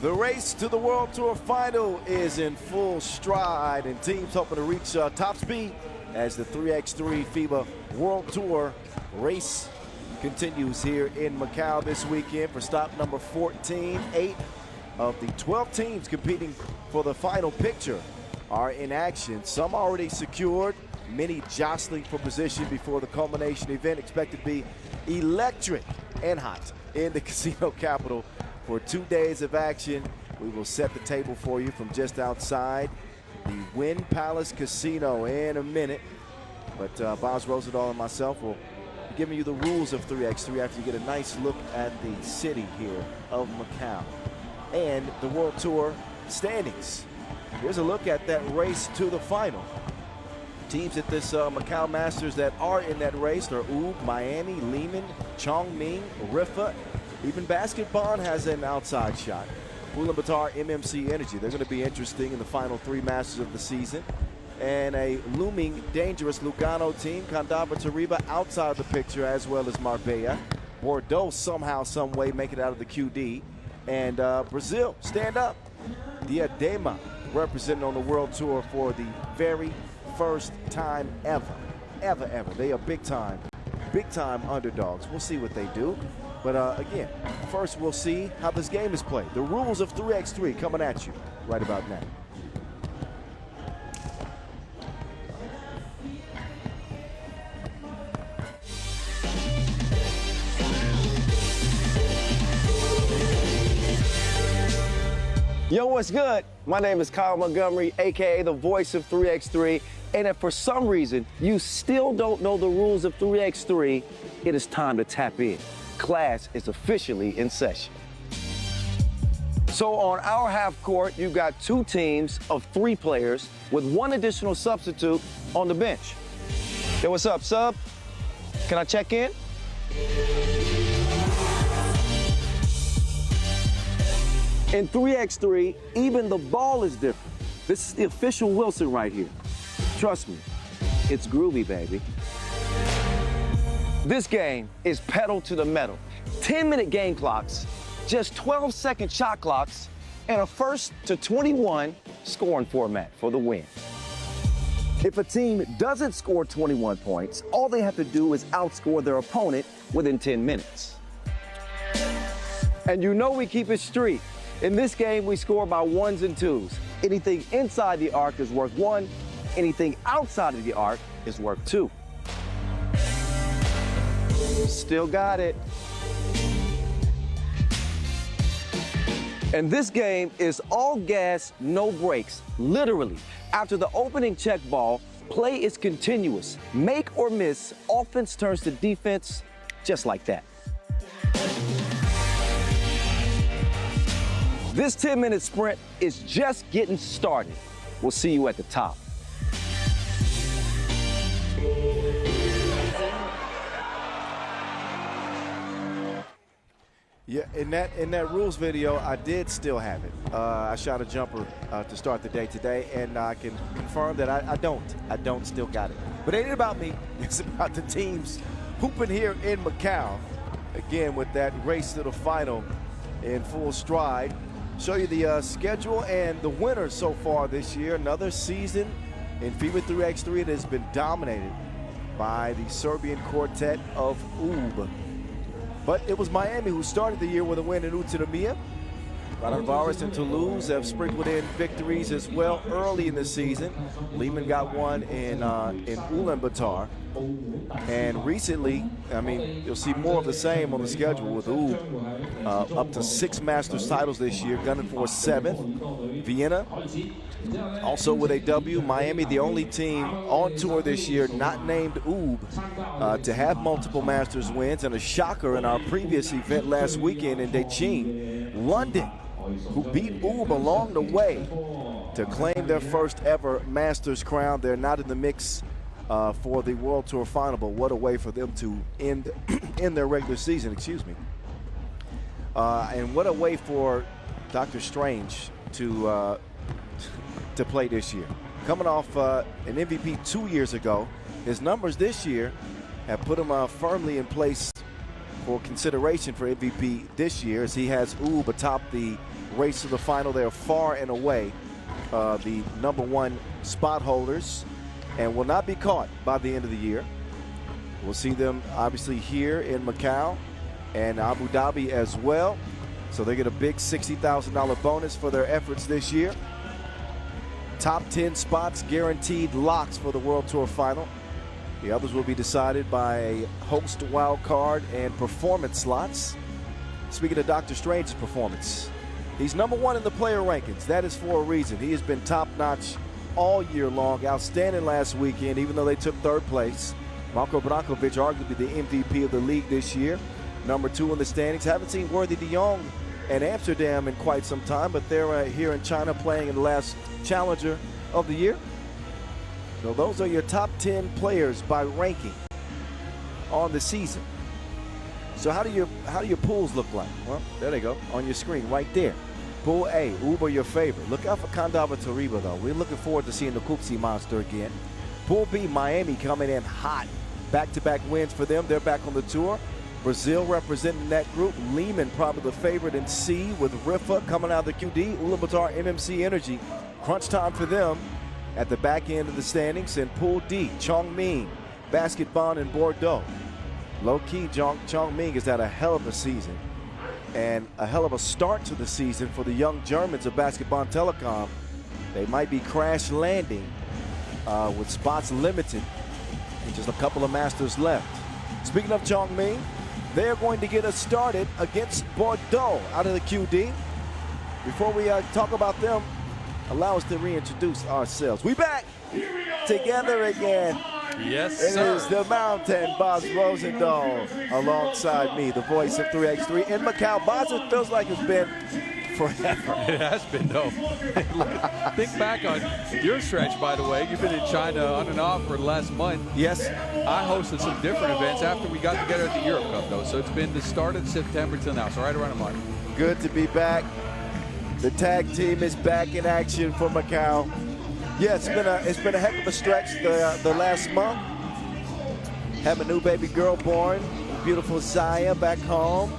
The race to the World Tour final is in full stride, and teams hoping to reach top speed as the 3x3 FIBA World Tour race continues here in Macau this weekend for stop number 14. 8 of the 12 teams competing for the final picture are in action. Some already secured, many jostling for position before the culmination event, expected to be electric and hot in the casino capital for 2 days of action. We will set the table for you from just outside the Wynn Palace Casino in a minute. But Boz Rosendahl and myself will be giving you the rules of 3x3 after you get a nice look at the city here of Macau and the World Tour standings. Here's a look at that race to the final. Teams at this Macau Masters that are in that race are Oob, Miami, Lehman, Chongming, Rifa. Even Basketball has an outside shot. Ulaanbaatar, MMC Energy. They're going to be interesting in the final 3 Masters of the season. And a looming, dangerous Lugano team. Condaba Tariba outside of the picture, as well as Marbella. Bordeaux somehow, some way make it out of the QD. And Brazil, stand up. Diadema representing on the World Tour for the very first time ever. They are big time underdogs. We'll see what they do. But again, first we'll see how this game is played. The rules of 3x3 coming at you right about now. Yo, what's good? My name is Kyle Montgomery, aka the voice of 3x3. And if for some reason you still don't know the rules of 3x3, it is time to tap in. Class is officially in session. So on our half court, you've got 2 teams of 3 players with 1 additional substitute on the bench. Hey, what's up, sub? Can I check in? In 3x3, even the ball is different. This is the official Wilson right here. Trust me, it's groovy, baby. This game is pedal to the metal. 10-minute game clocks, just 12-second shot clocks, and a 1st to 21 scoring format for the win. If a team doesn't score 21 points, all they have to do is outscore their opponent within 10 minutes. And you know we keep it street. In this game, we score by 1s and 2s. Anything inside the arc is worth 1. Anything outside of the arc is worth 2. Still got it. And this game is all gas, no brakes. Literally, after the opening check ball, play is continuous. Make or miss, offense turns to defense just like that. This 10-minute sprint is just getting started. We'll see you at the top. Yeah, in that rules video, I did still have it. I shot a jumper to start the day today, and I can confirm that I don't still got it. But it ain't about me. It's about the teams hooping here in Macau. Again, with that race to the final in full stride. Show you the schedule and the winners so far this year. Another season in FIBA 3x3 that has been dominated by the Serbian quartet of Oob. But it was Miami who started the year with a win in Utrecht. Varas and Toulouse have sprinkled in victories as well early in the season. Lehman got one in Ulaanbaatar. And recently, I mean, you'll see more of the same on the schedule with Oob. Up to 6 Masters titles this year, gunning for 7th. Vienna, also with a W. Miami, the only team on tour this year not named Oob to have multiple Masters wins. And a shocker in our previous event last weekend in Beijing, London, who beat Oob along the way to claim their first ever Masters crown. They're not in the mix for the World Tour final, but what a way for them to end their regular season, excuse me. And what a way for Dr. Strange to play this year. Coming off an MVP 2 years ago, his numbers this year have put him firmly in place for consideration for MVP this year, as he has Oob atop the race to the final. They are far and away the #1 spot holders and will not be caught by the end of the year. We'll see them obviously here in Macau and Abu Dhabi as well. So they get a big $60,000 bonus for their efforts this year. Top 10 spots guaranteed locks for the World Tour final. The others will be decided by host wild card and performance slots. Speaking of Dr. Strange's performance, he's #1 in the player rankings. That is for a reason. He has been top-notch all year long. Outstanding last weekend, even though they took 3rd place. Marko Brankovic, arguably the MVP of the league this year. #2 in the standings. Haven't seen Worthy de Jong and Amsterdam in quite some time, but they're here in China playing in the last Challenger of the year. So those are your top 10 players by ranking on the season. So how do your pools look like? Well, there they go on your screen right there. Pool A, Uber your favorite. Look out for Candava Tariba though. We're looking forward to seeing the Coopsy Monster again. Pool B, Miami coming in hot. Back-to-back wins for them. They're back on the tour. Brazil representing that group. Lehman probably the favorite in C with Rifa coming out of the QD. Ulaanbaatar MMC Energy. Crunch time for them at the back end of the standings. And Pool D, Chongming, Basketball in Bordeaux. Low-key, Chongming has had a hell of a season and a hell of a start to the season for the young Germans of Basketball Telecom. They might be crash landing with spots limited and just a couple of masters left. Speaking of Chongming, they're going to get us started against Bordeaux out of the QD. Before we talk about them, allow us to reintroduce ourselves. We back together again. Yes, it sir. is the Mountain, Boz Rosendahl, alongside me, the voice of 3x3 in Macau. Boz, it feels like it's been forever. It has been, though. Think back on your stretch, by the way. You've been in China on and off for the last month. Yes. I hosted some different events after we got together at the Europe Cup, though. So it's been the start of September till now, so right around a month. Good to be back. The tag team is back in action for Macau. Yeah, it's been a heck of a stretch the last month. Have a new baby girl born, beautiful Zaya back home,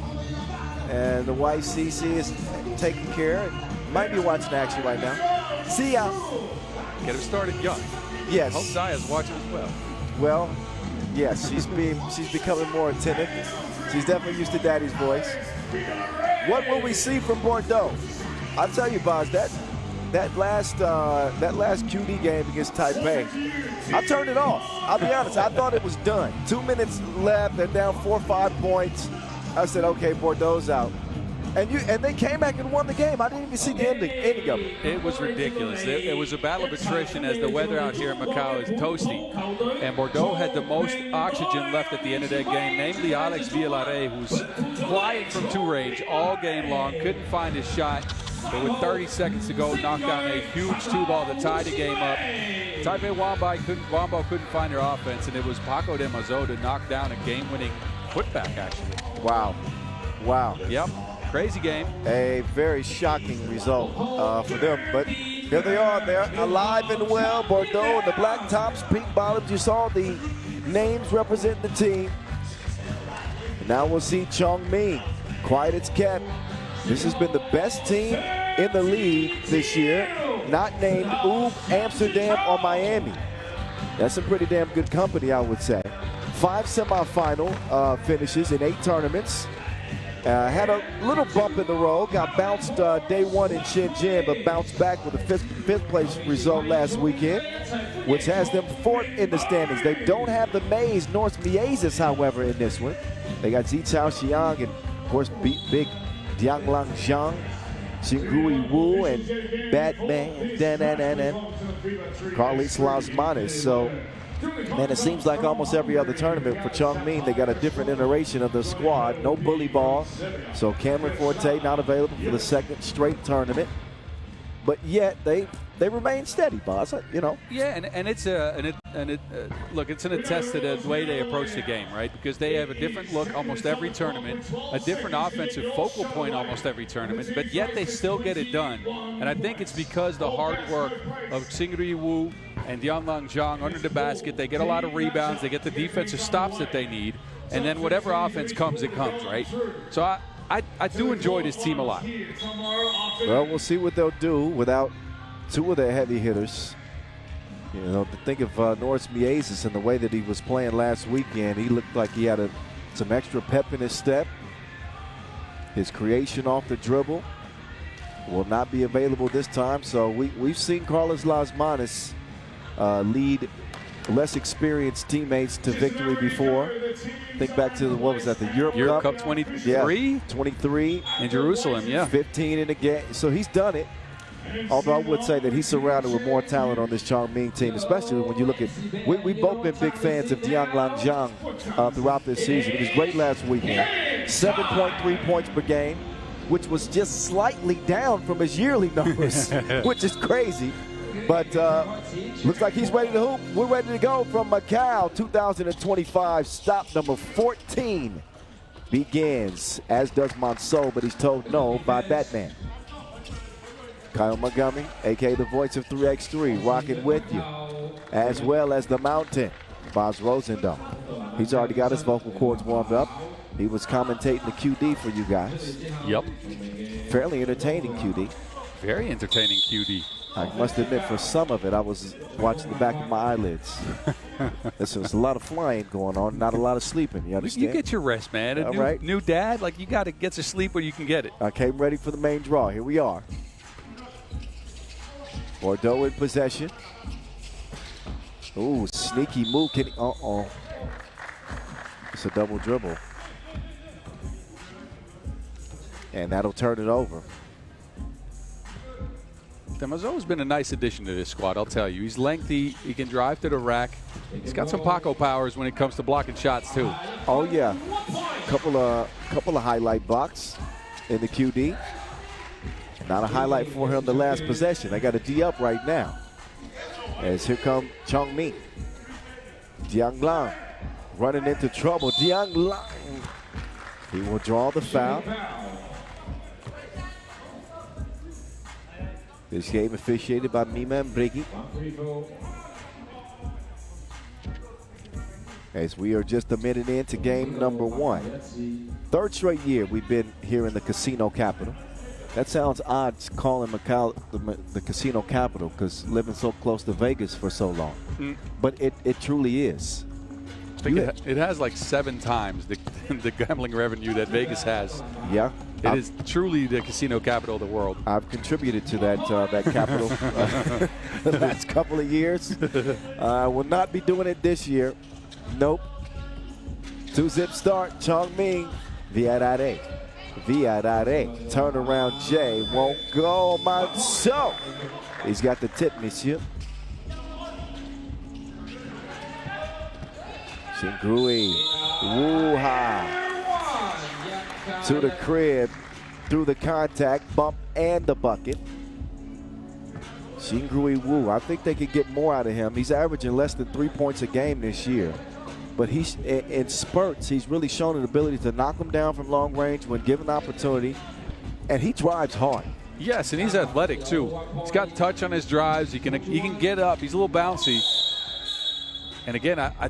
and the wife Cece is taking care. Might be watching action right now. See ya. Get her started young. Yes. Hope Zaya's watching as well. Well, yes, she's becoming more attentive. She's definitely used to Daddy's voice. What will we see from Bordeaux? I'll tell you, Boz, that last QD game against Taipei, I turned it off. I'll be honest, I thought it was done. 2 minutes left, they're down 4 or 5 points. I said, okay, Bordeaux's out. And they came back and won the game. I didn't even see the ending of it. It was ridiculous. It was a battle of attrition as the weather out here in Macau is toasty. And Bordeaux had the most oxygen left at the end of that game, namely Alex Villare, who's quiet from 2 range all game long, couldn't find his shot. But with 30 seconds to go, knocked down a huge 2-ball that tied the game up. Taipei Wombo couldn't find their offense, and it was Paco de Mazo to knock down a game-winning putback, actually. Wow. Yep, crazy game. A very shocking result for them. But here they are. They're alive and well. Bordeaux and the black tops, pink bottoms. You saw the names representing the team. And now we'll see Chongming, quiet as kept. This has been the best team in the league this year, not named Amsterdam or Miami. That's some pretty damn good company, I would say. 5 semifinal finishes in 8 tournaments. Had a little bump in the road, got bounced day 1 in Shenzhen, but bounced back with a fifth place result last weekend, which has them 4th in the standings. They don't have the Maze North Miezes, however, in this one. They got Zichao Xiang and, of course, big Dianglang Zhang, Xinghui Wu, and Batman, Carlos Lasmanes. So, man, it seems like almost every other tournament for Chongming, they got a different iteration of the squad. No bully ball. So Cameron Forte not available for the 2nd straight tournament. But yet they remain steady, boss. You know. Yeah, and it's look, it's an attest to the way they approach the game, right? Because they have a different look almost every tournament, a different offensive focal point almost every tournament, but yet they still get it done. And I think it's because the hard work of Xinghui Wu and Dianglang Zhang under the basket. They get a lot of rebounds, they get the defensive stops that they need, and then whatever offense comes, it comes, right? So I do enjoy this team a lot. Well, we'll see what they'll do without two of their heavy hitters. You know, to think of Norris Miezes and the way that he was playing last weekend, he looked like he had some extra pep in his step. His creation off the dribble will not be available this time. So we've seen Carlos Lasmanis lead less experienced teammates to victory before. Think back to what was that, the Europe Cup 23? Yeah, 23. In Jerusalem, yeah. 15 in the game. So he's done it. Although I would say that he's surrounded with more talent on this Chongming team, especially when you look at, we've both been big fans of Jianglang Zhang throughout this season. He was great last weekend. 7.3 points per game, which was just slightly down from his yearly numbers, which is crazy. But looks like he's ready to hoop. We're ready to go from Macau. 2025 stop number 14 begins, as does Monceau, but he's told no by Batman. Kyle Montgomery, a.k.a. the voice of 3x3, rocking with you, as well as the Mountain, Boz Rosendahl. He's already got his vocal cords warmed up. He was commentating the QD for you guys. Yep. Fairly entertaining QD. Very entertaining QD. I must admit, for some of it, I was watching the back of my eyelids. There's a lot of flying going on, not a lot of sleeping. You understand? You get your rest, man. New dad, like, you got to get to sleep where you can get it. I came ready for the main draw. Here we are. Bordeaux in possession. Ooh, sneaky move. It's a double dribble. And that'll turn it over. Damazo's been a nice addition to this squad, I'll tell you. He's lengthy. He can drive to the rack. He's got some Paco powers when it comes to blocking shots, too. Oh, yeah. Couple of highlight blocks in the QD. Not a highlight for him the last possession. They got a D up right now. As here come Chongming. Jianglang running into trouble. Jianglang. He will draw the foul. This game officiated by Mima and Briggy. As we are just a minute into game number 1. Third straight year we've been here in the casino capital. That sounds odd, calling Macau the casino capital, because living so close to Vegas for so long. But it truly is. I think it has like 7 times the gambling revenue that Vegas has. Yeah. It is truly the casino capital of the world. I've contributed to that capital the last couple of years. I will not be doing it this year. Nope. 2-zip start. Chongming. Viadare. Turnaround J. Won't go. Monceau. He's got the tip, monsieur. Xingrui. Woo-ha. To the crib, through the contact, bump, and the bucket. Xingrui Wu, I think they could get more out of him. He's averaging less than 3 points a game this year. But he's in spurts, he's really shown an ability to knock them down from long range when given opportunity. And he drives hard. Yes, and he's athletic too. He's got touch on his drives. He can get up. He's a little bouncy. And again, I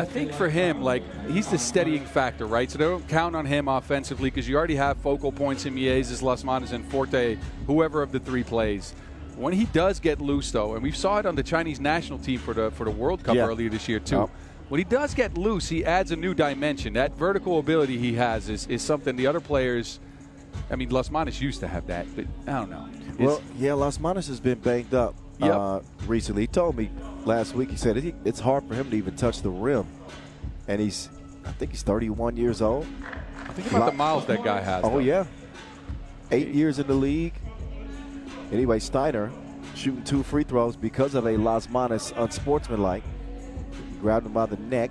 think for him, like, he's the steadying factor, right? So they don't count on him offensively because you already have focal points in Miezes, Lasmanis, and Forte, whoever of the 3 plays. When he does get loose, though, and we saw it on the Chinese national team for the World Cup earlier this year too. When he does get loose, he adds a new dimension. That vertical ability he has is something the other players. I mean, Lasmanis used to have that, but I don't know. Well, yeah, Lasmanis has been banged up recently. He told me last week, he said it's hard for him to even touch the rim. And I think he's 31 years old. Think about the miles that guy has. Oh, yeah. 8 years in the league. Anyway, Steiner shooting 2 free throws because of a Lasmanis unsportsmanlike. Grabbed him by the neck.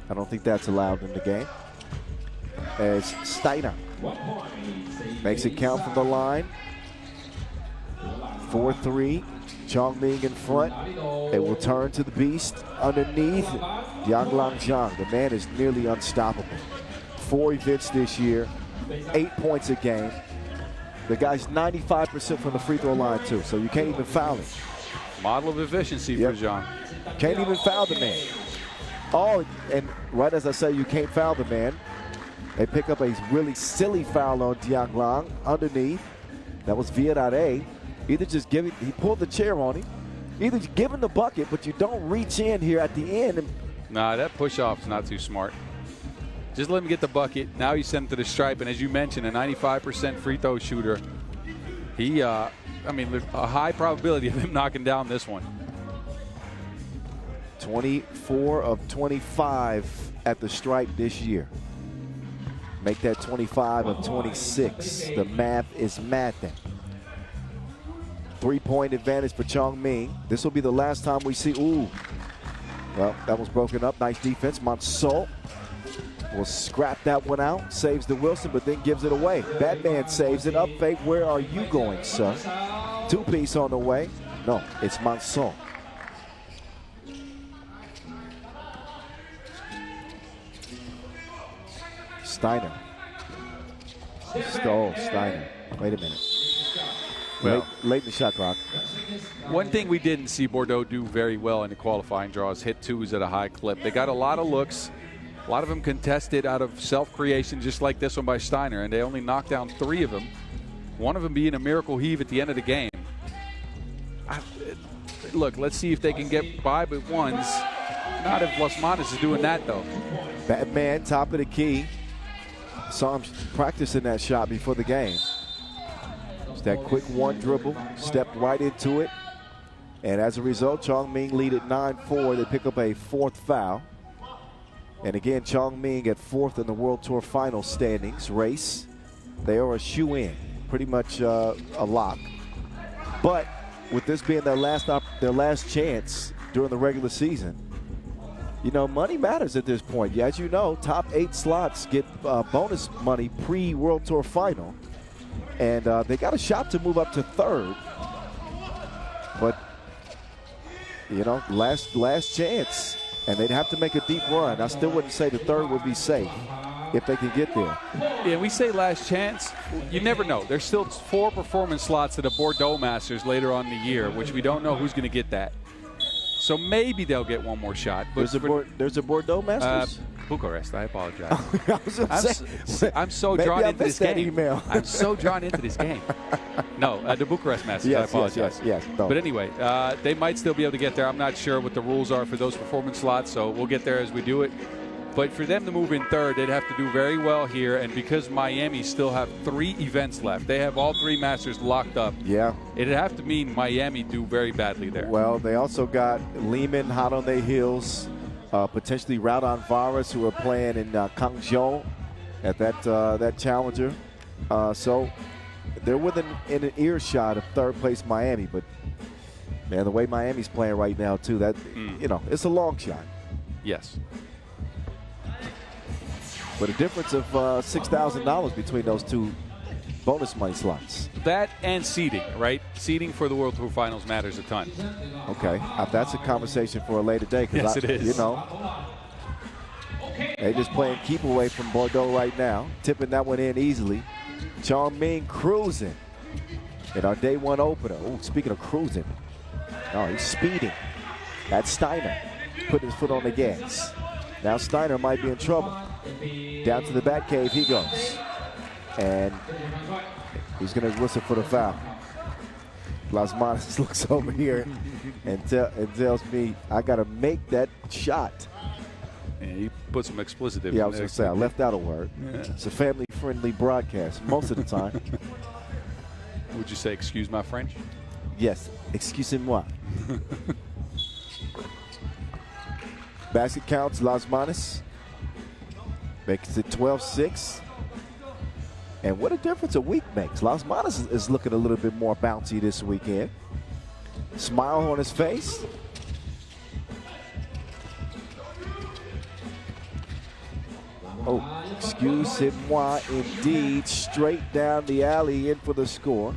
I don't think that's allowed in the game. As Steiner makes it count from the line. 4-3. Chongming in front. It will turn to the beast underneath. Jianglang Zhang. The man is nearly unstoppable. 4 events this year. 8 points a game. The guy's 95% from the free throw line too, so you can't even foul him. Model of efficiency for Zhang. Can't even foul the man. Oh, and right as I say, you can't foul the man. They pick up a really silly foul on Diang Lang underneath. That was Villarreal. Either just give it, he pulled the chair on him. Either just give him the bucket, but you don't reach in here at the end. And nah, that push-off's not too smart. Just let him get the bucket. Now you send him to the stripe, and as you mentioned, a 95% free throw shooter. He, I mean, there's a high probability of him knocking down this one. 24 of 25 at the stripe this year. Make that 25 of 26. The math is mathing. 3-point advantage for Chong Ming. This will be the last time we see, ooh. Well, that was broken up. Nice defense. Monceau will scrap that one out. Saves the Wilson, but then gives it away. Batman saves it. Up fake. Where are you going, son? Two-piece on the way. No, it's Monceau. Steiner. Stole Steiner. Wait a minute. Well, late in the shot clock. One thing we didn't see Bordeaux do very well in the qualifying draws, hit twos at a high clip. They got a lot of looks, a lot of them contested out of self-creation, just like this one by Steiner, and they only knocked down 3 of them, one of them being a miracle heave at the end of the game. Look, let's see if they can get by with ones. Not if Los Manos is doing that, though. Batman, top of the key. Saw him practicing that shot before the game. Just that quick one dribble, stepped right into it. And as a result, Chong Ming lead at 9-4. They pick up a 4th foul. And again, Chong Ming at 4th in the World Tour final standings race. They are a shoe-in, pretty much a lock. But with this being their last chance during the regular season, you know, money matters at this point. As you know, top 8 slots get bonus money pre-World Tour final. And they got a shot to move up to 3rd. But, you know, last chance. And they'd have to make a deep run. I still wouldn't say the 3rd would be safe if they could get there. Yeah, we say last chance. You never know. There's still 4 performance slots at the Bordeaux Masters later on in the year, which we don't know who's going to get that. So maybe they'll get one more shot. But there's a Bordeaux Masters? Bucharest, I apologize. I'm so drawn into this game. Email. I'm so drawn into this game. No, the Bucharest Masters, yes, I apologize. Yes. No. But anyway, they might still be able to get there. I'm not sure what the rules are for those performance slots, so we'll get there as we do it. But for them to move in 3rd, they'd have to do very well here. And because Miami still have 3 events left, they have all 3 Masters locked up. Yeah. It'd have to mean Miami do very badly there. Well, they also got Lehman hot on their heels, potentially Raudon Varas, who are playing in Guangzhou at that challenger. So they're within an earshot of 3rd place Miami. But, man, the way Miami's playing right now, too, you know, it's a long shot. Yes. But a difference of $6,000 between those 2 bonus money slots. That and seeding, right? Seeding for the World Tour Finals matters a ton. Okay, that's a conversation for a later day. Yes, it is. You know, they just playing keep away from Bordeaux right now, tipping that one in easily. Chong Ming cruising in our day 1 opener. Oh, speaking of cruising, oh, he's speeding. That's Steiner, putting his foot on the gas. Now Steiner might be in trouble. Down to the back cave he goes. And he's going to whistle for the foul. Las Manos looks over here and tells me I got to make that shot. Yeah, he put some explicitive in there. I was going to say, I left out a word. Yeah. It's a family-friendly broadcast most of the time. Would you say, excuse my French? Yes, excusez-moi. Basket counts, Las Manos. Makes it 12-6. And what a difference a week makes. Las Manos is looking a little bit more bouncy this weekend. Smile on his face. Oh, excuse-moi indeed. Straight down the alley in for the score.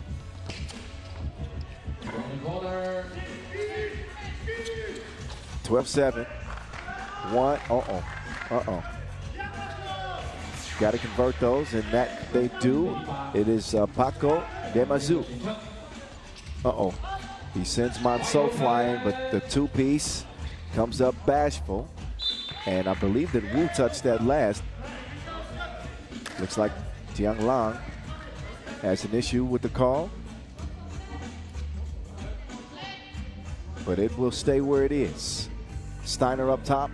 (12-7). Got to convert those, and that they do. It is Paco Demazu. He sends Monceau flying, but the 2-piece comes up bashful. And I believe that Wu touched that last. Looks like Jiang Lang has an issue with the call, but it will stay where it is. Steiner up top.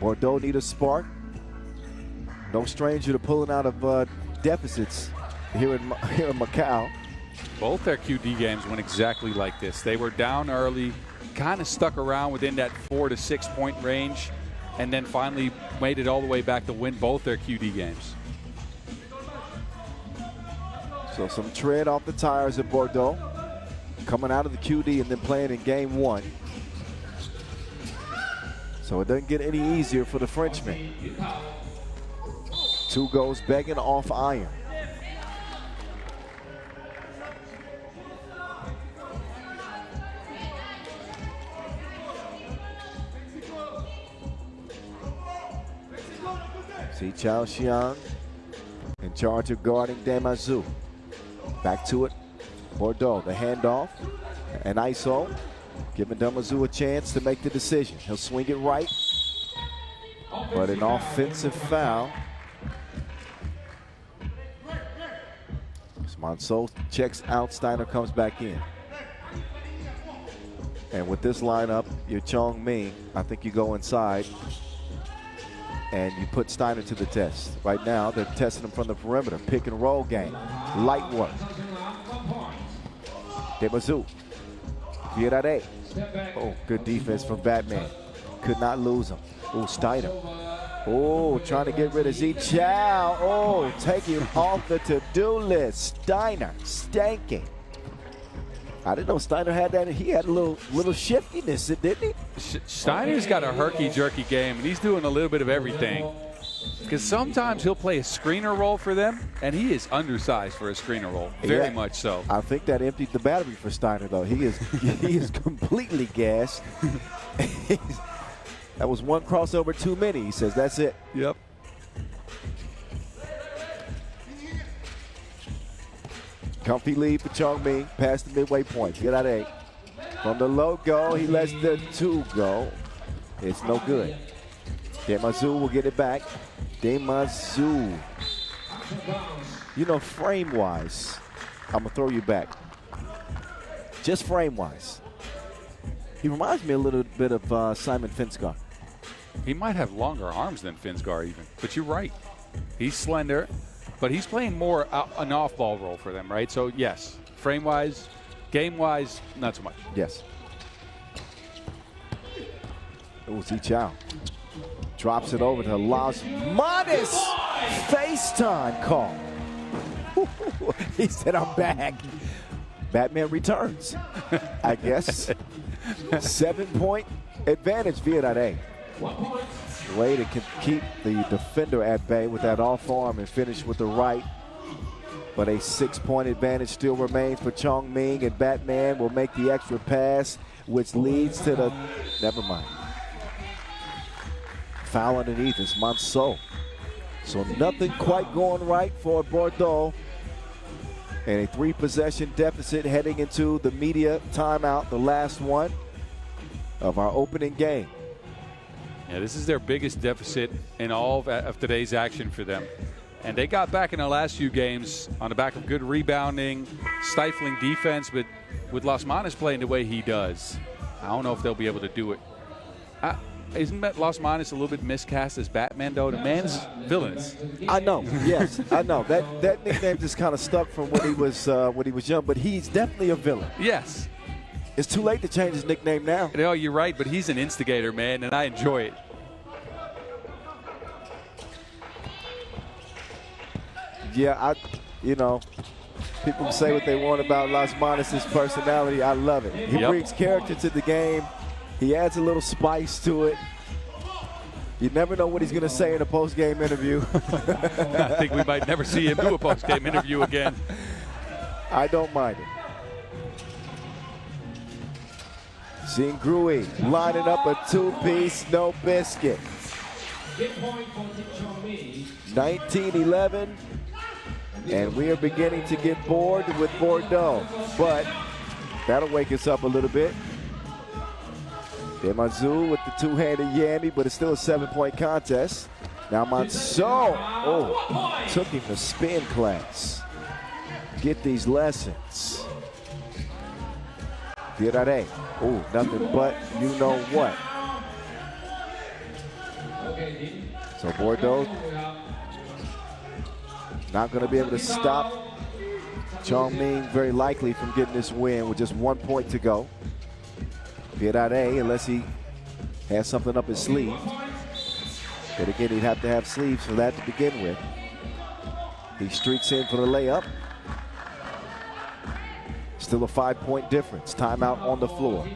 Bordeaux need a spark. No stranger to pulling out of deficits here in Macau. Both their QD games went exactly like this. They were down early, kind of stuck around within that 4 to 6 point range, and then finally made it all the way back to win both their QD games. So some tread off the tires at Bordeaux, coming out of the QD and then playing in game 1. So it doesn't get any easier for the Frenchman. 2 goes begging off iron. See Chao Xiang in charge of guarding Demazou. Back to it, Bordeaux, the handoff, and ISO, giving Demazou a chance to make the decision. He'll swing it right, but an offensive foul. Monceau checks out, Steiner comes back in. And with this lineup, you're Chong Ming, I think you go inside and you put Steiner to the test. Right now, they're testing him from the perimeter. Pick and roll game, light work. Demazou, Virare. Oh, good defense from Batman. Could not lose him. Oh, Steiner. Oh, trying to get rid of Z Chow. Oh, taking him off the to-do list. Steiner, stanking. I didn't know Steiner had that. He had a little shiftiness, didn't he? Steiner's got a herky-jerky game, and he's doing a little bit of everything. Because sometimes he'll play a screener role for them, and he is undersized for a screener role, very much so. I think that emptied the battery for Steiner, though. He is completely gassed. That was one crossover too many. He says, that's it. Yep. Comfy lead for Chong Ming, past the midway point. Get out 8. From the low go, he lets the 2 go. It's no good. Demazou will get it back. Demazou. You know, frame-wise, I'm going to throw you back. Just frame-wise. He reminds me a little bit of Simon Finsgar. He might have longer arms than Finsgar even, but you're right. He's slender, but he's playing more an off-ball role for them, right? So, yes, frame-wise, game-wise, not so much. Yes. Oh, Z Chow. Drops it over to Las Manis. FaceTime call. He said, I'm back. Batman returns, I guess. 7-point advantage, Virare. Way to keep the defender at bay with that off arm and finish with the right. But a 6-point advantage still remains for Chong Ming, and Batman will make the extra pass, which leads to the, never mind. Foul underneath is Monceau. So nothing quite going right for Bordeaux. And a 3-possession deficit heading into the media timeout, the last one of our opening game. Yeah, this is their biggest deficit in all of today's action for them. And they got back in the last few games on the back of good rebounding, stifling defense, but with Las Manis playing the way he does, I don't know if they'll be able to do it. Isn't Las Manis a little bit miscast as Batman, though? The man's villainous. I know, yes, I know. That nickname just kind of stuck from when he was young, but he's definitely a villain. Yes. It's too late to change his nickname now. No, you're right, but he's an instigator, man, and I enjoy it. Yeah, people can say what they want about Las Manis' personality. I love it. He brings character to the game. He adds a little spice to it. You never know what he's going to say in a post-game interview. I think we might never see him do a post-game interview again. I don't mind it. Seeing Grui lining up a 2-piece, no biscuit. 19-11, and we are beginning to get bored with Bordeaux, but that'll wake us up a little bit. Demazou with the 2-handed yammy, but it's still a 7-point contest. Now Monceau, took him to spin class. Get these lessons. Virare, nothing but you know what. So Bordeaux not going to be able to stop Chongming very likely from getting this win with just 1 point to go. Virare, unless he has something up his sleeve. But again, he'd have to have sleeves for that to begin with. He streaks in for the layup. Still a 5-point difference. Timeout on the floor.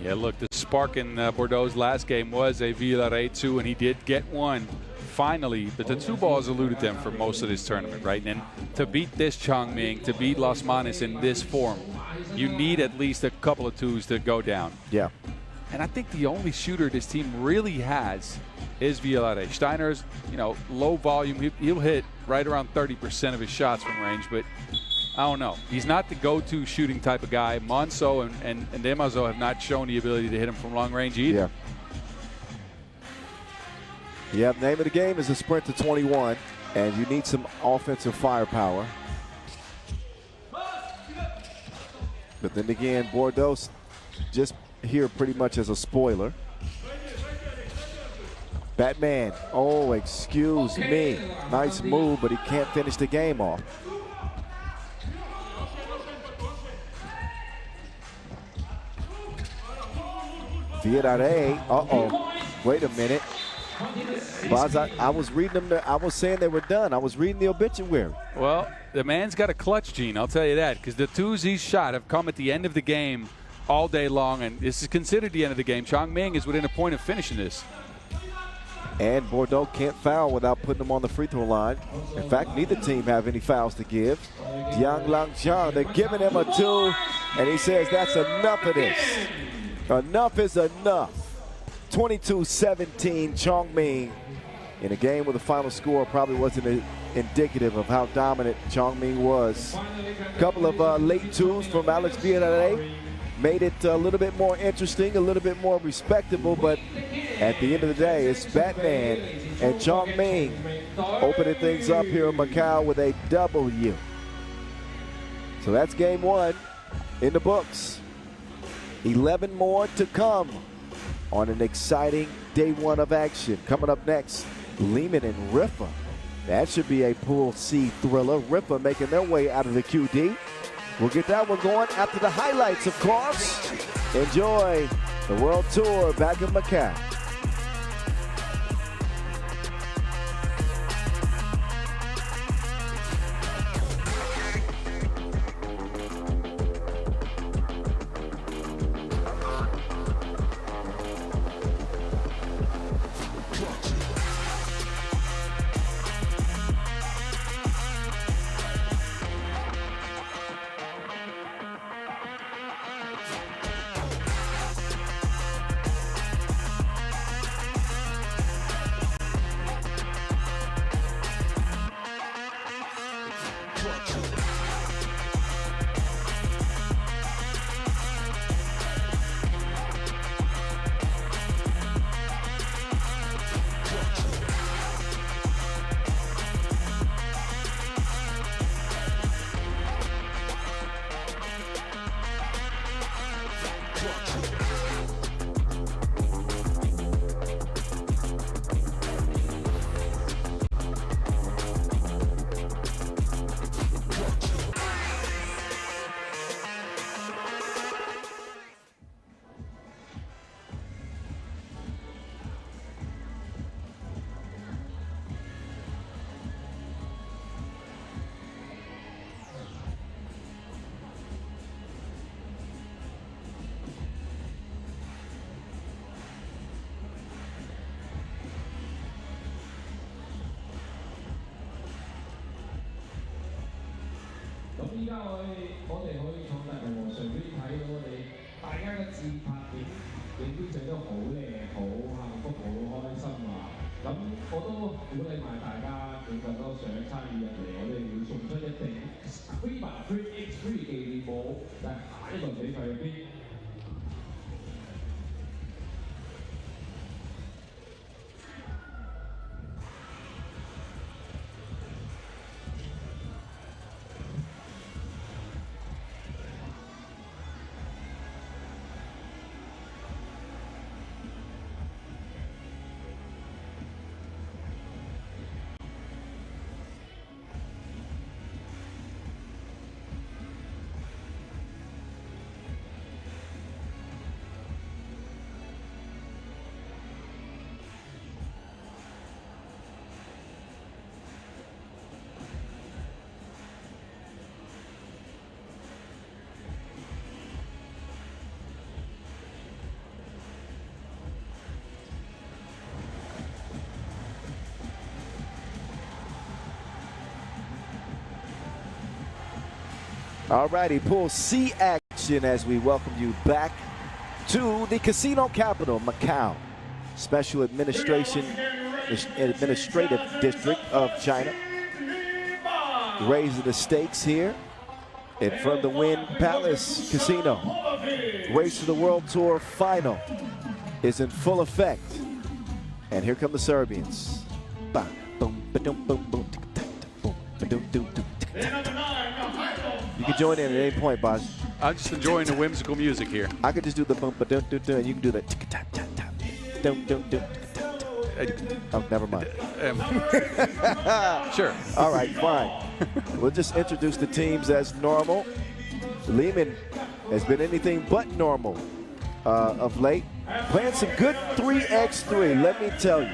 Yeah, look, the spark in Bordeaux's last game was a Villarreal 2, and he did get one finally. But the 2 balls eluded them for most of this tournament, right? And to beat this Chongming, to beat Los Manes in this form, you need at least a couple of 2s to go down. Yeah. And I think the only shooter this team really has is Villarreal. Steiner's, low volume. He'll hit right around 30% of his shots from range, but I don't know. He's not the go-to shooting type of guy. Monceau and Demazo have not shown the ability to hit him from long range either. Yeah, name of the game is a sprint to 21, and you need some offensive firepower. But then again, Bordeaux just here pretty much as a spoiler. Batman, excuse me. Nice move, but he can't finish the game off. Virare, wait a minute. Boz, I was reading them. I was saying they were done. I was reading the obituary. Well, the man's got a clutch gene, I'll tell you that, because the 2s he's shot have come at the end of the game all day long, and this is considered the end of the game. Chongming is within a point of finishing this. And Bordeaux can't foul without putting them on the free throw line. In fact, neither team have any fouls to give. Jiang Lang Zhang, they're giving him a 2, and he says that's enough of this. Enough is enough. 22-17 Chongming in a game where the final score probably wasn't indicative of how dominant Chongming was. A couple of late 2s from Alex Villarreal made it a little bit more interesting, a little bit more respectable, but at the end of the day, it's Batman and Chongming opening things up here in Macau with a W. So that's game 1 in the books. 11 more to come on an exciting day 1 of action. Coming up next, Lehman and Riffa. That should be a Pool C thriller. Riffa making their way out of the QD. We'll get that one going after the highlights, of course. Enjoy the World Tour back in Macau. All righty, Pool C action as we welcome you back to the casino capital, Macau. Special Administrative District of China. Raising the stakes here in front of the Wynn Palace Casino. Race to the World Tour final is in full effect. And here come the Serbians. You can join in at any point, Boz. I'm just enjoying the whimsical music here. I could just do the bump, and you can do the oh, never mind. Sure. All right, fine. We'll just introduce the teams as normal. Lehman has been anything but normal of late. Playing some good 3x3, let me tell you.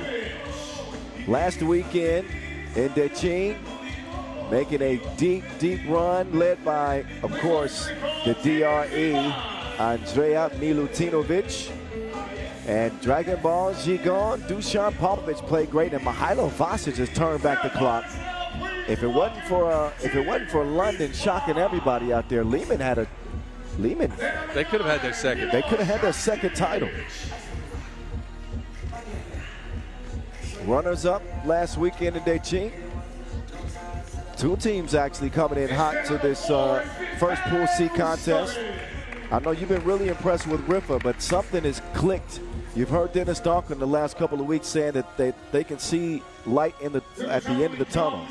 Last weekend in Dechin, making a deep, deep run led by, of course, the DRE, Andrea Milutinovic. And Dragon Ball Gigon, Dusan Popovic played great, and Mihailo Vasic has turned back the clock. If it wasn't for London shocking everybody out there, Lehman. They could have had their second. They could have had their second title. Runners up last weekend in Dechin. Two teams actually coming in hot to this first Pool C contest. I know you've been really impressed with Riffa, but something has clicked. You've heard Dennis Donker in the last couple of weeks saying that they can see light at the end of the tunnel.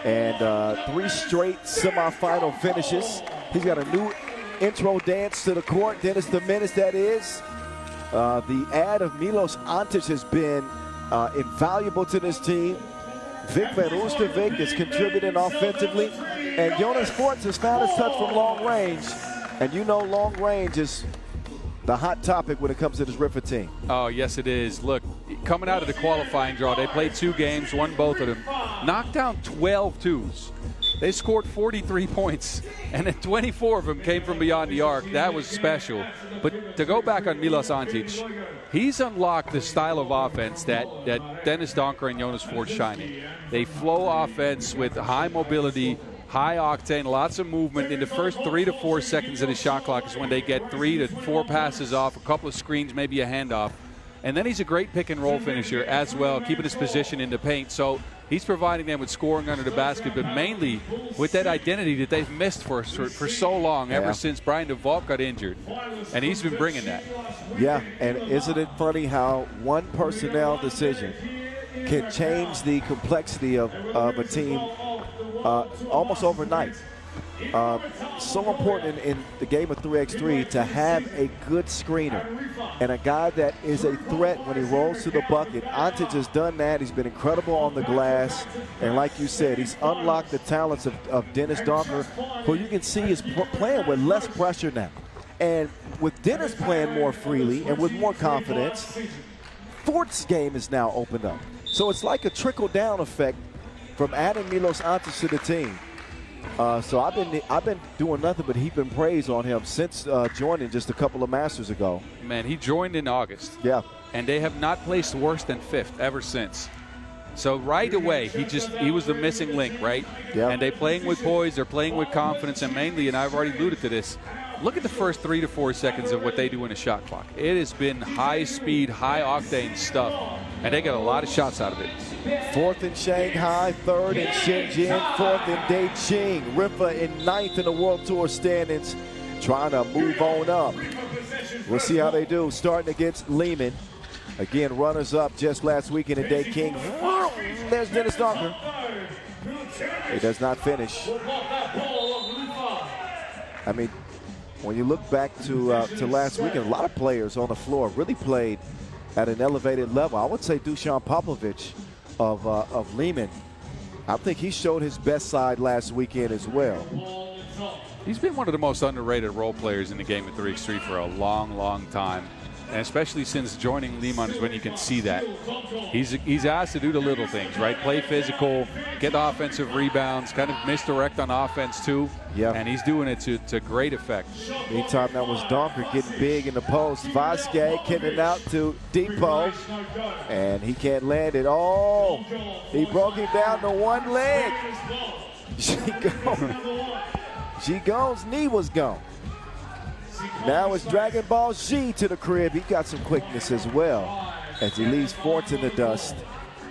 And 3 straight semifinal finishes. He's got a new intro dance to the court. Dennis the Menace, that is. The ad of Milos Antic has been invaluable to this team. Vic Van Oostervik is contributing offensively. And Jonas Forts has found his touch from long range. And you know long range is the hot topic when it comes to this Riffa team. Oh, yes, it is. Look, coming out of the qualifying draw, they played 2 games, won both of them. Knocked down 12 twos. They scored 43 points, and then 24 of them came from beyond the arc. That was special. But to go back on Milos Antic, he's unlocked the style of offense that Dennis Donker and Jonas Ford shine in. They flow offense with high mobility, high octane, lots of movement. In the first 3 to 4 seconds of the shot clock is when they get 3 to 4 passes off, a couple of screens, maybe a handoff. And then he's a great pick and roll finisher as well, keeping his position in the paint. So he's providing them with scoring under the basket, but mainly with that identity that they've missed for so long, ever since Brian DeVault got injured. And he's been bringing that. Yeah, and isn't it funny how one personnel decision can change the complexity of a team almost overnight. So important in the game of 3x3 to have a good screener and a guy that is a threat when he rolls to the bucket. Antic has done that. He's been incredible on the glass. And like you said, he's unlocked the talents of Dennis Donker, who you can see is playing with less pressure now. And with Dennis playing more freely and with more confidence, Fort's game is now opened up. So it's like a trickle-down effect from adding Milos Antic to the team. So I've been doing nothing but heaping praise on him since joining just a couple of Masters ago. Man, he joined in August. Yeah. And they have not placed worse than 5th ever since. So right away, he was the missing link, right? Yeah. And they're playing with poise, they're playing with confidence, and mainly, and I've already alluded to this, look at the first 3 to 4 seconds of what they do in a shot clock. It has been high-speed, high-octane stuff, and they got a lot of shots out of it. 4th in Shanghai, 3rd in Shenzhen, 4th in Beijing. Riffa in 9th in the World Tour standings, trying to move on up. We'll see how they do. Starting against Lehman. Again, runners-up just last weekend in Dechin. There's Dennis Donker. He does not finish. I mean, when you look back to last weekend, a lot of players on the floor really played at an elevated level. I would say Dusan Popovic of Lehman. I think he showed his best side last weekend as well. He's been one of the most underrated role players in the game of 3x3 for a long, long time. And especially since joining Lehman is when you can see that. He's asked to do the little things, right? Play physical, get offensive rebounds, kind of misdirect on offense too. Yeah. And he's doing it to great effect. Meantime, that was Donker getting big in the post. Vasquez getting it out to Depot. And he can't land it. Oh, he broke him down to one leg. Gigon's knee was gone. Now it's Dragon Ball Z to the crib. He got some quickness as well as he leaves Fort in the dust.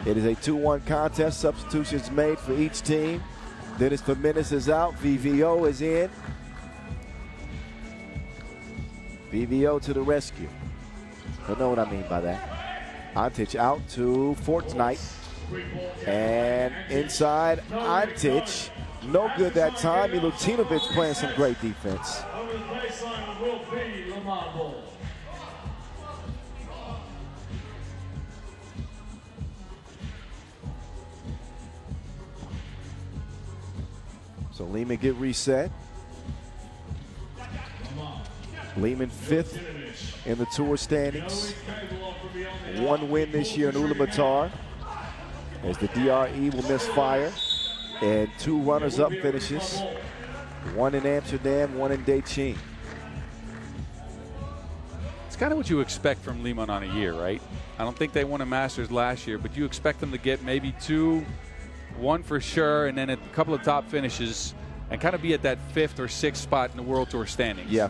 It is a 2-1 contest. Substitutions made for each team. Dennis Jimenez is out. VVO is in. VVO to the rescue. You'll know what I mean by that. Antich out to Fortnite. And inside, Antich. No good that time. Milutinovic playing some great defense. So Lehman get reset. Lehman 5th in the tour standings. 1 win this year in Ulaanbaatar, as the DRE will miss fire. And 2 runners-up finishes. 1 in Amsterdam, 1 in Beijing. It's kind of what you expect from Lehman on a year, right? I don't think they won a Masters last year, but you expect them to get maybe 2, 1 for sure, and then a couple of top finishes and kind of be at that 5th or 6th spot in the World Tour standings. Yeah.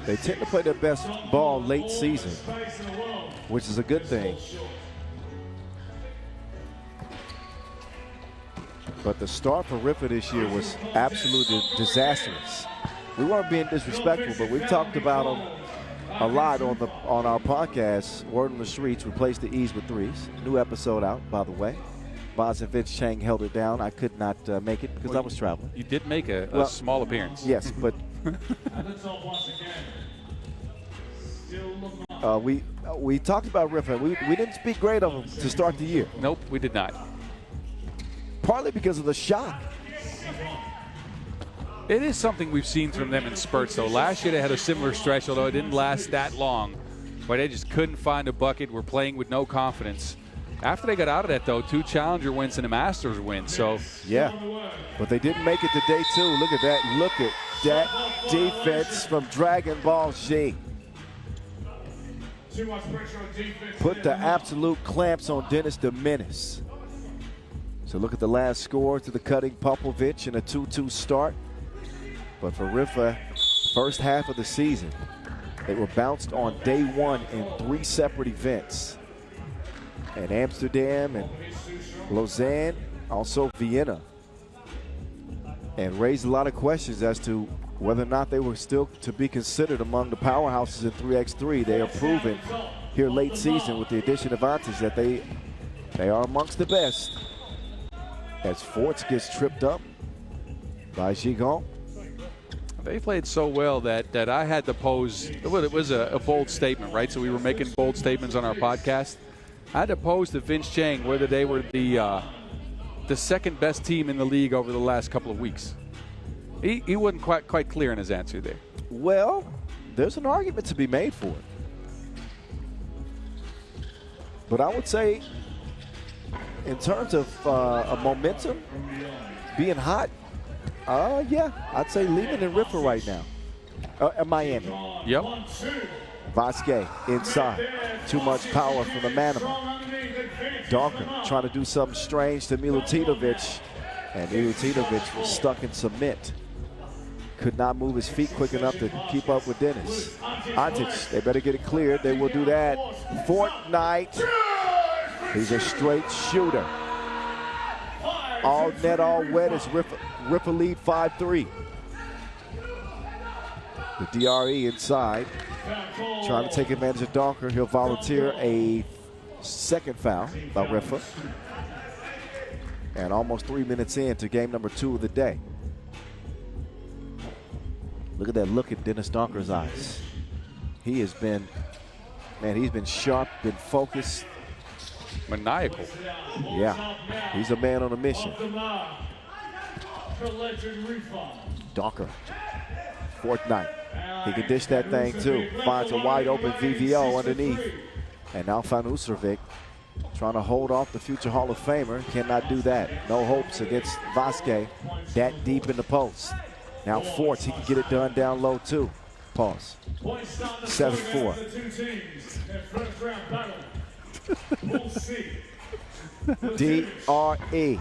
They tend to play their best ball late season, which is a good thing. But the start for Riffa this year was absolutely disastrous. We weren't being disrespectful, but we've talked about them a lot on our podcast, Word on the Streets. Replaced the E's with 3s. New episode out, by the way. Vaz and Vince Chang held it down. I could not make it because I was traveling. You did make a small appearance. Yes, but we talked about Riffa. We didn't speak great of him to start the year. Nope, we did not. Partly because of the shock. It is something we've seen from them in spurts, though. Last year they had a similar stretch, although it didn't last that long, where they just couldn't find a bucket, were playing with no confidence. After they got out of that, though, 2 Challenger wins and a Masters win. So yeah, but they didn't make it to day 2. Look at that. Look at that defense from Dragon Ball Z. Put the absolute clamps on Dennis Jimenez. So look at the last score to the cutting Popovic in a 2-2 start. But for Riffa, first half of the season, they were bounced on day 1 in 3 separate events. And Amsterdam and Lausanne, also Vienna. And raised a lot of questions as to whether or not they were still to be considered among the powerhouses in 3x3. They are proven here late season with the addition of Antich that they are amongst the best. As Forts gets tripped up by Gigon. They played so well that I had to pose, well, it was a bold statement, right? So we were making bold statements on our podcast. I had to pose to Vince Chang whether they were the second best team in the league over the last couple of weeks. He wasn't quite clear in his answer there. Well, there's an argument to be made for it. But I would say, in terms of a momentum, being hot, yeah, I'd say Lehman and Riffa right now. Miami. Yep. Vasquez inside. Too much power from the Manama. Dawkins trying to do something strange to Milutinovic. And Milutinovic was stuck in cement. Could not move his feet quick enough to keep up with Dennis. Antich, they better get it cleared. They will do that. Fortnite. He's a straight shooter. All net, all wet as Riffa lead 5-3. The DRE inside, trying to take advantage of Donker. He'll volunteer a second foul by Riffa. And almost 3 minutes into game number 2 of the day. Look at that look in Dennis Donker's eyes. He has been, man, he's been sharp, been focused. Maniacal. Yeah, he's a man on a mission. Donker, Fortnite. He can dish that thing too. Finds a wide open VVO underneath. And now Van Oostervik trying to hold off the future Hall of Famer. Cannot do that. No hopes against Vasquez that deep in the post. Now Forts, he can get it done down low too. Pause. 7-4. DRE.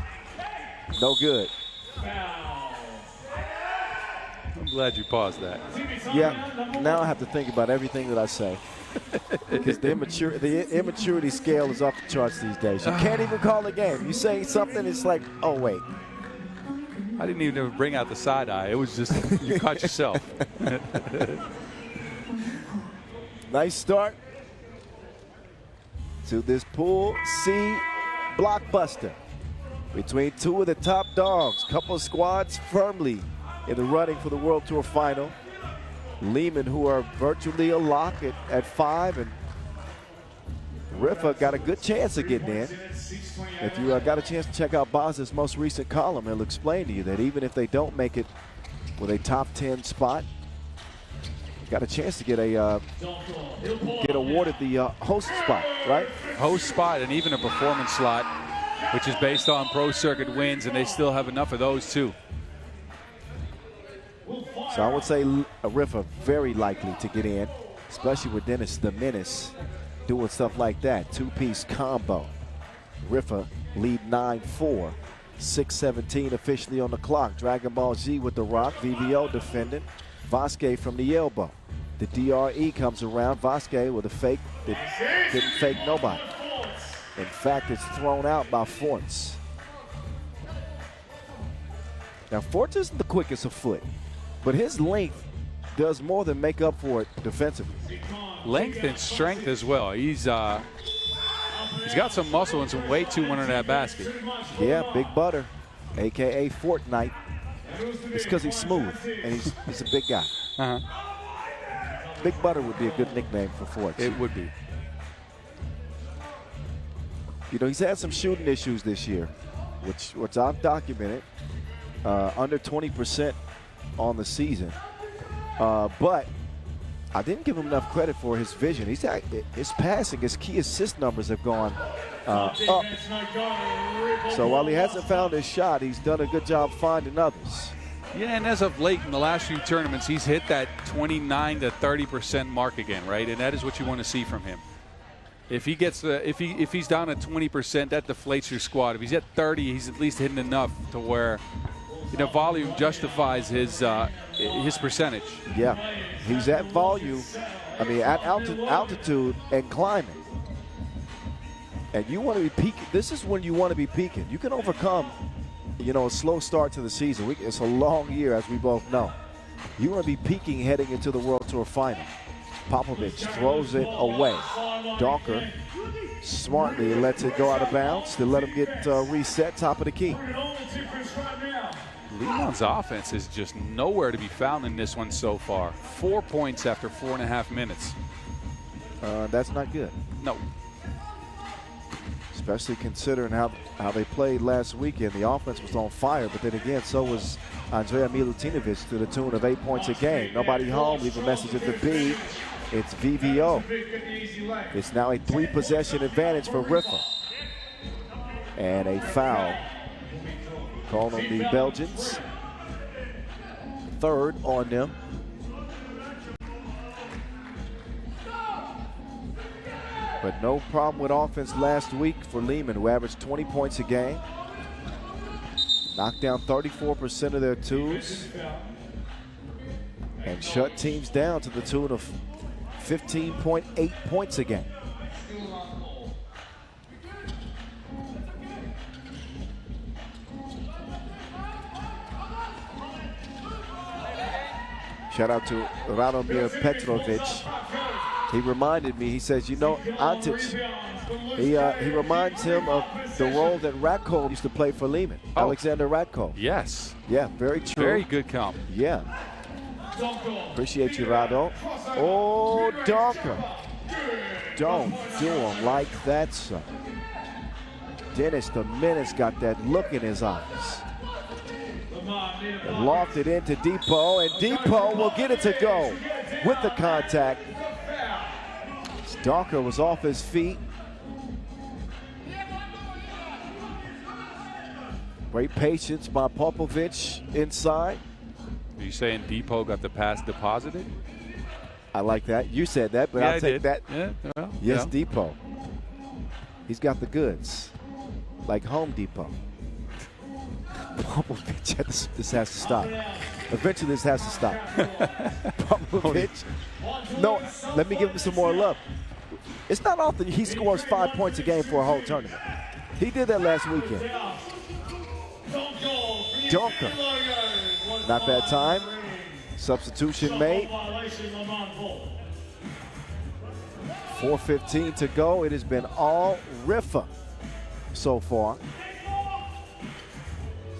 No good. glad you paused that. Yeah, now I have to think about everything that I say. Because the immaturity scale is off the charts these days. You can't even call a game. You say something, it's like, oh, wait. I didn't even bring out the side eye. It was just, you caught yourself. Nice start to this Pool C blockbuster between two of the top dogs. Couple of squads firmly in the running for the World Tour final. Lehman, who are virtually a lock at 5, and Riffa got a good chance of getting in. If you got a chance to check out Boz's most recent column, he'll explain to you that even if they don't make it with a top 10 spot, got a chance to get awarded the host spot, right? Host spot and even a performance slot, which is based on pro circuit wins, and they still have enough of those too. So I would say Riffa very likely to get in, especially with Dennis the Menace doing stuff like that. Two-piece combo. Riffa lead 9-4. 6:17 officially on the clock. Dragon Ball Z with the rock. VVO defending. Vasquez from the elbow. The DRE comes around. Vasquez with a fake that didn't fake nobody. In fact, it's thrown out by Forts. Now, Forts isn't the quickest of foot, but his length does more than make up for it defensively. Length and strength as well. He's got some muscle and some weight too under that basket. Yeah, Big Butter, a.k.a. Fortnite. It's because he's smooth, and he's a big guy. Big Butter would be a good nickname for Forts. It would be. You know, he's had some shooting issues this year, which I've documented. Under 20% on the season. But I didn't give him enough credit for his vision. His passing, his key assist numbers have gone up. So while he hasn't found his shot, he's done a good job finding others. Yeah, and as of late in the last few tournaments, he's hit that 29 to 30% mark again, right? And that is what you want to see from him. If he gets if he's down at 20%, that deflates your squad. If he's at 30, he's at least hitting enough to where, you know, volume justifies his percentage. Yeah, he's at volume. I mean, at altitude and climbing. And you want to be peaking. This is when you want to be peaking. You can overcome, you know, a slow start to the season. It's a long year, as we both know. You want to be peaking heading into the World Tour final. Popovich throws it away. Donker smartly lets it go out of bounds to let him get reset, top of the key. Lehman's offense is just nowhere to be found in this one so far. 4 points after 4.5 minutes. That's not good. No. Especially considering how they played last weekend. The offense was on fire, but then again, so was Andrea Milutinovic to the tune of 8 points a game. Nobody home, leave a message at the B. It's VVO. It's now a 3-possession advantage for Riffa. And a foul called on the Belgians. Third on them. But no problem with offense last week for Lehman, who averaged 20 points a game. Knocked down 34% of their twos. And shut teams down to the tune of 15.8 points a game. Shout out to Radomir Petrovic. He reminded me, he says, you know, Antic, he reminds him of the role that Ratko used to play for Lehman. Oh. Alexander Ratko. Yes. Yeah, very true. Very good comp. Yeah. Appreciate you, Rado. Oh, Donker. Don't do him like that, son. Dennis the Menace got that look in his eyes. And lofted into Depot, and Depot will get it to go with the contact. Donker was off his feet. Great patience by Popovich inside. Are you saying Depot got the pass deposited? I like that. You said that, but yeah, I'll take that. Yeah, well, yes, yeah. Depot. He's got the goods, like Home Depot. Popovich, this has to stop. Eventually, this has to stop. Popovich, no, let me give him some more love. It's not often he scores 5 points a game for a whole tournament. He did that last weekend. Dunker. Not that time. Substitution made. 4:15 to go. It has been all Riffa so far.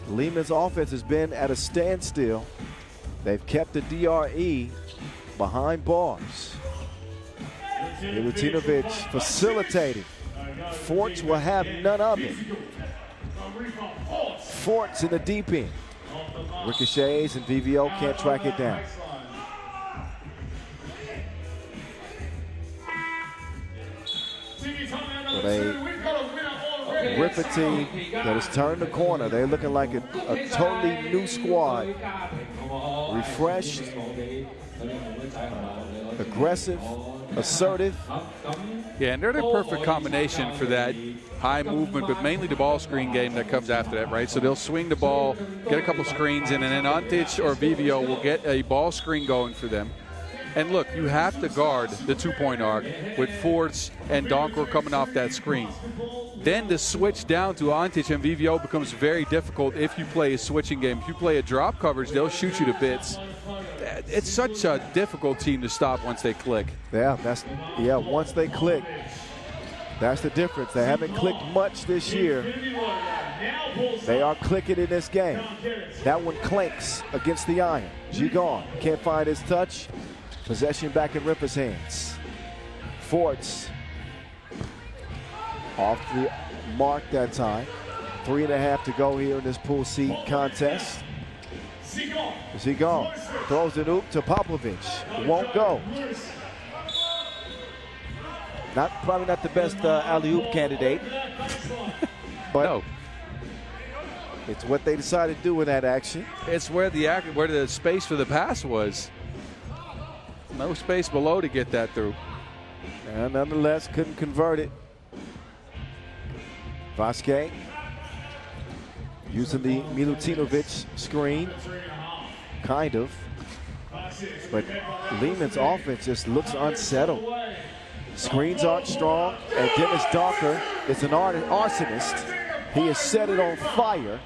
Lehman's offense has been at a standstill. They've kept the DRE behind bars. Milutinovic facilitating. Forts will have none of it. Forts in the deep end. Ricochets and VVO can't track it down. But a Riffa team that has turned the corner. They're looking like a totally new squad. Refreshed, aggressive, assertive. Yeah, and they're the perfect combination for that high movement, but mainly the ball screen game that comes after that, right? So they'll swing the ball, get a couple screens in, and then Antic or VVO will get a ball screen going for them. And look, you have to guard the two-point arc with Forts and Donker coming off that screen. Then the switch down to Antic and VVO becomes very difficult if you play a switching game. If you play a drop coverage, they'll shoot you to bits. It's such a difficult team to stop once they click. Yeah, once they click, that's the difference. They haven't clicked much this year. They are clicking in this game. That one clanks against the iron. Gigon can't find his touch. Possession back in Riffa's hands. Forts off the mark that time. 3.5 to go here in this pool C contest. Gigon throws the oop to Popovich. Won't go. Probably not the best alley-oop candidate. But no. It's what they decided to do with that action. It's where the space for the pass was. No space below to get that through. And nonetheless, couldn't convert it. Vasquez using the Milutinovic screen, kind of. But Lehman's offense just looks unsettled. Screens aren't strong, and Dennis Donker is an arsonist. He has set it on fire.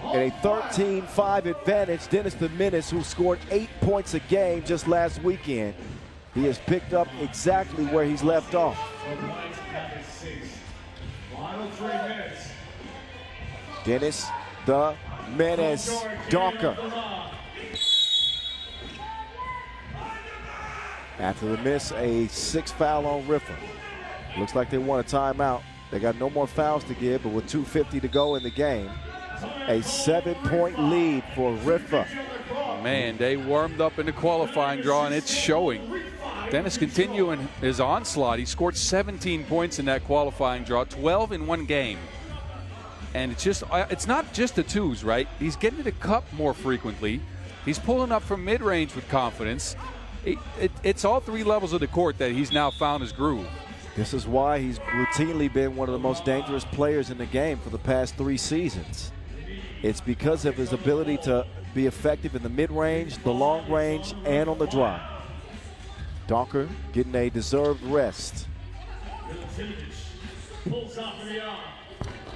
And a 13-5 advantage. Dennis the Menace, who scored 8 points a game just last weekend, he has picked up exactly where he's left off. Dennis the Menace Donker. After the miss, a 6th foul on Riffa. Looks like they want a timeout. They got no more fouls to give, but with 2:50 to go in the game, a 7-point lead for Riffa. Man, they warmed up in the qualifying draw, and it's showing. Dennis continuing his onslaught. He scored 17 points in that qualifying draw, 12 in one game. And it's not just the twos, right? He's getting to the cup more frequently. He's pulling up from mid-range with confidence. It's all 3 levels of the court that he's now found his groove. This is why he's routinely been one of the most dangerous players in the game for the past 3 seasons. It's because of his ability to be effective in the mid-range, the long range, and on the drive. Donker getting a deserved rest.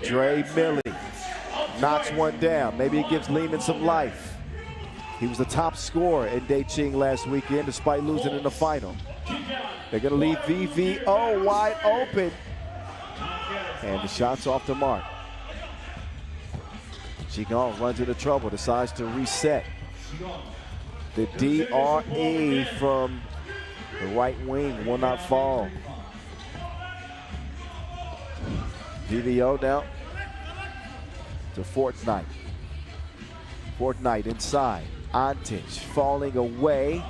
Dre Millie knocks one down. Maybe it gives Lehman some life. He was the top scorer in Daqing last weekend despite losing in the final. They're going to leave VVO wide open. And the shot's off the mark. Gigon runs into trouble, decides to reset. The DRE from the right wing will not fall. VVO now to Fortnite. Fortnite inside. Antic falling away,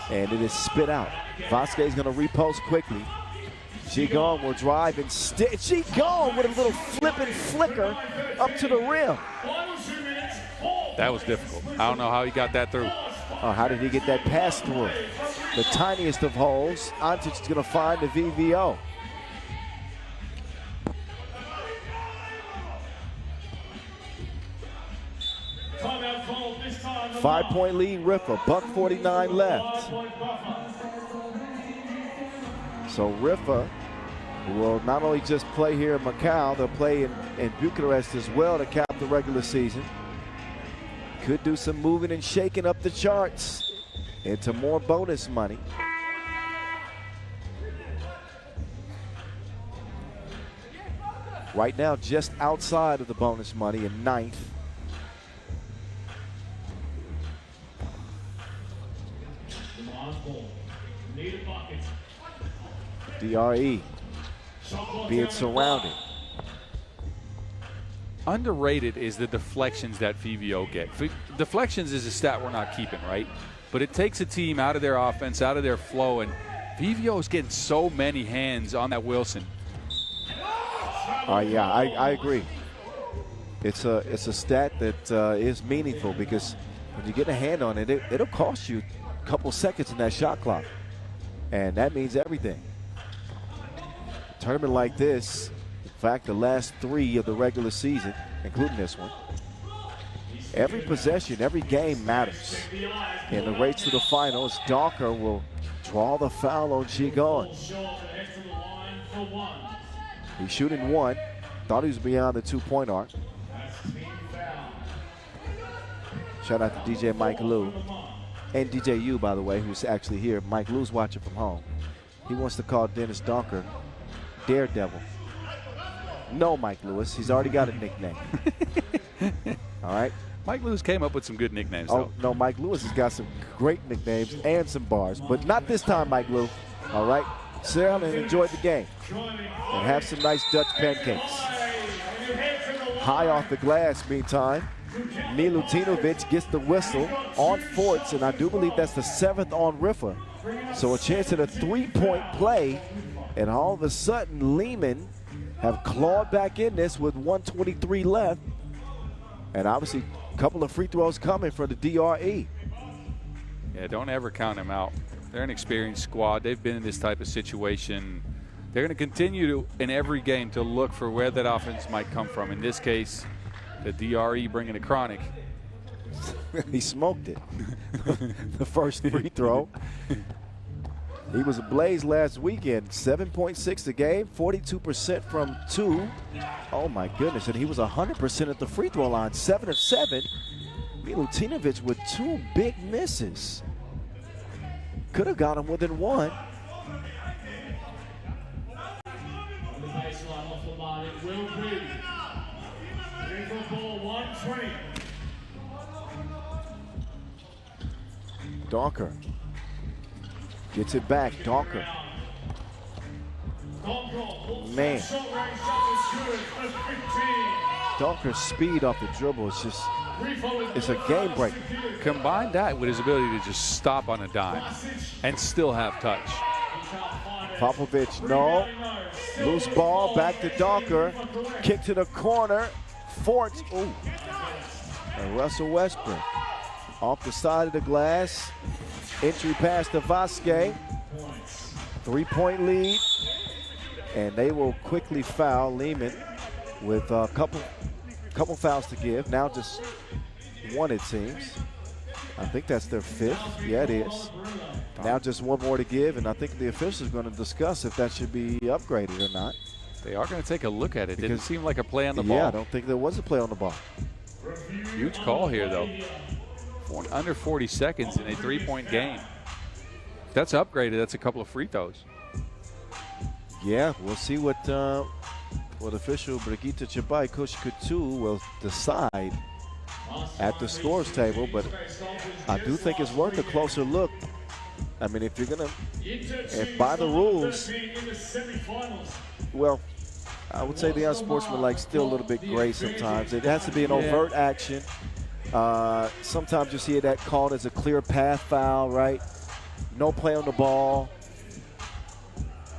and it is spit out. Vasquez going to repost quickly. Gigon will drive and Gigon with a little flip and flicker up to the rim. That was difficult. I don't know how he got that through. How did he get that pass through? The tiniest of holes. Antic is going to find the VVO. 5-point lead, Riffa. $1:49 left. So Riffa will not only just play here in Macau, they'll play in Bucharest as well to cap the regular season. Could do some moving and shaking up the charts into more bonus money. Right now, just outside of the bonus money in ninth. DRE being surrounded. Underrated is the deflections that VVO get. Deflections is a stat we're not keeping, right? But it takes a team out of their offense, out of their flow, and VVO is getting so many hands on that Wilson. Yeah, I agree. It's a stat that is meaningful because when you get a hand on it, it'll cost you a couple seconds in that shot clock, and that means everything. A tournament like this, in fact, the last 3 of the regular season, including this one, every possession, every game matters. In the race to the finals, Dawker will draw the foul on Gigon. He's shooting 1. Thought he was beyond the 2-point arc. Shout out to DJ Mike Lou. And DJ U, by the way, who's actually here. Mike Lou's watching from home. He wants to call Dennis Dawker Daredevil. No, Mike Lewis. He's already got a nickname. All right? Mike Lewis came up with some good nicknames, Oh, though. no, Mike Lewis has got some great nicknames and some bars. But not this time, Mike Lou. All right? Sit down and enjoy the game. And have some nice Dutch pancakes. High off the glass, meantime. Milutinovic gets the whistle on Forts, and I do believe that's the 7th on Riffa. So a chance at a 3-point play, and all of a sudden Lehman have clawed back in this with 1:23 left. And obviously a couple of free throws coming for the DRE. Yeah, don't ever count them out. They're an experienced squad. They've been in this type of situation. They're going to continue to, in every game, to look for where that offense might come from. In this case, the DRE bringing a chronic. He smoked it. The first free throw. He was ablaze last weekend. 7.6 a game, 42% from 2. Oh my goodness, and he was 100% at the free throw line, 7 of 7. Milutinovic with 2 big misses. Could have got him within 1. Dawker gets it back. Dawker. Man. Dawker's speed off the dribble is just, it's a game breaker. Combine that with his ability to just stop on a dime and still have touch. Popovich, no. Loose ball, back to Dawker. Kick to the corner. Forts, ooh. And Russell Westbrook off the side of the glass. Entry pass to Vasquez. 3-point lead. And they will quickly foul Lehman with a couple fouls to give. Now just 1, it seems. I think that's their 5th. Yeah, it is. Now just 1 more to give, and I think the officials are going to discuss if that should be upgraded or not. They are going to take a look at it. Didn't seem like a play on the ball. Yeah, I don't think there was a play on the ball. Huge call here, though. Under 40 seconds in a 3-point game. If that's upgraded, that's a couple of free throws. Yeah, we'll see what official Brigitte Chabai Coach Coutu will decide at the scores table, but I do think it's worth a closer look. I mean, if you're going to, if by the rules, well, I would say the unsportsmanlike still a little bit gray sometimes. It has to be an overt action. Sometimes you see that called as a clear path foul, right? No play on the ball.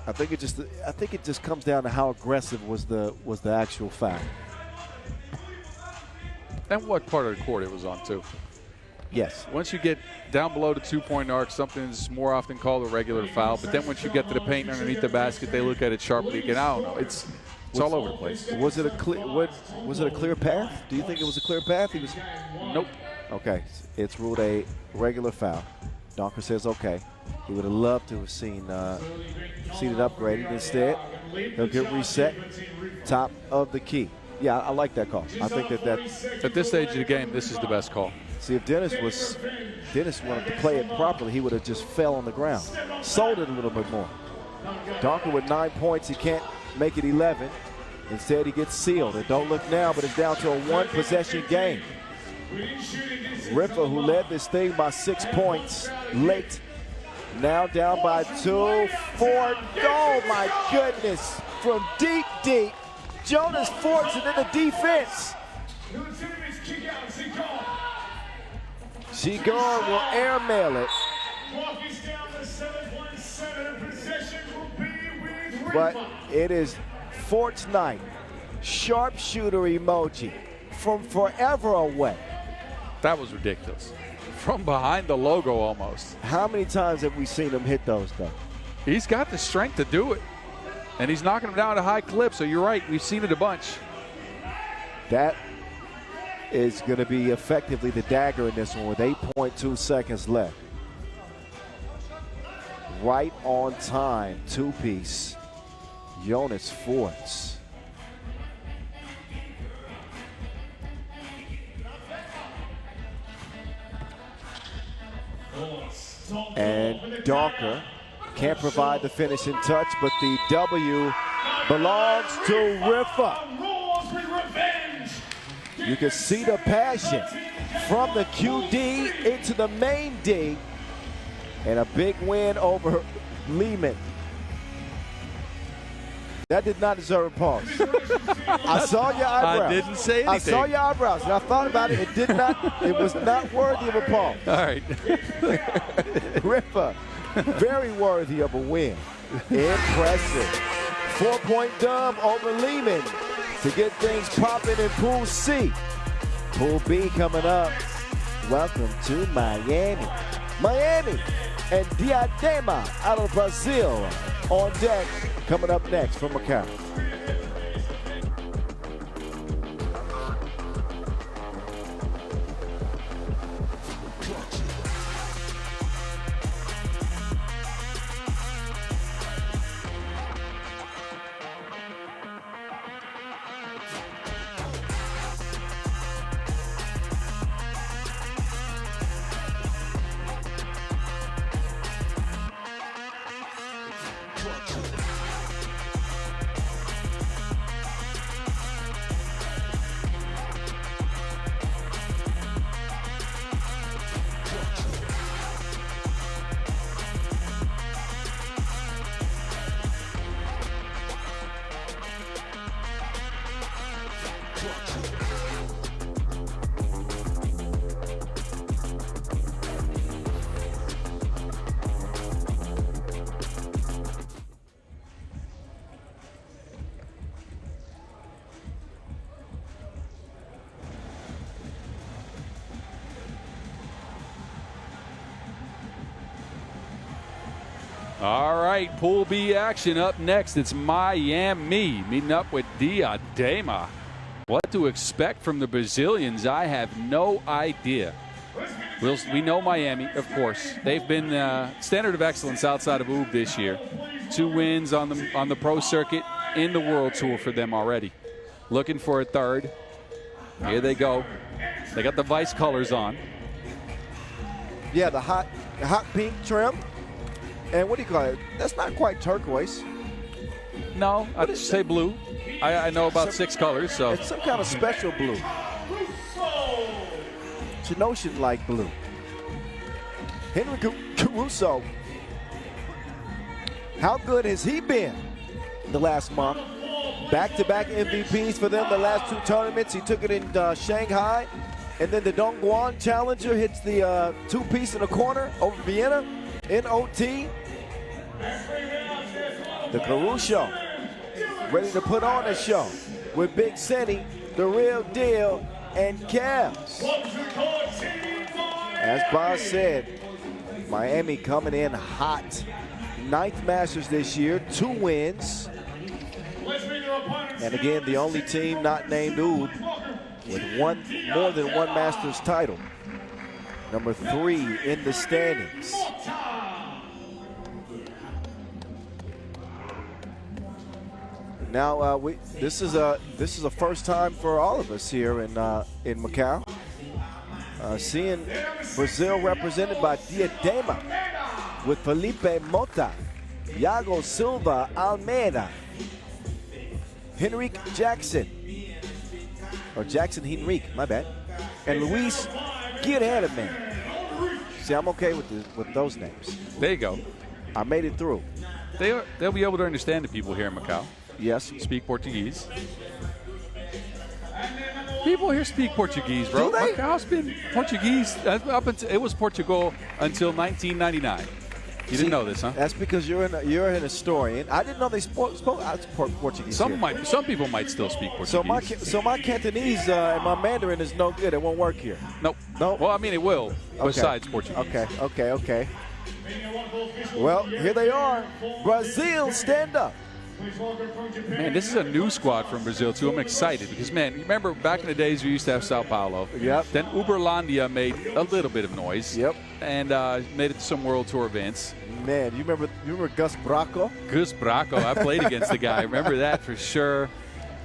I think it just comes down to how aggressive was the actual foul. And what part of the court it was on, too. Yes. Once you get down below the 2-point arc, something's more often called a regular foul. But then once you get to the paint underneath the basket, they look at it sharply again. I don't know. It's all over the place. Was it a clear path? Do you think it was a clear path? Nope. Okay, it's ruled a regular foul. Donker says okay. He would have loved to have seen it upgraded. Instead, he'll get reset, top of the key. Yeah, I like that call. I think that at this stage of the game, this is the best call. See, if Dennis wanted to play it properly, he would have just fell on the ground, sold it a little bit more. Donker with 9 points, he can't make it 11. Instead, he gets sealed. And don't look now, but it's down to a one-possession game. Riffa, who led this thing by 6 points late, now down by 2. Ford, oh my goodness, from deep, deep. Jonas Forts, and then the defense. Shigar will airmail it. But it is Fort's night. Sharpshooter emoji from forever away. That was ridiculous. From behind the logo almost. How many times have we seen him hit those, though? He's got the strength to do it. And he's knocking them down at a high clip, so you're right. We've seen it a bunch. That is going to be effectively the dagger in this one with 8.2 seconds left. Right on time, two-piece. Jonas Forts. And Donker can't provide the finishing touch, but the W belongs to Riffa. You can see the passion from the QD into the main D, and a big win over Lehman. That did not deserve a pause. I saw your eyebrows. I didn't say anything. I saw your eyebrows, and I thought about it. It did not. It was not worthy of a pause. All right. Riffa, very worthy of a win. Impressive. 4-point dub over Lehman to get things popping in Pool C. Pool B coming up. Welcome to Miami. Miami and Diadema out of Brazil on deck. Coming up next from Macau. All right, Pool B action up next. It's Miami meeting up with Diadema. What to expect from the Brazilians, I have no idea. We know Miami, of course. They've been standard of excellence outside of UB this year. 2 wins on the pro circuit in the World Tour for them already. Looking for a third. Here they go. They got the Vice colors on. Yeah, the hot pink trim. And what do you call it? That's not quite turquoise. No, I'd just say blue. I know about 6 colors, so. It's some kind of special blue. Genoshan-like blue. Henry Caruso. How good has he been the last month? Back-to-back MVPs for them the last 2 tournaments. He took it in Shanghai. And then the Dongguan Challenger hits the 2-piece in the corner over Vienna in OT. The Caruso ready to put on a show with Big City, the real deal, and Cavs. As Boz said, Miami coming in hot. 9th Masters this year, 2 wins. And again, the only team not named UB with more than one Masters title. number 3 in the standings. Now this is a first time for all of us here in Macau. Seeing Brazil represented by Diadema with Felipe Mota, Iago Silva Almeida, Henrique Jackson, or Jackson Henrique, my bad, and Luis Guilherme. See, I'm okay with those names. There you go. I made it through. They'll be able to understand the people here in Macau. Yes. Speak Portuguese. People here speak Portuguese, bro. Do they? Macau's been Portuguese. It was Portugal until 1999. You didn't know this, huh? That's because you're an historian. I didn't know they spoke Portuguese. Some people might still speak Portuguese. So my Cantonese and my Mandarin is no good. It won't work here. Nope. Nope. Well, I mean, it will. Besides Portuguese. Okay. Well, here they are. Brazil, stand up. Man, this is a new squad from Brazil, too. I'm excited because, man, you remember back in the days we used to have Sao Paulo. Yep. Then Uberlandia made a little bit of noise. Yep. And made it to some World Tour events. Man, you remember Gus Braco? Gus Braco. I played against the guy. I remember that for sure.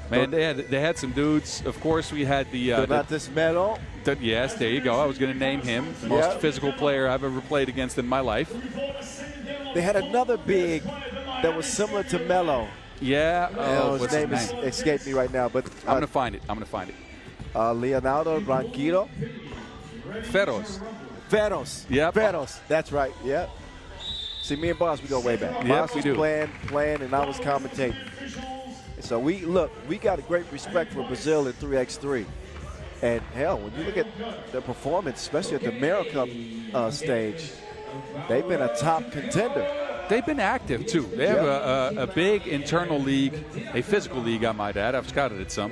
Man, they had some dudes. Of course, we had Donatis Melo. Yes, there you go. I was going to name him. The most physical player I've ever played against in my life. They had another big that was similar to Melo. Yeah. His name escaped me right now, but I'm going to find it. Leonardo Branquillo. Ferros. Yep. Ferros. That's right. Yep. See, me and Boss, we go way back. Yep, Boss we was do. playing, and I was commentating. So we got a great respect for Brazil in 3x3. And hell, when you look at their performance, especially at the Mehr Cup stage, they've been a top contender. They've been active, too. They have a big internal league, a physical league, I might add. I've scouted it some.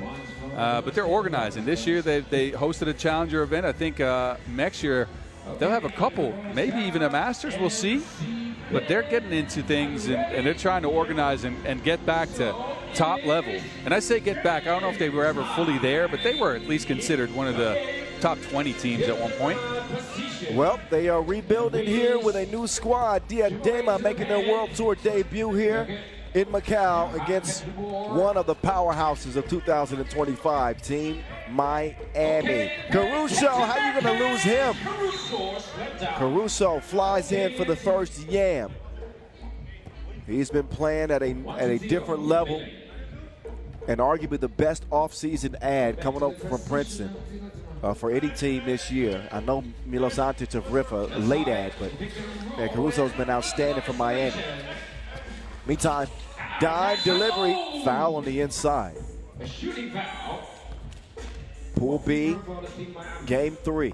But they're organizing. This year, they hosted a Challenger event. I think next year they'll have a couple, maybe even a Masters. We'll see. But they're getting into things, and they're trying to organize and get back to top level. And I say get back. I don't know if they were ever fully there, but they were at least considered one of the top 20 teams at one point. Well, they are rebuilding here with a new squad. Diadema making their World Tour debut here in Macau against one of the powerhouses of 2025, Team Miami. Caruso, how you going to lose him? Caruso flies in for the first yam. He's been playing at a different level and arguably the best offseason ad coming up from Princeton. For any team this year. I know Milos Antic of Riff a late ad, but man, Caruso's been outstanding for Miami. Meantime, dive delivery, foul on the inside. Pool B, game 3.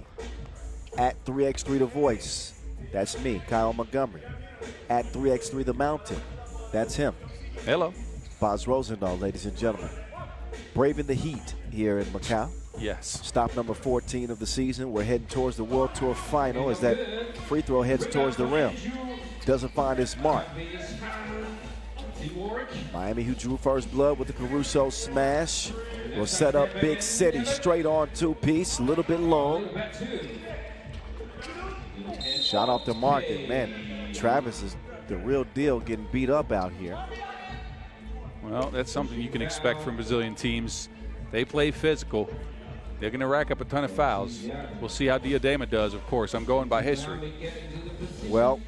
At 3x3 The Voice, that's me, Kyle Montgomery. At 3x3 The Mountain, that's him. Hello. Boz Rosendahl, ladies and gentlemen. Braving the heat here in Macau. Yes. Stop number 14 of the season. We're heading towards the World Tour final as that free throw heads towards the rim. Doesn't find his mark. Miami, who drew first blood with the Caruso smash, will set up Big City straight on two-piece, a little bit long. Shot off the mark, and man, Travis is the real deal getting beat up out here. Well, that's something you can expect from Brazilian teams. They play physical. They're going to rack up a ton of fouls. We'll see how Diadema does, of course. I'm going by history. Well,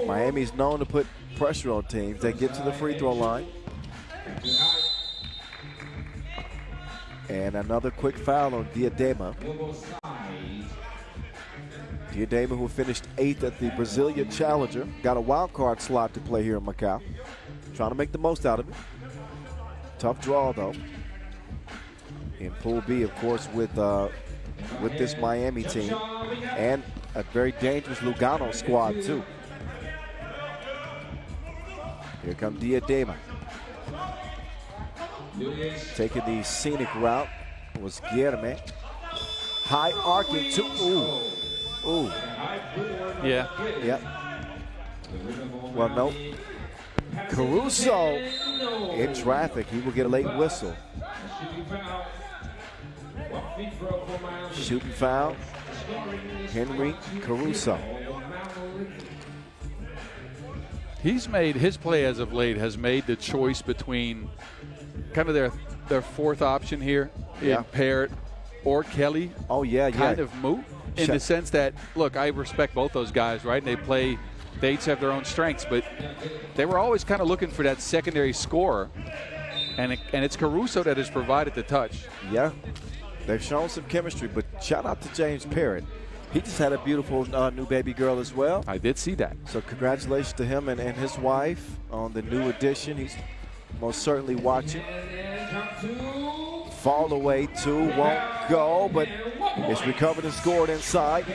Miami's known to put pressure on teams. They get to the free throw line. And another quick foul on Diadema. Diadema, who finished 8th at the Brazilian Challenger, got a wild card slot to play here in Macau. Trying to make the most out of it. Tough draw, though. In Pool B, of course, with this Miami team, and a very dangerous Lugano squad, too. Here comes Diadema. Taking the scenic route was Guilherme. High arcing to, ooh. Yeah. Yep. Well, no. Caruso in traffic. He will get a late whistle. Shooting foul. Henry Caruso. He's made his play as of late has made the choice between kind of their fourth option here in Parrott or Kelly. Oh yeah, kind of moot in the sense that, look, I respect both those guys, right? And they each have their own strengths, but they were always kind of looking for that secondary scorer, and it's Caruso that has provided the touch. Yeah, they've shown some chemistry, but shout out to James Parrott. He just had a beautiful new baby girl as well. I did see that. So congratulations to him and his wife on the new addition. He's most certainly watching. Fall away, 2 won't go, but it's recovered and scored inside.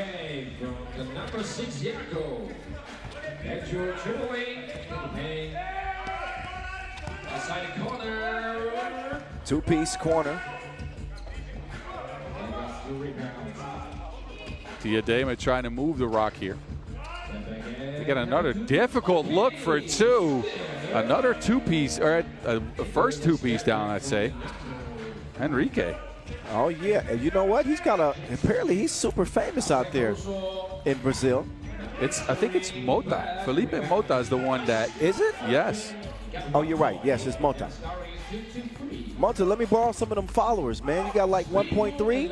Two-piece corner. Diadema trying to move the rock here. They got another difficult look for 2. Another two-piece, or a first two-piece down, I'd say. Enrique. Oh, yeah. And you know what? Apparently he's super famous out there in Brazil. I think it's Mota. Felipe Mota is the one that. Is it? Yes. Oh, you're right. Yes, it's Mota. Mota, let me borrow some of them followers, man. You got like 1.3?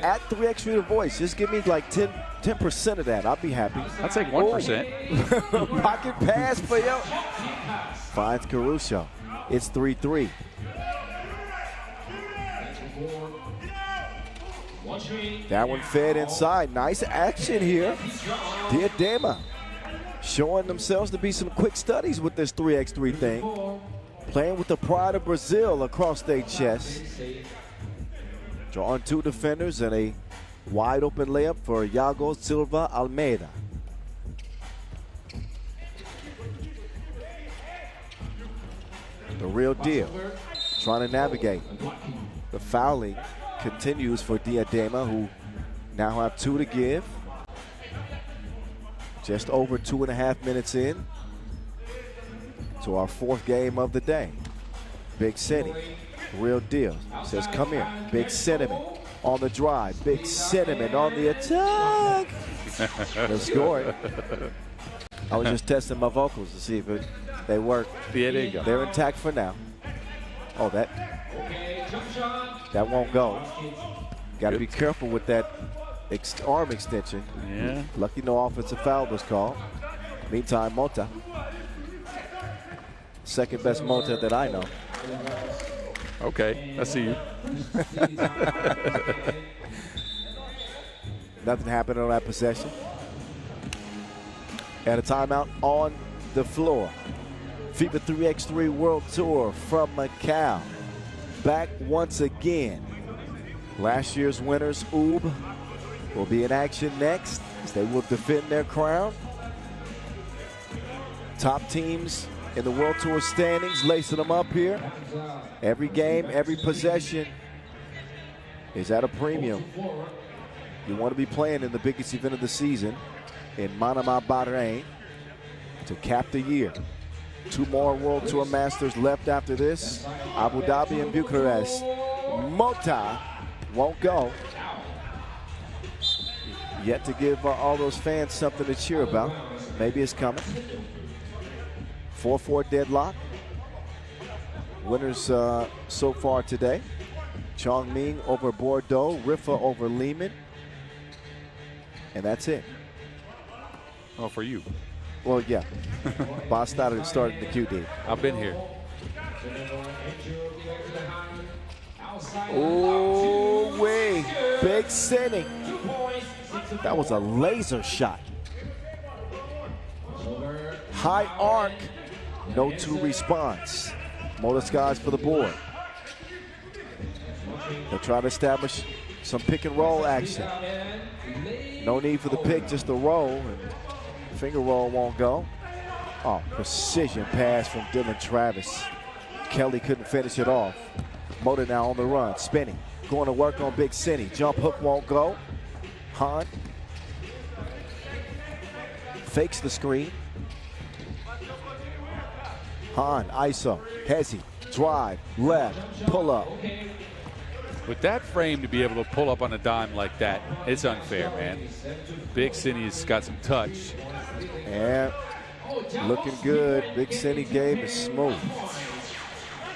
At 3x Reader Voice. Just give me like 10% of that. I'll be happy. I'll take 1%. Pocket pass for you. Finds Caruso. It's 3-3. That one fed inside. Nice action here. Diadema showing themselves to be some quick studies with this 3x3 thing. Playing with the pride of Brazil across their chest. Drawing 2 defenders and a wide open layup for Iago Silva Almeida. The real deal. Trying to navigate. The fouling continues for Diadema, who now have 2 to give. Just over 2.5 minutes in to our 4th game of the day. Big City, real deal. Says, come here. Big Cinnamon on the drive. Big Cinnamon on the attack. They're scoring. I was just testing my vocals to see if they work. Yeah, there you go. They're intact for now. Oh, that won't go. Got to be careful with that arm extension. Yeah. Lucky no offensive foul was called. Meantime, Mota. Second best Mota that I know. Okay, I see you. Nothing happened on that possession. And a timeout on the floor. FIBA 3x3 World Tour from Macau. Back once again. Last year's winners, UB, will be in action next as they will defend their crown. Top teams in the World Tour standings, lacing them up here. Every game, every possession is at a premium. You want to be playing in the biggest event of the season in Manama, Bahrain to cap the year. 2 more World Tour Masters left after this. Abu Dhabi and Bucharest. Mota won't go. Yet to give all those fans something to cheer about. Maybe it's coming. 4-4 deadlock. Winners so far today. Chongming over Bordeaux. Rifa over Lehman. And that's it. Oh, for you. Well, yeah. Boss started the QD. I've been here. Oh, way. Big City. That was a laser shot. High arc. No 2 response. Motor Skies for the board. They'll try to establish some pick and roll action. No need for the pick, just the roll. And finger roll won't go. Oh, precision pass from Dylan Travis. Kelly couldn't finish it off. Motor now on the run, spinning. Going to work on Big City. Jump hook won't go. Hahn fakes the screen. Hahn, ISO, Hezzy, drive, left, pull up. With that frame to be able to pull up on a dime like that, it's unfair, man. Big Cindy's got some touch. And looking good. Big Cindy game is smooth.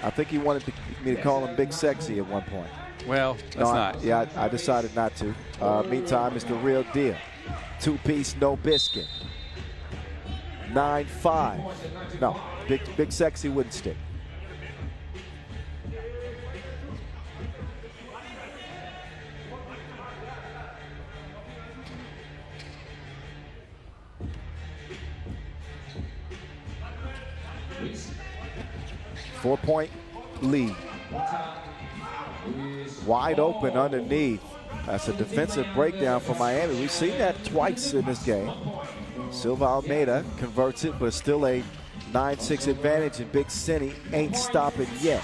I think he wanted me to call him Big Sexy at one point. Well, that's not. Yeah, I decided not to. Meantime, it's the real deal. Two-piece, no biscuit. 9-5. No, Big Sexy wouldn't stick. Four-point lead. Wide open underneath. That's a defensive breakdown for Miami. We've seen that twice in this game. Silva Almeida converts it, but still a 9-6 advantage, and Big Cindy ain't stopping yet.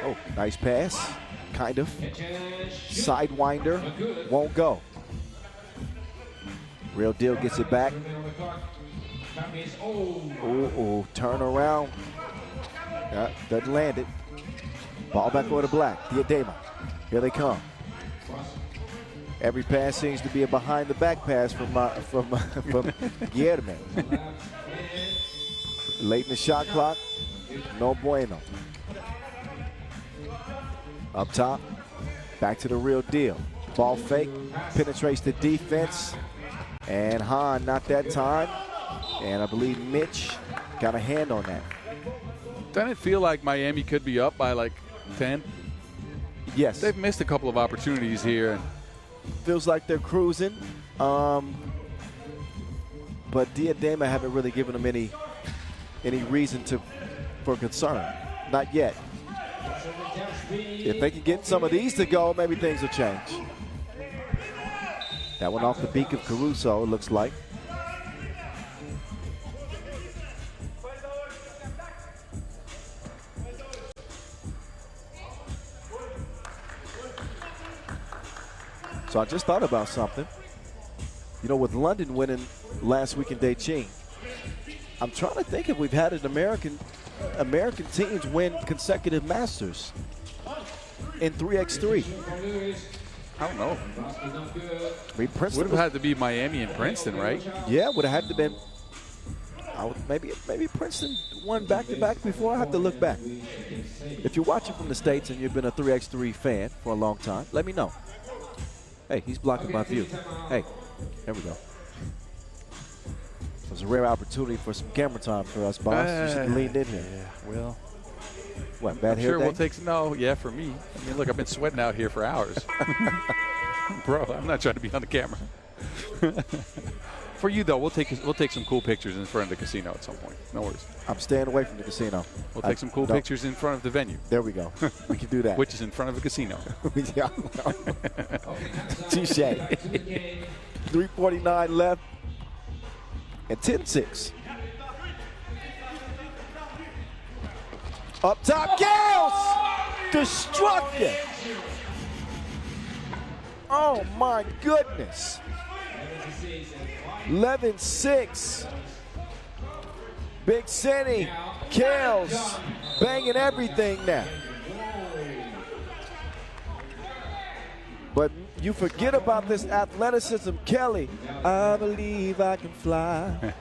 Oh, nice pass, kind of. Sidewinder, won't go. Real deal gets it back. Ooh, turn around. Doesn't land it. Ball back over to Black. Diadema. Here they come. Every pass seems to be a behind-the-back pass from Guillermo. Late in the shot clock. No bueno. Up top. Back to the real deal. Ball fake. Penetrates the defense. And Hahn, not that time. And I believe Mitch got a hand on that. Doesn't it feel like Miami could be up by like 10? Yes. They've missed a couple of opportunities here. Feels like they're cruising. But Diadema haven't really given them any reason for concern. Not yet. If they can get some of these to go, maybe things will change. That one off the beak of Caruso, it looks like. So I just thought about something. You know, with London winning last week in Beijing, I'm trying to think if we've had an American teams win consecutive Masters in 3x3. I don't know. I mean, Princeton would have had to be Miami and Princeton, right? Yeah, would have had to been. Maybe Princeton won back-to-back before. I have to look back. If you're watching from the States and you've been a 3x3 fan for a long time, let me know. Hey, he's blocking my view. Hey, there we go. It was a rare opportunity for some camera time for us, boss. You should have leaned in here. Yeah, well. What, bad hair sure day? We'll take some, no, yeah, for me. I mean, look, I've been sweating out here for hours. Bro, I'm not trying to be on the camera. For you, though, we'll take some cool pictures in front of the casino at some point. No worries. I'm staying away from the casino. We'll take some cool pictures in front of the venue. There we go. We can do that. Which is in front of a casino. Yeah. Touche. 3:49 left. And 10-6. Up top, Gales! Destructive! Oh my goodness. 11-6. Big Cindy, Kales, banging everything now. But you forget about this athleticism, Kelly. I believe I can fly.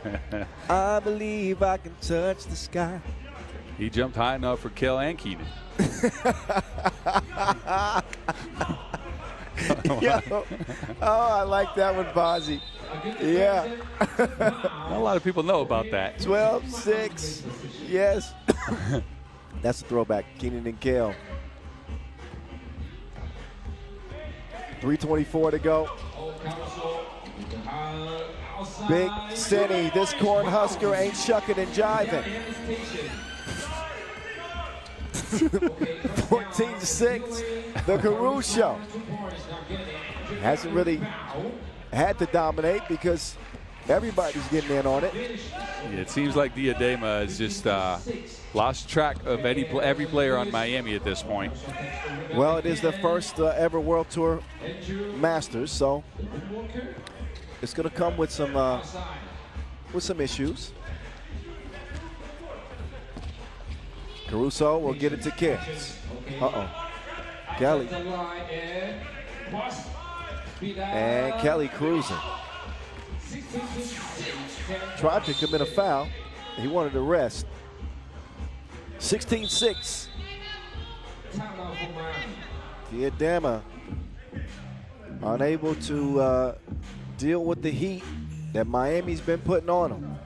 I believe I can touch the sky. He jumped high enough for Kel and Keenan. Yo. Oh, I like that one, Bozzy. Yeah. Not a lot of people know about that. 12-6. Yes. That's a throwback. Keenan and Kale. 3:24 to go. Big Cindy. This Cornhusker ain't shucking and jiving. 14-6. The Caruso hasn't really had to dominate because everybody's getting in on it. Yeah, it seems like Diadema has just lost track of every player on Miami at this point. Well, it is the first ever World Tour Masters, so it's going to come with some issues. Caruso will get it to Kids. Kelly. And Kelly cruising. Tried to commit a foul. He wanted to rest. 16-6. Diadema unable to deal with the heat that Miami's been putting on him.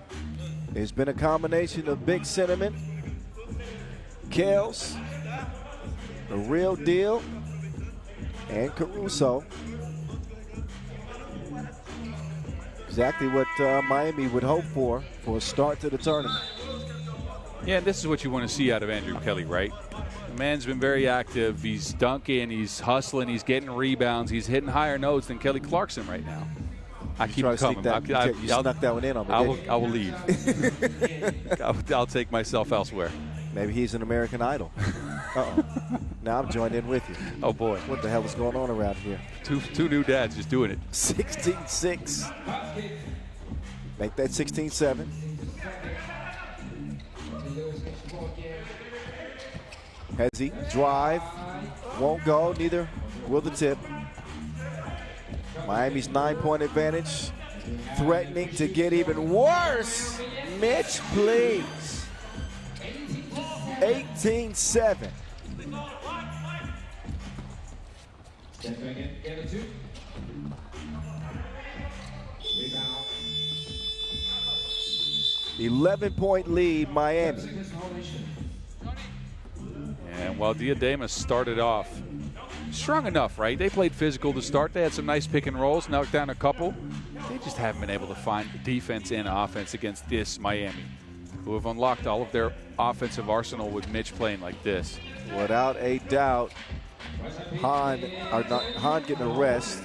It's been a combination of Big Cinnamon, Kels, the Real Deal, and Caruso. Exactly what Miami would hope for a start to the tournament. Yeah, this is what you want to see out of Andrew Kelly, right? The man's been very active. He's dunking, he's hustling, he's getting rebounds, he's hitting higher notes than Kelly Clarkson right now. I keep him coming. You snuck that one in on me. I will leave. I'll take myself elsewhere. Maybe he's an American Idol. Now I'm joined in with you. Oh, boy. What the hell is going on around here? Two new dads just doing it. 16-6. Make that 16-7. Hezzy, drive, won't go, neither will the tip. Miami's 9-point advantage, threatening to get even worse. Mitch, please. 18-7. $11-point lead, Miami. And while Diadema started off strong enough, right? They played physical to start. They had some nice pick and rolls, knocked down a couple. They just haven't been able to find defense and offense against this Miami, who have unlocked all of their offensive arsenal with Mitch playing like this. Without a doubt, Han getting a rest.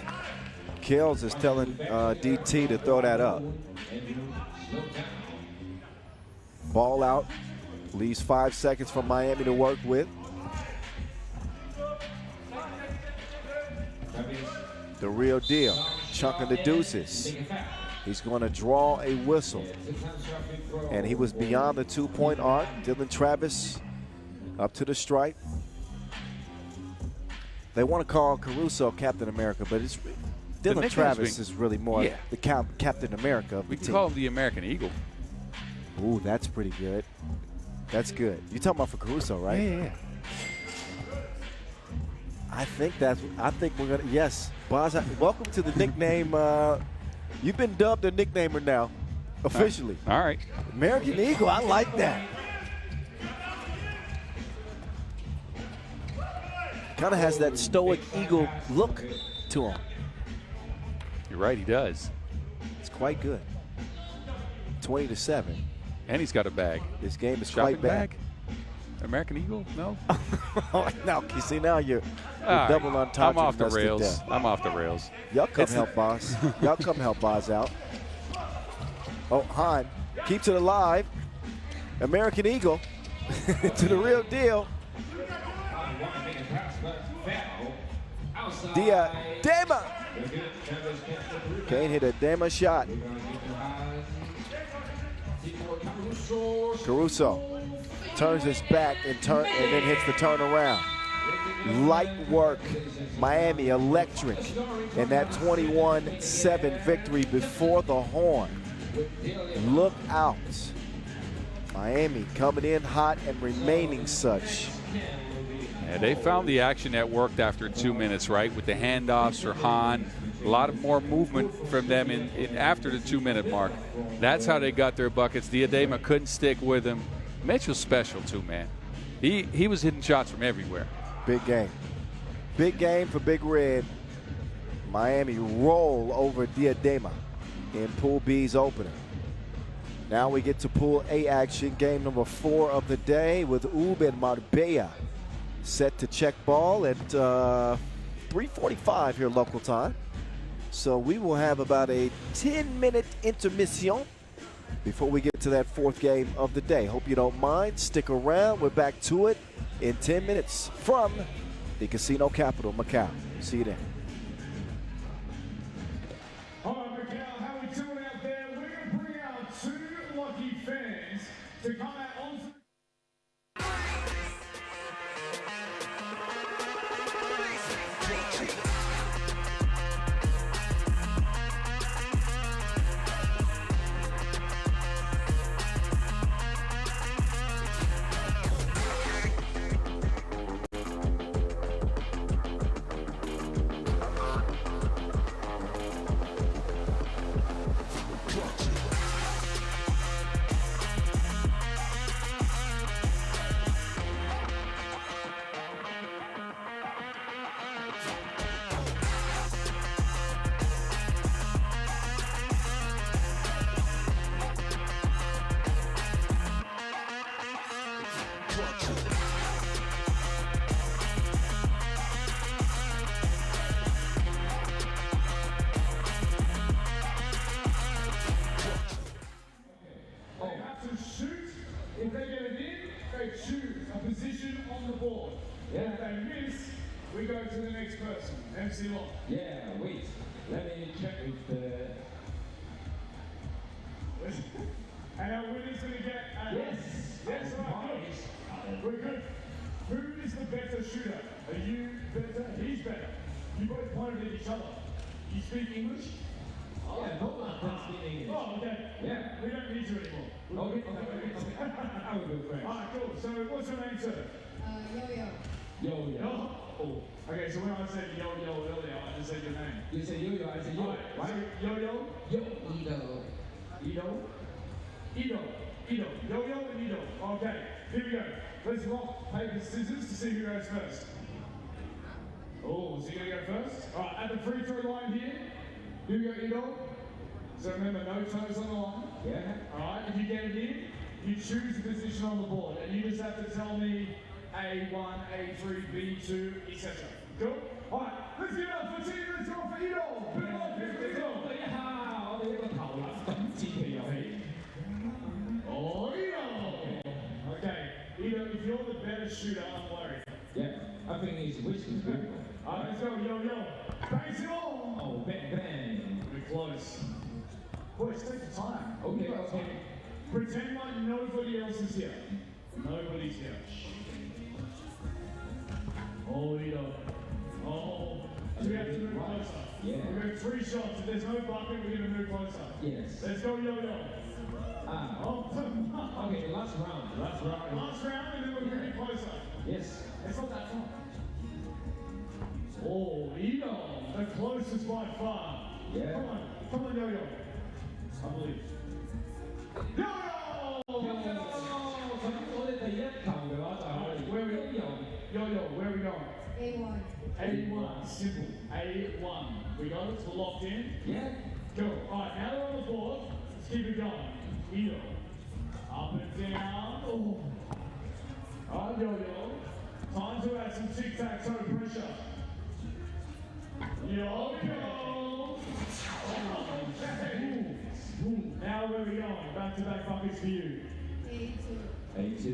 Kels is telling DT to throw that up. Ball out. Leaves 5 seconds for Miami to work with. The Real Deal, chunking the deuces. He's going to draw a whistle. And he was beyond the 2-point arc. Dylan Travis up to the stripe. They want to call Caruso Captain America, but it's Dylan Travis is really more the Captain America of the We team. can call him the American Eagle. Ooh, that's pretty good. That's good. You're talking about for Caruso, right? Yeah. I think we're gonna. Yes, Boz. Welcome to the nickname. You've been dubbed a nicknamer now, officially. All right. American Eagle. I like that. Kind of has that stoic eagle look to him. You're right. He does. It's quite good. 20-7. And he's got a bag. This game is Shopping quite bad. bag? American Eagle? No. Now, you see, now you're double on top. I'm off the rails. I'm off the rails. Y'all come help Boz. Y'all come help Boz out. Oh, Han keeps it alive. American Eagle to the Real Deal. Diadema. Can't hit a Dema shot. Caruso turns his back and then hits the turnaround. Light work. Miami electric in that 21-7 victory before the horn. Look out. Miami coming in hot and remaining such. Yeah, they found the action that worked after 2 minutes, right? With the handoffs for Han. A lot of more movement from them in after the 2-minute mark. That's how they got their buckets. Diadema couldn't stick with him. Mitch was special too, man. He was hitting shots from everywhere. Big game. Big game for Big Red. Miami roll over Diadema in Pool B's opener. Now we get to Pool A action, game number 4 of the day with Ub and Marbella set to check ball at 3:45 here local time. So we will have about a 10-minute intermission before we get to that 4th game of the day. Hope you don't mind. Stick around. We're back to it in 10 minutes from the casino capital, Macau. See you then. All right, Macau, how we doing out there? We're going to bring out 2 lucky fans to come out on. next person. MC Long. Yeah, wait. Let me check with the... And our winner's going to get... Yes. Yes, right, good. We're good. Who is the better shooter? Are you better? He's better. You both pointed at each other. You speak English? Yeah, both of them speak English. Oh, okay. Yeah. We don't need you anymore. Okay. I will go French. Alright, cool. So what's your name, sir? Yo-yo. Yo-yo. Oh. Okay, so when I said yo-yo earlier, I just said your name. You say yo-yo, I say yo. Alright, Right? so yo-yo? Yo. Ido? Ido. Yo-yo and Ido. Okay, here we go. Let's rock, paper, scissors to see who goes first. Oh, so you're going to go first? Alright, at the free throw line here, you go Ido. So remember, no toes on the line. Yeah. Alright, if you get it in, you choose the position on the board, and you just have to tell me A1, A3, B2, etc. Cool? Alright, let's give it up for team. Let's go for Ido. Put it on, Ido. 第一下，我哋一個投籃等戰嘅遊戲。 Oh, Ido! Okay, Ido, if you're the better shooter, I'm worried. Yeah, I think it's which is good. Alright, let's go, yo-yo. Bang it on! Oh, bang, bang. We're close. Boys, take your time. Okay, okay. Pretend like nobody else is here. Nobody's here. Oh, Ido. Oh. So we have to move closer. Yeah. We're going 3 shots. If there's no bucket, we're going to move closer. Yes. Let's go, yo-yo. Ah. Oh, Okay, last round. Last round. last round, and then we're moving closer. Yes. It's not that far. Oh, Ido, the closest by far. Yeah. Come on, yo-yo. I believe. Yo-yo! 咁我哋第一球嘅話就係 Where we yo-yo。 Yo-yo, where are we going? A1. A1, simple. A1. We got it, we're locked in. Yeah. Go. Alright, now they're on the board. Let's keep it going. Ido. Up and down. Oh. Alright, yo-yo. Time to add some tic-tac-toe pressure. Yo-yo. Okay. Now where are we going? Back-to-back buckets for you. A2. A2.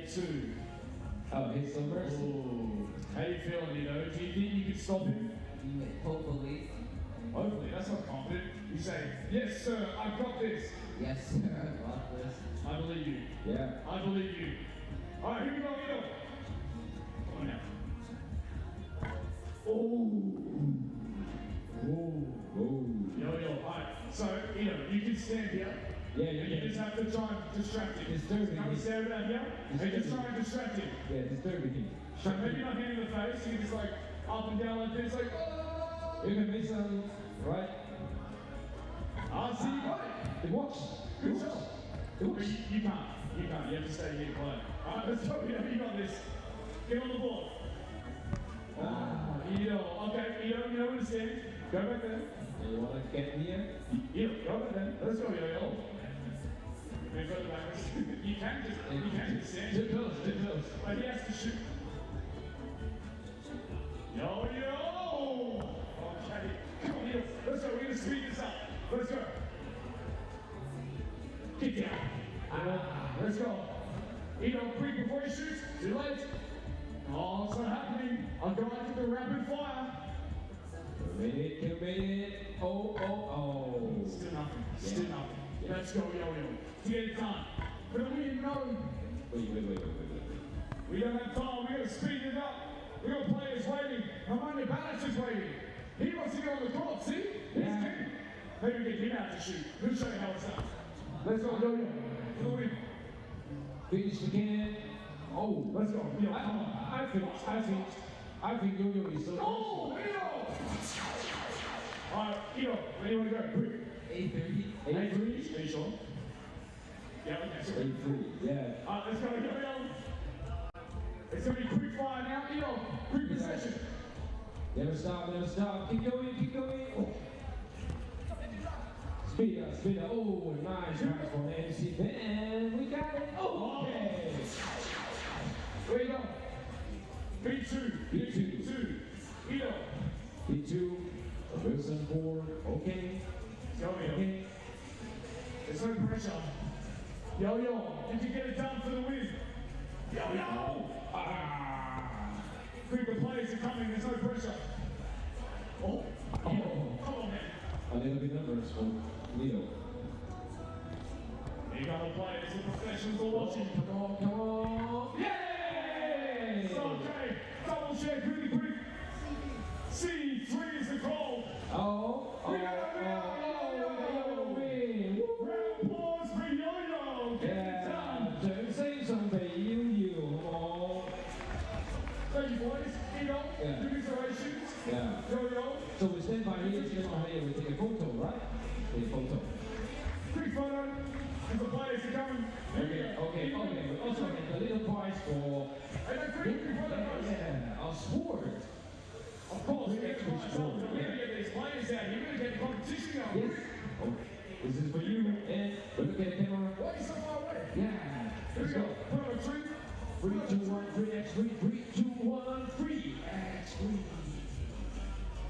A2. Oh, hit some first. Ooh. How you feeling, Ido? Do you think you can stop him? Hopefully. Hopefully, that's not confident. You say, yes, sir, I've got this. Yes, sir. I got this. I believe you. Yeah. I believe you. All right, here we go, Ido. Come on now. Oh. Oh. Yo. All right. So, Ido, you can stand here. Yeah, And you just have to try and distract him. Disturbing Come and him. stand down here. And just try and distract him. Yeah, disturbing him. So maybe not hand in the face. You can just like up and down like this, like, oh. You can miss some, right? Ah, see, you got it. It works. Good job. It But works. you can't. You can't. You have to stay here quiet. All right, let's go. You got this. Get on the board. Ido. Okay, Ido, you know where to stand. Go back there. You want to get near? Ido, go back there. Let's go, Yo-Yo. We've got the back. You can just stand. Too close, too close. But he has to shoot. Yo-Yo. Okay. Come on, Ido. Let's go. We're going to speed this up. Let's go. Kick down. Let's go. Ido, quick before he shoots. Too late. Oh, it's not happening. I'll go into the rapid fire. 2 minutes. Oh. Still nothing. Still nothing. Let's go, Yo-Yo. To get it done. For the win, no. Wait. We don't have time. We got to speed it up. We got players waiting. Hermione Ballas is waiting. He wants to get on the court. See? He's king. Maybe we get him out to shoot. We'll show you how it's done. Let's go, Yo-Yo. For the win. Finish the game. Oh. Let's go. Yo, come on. I think Yo-Yo is so Oh, Ido! All right, Ido, where do you want to go? Quick. A30. A3. Are you sure? Yeah, okay. So, A3, yeah. all right, let's go. Yo-Yo. It's going to be quick fire now. Ido, quick possession. Never stop. Keep going. Oh. Speed up. Oh, nice pass from MC. And we got it. Oh, okay. Where you go? B2. Ido. B2. Wilson 4. Okay. Go, Ido. Okay. There's no pressure. Yo-Yo, did you get it done for the win? Yo-Yo! Quick, the players are coming. There's no pressure. A little bit nervous from Leo. You got to play as a professional watching. Come on, come on. Yay! Okay, double check really quick. C3 is the call. We got a win. Round of applause for Yo-Yo. Yeah, 掌聲送俾Yo-Yo，好冇？ Thank you, boys. Eno, Yeah. congratulations. Yeah. Yo-Yo. So we stand by here, stand by here, we take a photo, right? Take a photo. Quick photo as the players are coming. Okay. We also have a little prize for Hey, no, quick photo first. our sport. Of course, we get Sport. to get these players out. You're going to get the competition going. Yes. Oh, this is for you. And look at the camera. Why are you so far away? Yeah. Here we Let's go. go. Put on a tree. 3, 2, 1, 3x3. 3, 2, 1, 3x3.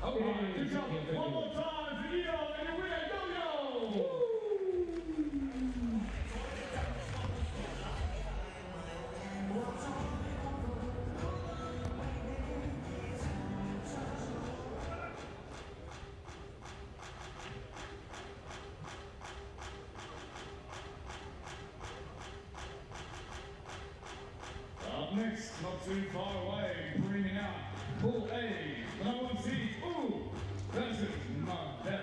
All right, good job. One more time for Eno and the winner, Yo-Yo. Up next, not too far away, bringing out Pool A, the number 1 seed, versus MAGENTA.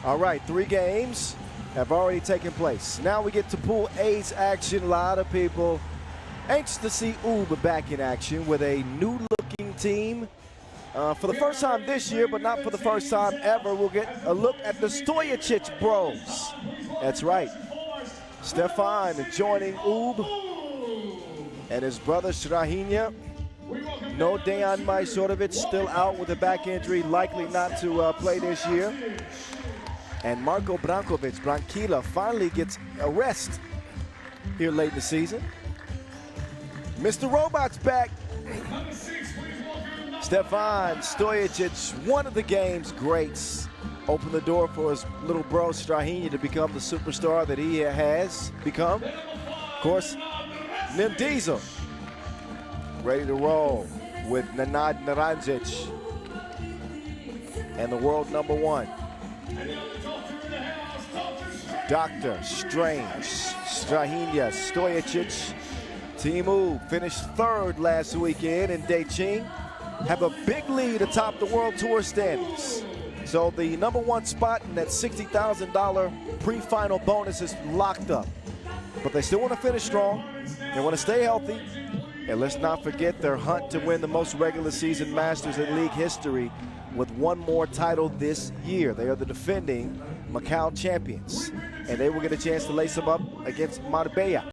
All right, 3 games have already taken place. Now we get to Pool A's action. A lot of people anxious to see Erlebe back in action with a new-looking team. For the first time this year, but not for the first time ever, we'll get a look at the Stojacic bros. That's right. Stefan joining Erlebe and his brother Strahinja. No Dejan Majsorovic, still out with a back injury, likely not to play this year. And Marko Brankovic, Branquilla, finally gets a rest here late in the season. Mr. Robot's back. Stefan Stojacic, one of the game's greats, opened the door for his little bro Strahinja to become the superstar that he has become. Of course, Nim Diesel, ready to roll with Nenad Naranjic and the world #1. And the other doctor in the house, Dr. Strahinja. Dr. Strange, Strahinja Stojicic. Team Oob finished third last weekend in Beijing. Have a big lead atop the World Tour standings. So the #1 spot in that $60,000 pre-final bonus is locked up. But they still want to finish strong. They want to stay healthy. And let's not forget their hunt to win the most regular season Masters in league history with one more title this year. They are the defending Macau champions. And they will get a chance to lace them up against Marbella.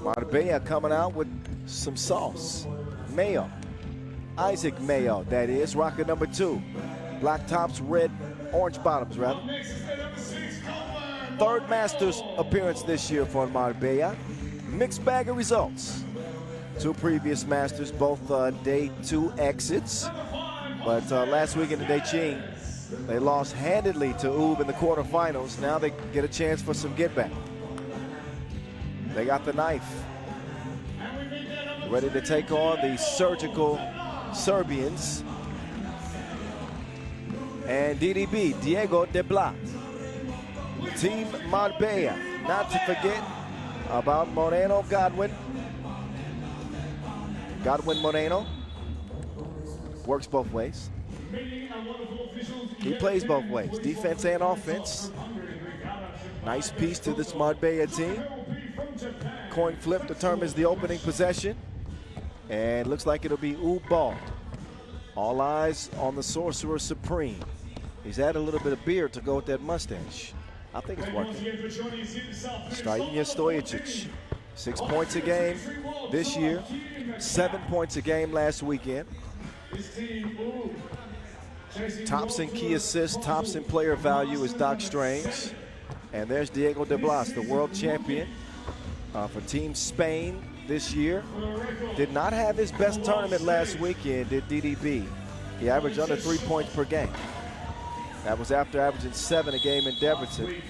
Marbella coming out with some sauce. Mayo. Isaac Mayo, that is, rocket #2. Black tops, orange bottoms, rather. Third Masters appearance this year for Marbella. Mixed bag of results. 2 previous Masters, both day 2 exits. But last week in the Beijing, they lost handedly to Oob in the quarterfinals. Now they get a chance for some get back. They got the knife. Ready to take on the surgical Serbians. And DDB, Diego de Blas. Team Marbella, not to forget about Moreno Godwin. Godwin Moreno works both ways. He plays both ways, defense and offense. Nice piece to this Marbella team. Coin flip determines the opening possession. And looks like it'll be Oob ball. All eyes on the Sorcerer Supreme. He's had a little bit of beard to go with that mustache. I think it's working. Strahinja Stojicic, 6 points a game this year, 7 points a game last weekend. Tops in key assists, tops in player value is Doc Strange. And there's Diego de Blas, the world champion for Team Spain this year. Did not have his best tournament last weekend, did DDB. He averaged under 3 points per game. That was after averaging 7 a game in Debrecen.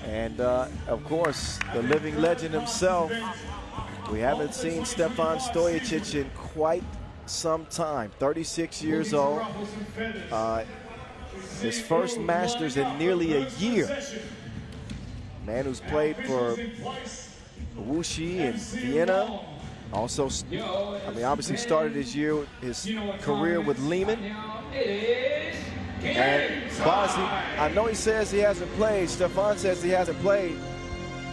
And of course, the living legend himself. We haven't seen Stefan Stojicic in quite some time. 36 years old. His first Masters in nearly a year. Man who's played for Wuxi and Vienna. Also, obviously started his career with Lehman. And Bozzi, I know he says he hasn't played. Stefan says he hasn't played.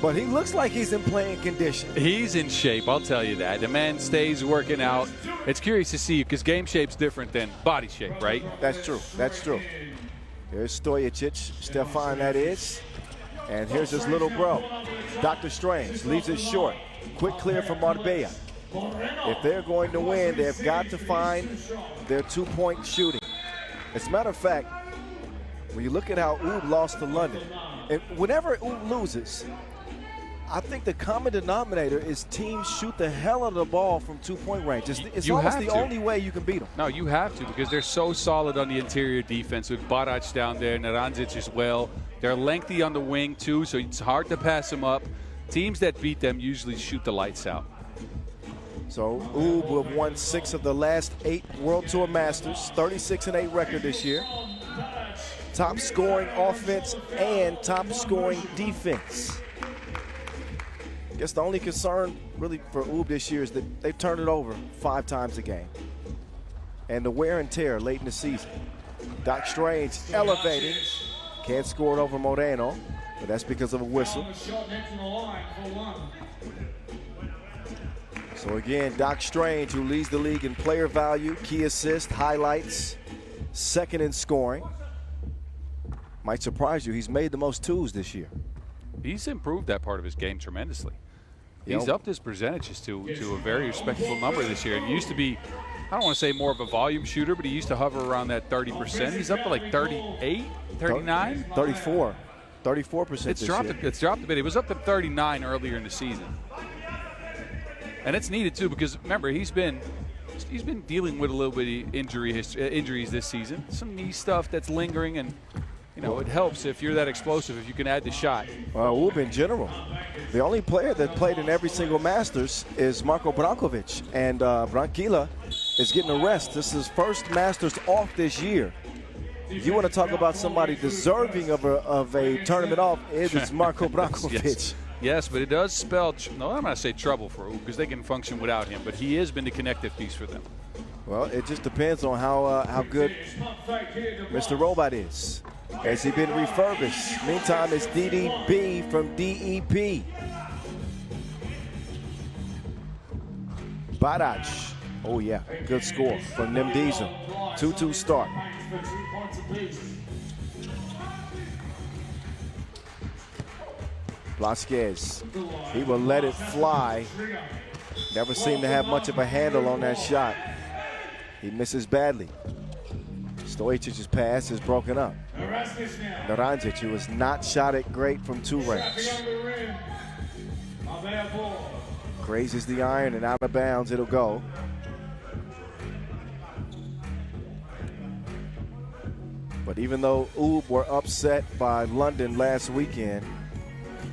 But he looks like he's in playing condition. He's in shape, I'll tell you that. The man stays working out. It's curious to see because game shape's different than body shape, right? That's true. That's true. Here's Stojicic, Stefan that is. And here's his little bro, Dr. Strange, leaves it short. Quick clear from Marbella. If they're going to win, they've got to find their 2-point shooting. As a matter of fact, when you look at how Oob lost to London, and whenever Oob loses, I think the common denominator is teams shoot the hell out of the ball from 2-point range. It's almost the only way you can beat them. No, you have to because they're so solid on the interior defense with Barac down there, Naranjic as well. They're lengthy on the wing too, so it's hard to pass them up. Teams that beat them usually shoot the lights out. So Oob will have won 6 of the last 8 World Tour Masters, 36-8 record this year. Top scoring offense and top scoring defense. I guess the only concern really for Oob this year is that they've turned it over 5 times a game. And the wear and tear late in the season. Doc Strange elevating. Can't score it over Moreno, but that's because of a whistle. So again, Doc Strange, who leads the league in player value, key assist, highlights, second in scoring. Might surprise you, he's made the most twos this year. He's improved that part of his game tremendously. He's upped his percentages to a very respectable number this year. And he used to be, I don't want to say more of a volume shooter, but he used to hover around that 30%. He's up to like 38, 39? 34. 34% It's dropped a bit. It was up to 39 earlier in the season. And it's needed too because remember he's been dealing with a little bit of injuries this season. Some knee stuff that's lingering, and you know it helps if you're that explosive if you can add the shot. Well, Oob in general, the only player that played in every single Masters is Marko Brankovic, and Branquilla is getting a rest. This is his first Masters off this year. you want to talk about somebody deserving of a tournament off, it is Marko Brankovic. Yes, but it does spell, no, I'm not going to say trouble for Ub because they can function without him, but he has been the connective piece for them. Well, it just depends on how good Mr. Robot is. Has he been refurbished? Meantime, it's DDB from DEP. Badac. Oh, yeah, good score from Nim Diesel. 2-2 start. Blasquez, he will let it fly. Never seemed to have much of a handle on that shot. He misses badly. Stojicic's pass is broken up. Naranjic, who was not shot it great from two range. Grazes the iron and out of bounds it'll go. But even though Ub were upset by London last weekend,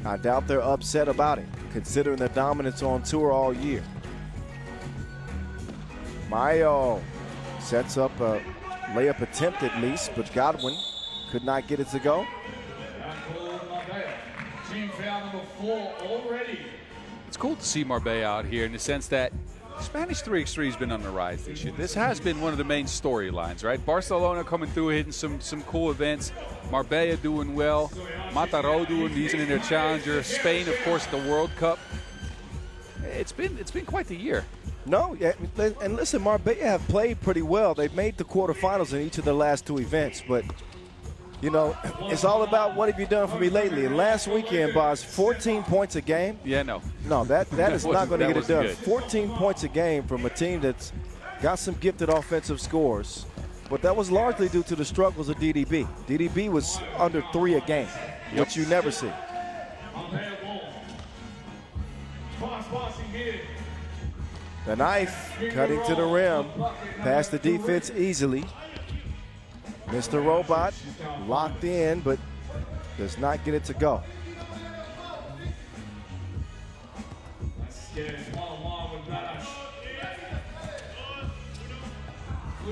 I doubt they're upset about it, considering their dominance on tour all year. Mayo sets up a layup attempt at least, but Godwin could not get it to go. It's cool to see Marbella out here in the sense that Spanish 3x3 has been on the rise this year. This has been one of the main storylines, right? Barcelona coming through, hitting some cool events. Marbella doing well. Mataró doing decent in their challenger. Spain, of course, the World Cup. It's been quite the year. No, yeah, and listen, Marbella have played pretty well. They've made the quarterfinals in each of the last two events, but you know, it's all about what have you done for me lately. And last weekend, Boz, 14 points a game. Yeah, no, that is not going to get it done. Good. 14 points a game from a team that's got some gifted offensive scores, but that was largely due to the struggles of DDB. DDB was under 3 a game, which you never see. The knife cutting to the rim, past the defense easily. Mr. Robot locked in, but does not get it to go.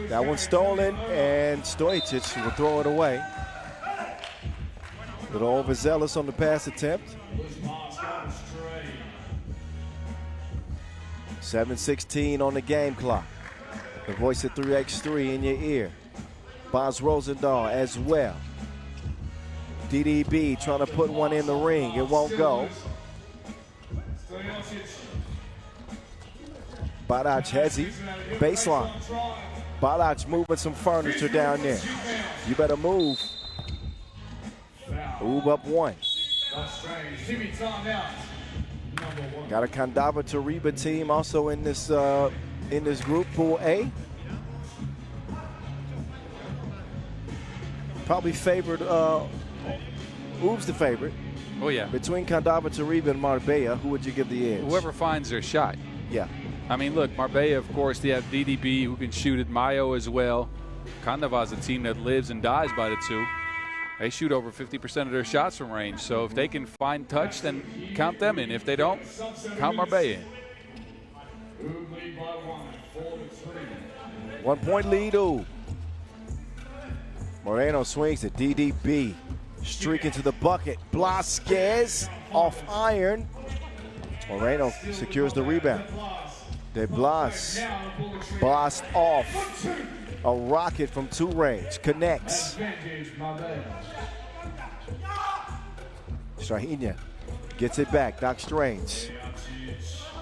That one's stolen, and Stojicic will throw it away. A little overzealous on the pass attempt. 7:16 on the game clock. The voice of 3x3 in your ear. Boz Rosendahl as well. DDB trying to put one in the ring. It won't go. Badac Hezi, baseline. Badac moving some furniture down there. You better move. Ub up 1. Got a Kandava Tariba team also in this group, Pool A. Probably favored, Ub's the favorite. Oh, yeah. Between Kandava Tariba and Marbella, who would you give the edge? Whoever finds their shot. Yeah. I mean, look, Marbella, of course, they have DDB who can shoot it, Mayo as well. Kandava's a team that lives and dies by the two. They shoot over 50% of their shots from range. So if they can find touch, then count them in. If they don't, count Marbella in. 1 point lead, Ub. Moreno swings at DDB. Streaking to the bucket. Blasquez off iron. Moreno secures the rebound. De Blas blast off. A rocket from 2 range. Connects. Strahinja gets it back. Doc Strange.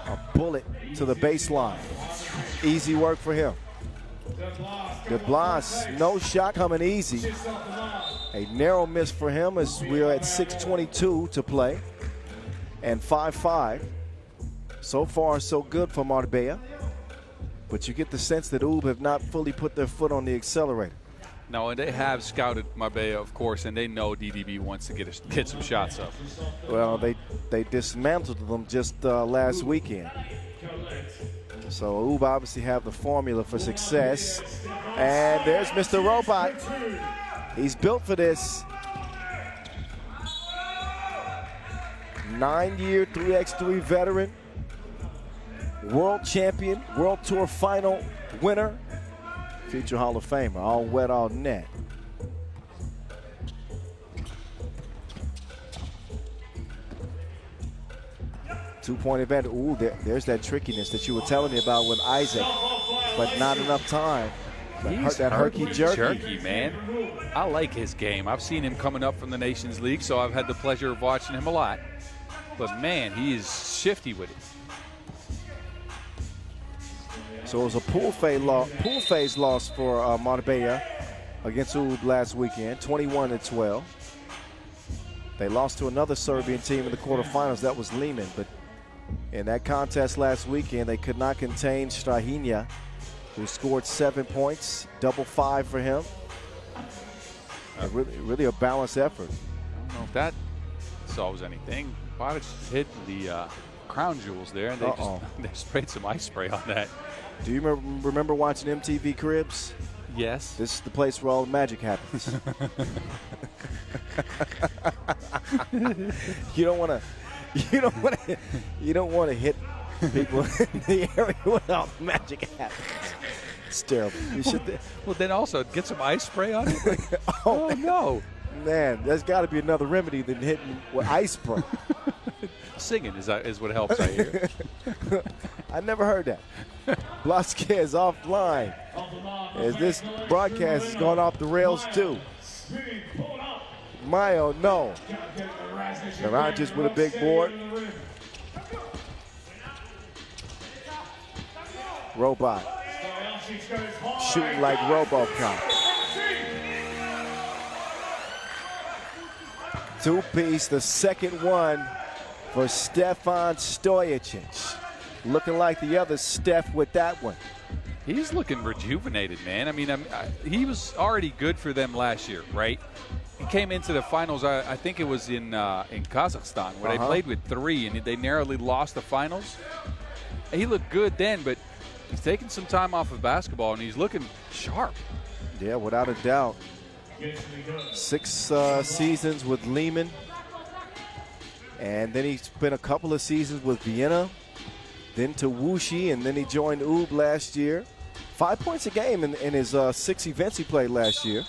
A bullet to the baseline. Easy work for him. De Blas, no shot coming easy. A narrow miss for him as we're at 6:22 to play. And 5-5. So far, so good for Marbella. But you get the sense that Ub have not fully put their foot on the accelerator. No, and they have scouted Marbella, of course, and they know DDB wants to get some shots up. Well, they dismantled them just last weekend. So Ub obviously have the formula for success. And there's Mr. Robot. He's built for this. 9-year 3x3 veteran. World champion, World Tour final winner. Future Hall of Famer, all wet, all net. 2-point advantage. Ooh, there's that trickiness that you were telling me about with Isaac, but not enough time. That herky-jerky, man. I like his game. I've seen him coming up from the Nations League, so I've had the pleasure of watching him a lot. But, man, he is shifty with it. So it was a pool phase loss for Marbella against UB last weekend, 21-12. They lost to another Serbian team in the quarterfinals. That was Lehman. But in that contest last weekend, they could not contain Strahinja, who scored 7 points, double 5 for him. Really a balanced effort. I don't know if that solves anything. Bodic hit the crown jewels there, and they sprayed some ice spray on that. Do you remember watching MTV Cribs? Yes. This is the place where all the magic happens. You don't want to hit people in the area where all the magic happens. It's terrible. You should. Well, then also get some ice spray on it. Like, oh no, man, there's got to be another remedy than hitting with ice spray. Singing is what helps. I hear. I never heard that. Blaska is offline as this broadcast is going off the rails too. Mayo, no. Naranjas with a big board. Robot. Shooting like RoboCop. Two-piece, the second one for Stefan Stojicic. Looking like the other Steph with that one. He's looking rejuvenated, man. I mean, he was already good for them last year, right? He came into the finals, I think it was in Kazakhstan, where they played with 3, and they narrowly lost the finals. He looked good then, but he's taking some time off of basketball, and he's looking sharp. Yeah, without a doubt. 6 seasons with Lehman, and then he spent a couple of seasons with Vienna, then to Wuxi, and then he joined UB last year. 5 points a game in his 6 events he played last year.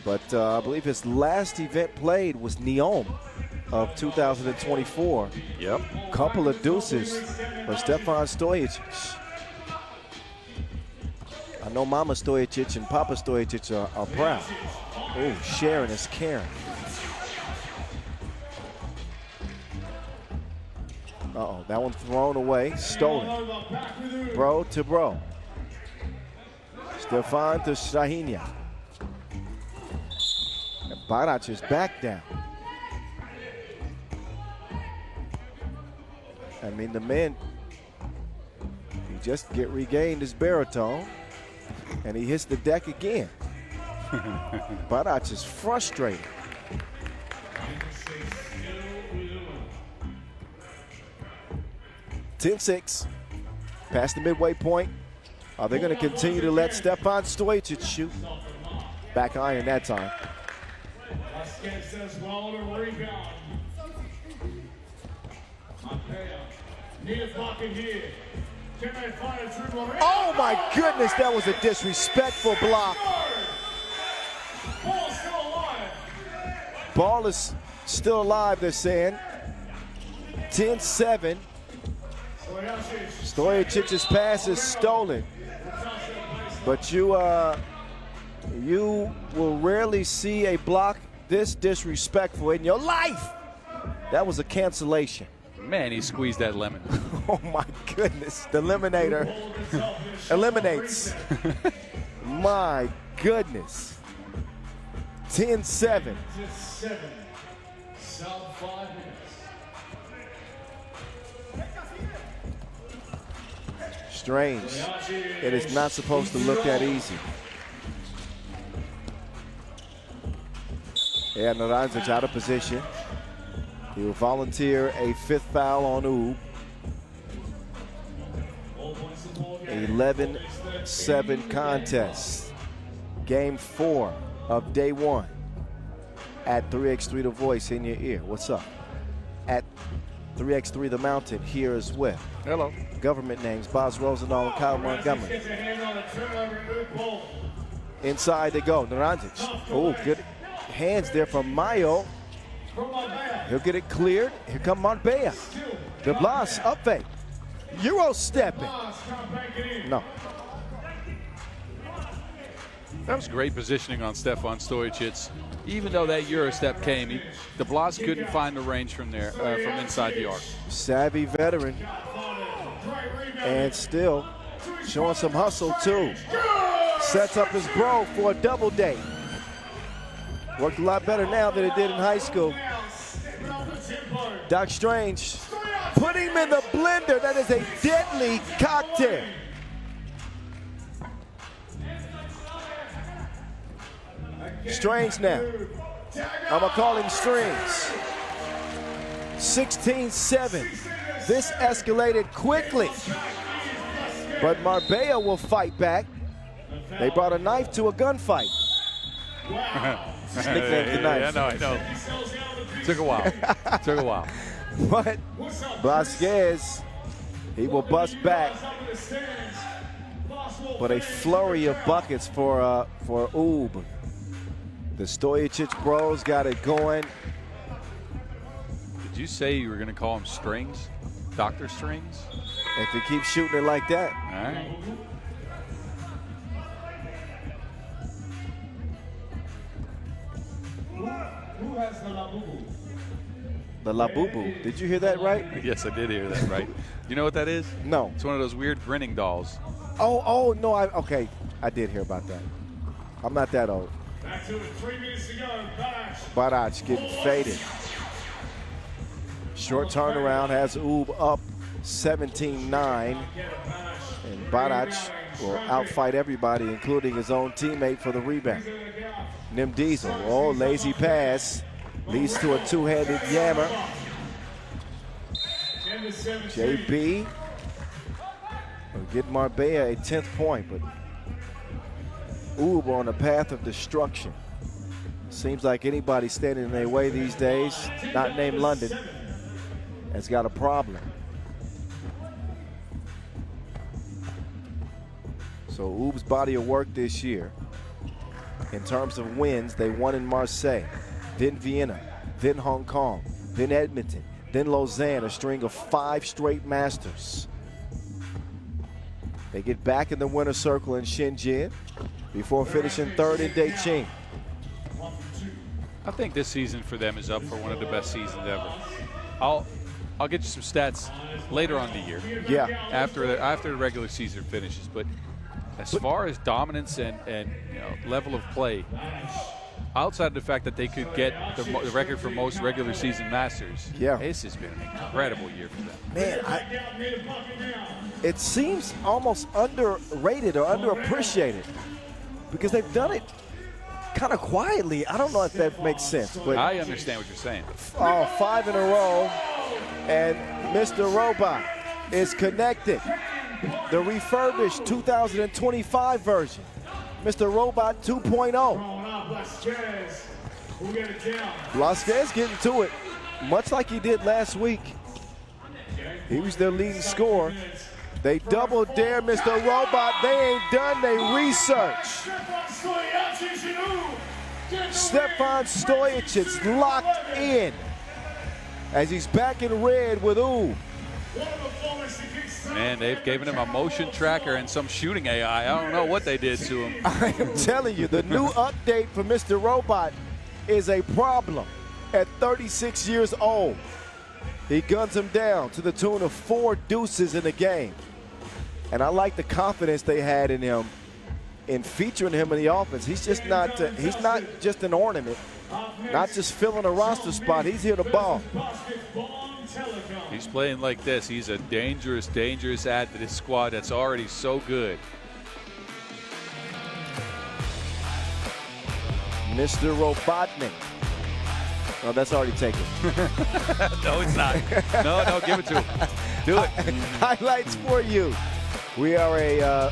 But I believe his last event played was Neom of 2024. Yep. Couple of deuces for Stefan Stojicic. I know Mama Stojicic and Papa Stojicic are proud. Oh, Sharon is caring. Uh-oh, that one thrown away, stolen. Bro to bro. Stefan to Strahinja. And Barac is back down. I mean, the man, he just regained his baritone, and he hits the deck again. Barac is frustrated. (10-6) past the midway point. Are they going to continue to let Stefan Stojicic shoot? Back iron that time. Oh my goodness, that was a disrespectful block. Ball is still alive, they're saying. 10-7. Stojicic's pass is stolen. But you will rarely see a block this disrespectful in your life. That was a cancellation. Man, he squeezed that lemon. Oh my goodness, the eliminator eliminates. My goodness. 10-7. Sub 5 minutes. Strange. It is not supposed to look that easy. Yeah, Naranjic out of position. He will volunteer a 5th foul on UB. 11-7 contest. Game 4 of day 1. At 3x3 The Voice in your ear. What's up? At 3x3 The Mountain here as well. Hello. Government names, Boz Rosendahl and Kyle Montgomery. Inside they go, Naranjic. Oh, good hands there from Mayo. He'll get it cleared. Here come Marbella. De Blas, up fake. Euro stepping. No. That was great positioning on Stefan Stojacic. Even though that Euro step came, De Blas couldn't find the range from there, from inside the arc. Savvy veteran. And still showing some hustle, too. Sets up his bro for a double date. Worked a lot better now than it did in high school. Doc Strange put him in the blender. That is a deadly cocktail. Strange now. I'm going to call him Strings. 16-7. This escalated quickly. But Marbella will fight back. They brought a knife to a gunfight. Nicknamed the knife. Yeah, I know. Took a while. Took a while. But Blasquez, he will bust back. But a flurry of buckets for Oob. The Stojacic bros got it going. Did you say you were going to call him Strings? Dr. Strings? If he keeps shooting it like that. All right. Who has the labubu? The Labubu. Did you hear that right? Yes, I did hear that right. You know what that is? No. It's one of those weird grinning dolls. Oh, no, okay. I did hear about that. I'm not that old. Back to it, 3 minutes to go. Barac getting faded. Short turnaround has Oob up 17-9. And Barac will outfight everybody, including his own teammate for the rebound. Nim Diesel, oh, lazy pass. Leads to a two-handed yammer. JB will get Marbella a 10th point, but Oob on the path of destruction. Seems like anybody standing in their way these days, not named London, has got a problem. So Oob's body of work this year, in terms of wins, they won in Marseille, then Vienna, then Hong Kong, then Edmonton, then Lausanne, a string of 5 straight Masters. They get back in the winner's circle in Shenzhen before finishing 3rd in Beijing. I think this season for them is up for one of the best seasons ever. I'll get you some stats later on in the year. Yeah. After the regular season finishes, but as far as dominance and level of play, outside of the fact that they could get the record for most regular season Masters, this has been an incredible year for them. Man, it seems almost underrated or underappreciated because they've done it kind of quietly. I don't know if that makes sense. But I understand what you're saying. 5 in a row, and Mr. Robot is connected. The refurbished 2025 version, Mr. Robot 2.0. Blasquez getting to it, much like he did last week. He was their leading scorer. They double dare Mr. Robot. They ain't done their research. Stefan Stojacic locked in as he's back in red with Oob. Man, they've given him a motion tracker and some shooting AI. I don't know what they did to him. I am telling you, the new update for Mr. Robot is a problem at 36 years old. He guns him down to the tune of 4 deuces in the game. And I like the confidence they had in him in featuring him in the offense. He's just not just an ornament, not just filling a roster spot. He's here to ball. He's playing like this. He's a dangerous, dangerous add to this squad that's already so good. Mr. Robotnik. Oh, that's already taken. No, it's not. No, give it to him. Do it. Highlights for you. We are a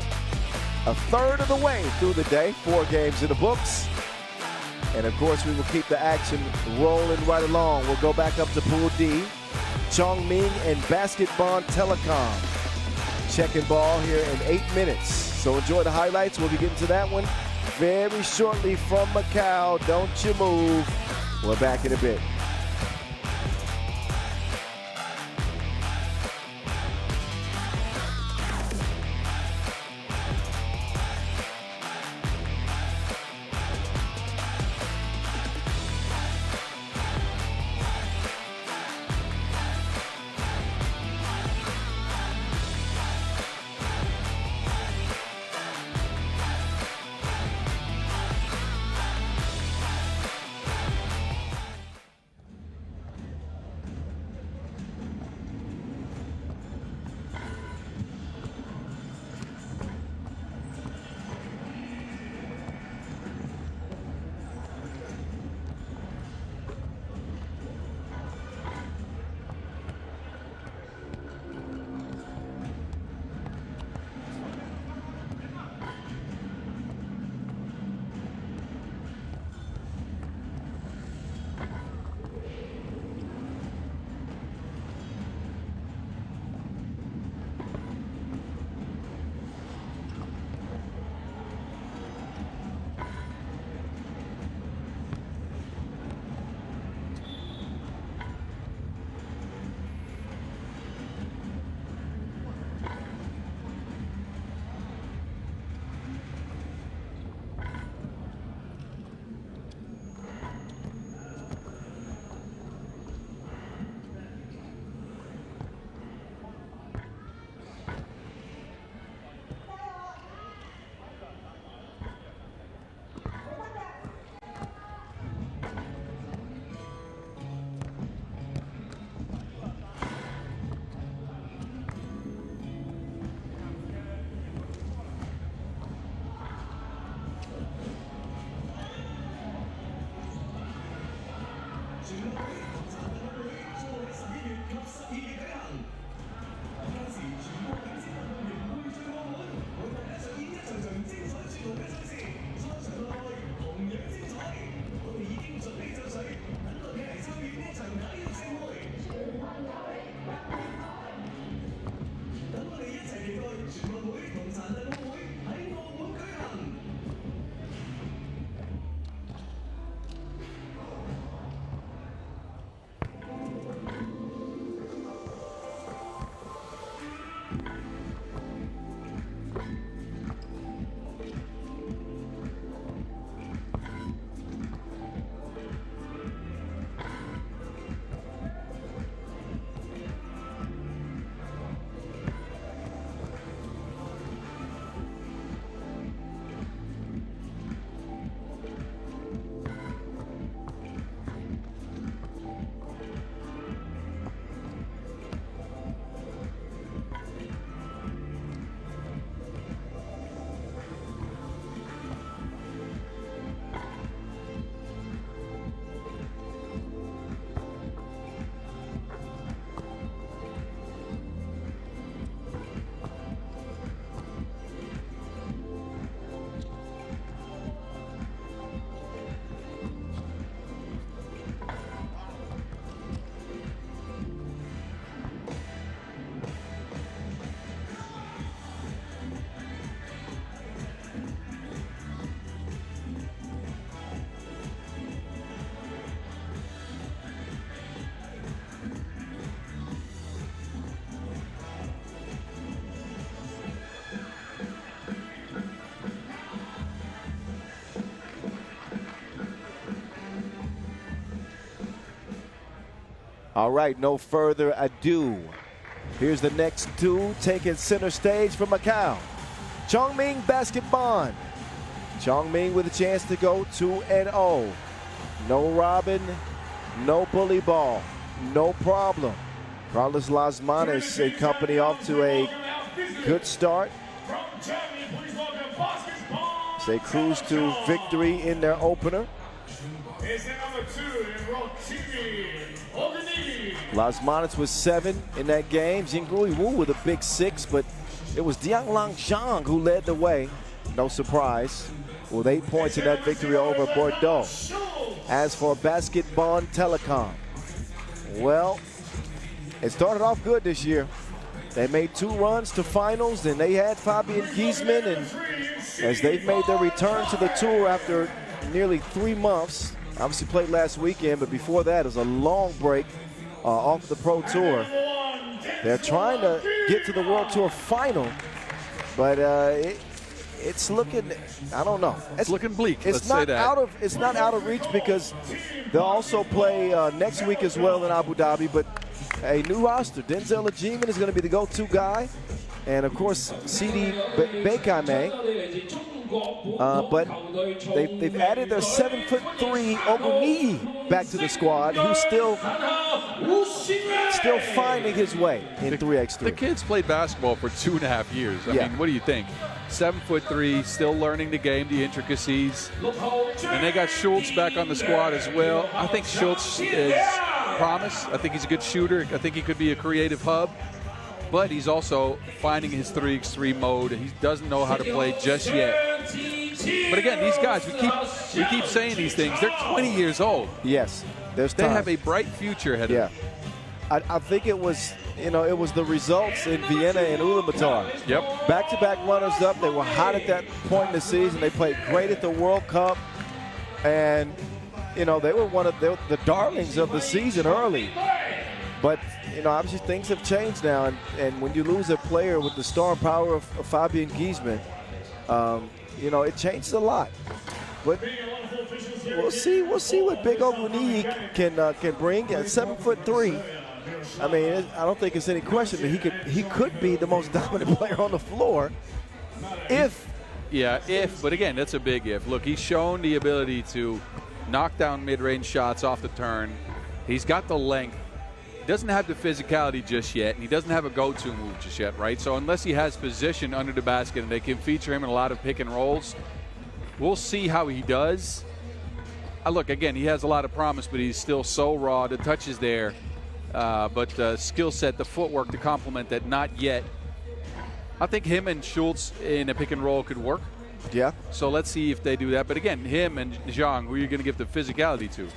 third of the way through the day. 4 games in the books. And, of course, we will keep the action rolling right along. We'll go back up to Pool D. Chongming and Basketball Telecom. Checking ball here in 8 minutes. So enjoy the highlights. We'll be getting to that one very shortly from Macau. Don't you move. We're back in a bit. All right, no further ado. Here's the next two taking center stage for Macau. Chongming Basketball. Chongming with a chance to go 2-0. No Robin, no bully ball, no problem. Carlos Lasmanes and company off to a good start. They cruise to victory in their opener. Lasmanes was 7 in that game. Jingrui Wu with a big 6, but it was Dianglang Zhang who led the way. No surprise, with 8 points in that victory over Bordeaux. As for Basketball Telecom, well, it started off good this year. They made 2 runs to finals, and they had Fabian Giesman, and as they've made their return to the tour after nearly 3 months, obviously played last weekend, but before that it was a long break off the Pro Tour. They're trying to get to the World Tour final, but it's looking, I don't know. It's looking bleak. It's Let's say that. It's not out of reach because they'll also play next week as well in Abu Dhabi. But a new roster. Denzel Ajiman is going to be the go-to guy, and of course CD Bekame. But they've added their 7'3" Ogunniyi back to the squad, who's still finding his way in 3x3. The kids played basketball for 2.5 years. I mean, what do you think? 7'3", still learning the game, the intricacies. And they got Schultz back on the squad as well. I think Schultz is promise. I think he's a good shooter. I think he could be a creative hub. But he's also finding his 3x3 mode. He doesn't know how to play just yet. But again, these guys, we keep saying these things. They're 20 years old. Yes, there's time. They have a bright future ahead of them. I think it was, it was the results in Vienna and Ulaanbaatar. Yep. Back-to-back runners-up. They were hot at that point in the season. They played great at the World Cup, and they were one of the darlings of the season early. But obviously things have changed now, and when you lose a player with the star power of Fabian Giesman, it changes a lot. But we'll see what Big Ogunniyi can bring at 7'3". I mean, I don't think it's any question that he could be the most dominant player on the floor if. Yeah, but again, that's a big if. Look, he's shown the ability to knock down mid-range shots off the turn. He's got the length. He doesn't have the physicality just yet, and he doesn't have a go-to move just yet, right? So unless he has position under the basket and they can feature him in a lot of pick and rolls, we'll see how he does. Look, again, he has a lot of promise, but he's still so raw. The touch is there, but the skill set, the footwork to complement that, not yet. I think him and Schultz in a pick and roll could work. Yeah. So let's see if they do that. But again, him and Zhang, who are you going to give the physicality to?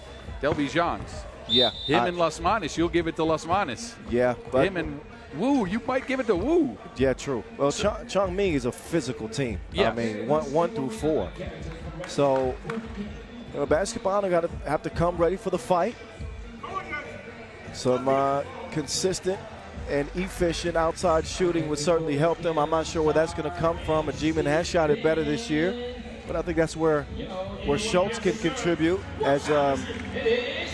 They'll be Zhang's. Yeah. Him and Lasmanes, you'll give it to Lasmanes. Yeah. But him and Wu, you might give it to Wu. Yeah, true. Well, Chongming is a physical team. Yeah. I mean, 1 through 4. So, basketball are going to have to come ready for the fight. Some consistent and efficient outside shooting would certainly help them. I'm not sure where that's going to come from. Ajiman has shot it better this year, but I think that's where Schultz can contribute as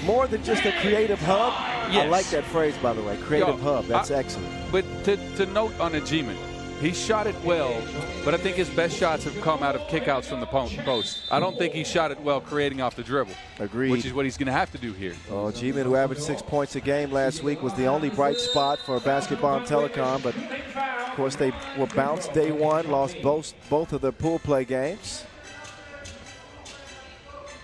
more than just a creative hub. Yes. I like that phrase, by the way, creative hub. That's excellent. But to note on Ajiman, he shot it well, but I think his best shots have come out of kickouts from the post. I don't think he shot it well creating off the dribble. Agreed. Which is what he's going to have to do here. Oh, Ajiman, who averaged 6 points a game last week, was the only bright spot for Basketball and Telecom, but of course they were bounced day one, lost both of their pool play games.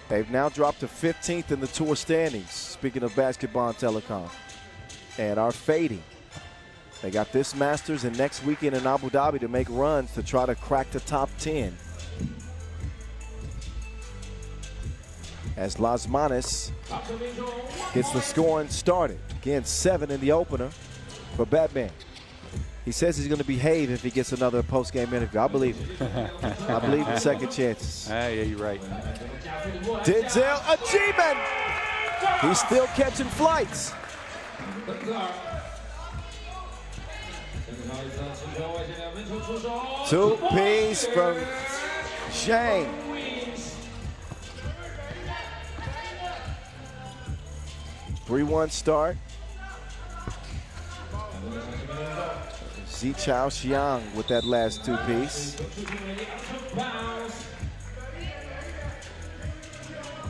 They've now dropped to 15th in the tour standings, speaking of Basketball and Telecom, and are fading. They got this Masters and next weekend in Abu Dhabi to make runs to try to crack the top 10. As Lasmanes gets the scoring started. Again, 7 in the opener for Batman. He says he's going to behave if he gets another post-game interview. I believe it. I believe in second chances. Yeah, you're right. Denzel Ajiman. He's still catching flights. Two-piece from Shane. Three-one start. Zichao Xiang with that last two-piece.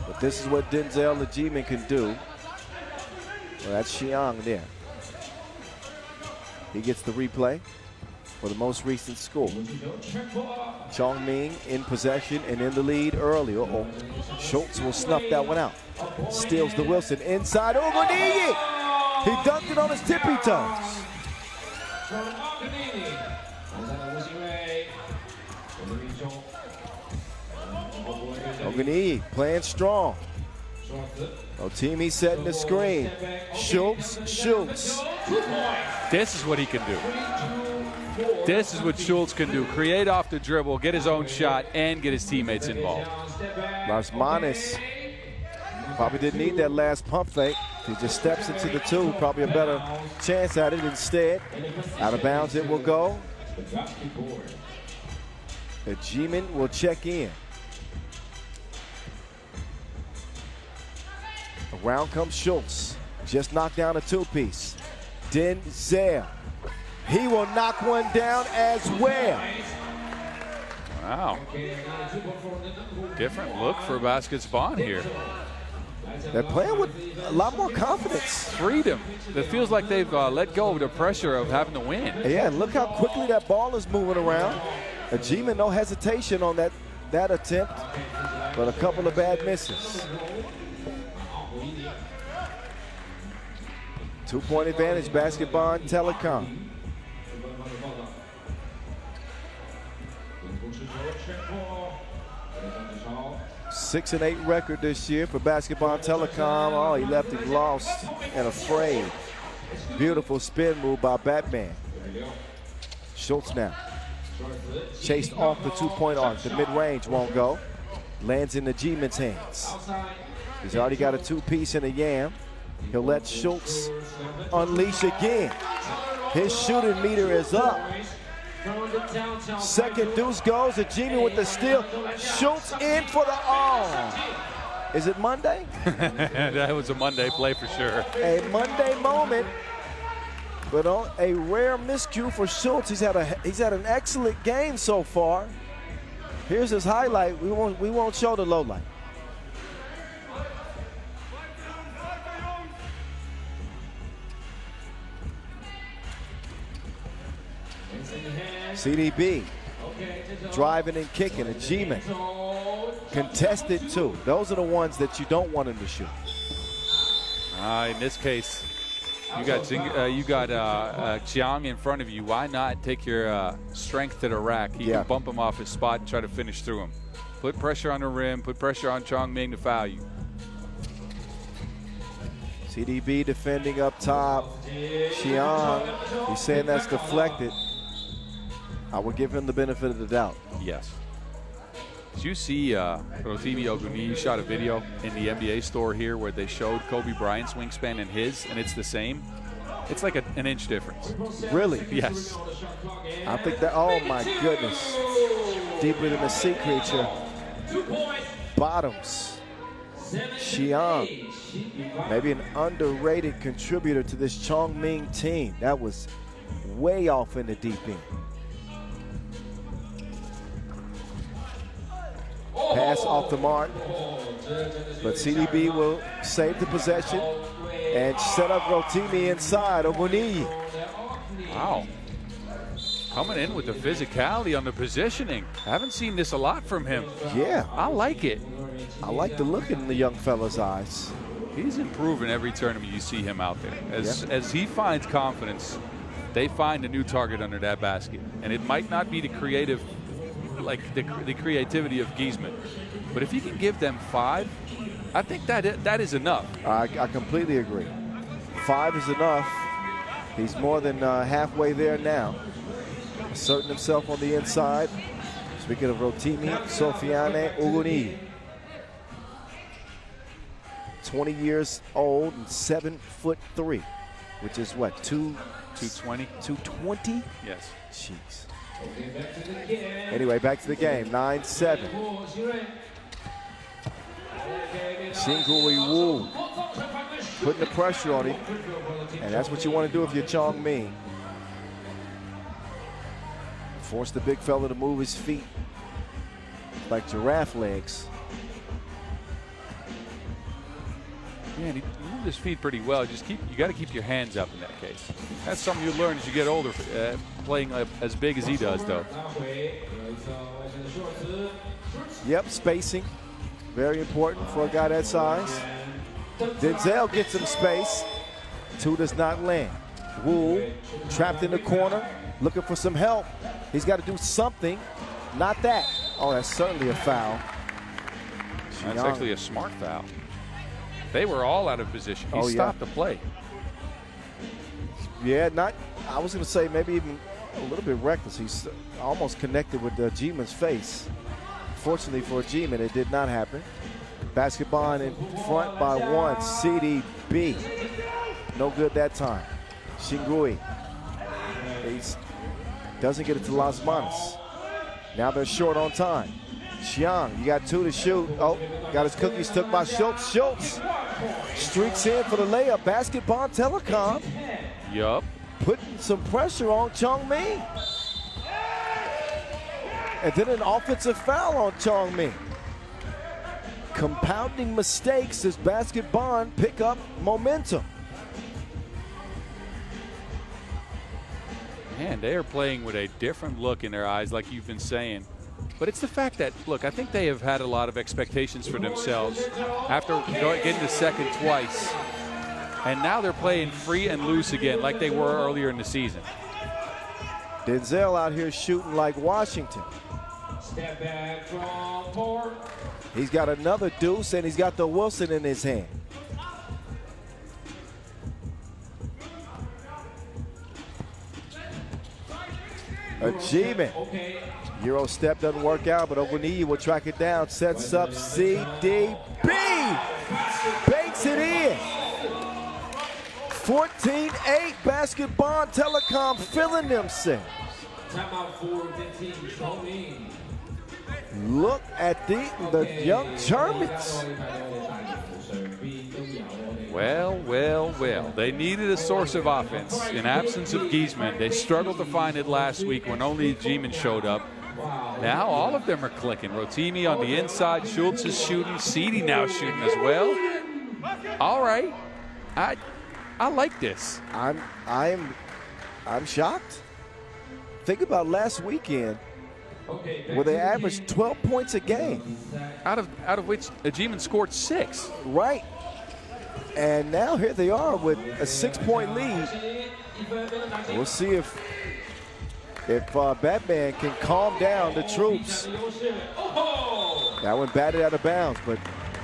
But this is what Denzel Legiman can do. Well, that's Xiang there. He gets the replay for the most recent score. Chongming in possession and in the lead early. Uh-oh. Schultz will snuff that one out. Steals the Wilson inside. Ogunniyi! He dunked it on his tippy toes. Ogunniyi playing strong. Rotimi setting the screen. Schultz. This is what he can do. This is what Schultz can do. Create off the dribble, get his own shot, and get his teammates involved. Lars Manis probably didn't need that last pump fake. He just steps into the two, probably a better chance at it. Instead, out of bounds it will go. Legiman will check in. Around comes Schultz. Just knocked down a two-piece. Denzel. He will knock one down as well. Wow. Different look for Basket's Bond here. They're playing with a lot more confidence. Freedom. It feels like they've let go of the pressure of having to win. Yeah, and look how quickly that ball is moving around. Legiman, no hesitation on that attempt, but a couple of bad misses. 2-point advantage, Basketball Telecom. 6-8 record this year for Basketball Telecom. Oh, he left it lost and afraid. Beautiful spin move by Batman. Schultz now. Chased off the 2-point arc. The mid-range won't go. Lands in the G-Man's hands. He's already got a two-piece and a yam. He'll let Schultz unleash again. His shooting meter is up. Second deuce goes. Ajimi with the steal. Schultz in for the arm. Is it Monday? That was a Monday play for sure. A Monday moment, but on a rare miscue for Schultz. He's had an excellent game so far. Here's his highlight. We won't show the low light. CDB driving and kicking. A G-Man contested two. Those are the ones that you don't want him to shoot. In this case, you got Xiang in front of you. Why not take your strength to the rack? He can bump him off his spot and try to finish through him. Put pressure on the rim. Put pressure on Chongming to foul you. CDB defending up top. Xiang, he's saying that's deflected. I would give him the benefit of the doubt. Yes. Did you see Rotimi Ogunniyi shot a video in the NBA store here where they showed Kobe Bryant's wingspan and his, and it's the same? It's like an inch difference. Really? Yes. I think that, oh my goodness. Deeper than the sea creature. Bottoms. Xiang. Maybe an underrated contributor to this Chongming team. That was way off in the deep end. Pass off the mark, but CDB will save the possession and set up Rotimi inside. Ogunniyi. Wow. Coming in with the physicality on the positioning. I haven't seen this a lot from him. Yeah. I like it. I like the look in the young fella's eyes. He's improving every tournament you see him out there. As he finds confidence, they find a new target under that basket. And it might not be the creative, like the creativity of Giesman, but if he can give them 5, I think that is enough. I completely agree. 5 is enough. He's more than halfway there now. Asserting himself on the inside. Speaking of Rotimi, Sofiane Ogunniyi. 20 years old and 7'3", which is what, 220? 220? Yes. Jeez. Anyway, back to the game. 9-7. Xingui Wu putting the pressure on him. And that's what you want to do if you're Chong Ming. Force the big fella to move his feet like giraffe legs. Man, he moved his feet pretty well. You got to keep your hands up in that case. That's something you learn as you get older, playing as big as he does, though. Yep, spacing, very important for a guy that size. Denzel gets some space. Two does not land. Wu trapped in the corner, looking for some help. He's got to do something. Not that. Oh, that's certainly a foul. That's actually a smart foul. They were all out of position. He stopped the play. Yeah, I was going to say maybe even a little bit reckless. He's almost connected with G-Man's face. Fortunately for G-Man, it did not happen. Basketball in front by one. CDB. No good that time. Shingui. He doesn't get it to Las Manos. Now they're short on time. Xiang, you got two to shoot. Oh, got his cookies took by Schultz. Schultz streaks in for the layup. Basketball Telecom. Yup. Putting some pressure on Chong Ming. And then an offensive foul on Chong Ming. Compounding mistakes as Basketball pick up momentum. Man, they are playing with a different look in their eyes, like you've been saying. But it's the fact that, look, I think they have had a lot of expectations for themselves after getting to second twice. And now they're playing free and loose again like they were earlier in the season. Denzel out here shooting like Washington. Step back from four. He's got another deuce, and he's got the Wilson in his hand. Achievement. Euro step doesn't work out, but Ogunniyi will track it down. Sets up CDB. Banks it in. 14-8. Basketball Telecom filling themselves. Timeout for the team, Chong Ming. Look at the young Germans. Well. They needed a source of offense. In absence of Giesman, they struggled to find it last week when only G-Man showed up. Now all of them are clicking. Rotimi on the inside. Schultz is shooting. Seedy now shooting as well. All right. I like this. I'm shocked. Think about last weekend, where they averaged 12 points a game. Out of which G-Man scored 6. Right. And now here they are with a 6-point lead. We'll see if Batman can calm down the troops. That one batted out of bounds, but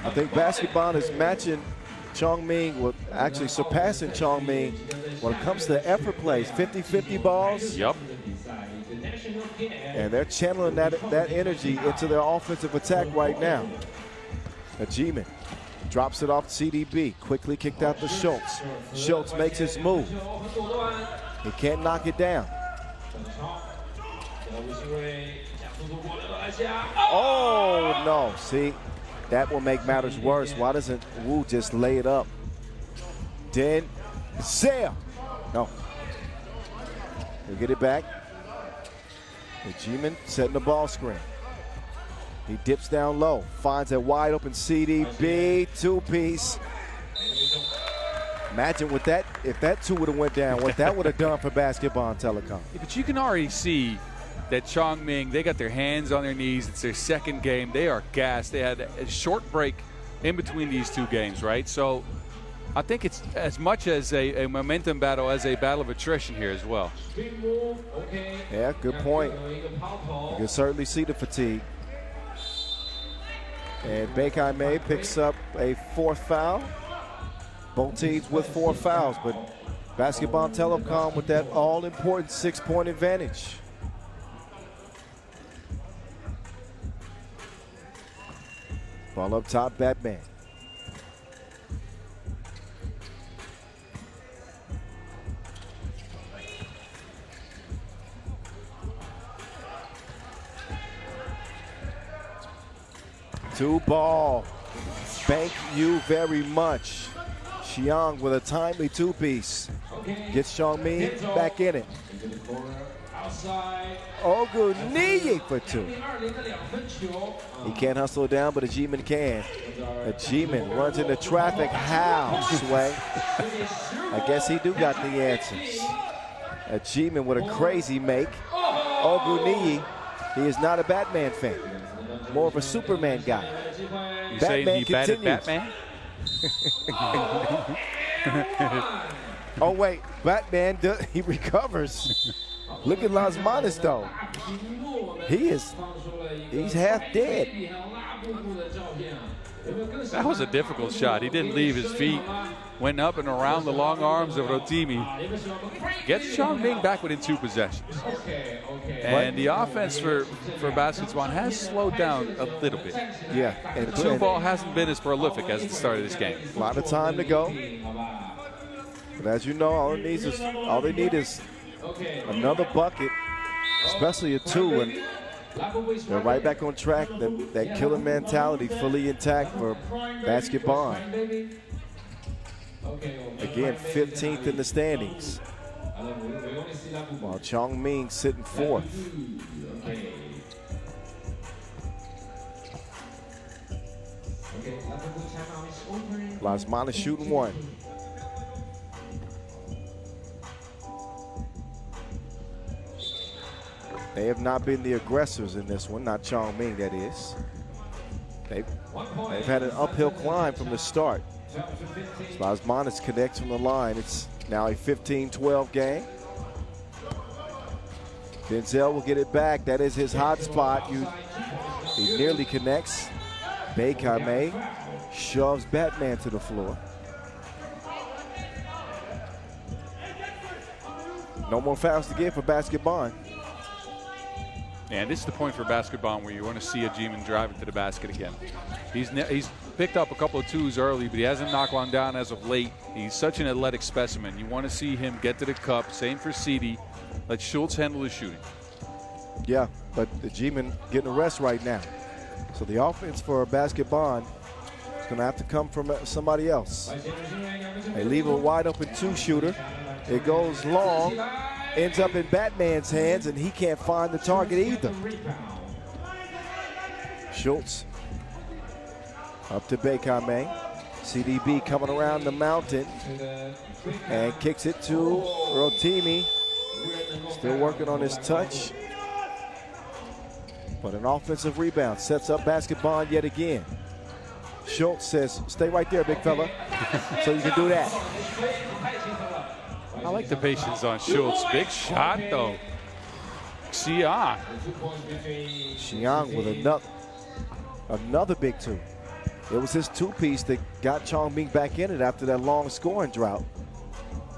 I think Basketball is matching Chong Ming, with actually surpassing Chong Ming when it comes to effort plays. 50-50 balls. Yep. And they're channeling that energy into their offensive attack right now. G-Man drops it off CDB. Quickly kicked out to Schultz. Schultz makes his move. He can't knock it down. Oh, no. See, that will make matters worse. Why doesn't Wu just lay it up? Denzel. No. He'll get it back. G-Man setting the ball screen. He dips down low, finds a wide open CDB, two-piece. Imagine what that, if that two would have went down, what that would have done for Basketball Telecom. Yeah, but you can already see that Chong Ming, they got their hands on their knees. It's their second game. They are gassed. They had a short break in between these two games, right? So I think it's as much as a momentum battle as a battle of attrition here as well. Yeah, good point. You can certainly see the fatigue. And Bekai May picks up a 4th foul. Both teams with 4 fouls, but Basketball Telecom with that all-important 6-point advantage. Ball up top, Batman. Two ball. Thank you very much. Xiang with a timely two-piece. Gets Chongming back in it. Ogunniyi for two. He can't hustle down, but a G-Man can. A G-Man runs into traffic. How, Sway? I guess he do got the answers. A G-Man with a crazy make. Ogunniyi, he is not a Batman fan. More of a Superman guy. You Batman saying he batted continues. Batman? Oh wait, Batman, he recovers. Look at Las Manos though. He's half dead. That was a difficult shot. He didn't leave his feet. Went up and around the long arms of Rotimi. Gets Chongming back within 2 possessions. And the offense for Basketball has slowed down a little bit. Yeah. And The two ball hasn't been as prolific as the start of this game. a lot of time to go. But as you know, all they need is another bucket, especially a 2, and they're right back on track. That killer mentality fully intact for Basketball. Again, 15th in the standings, while Chongming sitting 4th. Las Manos shooting 1. They have not been the aggressors in this one, not Chongming, that is. They've had an uphill climb from the start. Las Manos connects from the line. It's now a 15-12 game. Denzel will get it back. That is his hot spot. He nearly connects. Bekame shoves Batman to the floor. No more fouls to give for Basketball. And this is the point for Basketball where you want to see a G-Man drive it to the basket again. He's picked up a couple of 2s early, but he hasn't knocked one down as of late. He's such an athletic specimen. You want to see him get to the cup. Same for CD. Let Schultz handle his shooting. Yeah, but the G-Man getting a rest right now. So the offense for Basketball is going to have to come from somebody else. They leave a wide open 2-shooter. It goes long, ends up in Batman's hands, and he can't find the target either. Schultz up to Bekame. CDB coming around the mountain and kicks it to Rotimi. Still working on his touch. But an offensive rebound sets up Basketball yet again. Schultz says, stay right there, big fella, so you can do that. I like the patience on Schultz. Big shot, though. Xiang. Xiang with another big 2. It was his 2-piece that got Chongming back in it after that long scoring drought.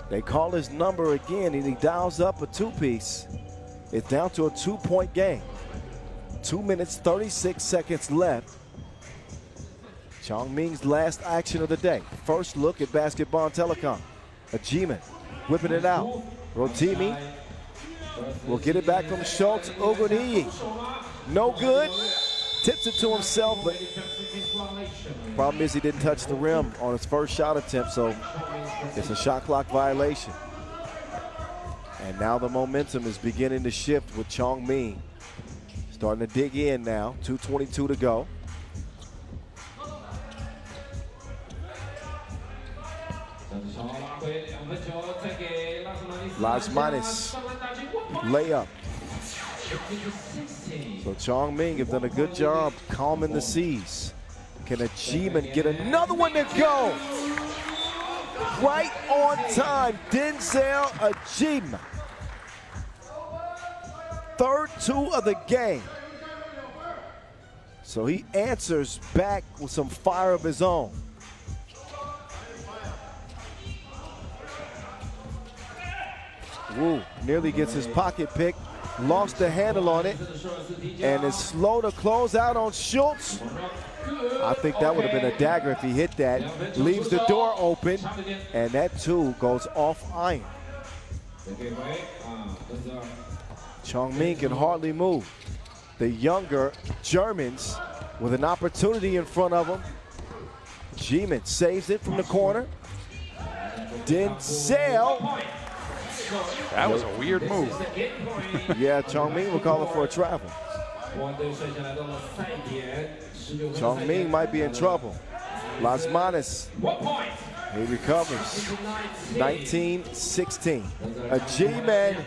They call his number again, and he dials up a 2-piece. It's down to a 2-point game. 2 minutes, 36 seconds left. Chongming's last action of the day. First look at Basketball Telecom. A G-Man whipping it out. Rotimi will get it back from Schultz. Ogunniyi, no good. Tips it to himself, but problem is he didn't touch the rim on his first shot attempt, so it's a shot clock violation. And now the momentum is beginning to shift with Chongming starting to dig in now. 2:22 to go. Las Manos layup. So Chongming have done a good job calming the seas. Can a G-Man get another one to go? Right on time, Denzel a G-Man. Third 2 of the game. So he answers back with some fire of his own. Woo, nearly gets his pocket picked, lost the handle on it, and is slow to close out on Schultz. I think that would have been a dagger if he hit that. Leaves the door open, and that too goes off iron. Chongming can hardly move. The younger Germans with an opportunity in front of them. G-Man saves it from the corner. Denzel. That was a weird move. Yeah, Chongming will call it for a travel. Chongming might be in trouble. Las Manos, he recovers. 19-16. A G-Man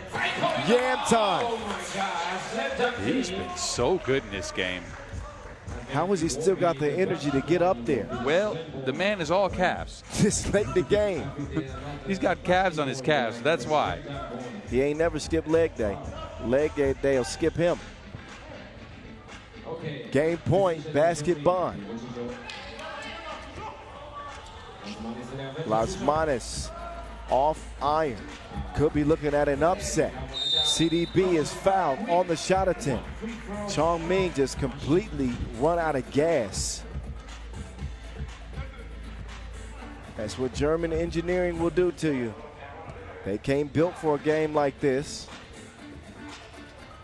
Yam time. He's been so good in this game. How has he still got the energy to get up there? Well, the man is all calves. This late in the game. He's got calves on his calves. That's why. He ain't never skipped leg day. Leg day, they'll skip him. Game point, basket bond. Las Manos off iron. Could be looking at an upset. CDB is fouled on the shot attempt. Chongming just completely run out of gas. That's what German engineering will do to you. They came built for a game like this.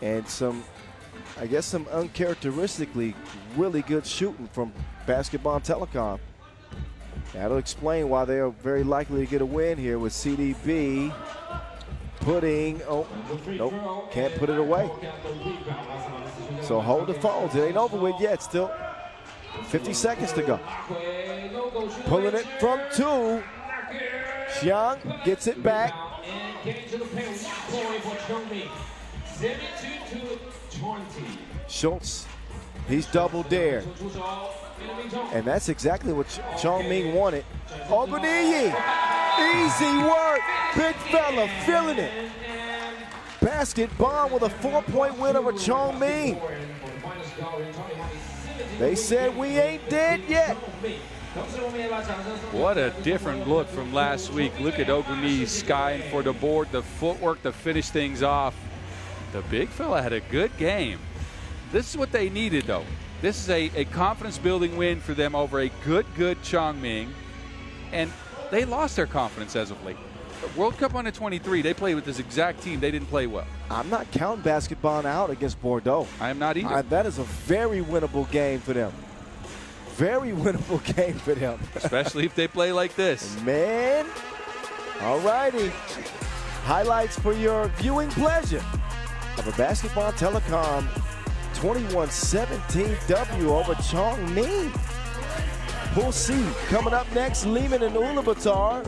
And I guess some uncharacteristically really good shooting from Basketball Telecom. That'll explain why they are very likely to get a win here with CDB putting, oh, nope, can't put it away. So hold the phones. It ain't over with yet. Still 50 seconds to go. Pulling it from 2. Xiang gets it back. Schultz, he's double dared. And that's exactly what Chongming wanted. Ogunniyi, easy work. Big fella feeling it. Basket bond with a 4-point win over Chongming. They said we ain't dead yet. What a different look from last week. Look at Ogunniyi skying for the board, the footwork to finish things off. The big fella had a good game. This is what they needed, though. This is a confidence-building win for them over a good Chongming. And they lost their confidence as of late. World Cup under 23, they played with this exact team. They didn't play well. I'm not counting Basketball out against Bordeaux. I am not either. That is a very winnable game for them. Very winnable game for them. Especially if they play like this. Man. All righty. Highlights for your viewing pleasure of a Basketball Telecom 21-17 W over Chongming. Pool C coming up next, Lehman and Ulaanbaatar.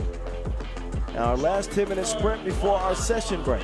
Our last 10-minute sprint before our session break.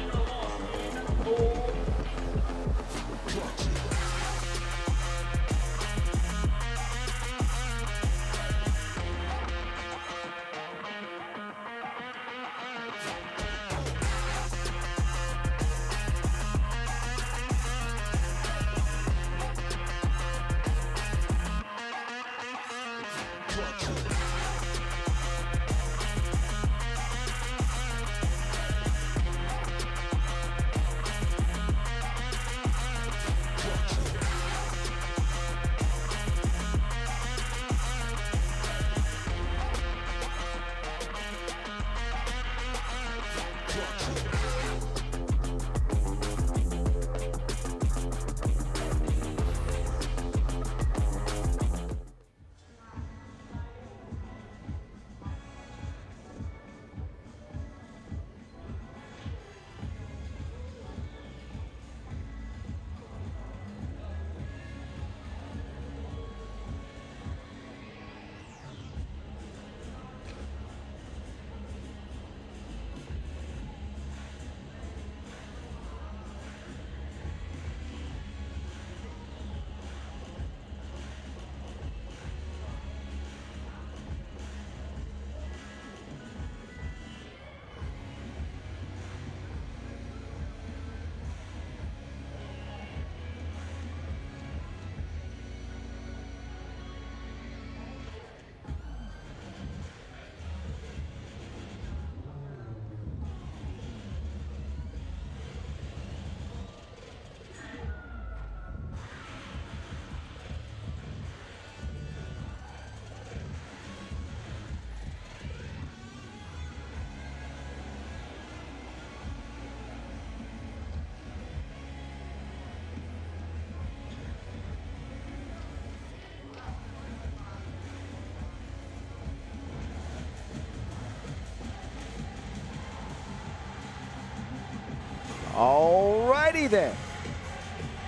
All righty then.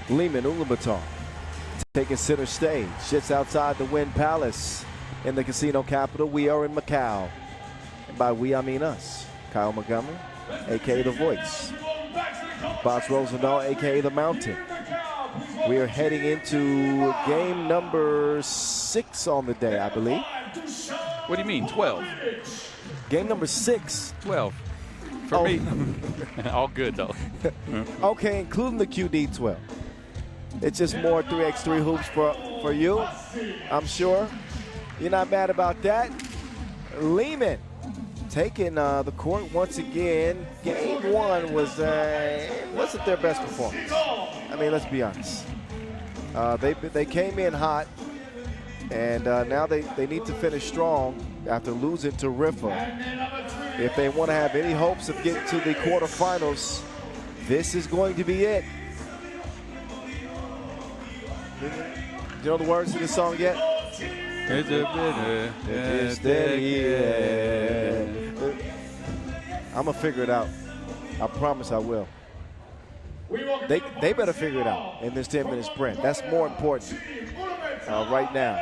Lehman Ulaanbaatar taking center stage just outside the Wynn Palace in the casino capital. We are in Macau. And by we, I mean us. Kyle Montgomery, a.k.a. The Voice. Boss Rosendahl, a.k.a. The Mountain. We are heading into game number 6 on the day, I believe. What do you mean, 12? Game number 6. 12. For me. All good, though. Okay, including the QD 12. It's just more 3x3 hoops for you, I'm sure. You're not mad about that. Lehman taking the court once again. Game 1 wasn't their best performance. I mean, let's be honest. They came in hot, and now they need to finish strong after losing to Rifa. If they want to have any hopes of getting to the quarterfinals, this is going to be it. Do you know the words to the song yet? I'm going to figure it out. I promise I will. They better figure it out in this 10-minute sprint. That's more important right now.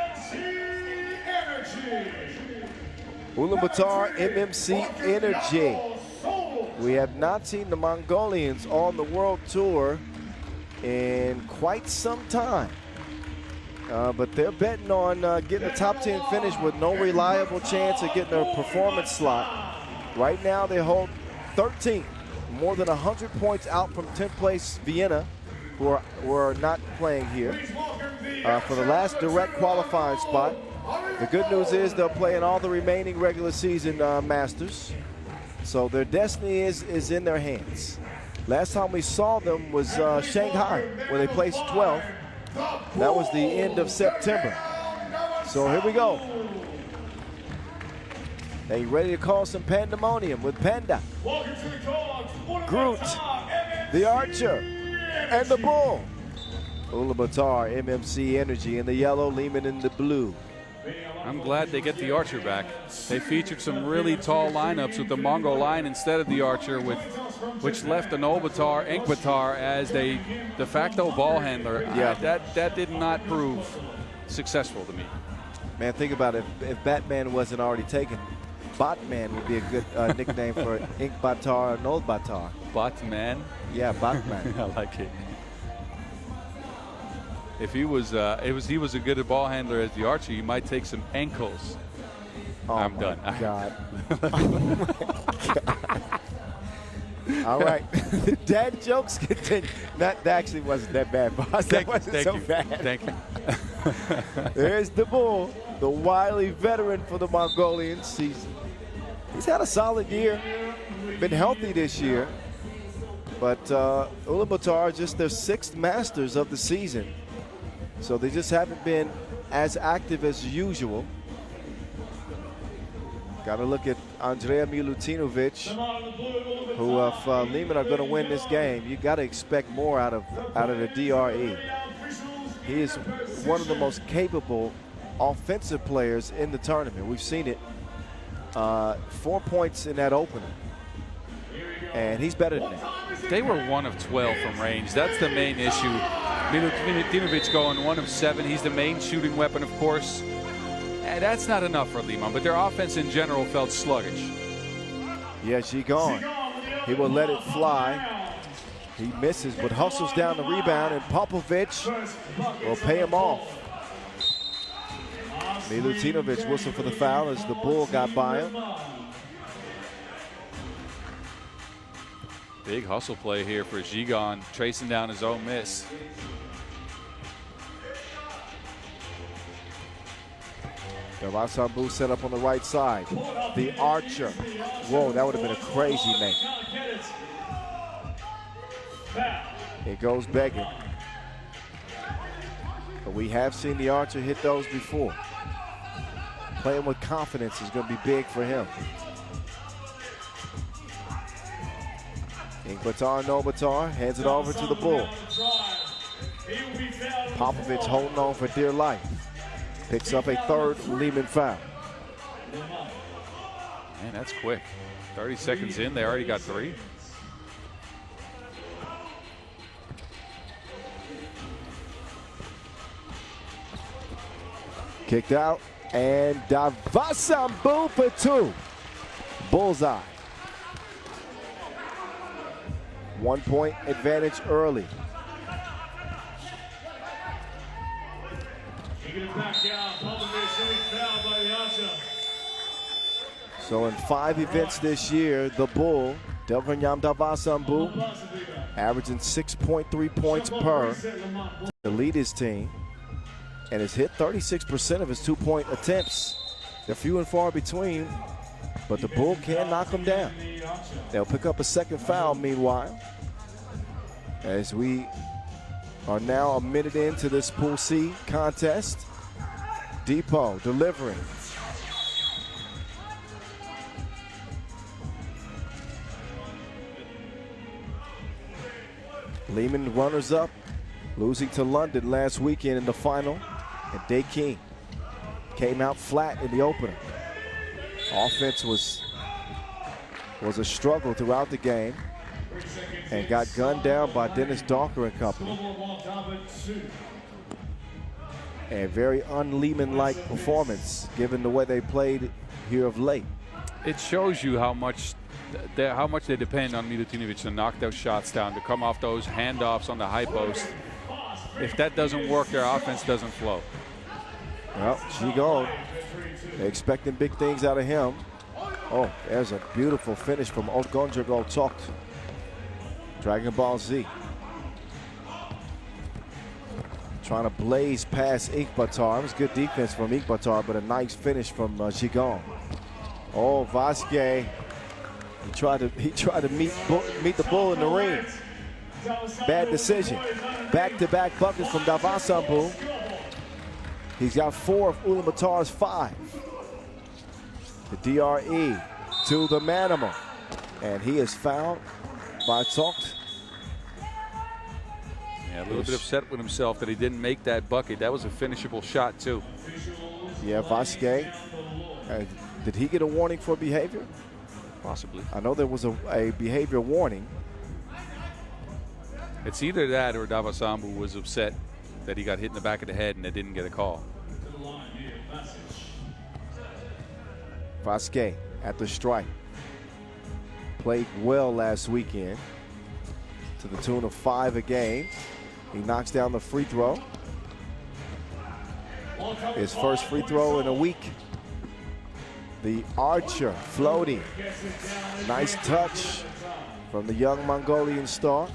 Ulaanbaatar MMC Energy. We have not seen the Mongolians on the World Tour in quite some time. But they're betting on getting a top 10 finish with no reliable chance of getting a performance slot. Right now they hold 13th, more than 100 points out from 10th place Vienna, who are not playing here, for the last direct qualifying spot. The good news is they'll play in all the remaining regular season Masters. So their destiny is in their hands. Last time we saw them was Shanghai, where they placed 12th. That was the end of September. So here we go. They ready to cause some pandemonium with Panda, Groot, the Archer, and the Bull. Ulaanbaatar MMC Energy in the yellow, Lehman in the blue. I'm glad they get the Archer back. They featured some really tall lineups with the Mongol line instead of the Archer, which left an Inkbatar as the de facto ball handler. Yeah. That did not prove successful to me. Man, think about it. If Batman wasn't already taken, Botman would be a good nickname for Inkbatar or Nolbatar. Botman? Yeah, Botman. I like it. If he was a good ball handler as the Archer, he might take some ankles. Oh, I'm my done. God. All right. Dad jokes continue. That actually wasn't that bad, boss. That wasn't so bad. Thank you. There's the Bull, the wily veteran for the Mongolians. He's had a solid year, been healthy this year. But Ulaanbaatar just their 6th Masters of the season. So they just haven't been as active as usual. Got to look at Andrea Milutinovic, who if Lehman are going to win this game, you got to expect more out of the DRE. He is one of the most capable offensive players in the tournament. We've seen it. 4 points in that opener. And he's better than that. They were 1 of 12 from range. That's the main issue. Milutinovic going 1 of 7. He's the main shooting weapon, of course. And that's not enough for Lehman, but their offense in general felt sluggish. Yeah, she gone. He will let it fly. He misses, but hustles down the rebound, and Popovic will pay him off. Milutinovic whistled for the foul as the Bull got by him. Big hustle play here for Gigon, tracing down his own miss. Darasambu set up on the right side. The Archer. Whoa, that would have been a crazy make. It goes begging. But we have seen the Archer hit those before. Playing with confidence is going to be big for him. Inkbatar, Nolbatar hands it over to the Bull. Popovic holding on for dear life. Picks up a 3rd Lehman foul. Man, that's quick. 30 seconds in, they already got 3. Kicked out, and Davasambu for two. Bullseye. 1 point advantage early. So in 5 events this year, the Bull, Delvanyam Davasambu, averaging 6.3 points per to lead his team, and has hit 36% of his 2-point attempts. They're few and far between, but the Bull can knock them down. They'll pick up a second foul, meanwhile, as we are now a minute into this Pool C contest. Depot delivering. Lehman runners up, losing to London last weekend in the final, and Day King came out flat in the opener. Offense was a struggle throughout the game and got gunned down by Dennis Dawker and company. A very un-Lehman-like performance given the way they played here of late. It shows you how much they depend on Milutinovic to knock those shots down, to come off those handoffs on the high post. If that doesn't work, their offense doesn't flow. Well, Gigon, they're expecting big things out of him. Oh, there's a beautiful finish from Otgonjagol Tok. Dragon Ball Z. Trying to blaze past Inkbatar. It was good defense from Inkbatar, but a nice finish from Gigon. Oh, Vasquez. He tried to meet the Bull in the ring. Bad decision. Back-to-back buckets from Davasambu. He's got 4 of Ulaanbaatar's 5. The DRE to the Manimal. And he is fouled by Tokt. Yeah, a little bit upset with himself that he didn't make that bucket. That was a finishable shot, too. Yeah, Vasquez. Did he get a warning for behavior? Possibly. I know there was a behavior warning. It's either that or Davasambu was upset that he got hit in the back of the head and they didn't get a call. Vasquez at the strike. Played well last weekend to the tune of 5 a game. He knocks down the free throw. His first free throw in a week. The Archer floating. Nice touch from the young Mongolian star.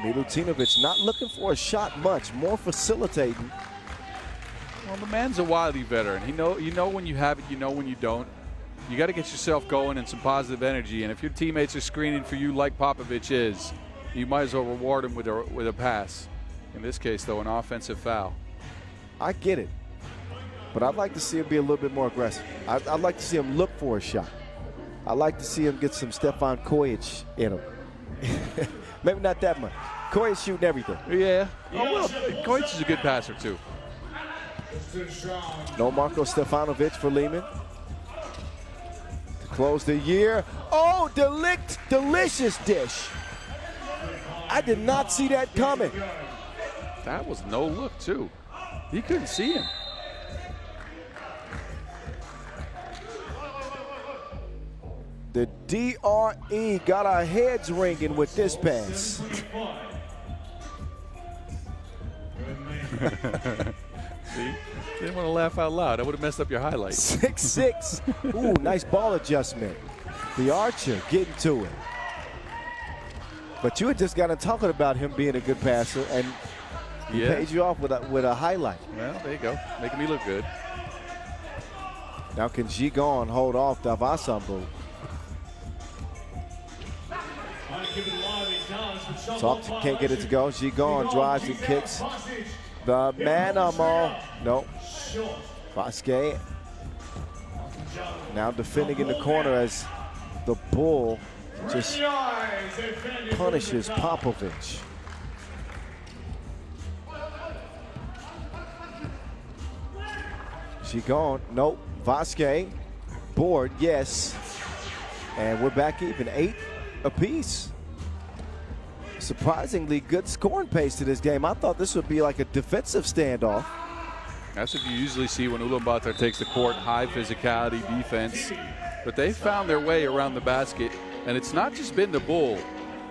Milutinovic not looking for a shot much, more facilitating. Well, the man's a wily veteran. You know when you have it, you know when you don't. You got to get yourself going and some positive energy. And if your teammates are screening for you like Popovich is, you might as well reward him with a pass. In this case, though, an offensive foul. I get it, but I'd like to see him be a little bit more aggressive. I'd like to see him look for a shot. I'd like to see him get some Stefan Kojic in him. Maybe not that much. Kojic shooting everything. Yeah. Oh, well, Kojic is a good passer, too. No Marko Stefanovic for Lehman. To close the year. Oh, delicious dish. I did not see that coming. That was no look, too. He couldn't see him. The DRE got our heads ringing with this pass. See? Didn't want to laugh out loud. I would have messed up your highlights. 6'6". Ooh, nice ball adjustment. The Archer getting to it. But you had just gotten talking about him being a good passer, and he paid you off with a highlight. Well, there you go. Making me look good. Now can Gigon hold off Davasambu? Talk can't get it to go. Gigon drives and kicks. The Manimal. No. Vasquez now defending in the corner as the Bull just punishes Popovich. Gigon, nope. Vasquez, board, yes. And we're back even, 8 apiece. Surprisingly good scoring pace to this game. I thought this would be like a defensive standoff. That's what you usually see when Ulaanbaatar takes the court, high physicality, defense. But they found their way around the basket, and it's not just been the bull.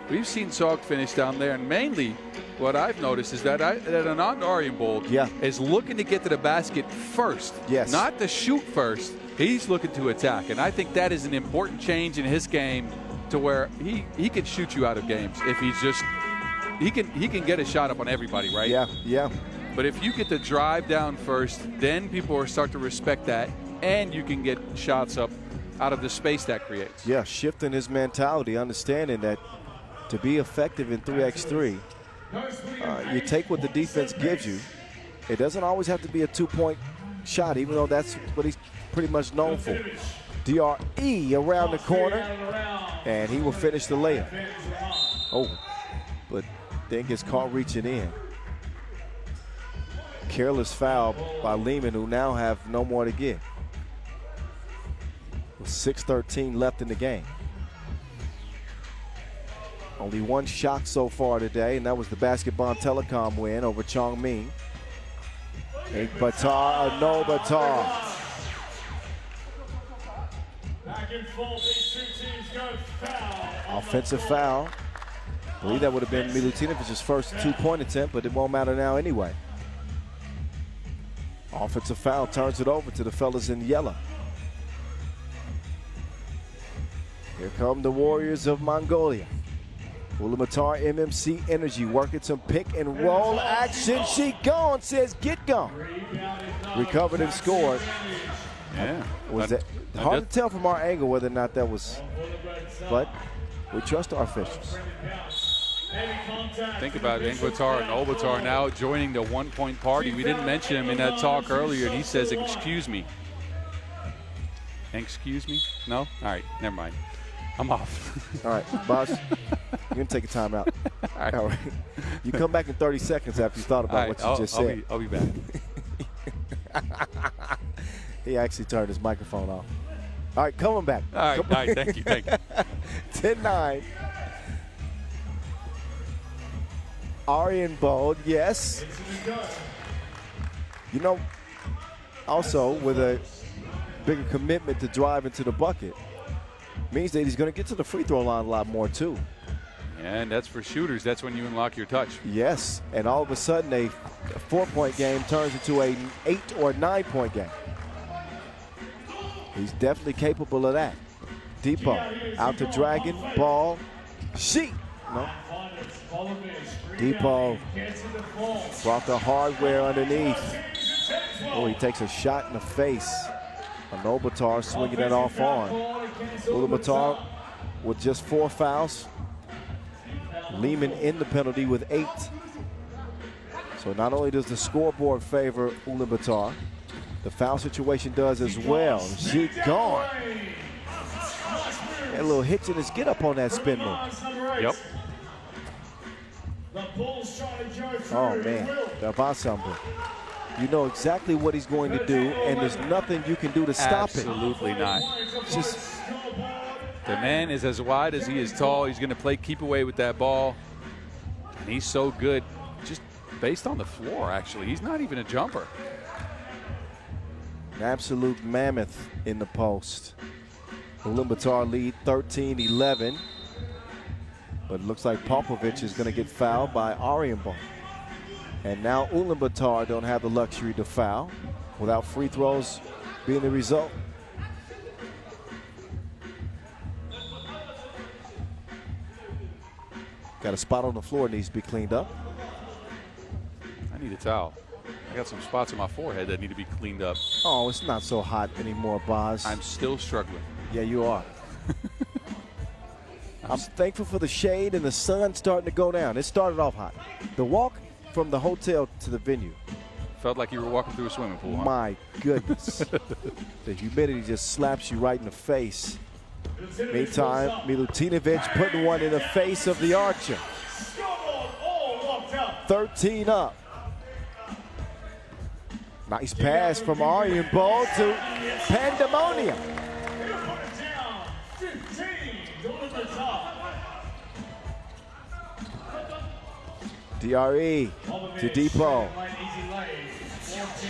We've seen Salk finish down there, and mainly what I've noticed is that Anand Aryambold is looking to get to the basket first, not to shoot first. He's looking to attack, and I think that is an important change in his game to where he can shoot you out of games if he's just he can get a shot up on everybody, right? Yeah. But if you get the drive down first, then people will start to respect that, and you can get shots up out of the space that creates. Yeah, shifting his mentality, understanding that to be effective in 3x3, you take what the defense gives you. It doesn't always have to be a 2-point shot, even though that's what he's pretty much known for. DRE around the corner, and he will finish the layup. Oh, but then gets caught reaching in. Careless foul by Lehman, who now have no more to give. With 6:13 left in the game. Only one shot so far today, and that was the Basketball Telecom win over Chong Ming. Batar, no Batar. Back and forth, these two teams go foul. Offensive foul. I believe that would have been Milutinovic's first 2-point attempt, but it won't matter now anyway. Offensive foul turns it over to the fellas in yellow. Here come the Warriors of Mongolia. Ulaanbaatar MMC Energy working some pick and roll action. She gone, says get gone. Recovered and scored. Yeah. Was that hard to tell from our angle whether or not that was, but we trust our officials. Think about Ingvatar and Obatar now joining the one-point party. We didn't mention him in that talk earlier, and he says, excuse me. Excuse me? No? All right, never mind. I'm off. All right, boss, you're going to take a timeout. All right. You come back in 30 seconds after you thought about what you just said. I'll be back. He actually turned his microphone off. All right, coming back. All right, thank you. 10-9. Aryambold, yes. You know, also with a bigger commitment to drive into the bucket, means that he's going to get to the free throw line a lot more too. And that's for shooters. That's when you unlock your touch. Yes, and all of a sudden a 4-point game turns into an 8 or 9-point game. He's definitely capable of that. Depot out to Dragon, ball, sheet. No. Depot brought the hardware underneath. Oh, he takes a shot in the face. Ulaanbaatar swinging that off on. Ulaanbaatar with just 4 fouls. Lehman in the penalty with 8. So not only does the scoreboard favor Ulaanbaatar, the foul situation does as well. She gone. That little hitch in his get up on that spin move. Yep. Oh man, Davasamba. You know exactly what he's going to do, and there's nothing you can do to stop it. Absolutely not. Just the man is as wide as he is tall. He's going to keep away with that ball. And he's so good, just based on the floor, actually. He's not even a jumper. an absolute mammoth in the post. Ulaanbaatar lead 13-11. But it looks like Popovich is going to get fouled by Aryambold. And now Ulaanbaatar don't have the luxury to foul without free throws being the result. Got a spot on the floor that needs to be cleaned up. I need a towel. I got some spots on my forehead that need to be cleaned up. Oh, it's not so hot anymore, Boz. I'm still struggling. Yeah, you are. I'm thankful for the shade and the sun starting to go down. It started off hot. The walk from the hotel to the venue. Felt like you were walking through a swimming pool, huh? My goodness. The humidity just slaps you right in the face. Meantime, Milutinovic putting one in the face of the Archer. 13 up. Nice pass from Aryambold to Pandemonium. DRE to Depot.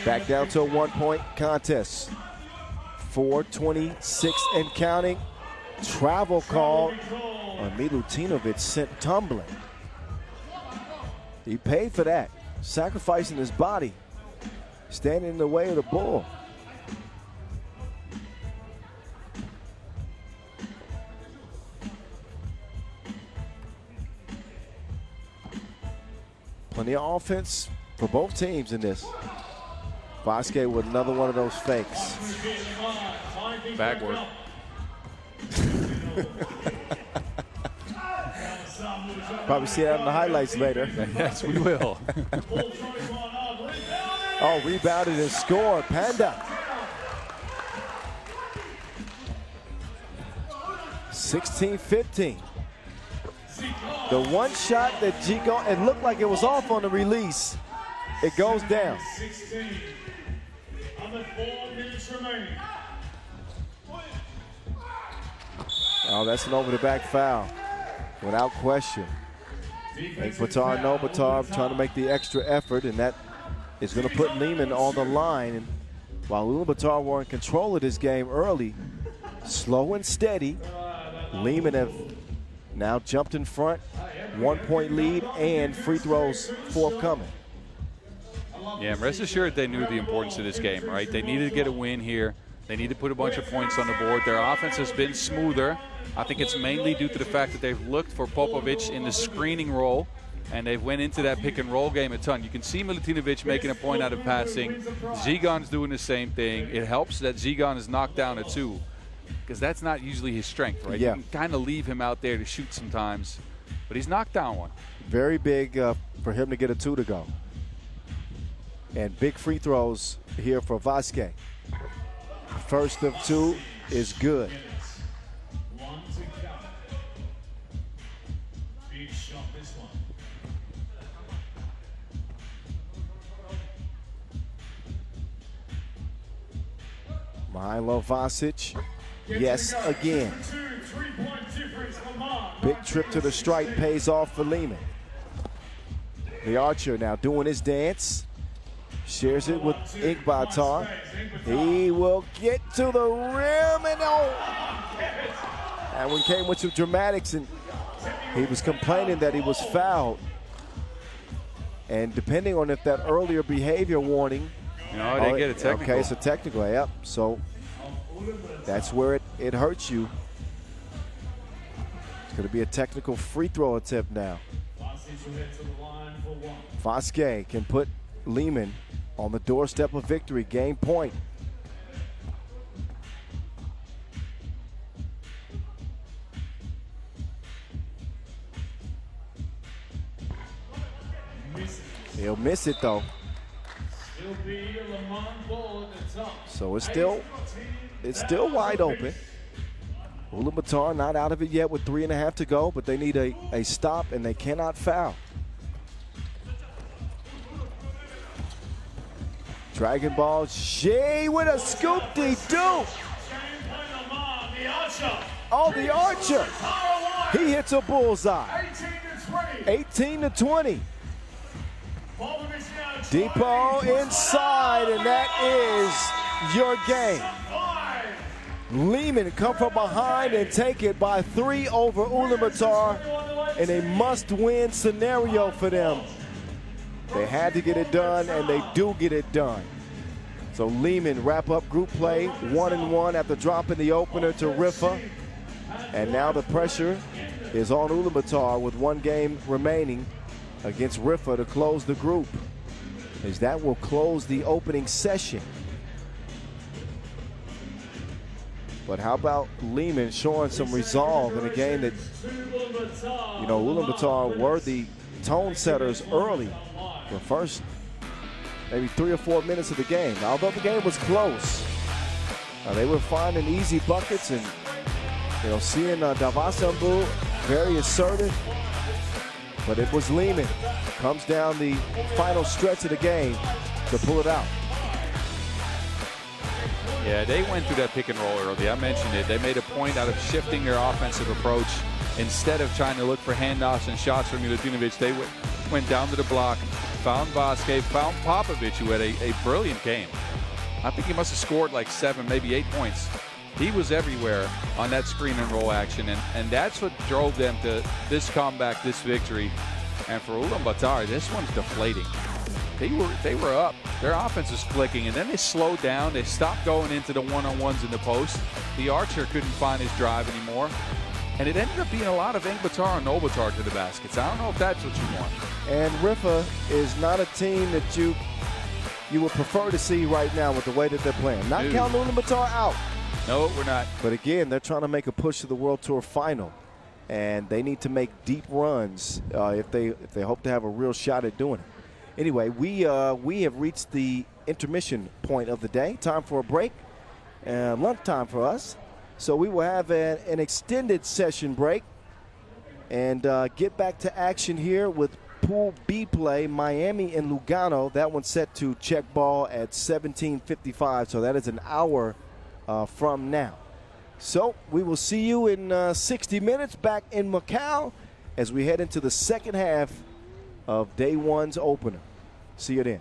Back down to a 1-point contest. 4:26 and counting. Travel call on Milutinovic sent tumbling. He paid for that, sacrificing his body, standing in the way of the bull. Plenty of offense for both teams in this. Vasquez with another one of those fakes. Bag work. Probably see that in the highlights later. Yes, we will. Oh, rebounded and scored. Panda. 16-15. The one shot that Gigon, it looked like it was off on the release. It goes down. 16. Under 4 minutes remaining. Oh, that's an over-the-back foul, without question. Batar, no Batar trying to make the extra effort, and that is going to put Lehman on the line. And while Batar were in control of this game early, slow and steady, Lehman have now jumped in front, 1-point lead, and free throws forthcoming. Yeah, and rest assured they knew the importance of this game, right? They needed to get a win here. They need to put a bunch of points on the board. Their offense has been smoother. I think it's mainly due to the fact that they've looked for Popovic in the screening role, and they've went into that pick-and-roll game a ton. You can see Milutinovic making a point out of passing. Zigon's doing the same thing. It helps that Zigon is knocked down a 2, because that's not usually his strength, right? Yeah. You can kind of leave him out there to shoot sometimes, but he's knocked down one. Very big for him to get a 2 to go. And big free throws here for Vasquez. First of 2 is good. One to go. Big shot this one. Milo Vasic, yes again. 3-point difference for Mark. Big trip to the stripe pays off for Lehman. The Archer now doing his dance. Shares it with Batar. He will get to the rim and and we came with some dramatics, and he was complaining that he was fouled. And depending on if that earlier behavior warning. No, they get a technical. Okay, it's a technical, yep. So that's where it hurts you. It's going to be a technical free throw attempt now. Vasquez can put Lehman on the doorstep of victory, game point. He'll miss it though. So it's still wide open. Batar not out of it yet with 3.5 to go, but they need a stop and they cannot foul. Dragon Ball Shea with a scoop-de-doo. Oh, the Archer. He hits a bullseye. 18-20. Depot inside, and that is your game. Lehman come from behind and take it by 3 over Ulaanbaatar in a must-win scenario for them. They had to get it done, and they do get it done. So Lehman wrap up group play, 1-1 after dropping the opener to Rifa. And now the pressure is on Ulaanbaatar with 1 game remaining against Rifa to close the group, as that will close the opening session. But how about Lehman showing some resolve in a game that, you know, Ulaanbaatar were the tone setters early, the first maybe 3 or 4 minutes of the game. Although the game was close, they were finding easy buckets, and you know, seeing Davasambu very assertive. But it was Lehman comes down the final stretch of the game to pull it out. Yeah, they went through that pick and roll early. I mentioned it. They made a point out of shifting their offensive approach. Instead of trying to look for handoffs and shots from Milutinovic, they went down to the block, found Vasquez, found Popovich, who had a brilliant game. I think he must have scored like 7, maybe 8 points. He was everywhere on that screen and roll action, and that's what drove them to this comeback, this victory. And for Ulaanbaatar, this one's deflating. They were up. Their offense was flicking, and then they slowed down. They stopped going into the one-on-ones in the post. The archer couldn't find his drive anymore. And it ended up being a lot of Ulaanbaatar and Nobatar to the baskets. I don't know if that's what you want. And Rifa is not a team that you would prefer to see right now with the way that they're playing. Not counting Ulaanbaatar out. No, we're not. But again, they're trying to make a push to the World Tour final. And they need to make deep runs if they hope to have a real shot at doing it. Anyway, we have reached the intermission point of the day. Time for a break. Lunchtime for us. So we will have an extended session break and get back to action here with Pool B play, Miami and Lugano. That one's set to check ball at 17:55, so that is an hour from now. So we will see you in 60 minutes back in Macau as we head into the second half of day one's opener. See you then.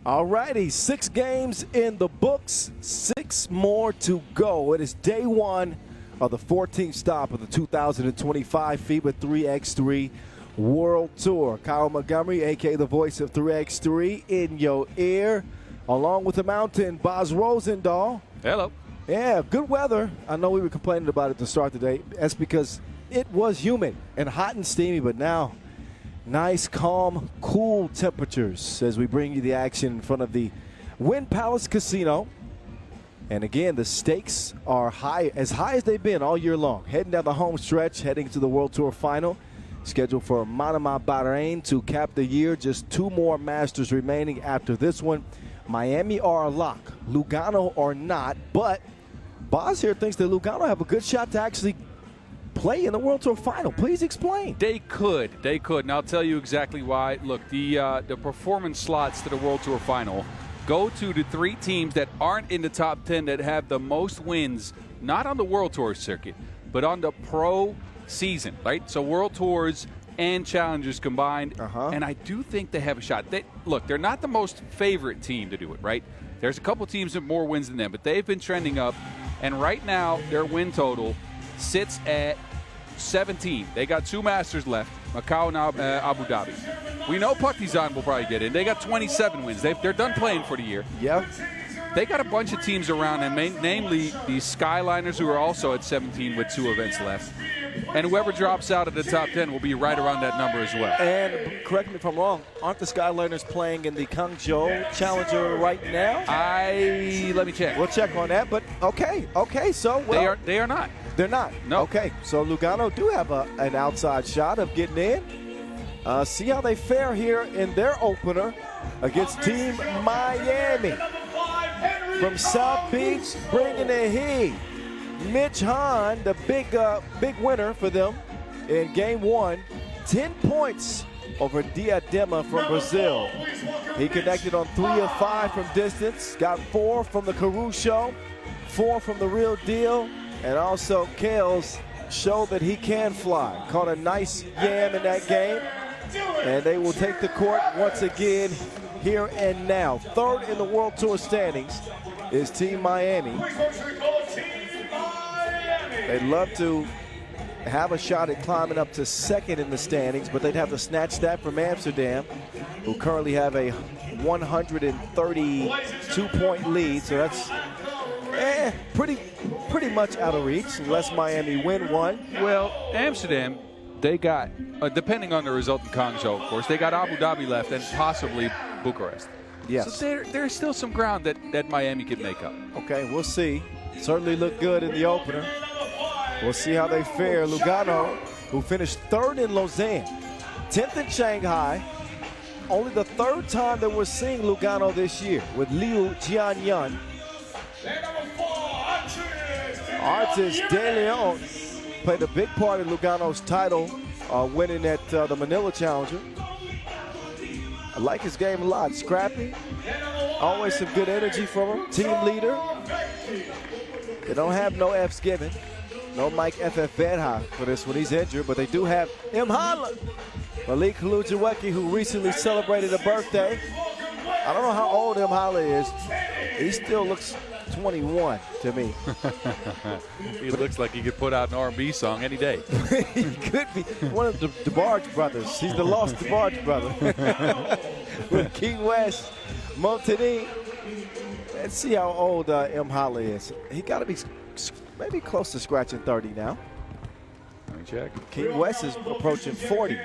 All righty, 6 games in the books, 6 more to go. It is day 1 of the 14th stop of the 2025 FIBA 3x3 World Tour. Kyle Montgomery, a.k.a. the voice of 3x3, in your ear, along with the Mountain, Boz Rosendahl. Hello. Yeah, good weather. I know we were complaining about it to start the day. That's because it was humid and hot and steamy, but now nice, calm, cool temperatures as we bring you the action in front of the Wynn Palace Casino. And again, the stakes are high as they've been all year long. Heading down the home stretch, heading to the World Tour Final. Scheduled for Manama, Bahrain to cap the year. Just 2 more Masters remaining after this one. Miami are a lock. Lugano are not. But Boz here thinks that Lugano have a good shot to actually play in the World Tour Final. Please explain. They could, and I'll tell you exactly why. Look, the performance slots to the World Tour Final go to the 3 teams that aren't in the top 10 that have the most wins, not on the World Tour circuit, but on the pro season, right? So World Tours and Challengers combined, and I do think they have a shot. Look, they're not the most favorite team to do it, right? There's a couple teams with more wins than them, but they've been trending up, and right now their win total sits at 17. They got 2 Masters left, Macau and Abu Dhabi. We know Partizan will probably get in. They got 27 wins. They're done playing for the year. Yep. They got a bunch of teams around them, namely the Skyliners, who are also at 17 with 2 events left. And whoever drops out of the top 10 will be right around that number as well. And correct me if I'm wrong, aren't the Skyliners playing in the Guangzhou Challenger right now? Let me check. We'll check on that, but okay, so well, they are not. They're not. No. Okay, so Lugano do have an outside shot of getting in. See how they fare here in their opener against Team Miami. From South Beach, bringing the heat. Mitch Hahn, the big winner for them in game 1. 10 points over Diadema from Brazil. He connected on 3 of 5 from distance. Got 4 from the Caruso, 4 from the Real Deal. And also, Kales showed that he can fly. Caught a nice yam in that game. And they will take the court once again here and now. 3rd in the World Tour standings is Team Miami. They'd love to have a shot at climbing up to 2nd in the standings, but they'd have to snatch that from Amsterdam, who currently have a 132-point lead. So that's pretty much out of reach unless Miami win one. Well, Amsterdam, they got, depending on the result in Guangzhou, of course, they got Abu Dhabi left and possibly Bucharest. Yes. So there's still some ground that Miami could make up. Okay, we'll see. Certainly looked good in the opener. We'll see how they fare. Lugano, who finished 3rd in Lausanne, 10th in Shanghai. Only the 3rd time that we're seeing Lugano this year with Liu Jianyun. Artis De Leon played a big part in Lugano's title, winning at the Manila Challenger. I like his game a lot. Scrappy, always some good energy from him. Team leader. They don't have no F's given. No Mike FF Bedha for this one. He's injured, but they do have Imhala. Malik Kalujawecki, who recently celebrated a birthday. I don't know how old Imhala is. He still looks 21 to me. He looks like he could put out an R&B song any day. He could be one of the DeBarge brothers. He's the lost DeBarge brother. With King West, Montini. Let's see how old Imhala is. He got to be maybe close to scratching 30 now. Let me check. King West is approaching 40.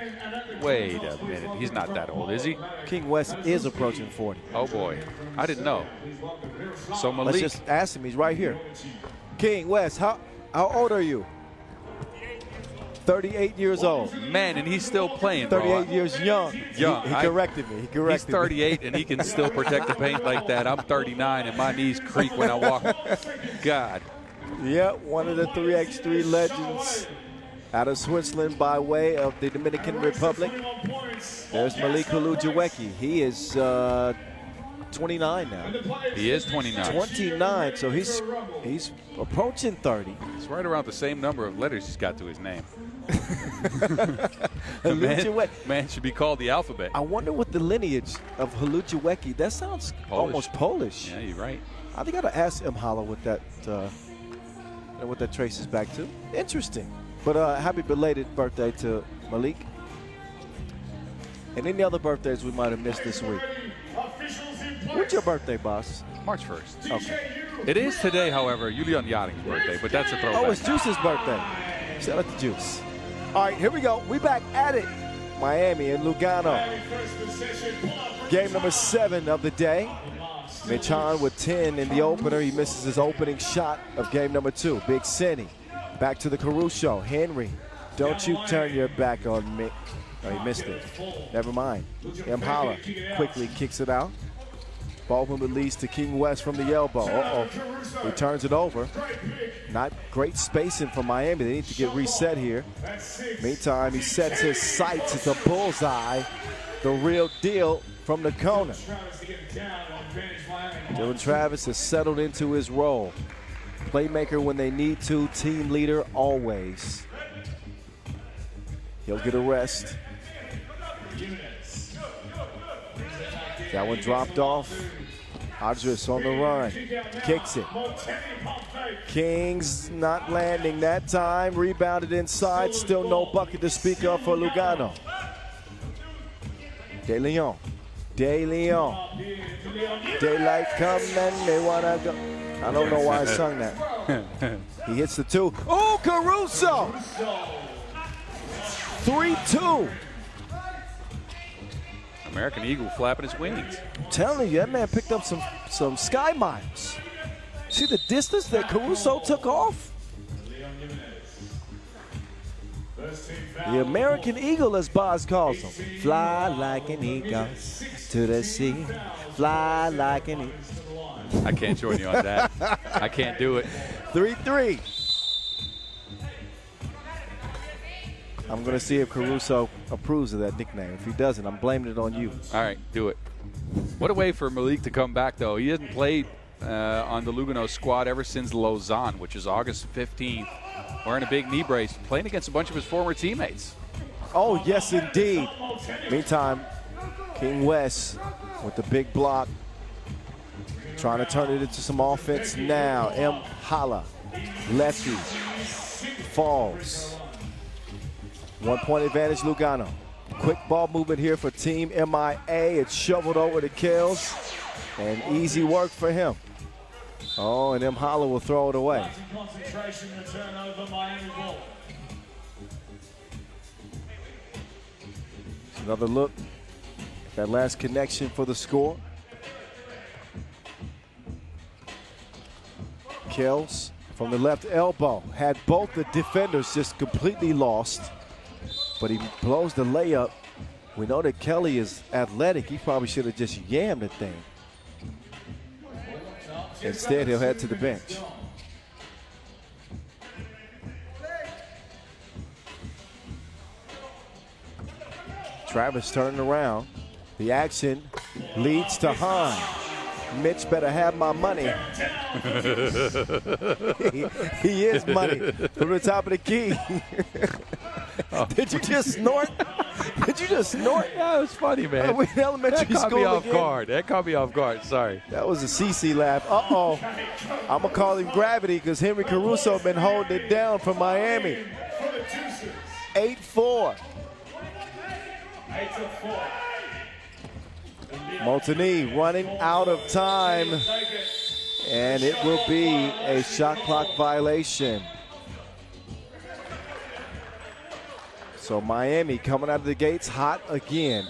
Wait a minute. He's not that old, is he? King West is approaching 40. Oh, boy. I didn't know. So Malik. Let's just ask him. He's right here. King West, how old are you? 38 years old. Man, and he's still playing, bro. 38 years young. He corrected me. He's 38, and he can still protect the paint like that. I'm 39, and my knees creak when I walk. God. Yeah, one of the 3x3 legends out of Switzerland by way of the Dominican Republic. There's Malik Kalujawecki. He is 29 now. He is 29. 29, so he's approaching 30. It's right around the same number of letters he's got to his name. Man should be called the alphabet. I wonder what the lineage of Halucheweki. That sounds almost Polish. Yeah, you're right. I think I got to ask Imhala what that traces back to. Interesting. But happy belated birthday to Malik. And any other birthdays we might have missed this week. What's your birthday, boss? March 1st. Okay. It is today, however, Julian Jaring's birthday, but that's a throwback. Oh, it's Juice's birthday. Shout out to Juice. All right, here we go. We back at it. Miami and Lugano. Game number 7 of the day. Michan with 10 in the opener. He misses his opening shot of game number 2. Big Cindy. Back to the Caruso. Henry, don't you turn your back on me. Oh, he missed it. Never mind. Imhala quickly kicks it out. Ball movement leads to King West from the elbow. Uh-oh. He turns it over. Not great spacing for Miami. They need to get reset here. Meantime, he sets his sights. It's a bullseye. The real deal from the corner. Dylan Travis has settled into his role. Playmaker when they need to. Team leader always. He'll get a rest. That one dropped off. Adris on the run. Kicks it. Kings not landing that time. Rebounded inside. Still no bucket to speak of for Lugano. De Leon. De Leon. Daylight come and they want to go. I don't know why I sung that. He hits the 2. Oh, Caruso! 3-2. American Eagle flapping his wings. I'm telling you, that man picked up some sky miles. See the distance that Caruso took off? The American Eagle, as Boz calls him. Fly like an eagle to the sea. Fly like an eagle. I can't join you on that. I can't do it. 3-3. I'm going to see if Caruso approves of that nickname. If he doesn't, I'm blaming it on you. All right, do it. What a way for Malik to come back, though. He hasn't played on the Lugano squad ever since Lausanne, which is August 15th, wearing a big knee brace, playing against a bunch of his former teammates. Oh, yes, indeed. Meantime, King West with the big block, trying to turn it into some offense now. Imhala, lefty, falls. 1-point advantage, Lugano. Quick ball movement here for Team MIA. It's shoveled over to Kells, and easy work for him. Oh, and Imhala will throw it away. Another look. That last connection for the score. Kells from the left elbow had both the defenders just completely lost, but he blows the layup. We know that Kelly is athletic. He probably should have just yammed the thing. Instead, he'll head to the bench. Travis turning around. The action leads to Hahn. Mitch better have my money. he is money from the top of the key. Did you just snort? Did you just snort? Yeah, it was funny, man. We in elementary that caught school me off again. guard. That caught me off guard. Sorry. That was a CC laugh. Uh-oh. I'm going to call him Gravity because Henry Caruso been holding it down for Miami. 8-4. Montani running out of time, and it will be a shot clock violation. So Miami coming out of the gates hot again.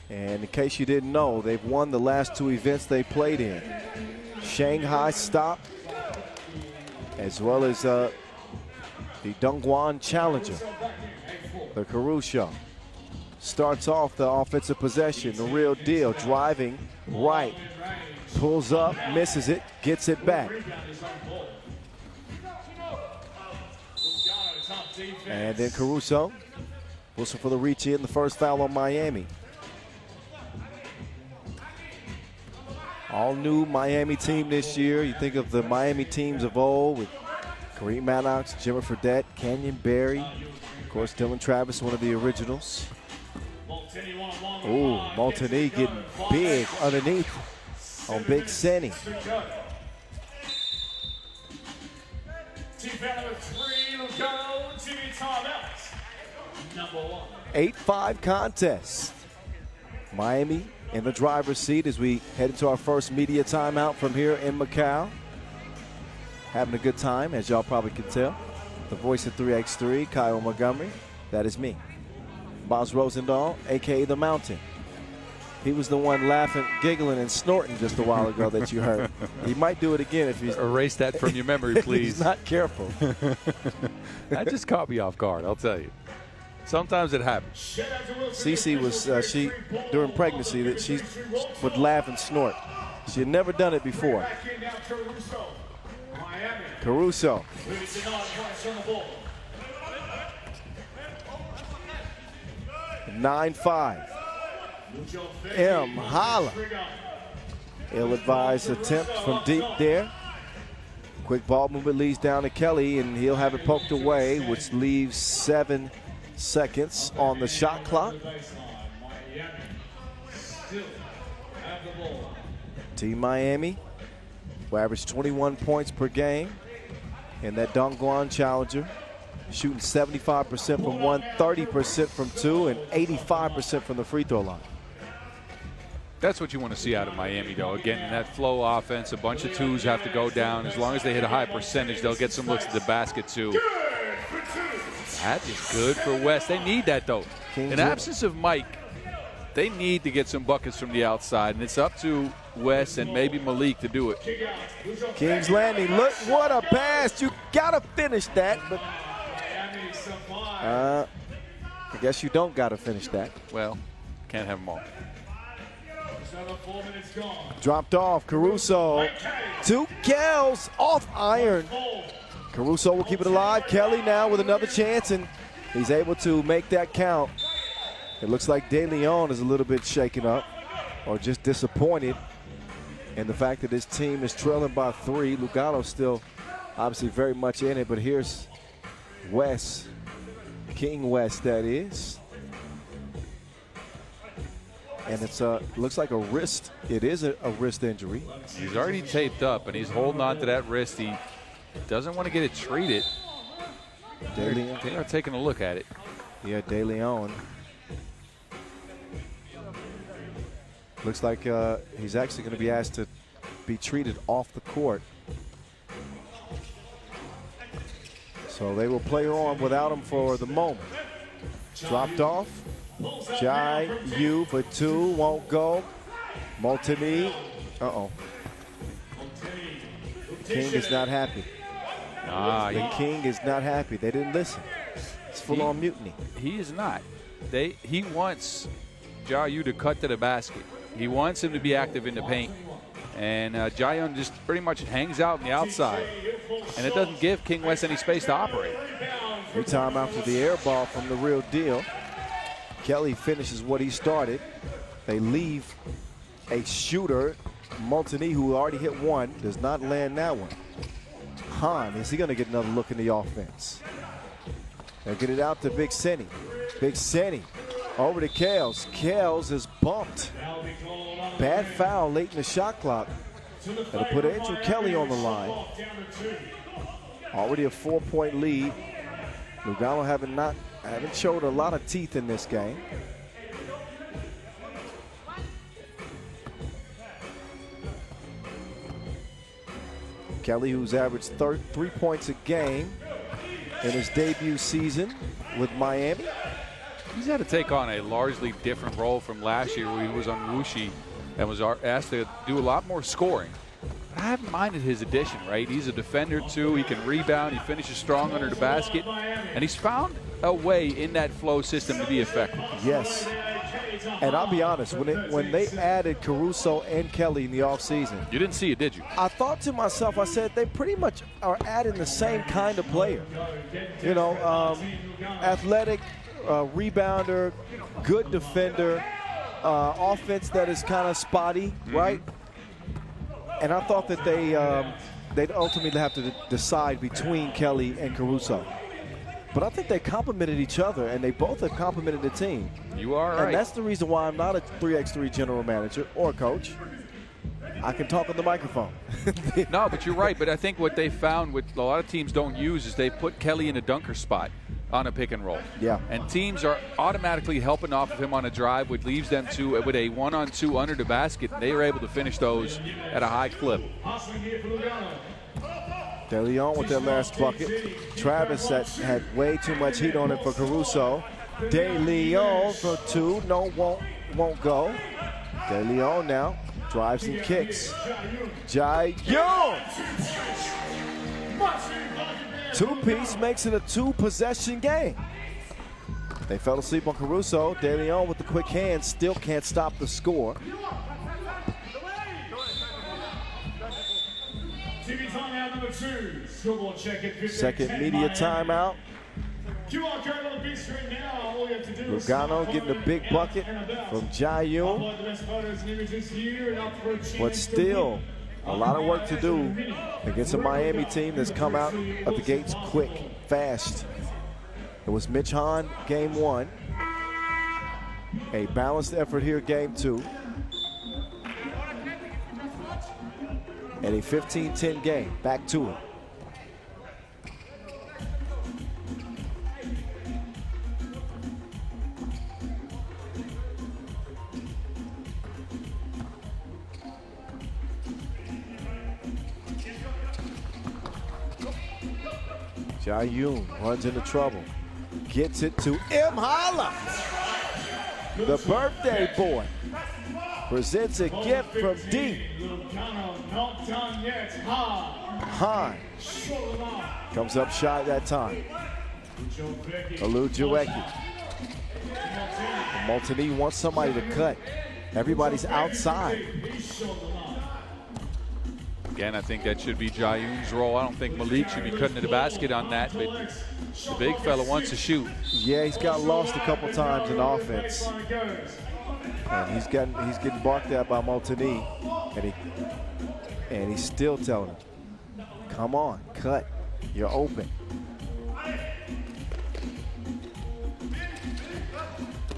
And in case you didn't know, they've won the last 2 events they played in. Shanghai Stop, as well as the Dongguan Challenger, the Caruso. Starts off the offensive possession, the real deal, driving right, pulls up, misses it, gets it back. And then Caruso, whistle for the reach in, the first foul on Miami. All new Miami team this year. You think of the Miami teams of old with Kareem Maddox, Jimmer Fredette, Canyon Barry, of course Dylan Travis, one of the originals. Ooh, Maltini getting big underneath on Big Senny. 8-5 contest. Miami in the driver's seat as we head into our first media timeout from here in Macau. Having a good time, as y'all probably can tell. The voice of 3x3, Kyle Montgomery. That is me. Boz Rosendahl, a.k.a. The Mountain. He was the one laughing, giggling, and snorting just a while ago that you heard. He might do it again if he's... Erase that from your memory, please. He's not careful. That just caught me off guard, I'll tell you. Sometimes it happens. Cece was, during pregnancy, that she would laugh and snort. She had never done it before. Caruso. 9-5. M. Holla. Ill-advised attempt from deep there. Quick ball movement leads down to Kelly, and he'll have it poked away, which leaves 7 seconds on the shot clock. Team Miami, who averaged 21 points per game in that Dongguan Challenger, shooting 75% from one, 30% from two, and 85% from the free throw line. That's what you want to see out of Miami, though. Again, in that flow offense, a bunch of twos have to go down. As long as they hit a high percentage, they'll get some looks at the basket, too. That is good for West. They need that, though. In absence of Mike, they need to get some buckets from the outside, and it's up to West and maybe Malik to do it. King's Landing, look what a pass. You got to finish that, but I guess you don't got to finish that. Well, can't have them all. Dropped off, Caruso to Kells, off iron. Caruso will keep it alive. Kelly now with another chance, and he's able to make that count. It looks like De Leon is a little bit shaken up or just disappointed in the fact that his team is trailing by 3. Lugano's still obviously very much in it, but here's West, King West that is. And it's looks like a wrist. It is a wrist injury. He's already taped up, and he's holding on to that wrist. He doesn't want to get it treated. They are taking a look at it. Yeah, De Leon. Looks like he's actually going to be asked to be treated off the court. So they will play on without him for the moment. Dropped off. Jai Yu for 2, won't go. Maltini, King is not happy. The King is not happy. They didn't listen. It's full-on mutiny. He is not. He wants Jai Yu to cut to the basket. He wants him to be active in the paint. And Jayon just pretty much hangs out on the outside. And it doesn't give King West any space to operate. Free time after the air ball from the real deal. Kelly finishes what he started. They leave a shooter, Maltini, who already hit one, does not land that one. Han, is he going to get another look in the offense? They'll get it out to Big Senny. Big Senny over to Kales. Kales is bumped. Bad foul late in the shot clock. That'll put Andrew Kelly on the line. Already a 4-point lead. Lugano haven't showed a lot of teeth in this game. Kelly, who's averaged 3 points a game in his debut season with Miami. He's had to take on a largely different role from last year where he was on Wuxi and was asked to do a lot more scoring. But I haven't minded his addition, right? He's a defender too. He can rebound. He finishes strong under the basket. And he's found a way in that flow system to be effective. Yes. And I'll be honest, when they added Caruso and Kelly in the offseason. You didn't see it, did you? I thought to myself, I said, they pretty much are adding the same kind of player. You know, athletic, rebounder, good defender, offense that is kind of spotty, right? And I thought that they they'd ultimately have to decide between Kelly and Caruso. But I think they complemented each other, and they both have complemented the team. You are right. And that's the reason why I'm not a 3x3 general manager or coach. I can talk on the microphone. No, but you're right. But I think what they found, what a lot of teams don't use, is they put Kelly in a dunker spot on a pick and roll. Yeah. And teams are automatically helping off of him on a drive, which leaves them with a 1-on-2 under the basket. And they were able to finish those at a high clip. De Leon with their last bucket. Travis had way too much heat on it for Caruso. De Leon for two. No, won't go. De Leon now drives and kicks. Jai-Young! Two-piece makes it a two-possession game. They fell asleep on Caruso. De Leon with the quick hands still can't stop the score. TV timeout number 2. Scoreboard check at 15. Second media timeout. QR code on the big screen now. All you have to do is Lugano getting a big bucket from Jai-Young. upload the best photos and images here and up for a chance But still, a lot of work to do against a Miami team that's come out of the gates quick, fast. It was Mitch Hahn, game 1. A balanced effort here, game 2. And a 15-10 game, back to it. Jai-Young runs into trouble. Gets it to M. Holla. The birthday boy presents a gift from deep. Not done yet. Hahn comes up shy that time. Alujueki. Maltini wants somebody to cut. Everybody's outside. Again, I think that should be Jai-Young's role. I don't think Malik should be cutting to the basket on that, but the big fella wants to shoot. Yeah, he's got lost a couple times in offense. And he's getting barked at by Maltini. And he's still telling him, come on, cut. You're open.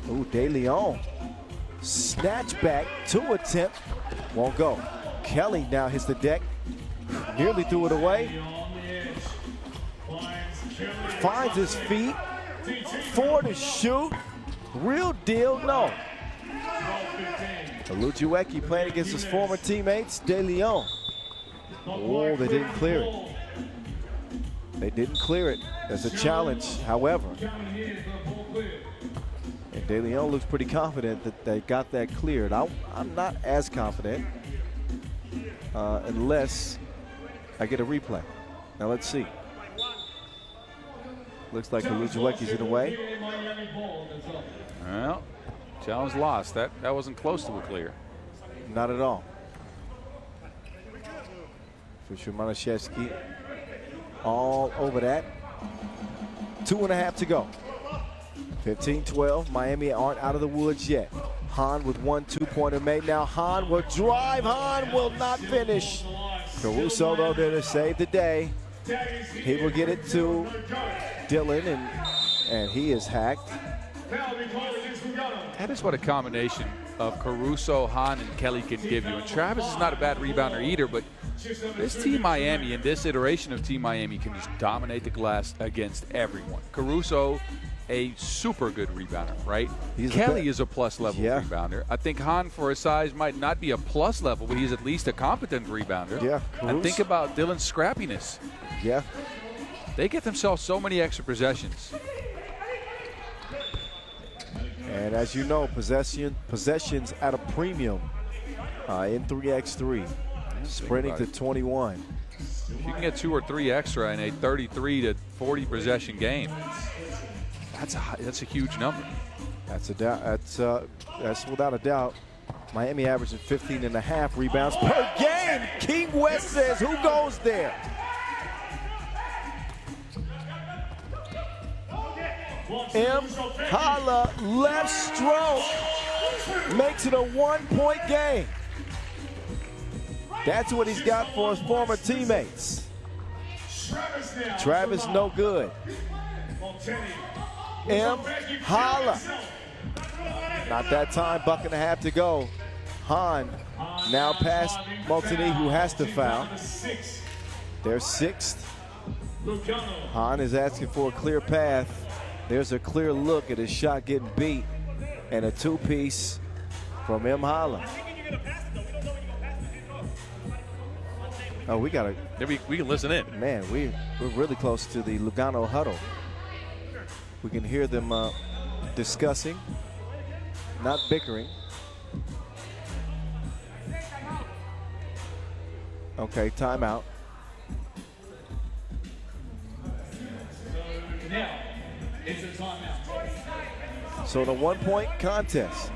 Ooh, De Leon. Snatch back, 2 attempt. Won't go. Kelly now hits the deck. Nearly threw it away. Finds his feet. 4 to shoot. Real deal, no. Alujueki playing against his former teammates, De Leon. Oh, they didn't clear it. They didn't clear it. That's a challenge, however. And De Leon looks pretty confident that they got that cleared. I'm not as confident unless I get a replay. Now let's see. Looks like Alujueki's in the way. Well, challenge lost. That wasn't close to a clear. Not at all. For Szymanaszewski, all over that. 2.5 to go. 15-12. Miami aren't out of the woods yet. Hahn with 1 2-pointer made. Now Hahn will drive. Hahn will not finish. Caruso, though, there to save the day. He will get it to Dillon, and he is hacked. That is what a combination of Caruso, Hahn, and Kelly can give you. And Travis is not a bad rebounder either, but this Team Miami and this iteration of Team Miami can just dominate the glass against everyone. Caruso, a super good rebounder, right? Kelly is a plus level rebounder. I think Hahn, for his size, might not be a plus level, but he's at least a competent rebounder. Yeah. And think about Dillon's scrappiness. Yeah. They get themselves so many extra possessions. And as you know, possessions at a premium in 3x3. Sprinting to 21. If you can get 2 or 3 extra in a 33 to 40 possession game, that's a huge number. That's without a doubt. Miami averaging 15.5 rebounds per game. King West says, who goes there? M. Holla, left stroke, makes it a 1-point game. That's what he's got for his former teammates. Travis no good. M. Holla. Not that time, buck and a half to go. Han now past Multini, who has to foul. They're sixth. Han is asking for a clear path. There's a clear look at his shot getting beat. And a two-piece from M. Holla. Oh, we got to. We can listen in. Man, we're really close to the Lugano huddle. We can hear them discussing, not bickering. Okay, timeout. Now, it's a timeout. So the 1-point contest.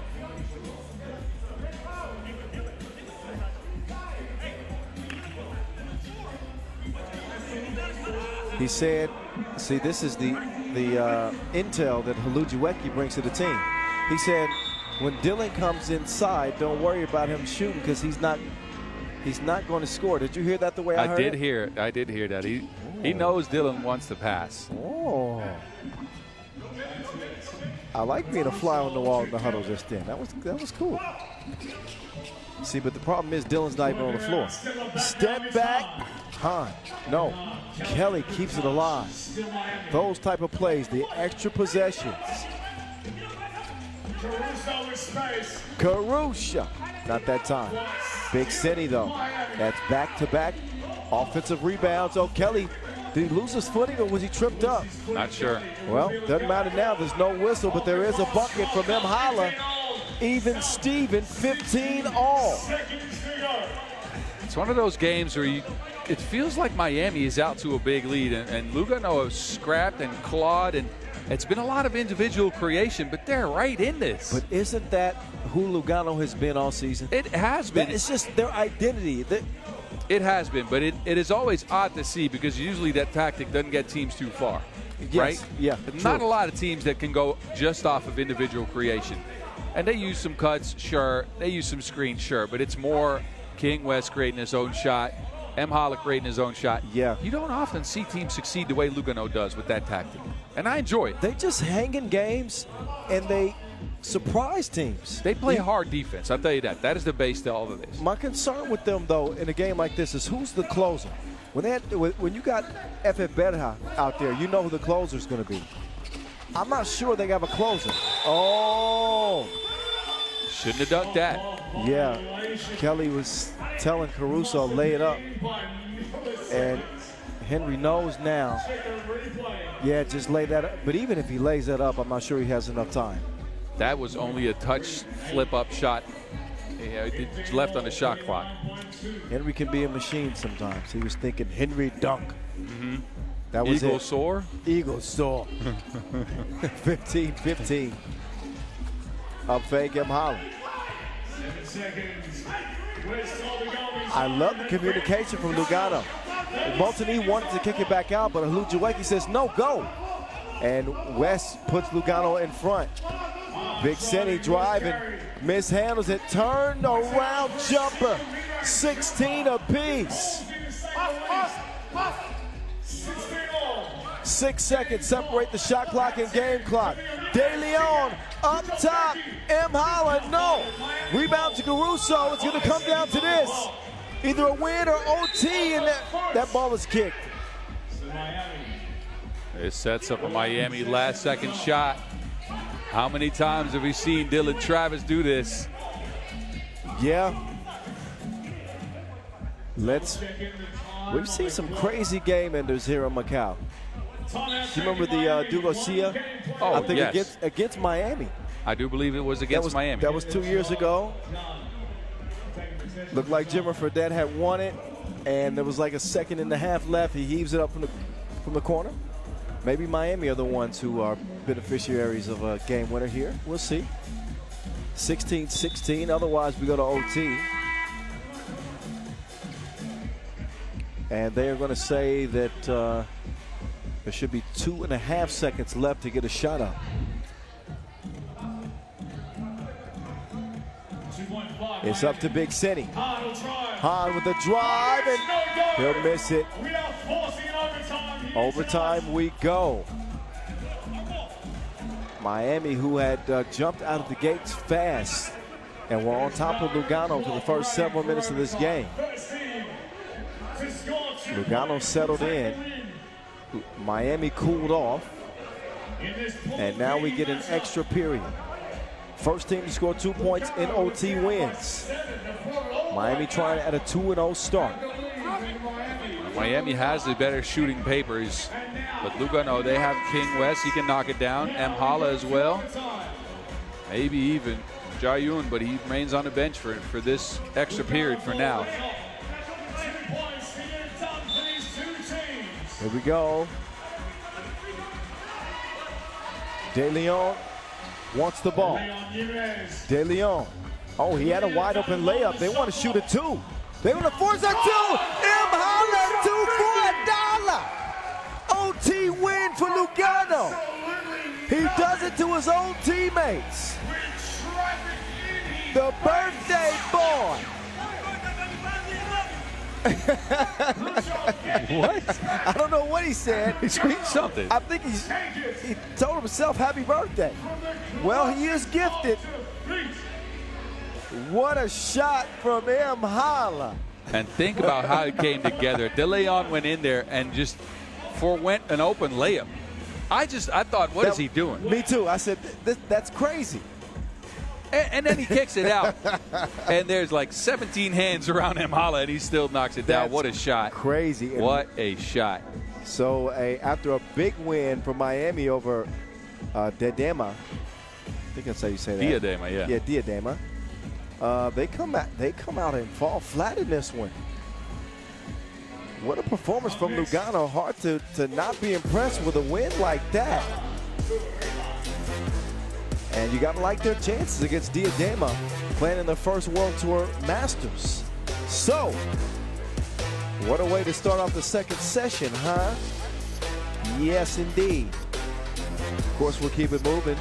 He said, see, this is the intel that Halujuweki brings to the team. He said, when Dylan comes inside, don't worry about him shooting because he's not going to score. Did you hear that the way I heard it? I did hear that. He knows Dylan wants to pass. Oh. I like being a fly on the wall in the huddle just then. That was cool. See, but the problem is Dylan's not even on the floor. Step back. Han. No. Kelly keeps it alive. Those type of plays, the extra possessions. Caruso. Not that time. Big City, though. That's back-to-back offensive rebounds. Oh, Kelly, did he lose his footing or was he tripped up? Not sure. Well, doesn't matter now. There's no whistle, but there is a bucket from M. Holla. Even Steven, 15 all. It's one of those games where it feels like Miami is out to a big lead, and Lugano has scrapped and clawed, and it's been a lot of individual creation, but they're right in this. But isn't that who Lugano has been all season? It has been. It's just their identity. It has been, but it is always odd to see because usually that tactic doesn't get teams too far, Yes, right? yeah, Not true. a lot of teams that can go just off of individual creation. And they use some cuts, sure. They use some screens, sure. But it's more King West creating his own shot, M. Holla creating his own shot. Yeah. You don't often see teams succeed the way Lugano does with that tactic. And I enjoy it. They just hang in games, and they surprise teams. They play hard defense, I'll tell you that. That is the base to all of this. My concern with them, though, in a game like this is who's the closer. When you got Efe Berha out there, you know who the closer is going to be. I'm not sure they have a closer. Oh. Shouldn't have dunked that. Yeah. Kelly was telling Caruso, lay it up. And Henry knows now. Yeah, just lay that up. But even if he lays that up, I'm not sure he has enough time. That was only a touch flip-up shot. Yeah, it's left on the shot clock. Henry can be a machine sometimes. He was thinking Henry dunk. Mm-hmm. That was Eagle it. soar? Eagle soar. 15-15. Up fake M. Holla. 7 seconds. I love the communication from Lugano. Multini wanted to kick it back out, but Halujuweki says, no, go. And West puts Lugano in front. Big City driving, mishandles it, turned around jumper, 16 apiece. 6 seconds separate the shot clock and game clock. De Leon up top, M. Holla, no. Rebound to Caruso, it's gonna come down to this. Either a win or OT, and that ball is kicked. It sets up a Miami last second shot. How many times have we seen Dylan Travis do this? Yeah. We've seen some crazy game enders here in Macau. You remember the Dugosia? Oh, I think yes. against Miami. I do believe it was against Miami. That was 2 years ago. Looked like Jimmer Fredette had won it, and there was like a second and a half left. He heaves it up from the corner. Maybe Miami are the ones who are beneficiaries of a game winner here. We'll see. 16-16. Otherwise, we go to OT. And they are going to say that there should be 2.5 seconds left to get a shot up. 2.5 It's up to Big City. Hahn with the drive, and he'll miss it. Overtime we go. Miami, who had jumped out of the gates fast and were on top of Lugano for the first several minutes of this game. Lugano settled in. Miami cooled off. And now we get an extra period. First team to score 2 points in OT wins. Miami trying at a 2-0 start. Miami has the better shooting papers, but Lugano, they have King West. He can knock it down. M. Hala as well. Maybe even Jayun, but he remains on the bench for this extra period for now. Here we go. De Leon wants the ball. De Leon. Oh, he had a wide open layup. They want to shoot it too. They want to force a two. M. Hala, 2 for $1. OT win for Lugano. He does it to his own teammates. The birthday boy. What? I don't know what he said. He screamed something. I think he told himself happy birthday. Well, he is gifted. What a shot from M. Hala. And think about how it came together. De Leon went in there and just forewent an open layup. I thought, what is he doing? Me too. I said, that's crazy. And then he kicks it out. And there's like 17 hands around M. Hala, and he still knocks it down. What a shot. Crazy. What a shot. So after a big win for Miami over Diadema, I think that's how you say that. Diadema, yeah. Yeah, Diadema. They come out and fall flat in this one. What a performance from Lugano. Hard to not be impressed with a win like that. And you got to like their chances against Diadema playing in their first World Tour Masters. So, what a way to start off the second session, huh? Yes, indeed. Of course, we'll keep it moving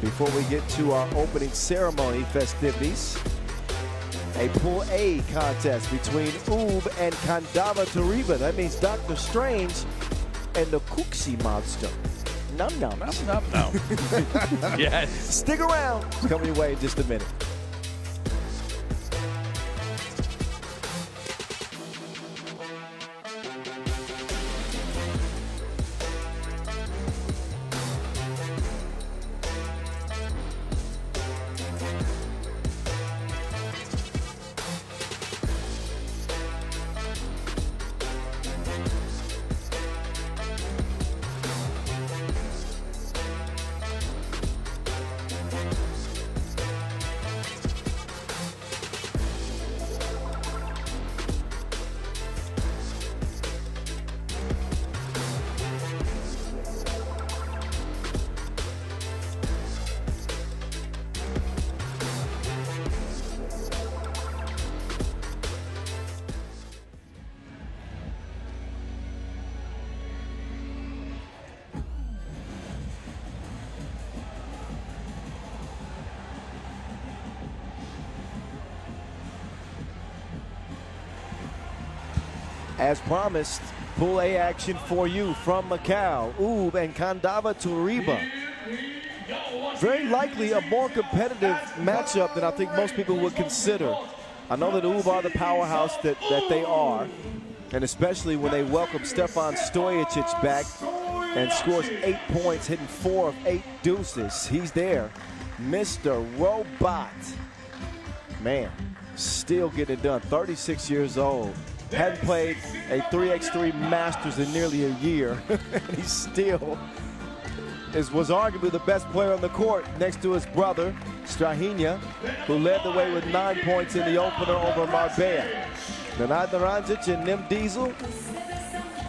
before we get to our opening ceremony festivities. A Pool A contest between Oob and Kandava Tariba. That means Dr. Strange and the Cooksey Monster. Num num. Num num num. Yes. Stick around. It's coming your way in just a minute. As promised, Pool A action for you from Macau. Oob and Kandava Tariba. Very likely a more competitive matchup than I think most people would consider. I know that Oob are the powerhouse that they are, and especially when they welcome Stefan Stojicic back and scores 8 points, hitting 4 of 8 deuces. He's there. Mr. Robot. Man, still getting it done. 36 years old. Hadn't played a 3x3 Masters in nearly a year. He still was arguably the best player on the court next to his brother, Strahinja, who led the way with 9 points in the opener over Marbella. Nenad Naranjic and Nim Diesel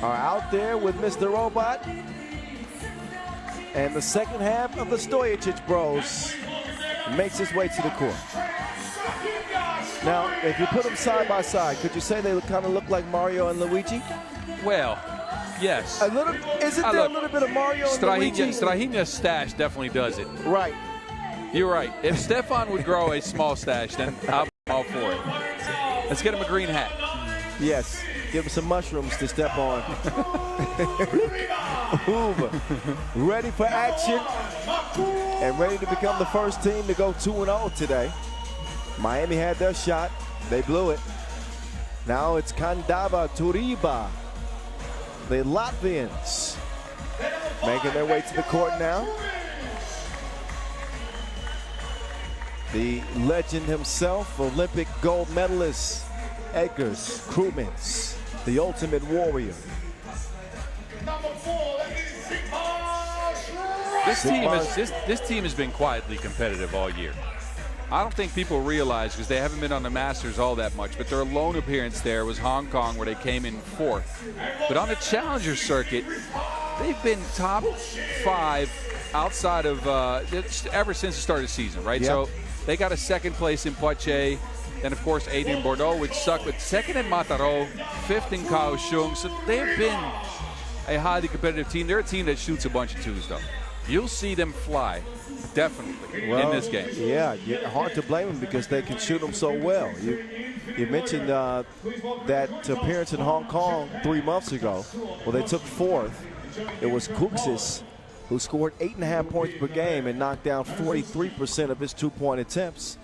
are out there with Mr. Robot. And the second half of the Stojicic Bros makes its way to the court. Now, if you put them side by side, could you say they kind of look like Mario and Luigi? Well, yes. A little. Isn't there a little bit of Mario and Luigi? Strahinja's stash definitely does it. Right. You're right. If Stefan would grow a small stash, then I'm all for it. Let's get him a green hat. Yes, give him some mushrooms to step on. Ready for action and ready to become the first team to go 2-0 today. Miami had their shot. They blew it. Now it's Kandava Turiba. The Latvians making their way to the court now. The legend himself, Olympic gold medalist, Edgars Krumins, the ultimate warrior. This team has been quietly competitive all year. I don't think people realize, because they haven't been on the Masters all that much, but their lone appearance there was Hong Kong, where they came in 4th. But on the Challenger circuit, they've been top 5 outside of ever since the start of the season, right? Yep. So they got a 2nd place in Poitiers. Then, of course, 8th in Bordeaux, which sucked, but 2nd in Mataro, 5th in Kaohsiung. So they've been a highly competitive team. They're a team that shoots a bunch of 2s, though. You'll see them fly, definitely, in this game. Yeah, hard to blame them because they can shoot them so well. You mentioned that appearance in Hong Kong 3 months ago. Well, they took 4th. It was Kuxis who scored 8.5 points per game and knocked down 43% of his 2-point attempts.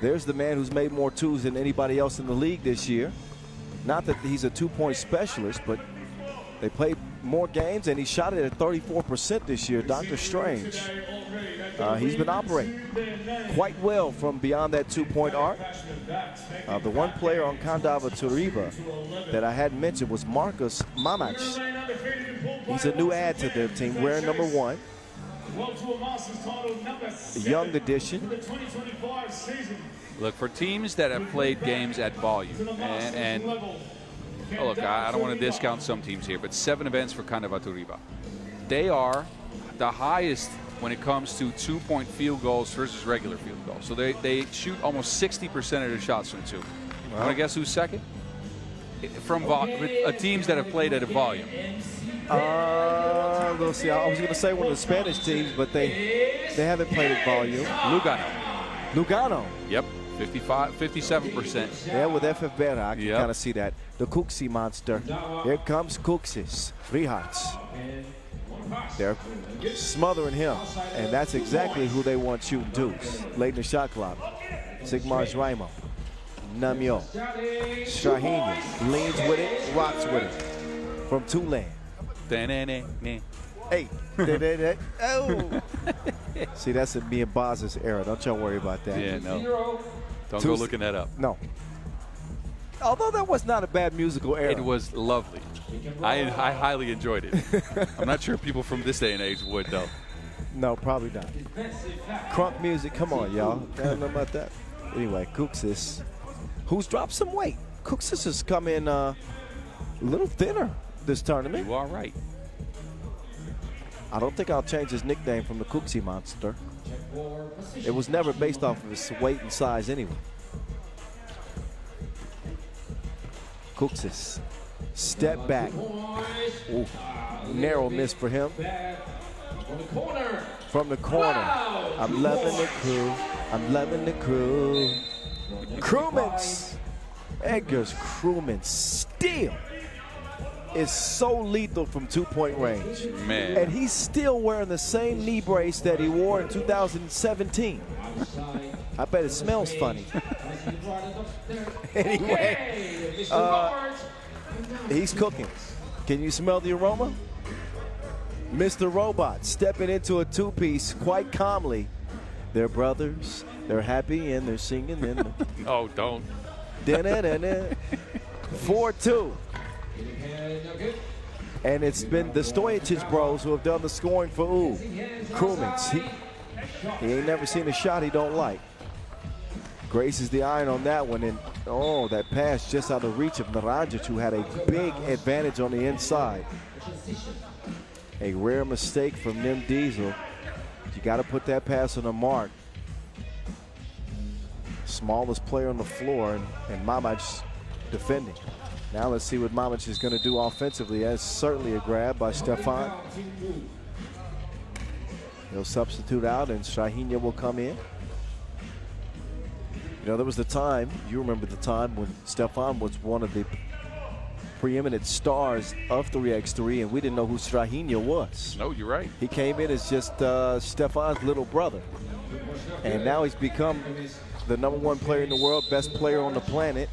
There's the man who's made more 2s than anybody else in the league this year. Not that he's a 2-point specialist, but they played more games and he shot it at 34% this year. Dr. Strange, he's been operating quite well from beyond that 2-point arc. The one player on Kandava Turiba that I hadn't mentioned was Marcus Mamach. He's a new add to their team, wearing number 1. A young addition. Look, for teams that have played games at volume, and oh, look, I don't want to discount some teams here, but 7 events for Kandava Turiba. They are the highest when it comes to 2-point field goals versus regular field goals. So they shoot almost 60% of their shots from 2. Wow. Want to guess who's 2nd? From teams that have played at a volume. Let's see. I was going to say one of the Spanish teams, but they haven't played at volume. Lugano. Yep, 57%. Yeah, with FF Beta, I can kind of see that. The Kuxi monster. Here comes Kuxis. Frihats. They're smothering him, and that's exactly who they want shooting 2s. Late in the shot clock. Sigmar Raimo. Namyo. Shahini leans with it, rocks with it. From Tulane. Hey. Oh. See, that's in me and Boz's era. Don't y'all worry about that. Yeah, no. Don't go looking that up. No. Although that was not a bad musical era. It was lovely. I highly enjoyed it. I'm not sure people from this day and age would, though. No, probably not. Crunk music, come on, y'all. I don't know about that. Anyway, Kuxis, who's dropped some weight. Kuxis has come in a little thinner this tournament. You are right. I don't think I'll change his nickname from the Kuxi Monster. It was never based off of his weight and size anyway. Kuxis, step back. Ooh, narrow miss for him. From the corner. I'm loving the crew. I'm loving the crew. Krumins. Edgars Krumins still is so lethal from 2-point range. Man. And he's still wearing the same knee brace that he wore in 2017. I bet it smells funny. Anyway, he's cooking. Can you smell the aroma? Mr. Robot stepping into a 2-piece quite calmly. They're brothers. They're happy and they're singing. And oh, don't. 4-2. And it's been the Stojacic bros who have done the scoring for Krumins. He ain't never seen a shot he don't like. Graces the iron on that one, and oh, that pass just out of reach of Narajic, who had a big advantage on the inside. A rare mistake from Nim Diesel. You got to put that pass on the mark. Smallest player on the floor, and Mamach defending. Now let's see what Mamach is going to do offensively. That's certainly a grab by Stefan. He'll substitute out, and Strahinja will come in. You know, there was the time, you remember the time when Stefan was one of the preeminent stars of 3x3, and we didn't know who Strahinja was. No, you're right. He came in as just Stefan's little brother. And now he's become the #1 player in the world, best player on the planet.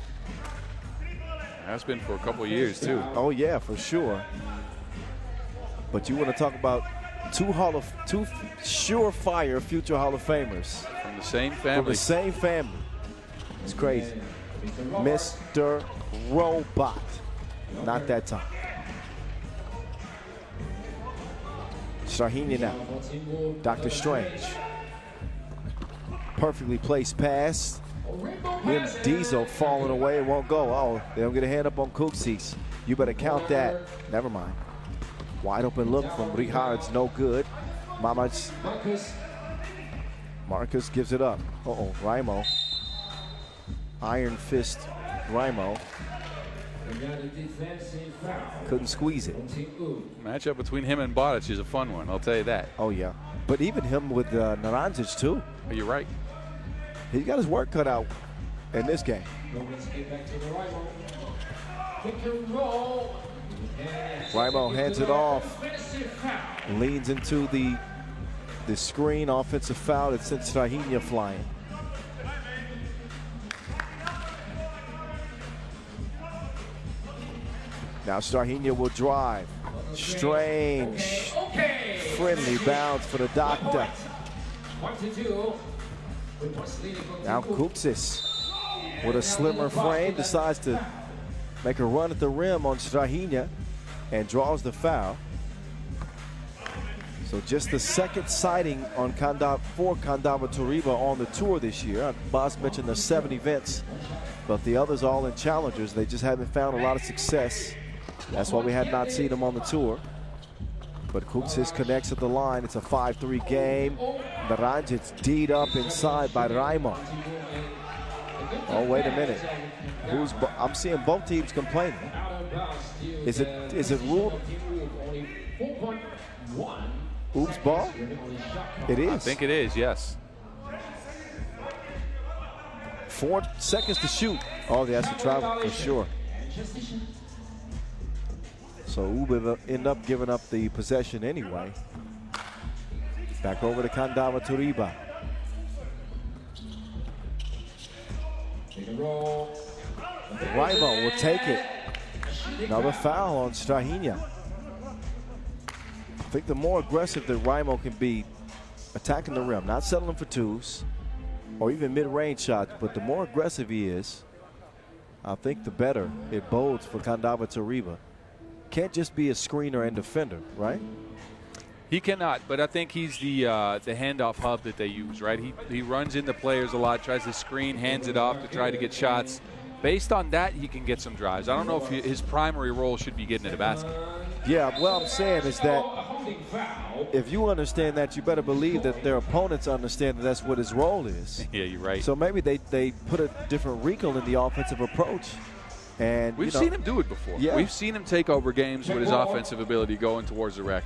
Has been for a couple of years, too. Oh, yeah, for sure. But you want to talk about two surefire future Hall of Famers. From the same From family. the same family. It's crazy. Mr. Robot. Not that time. Strahinja now. Dr. Strange. Perfectly placed pass. Him Diesel falling away. It won't go. Oh, they don't get a hand up on Kuksis. You better count that. Never mind. Wide open look from Richards. No good. Marcus gives it up. Uh-oh. Raimo. Iron fist Raimo. Couldn't squeeze it. Matchup between him and Bodic is a fun one, I'll tell you that. Oh, yeah. But even him with Naranjic, too. You're right. He got his work cut out in this game. Raimo hands it off. Leans into the screen. Offensive foul. It sends Strahinja flying. Now Strahinja will drive. Strange. Friendly bounce for the doctor. Now Kuksis, with a slimmer frame, decides to make a run at the rim on Strahinja and draws the foul. So just the second sighting on for Kandava-Toriba on the tour this year. Boss mentioned there's 7 events, but the others all in challengers. They just haven't found a lot of success. That's why we had not seen them on the tour. But Kuksis connects at the line. It's a 5-3 game. Naranjic's D'd up inside by Raimo. Oh, wait a minute. I'm seeing both teams complaining. Is it ruled Oob's ball? It is. I think it is, yes. 4 seconds to shoot. Oh, that's a travel for sure. So Oob end up giving up the possession anyway. Back over to Kandava-Toriba. Raimo will take it. Another foul on Strahinja. I think the more aggressive that Raimo can be attacking the rim, not settling for twos or even mid-range shots, but the more aggressive he is, I think the better it bodes for Kandava-Toriba. Can't just be a screener and defender, right? He cannot, but I think he's the handoff hub that they use, right? He runs into players a lot, tries to screen, hands it off to try to get shots. Based on that, he can get some drives. I don't know if his primary role should be getting to the basket. Yeah, what I'm saying is that if you understand that, you better believe that their opponents understand that that's what his role is. Yeah, you're right. So maybe they put a different wrinkle in the offensive approach. And we've seen him do it before. Yeah. We've seen him take over games with his offensive ability going towards the rack.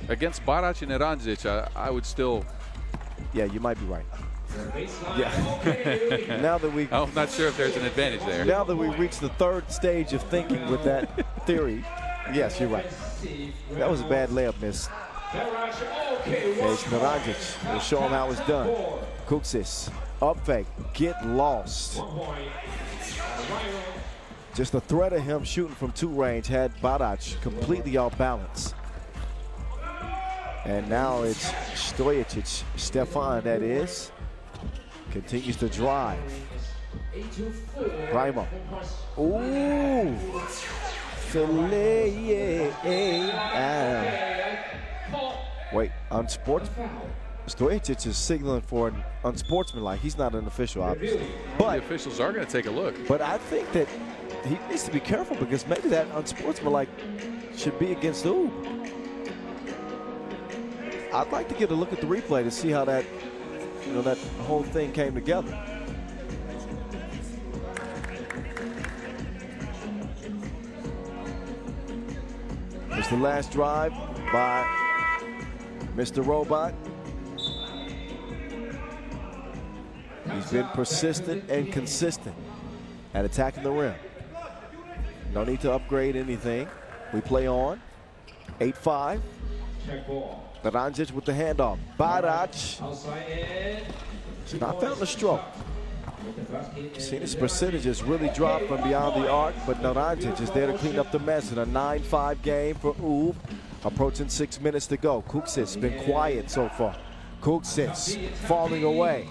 Against Barac and Naranjic, I would still. Yeah, you might be right. Yeah. Now that I'm not sure if there's an advantage there. Now that we've reached the 3rd stage of thinking with that theory, yes, you're right. That was a bad layup miss. It's Naranjic. We'll show him how it's done. Kuksis, up fake, get lost. Just the threat of him shooting from 2 range had Barac completely off balance. And now it's Stojacic, Stefan that is, continues to drive. Raimo. Ooh. Filet. Wait, Stojacic is signaling for an unsportsmanlike. He's not an official, obviously. But the officials are going to take a look. But I think that he needs to be careful because maybe that unsportsmanlike should be against Oob. I'd like to get a look at the replay to see how that, that whole thing came together. It's the last drive by Mr. Robot. He's been persistent and consistent at attacking the rim. No need to upgrade anything. We play on. 8-5. Naranjic with the handoff. Barac. He's not found the stroke. Seen his percentages really drop from beyond the arc, but Naranjic is there to clean up the mess in a 9-5 game for Ub. Approaching 6 minutes to go. Kuksis been quiet so far. Kuksis falling away.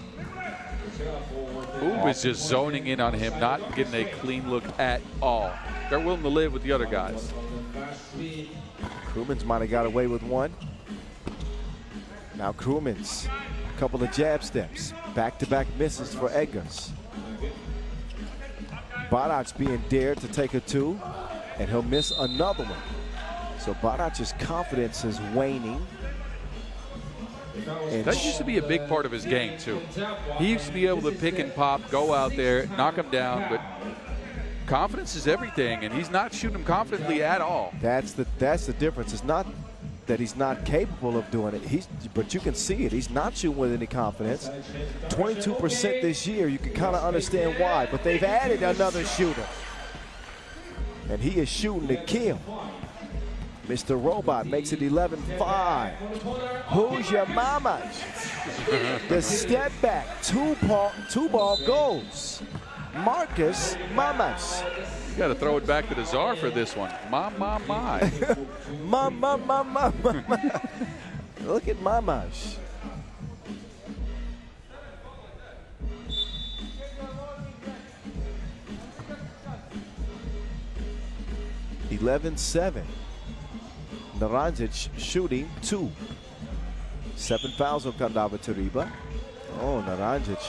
Ub is just zoning in on him, not getting a clean look at all. They're willing to live with the other guys. Krumins might have got away with one. Now Krumins, a couple of jab steps. Back-to-back misses for Eggers. Barac being dared to take a two, and he'll miss another one. So Barac's confidence is waning. And that used to be a big part of his game, too. He used to be able to pick and pop, go out there, knock him down, but confidence is everything, and he's not shooting him confidently at all. That's the difference. It's not that he's not capable of doing it, but you can see it. He's not shooting with any confidence. 22% this year, you can kind of understand why, but they've added another shooter. And he is shooting to kill. Mr. Robot makes it 11-5. Who's your mama? The step back, two ball goes. Marcus Mamas. You got to throw it back to the czar for this one. My. Ma. Look at Mamas. (11-7). Naranjic shooting 2. 7 fouls on Kandava Tariba. Oh, Naranjic.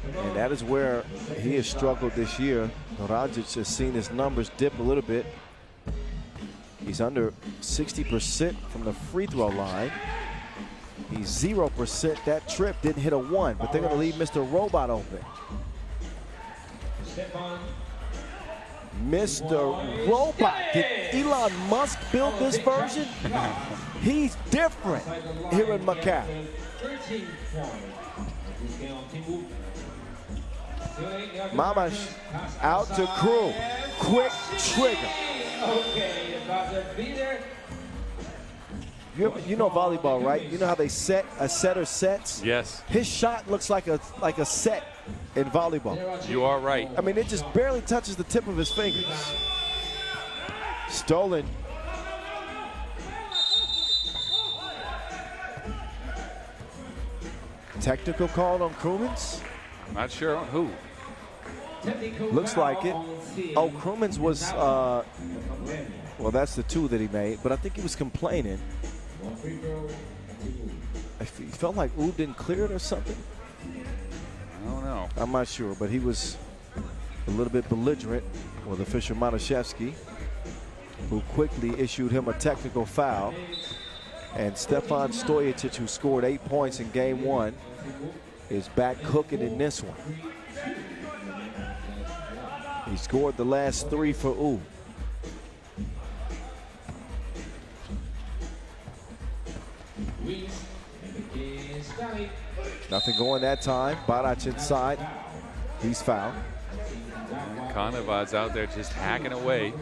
And that is where he has struggled this year. Naranjic has seen his numbers dip a little bit. He's under 60% from the free throw line. He's 0%. That trip didn't hit a 1, but they're going to leave Mr. Robot open. Mr. Robot. Did Elon Musk build this version? He's different here in Macau. Mamas out to Crew. Quick trigger. You know volleyball, right? You know how they set a setter sets? Yes. His shot looks like a set in volleyball. You are right. I mean, it just barely touches the tip of his fingers. Stolen. Technical call on Krumins? Not sure on who. Looks like it. Oh, Krumins was, well, that's the 2 that he made, but I think he was complaining. He felt like Ub didn't clear it or something. I don't know. I'm not sure, but he was a little bit belligerent with official Matuszewski, who quickly issued him a technical foul. And Stefan Stojicic, who scored 8 points in game 1, is back cooking in this one. He scored the last 3 for Ub. Nothing going that time. Barac inside. He's fouled. Kanavad's out there just hacking away.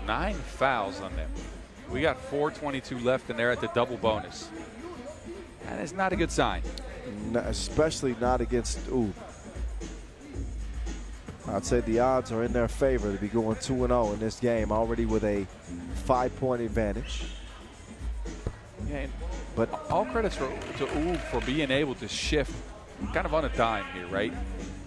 9 fouls on them. We got 4:22 left, and they're at the double bonus. That is not a good sign. No, especially not against Ub. I'd say the odds are in their favor to be going 2-0 in this game, already with a 5-point advantage. Yeah, but all credits to Ub for being able to shift kind of on a dime here, right?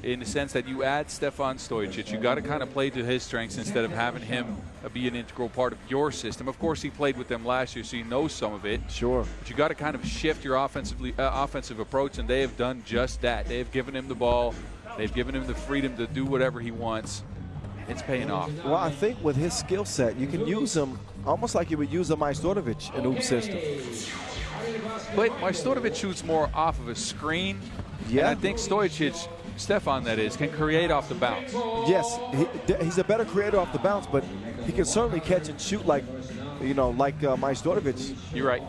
In the sense that you add Stefan Stojicic, you got to kind of play to his strengths instead of having him be an integral part of your system. Of course, he played with them last year, so you know some of it. Sure. But you got to kind of shift your offensive approach, and they have done just that. They have given him the ball. They've given him the freedom to do whatever he wants. It's paying off. Well, I think with his skill set, you can use him almost like you would use a Majstorovic in Ub's system. But Majstorovic shoots more off of a screen. Yeah. And I think Stojicic, Stefan that is, can create off the bounce. Yes, he's a better creator off the bounce, but he can certainly catch and shoot like you know, like Mike Stordovich You're right.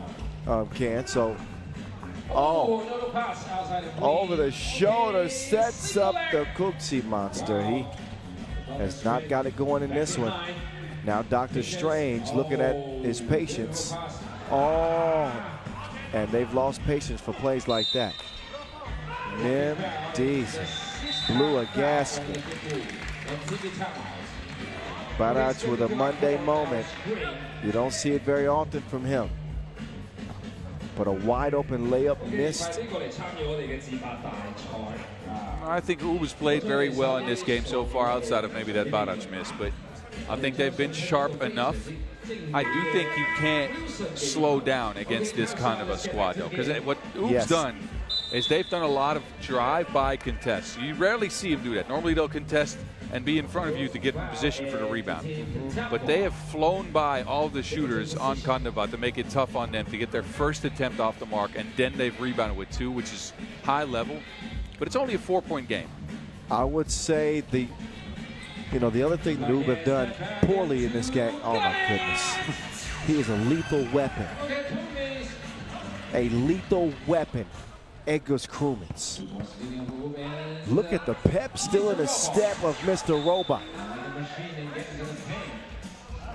can. So, over the shoulder sets up the Cooksey monster. He has not got it going in this one. Now Dr. Strange looking at his patience. And they've lost patience for plays like that. Jesus blew a gasket. Barac with a Monday moment. You don't see it very often from him. But a wide open layup missed. I think Uba's played very well in this game so far, outside of maybe that Barac miss. But I think they've been sharp enough. I do think you can't slow down against this kind of a squad, though, because what Uba's done is they've done a lot of drive-by contests. You rarely see them do that. Normally they'll contest and be in front of you to get in position for the rebound. But they have flown by all the shooters on Kandava to make it tough on them to get their first attempt off the mark, and then they've rebounded with 2, which is high level. But it's only a 4-point game. I would say the other thing that Uba have done poorly in this game, oh my goodness. He is a lethal weapon. A lethal weapon. Edgar's Krumens. Look at the pep still in the step of Mr. Robot.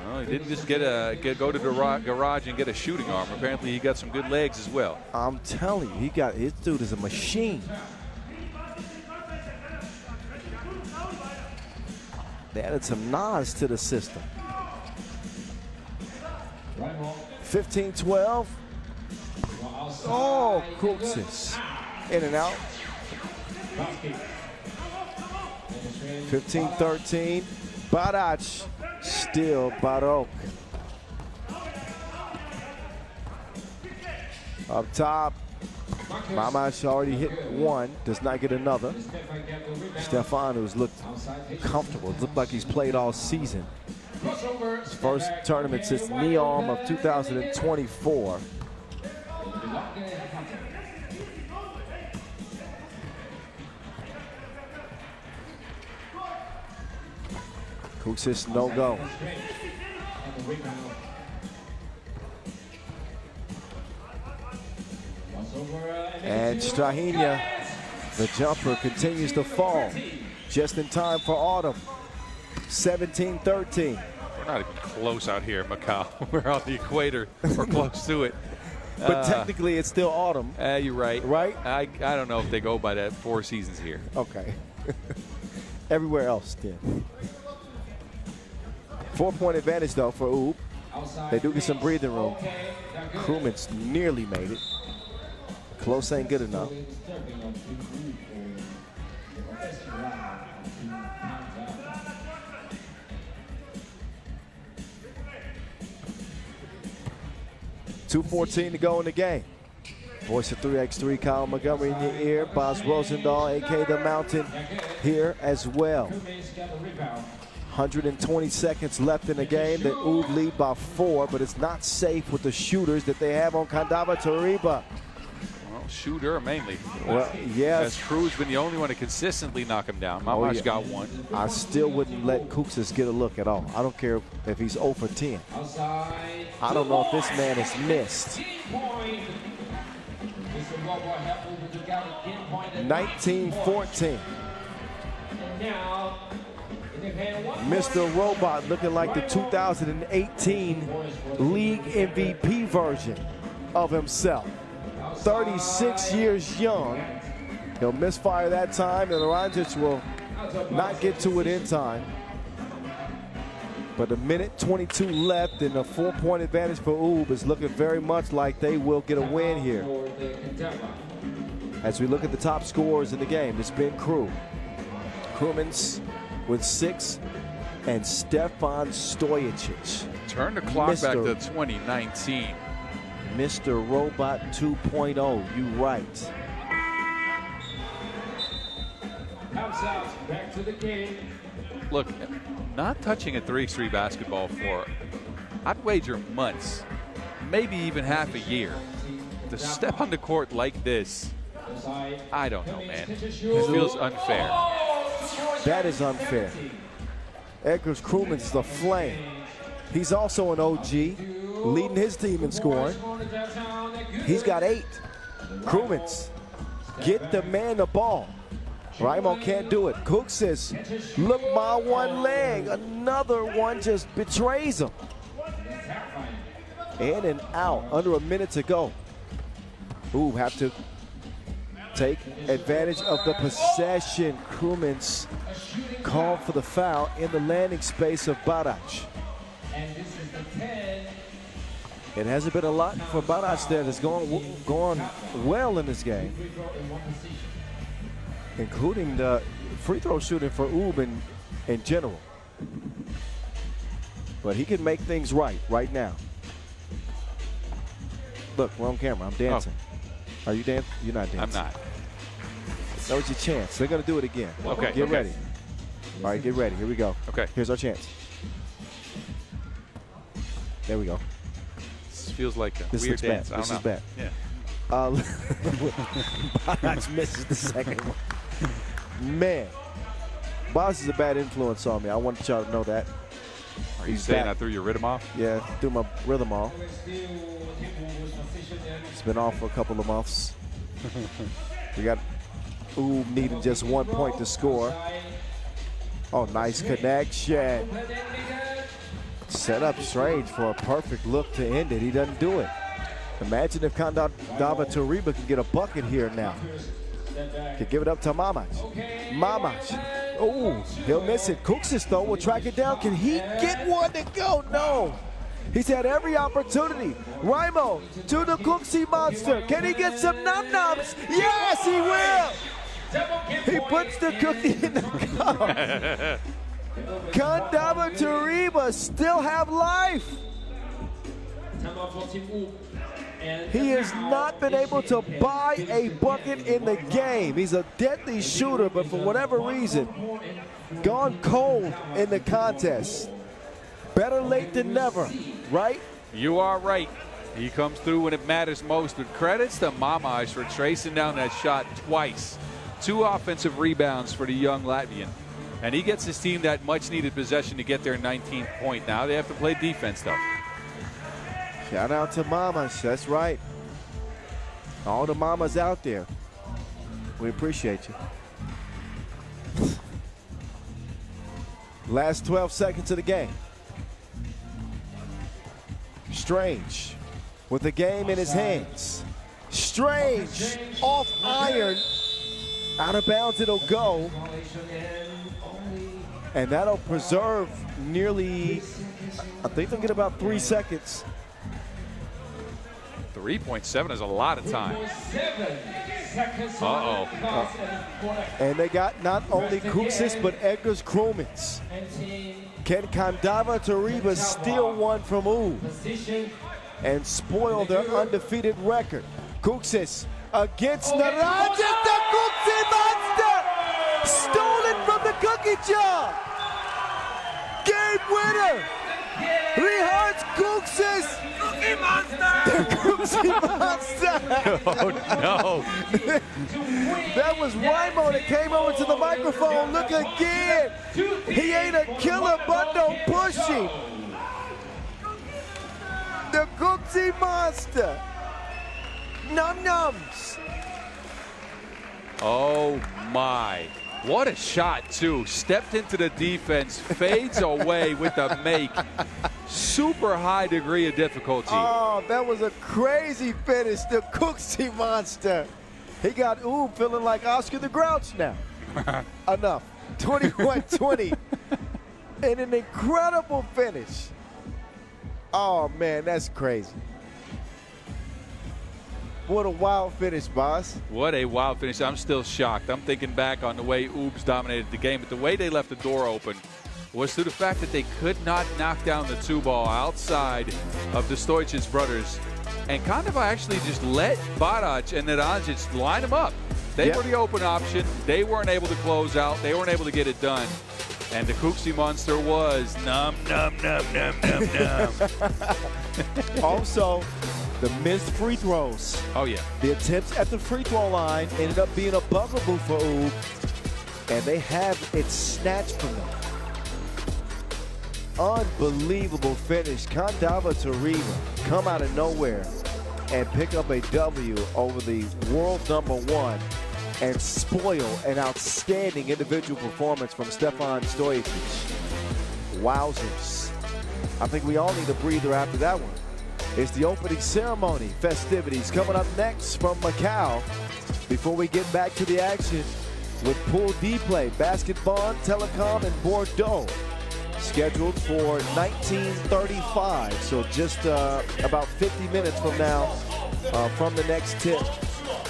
Well, he didn't just go to the garage and get a shooting arm. Apparently he got some good legs as well. I'm telling you, his dude is a machine. They added some Nas to the system. 15-12. Oh, Cooksey. In and out. 15-13. Barac. Still Baroque. Up top. Mama's already hit 1. Does not get another. Stefan, who's looked comfortable. Looked like he's played all season. His first tournament since Neom of 2024. Cooksey no go. And Strahinja, the jumper, continues to fall. Just in time for autumn. 17-13. We're not even close out here in Macau. We're on the equator. We're close to it. But technically, it's still autumn. You're right. Right? I don't know if they go by that 4 seasons here. Okay. Everywhere else, then. 4-point advantage, though, for Oob. They do get some breathing room. Krumens nearly made it. Close ain't good enough. .2:14 to go in the game. Voice of 3x3, Kyle Montgomery in your ear. Boz Rosendahl, a.k.a. The Mountain, here as well. 120 seconds left in the game. That Oob lead by 4, but it's not safe with the shooters that they have on Kandava Tariba. Well, shooter mainly. Well, yes. As Crew's been the only one to consistently knock him down. Mama's got 1. I still wouldn't let Cooksey get a look at all. I don't care if he's 0 for 10. I don't know if this man has missed. 19-14. Mr. Robot looking like the 2018 league MVP version of himself. 36 years young. He'll misfire that time, and Ranjic will not get to it in time. But a minute 22 left, and a 4-point advantage for Oob is looking very much like they will get a win here. As we look at the top scorers in the game, it's been Krumens with 6, and Stefan Stojicic. Turn the clock back to 2019. Mr. Robot 2.0, you right. Back to the game. Look, not touching a 3x3 basketball for, I'd wager months, maybe even half a year. To step on the court like this, I don't know, man. It feels unfair. That is unfair. Edgar's Krumens is a flame. He's also an OG. leading his team in scoring. He's got 8. Krumens, get the man the ball. Raimo can't do it. Cook says, look, my one leg. Another one just betrays him. In and out, under a minute to go. Ooh, have to take advantage of the possession. Krumens called for the foul in the landing space of Barac. It hasn't been a lot for Barac there that's gone well in this game, including the free throw shooting for Oob in general. But he can make things right now. Look, we're on camera. I'm dancing. Are you dancing? You're not dancing. I'm not. That was your chance. They're going to do it again. Okay. Get ready. All right, get ready. Here we go. Okay. Here's our chance. There we go. This feels like a This weird looks dance. bad. I This don't is know. bad. Yeah. Barac misses the second one. Man, Boss is a bad influence on me. I want y'all to know that. Are you He's saying back. I threw your rhythm off? Yeah, threw my rhythm off. It's been off for a couple of months. We got Oob needing just 1 point to score. Oh, nice connection. Set up Strange for a perfect look to end it. He doesn't do it. Imagine if Kandava Tariba can get a bucket here now. Could give it up to Mamac. Mamac. Oh, he'll miss it. Kuksis, though, will track it down. Can he get one to go? No. He's had every opportunity. Raimo to the Cooksy monster. Can he get some num-nums? Yes, he will. He puts the cookie in the cup. Kandava Tariba still have life. He has not been able to buy a bucket in the game. He's a deadly shooter, but for whatever reason, gone cold in the contest. Better late than never, right? You are right. He comes through when it matters most. But credits to Mamac for tracing down that shot twice. 2 offensive rebounds for the young Latvian. And he gets his team that much-needed possession to get their 19th point. Now they have to play defense, though. Shout out to Mamac, that's right. All the mamas out there, we appreciate you. Last 12 seconds of the game. Strange with the game in his hands. Strange off iron. Out of bounds it'll go. And that'll preserve nearly, I think they'll get about 3 seconds. 3.7 is a lot of time. Uh-oh. And they got not only Kuksis, but Edgar's Krumens. Can Kandava Tariba steal one from Oob and spoil their undefeated record? Kuksis against Naranja, the Cooksy monster! Stolen from the cookie jar! Game winner! Rehards Kuksis! The Cooksy monster! Oh, no. That was Raimo that came over to the microphone. Look again. He ain't a killer, but don't push him. The Cooksy monster. Num-nums. Oh, my. What a shot, too. Stepped into the defense, fades away with a make. Super high degree of difficulty. Oh, that was a crazy finish. The Cooksy monster. He got Oob feeling like Oscar the Grouch now. Enough. 21-20. And an incredible finish. Oh, man, that's crazy. What a wild finish, boss. What a wild finish. I'm still shocked. I'm thinking back on the way Oobs dominated the game, but the way they left the door open was through the fact that they could not knock down the 2-ball outside of the Stojic brothers. And Kandava actually just let Barac and Naranjic line them up. They were the open option. They weren't able to close out. They weren't able to get it done. And the Cooksy monster was num, num, num, num, num, num. Also, the missed free throws. Oh, yeah. The attempts at the free throw line ended up being a bugaboo for Oob, and they have it snatched from them. Unbelievable finish. Kandava Tariba come out of nowhere and pick up a W over the world #1 and spoil an outstanding individual performance from Stefan Stojacic. Wowzers. I think we all need a breather after that one. It's the opening ceremony festivities coming up next from Macau before we get back to the action with Pool D play, Basketball, Telecom, and Bordeaux scheduled for 1935. So just about 50 minutes from now from the next tip,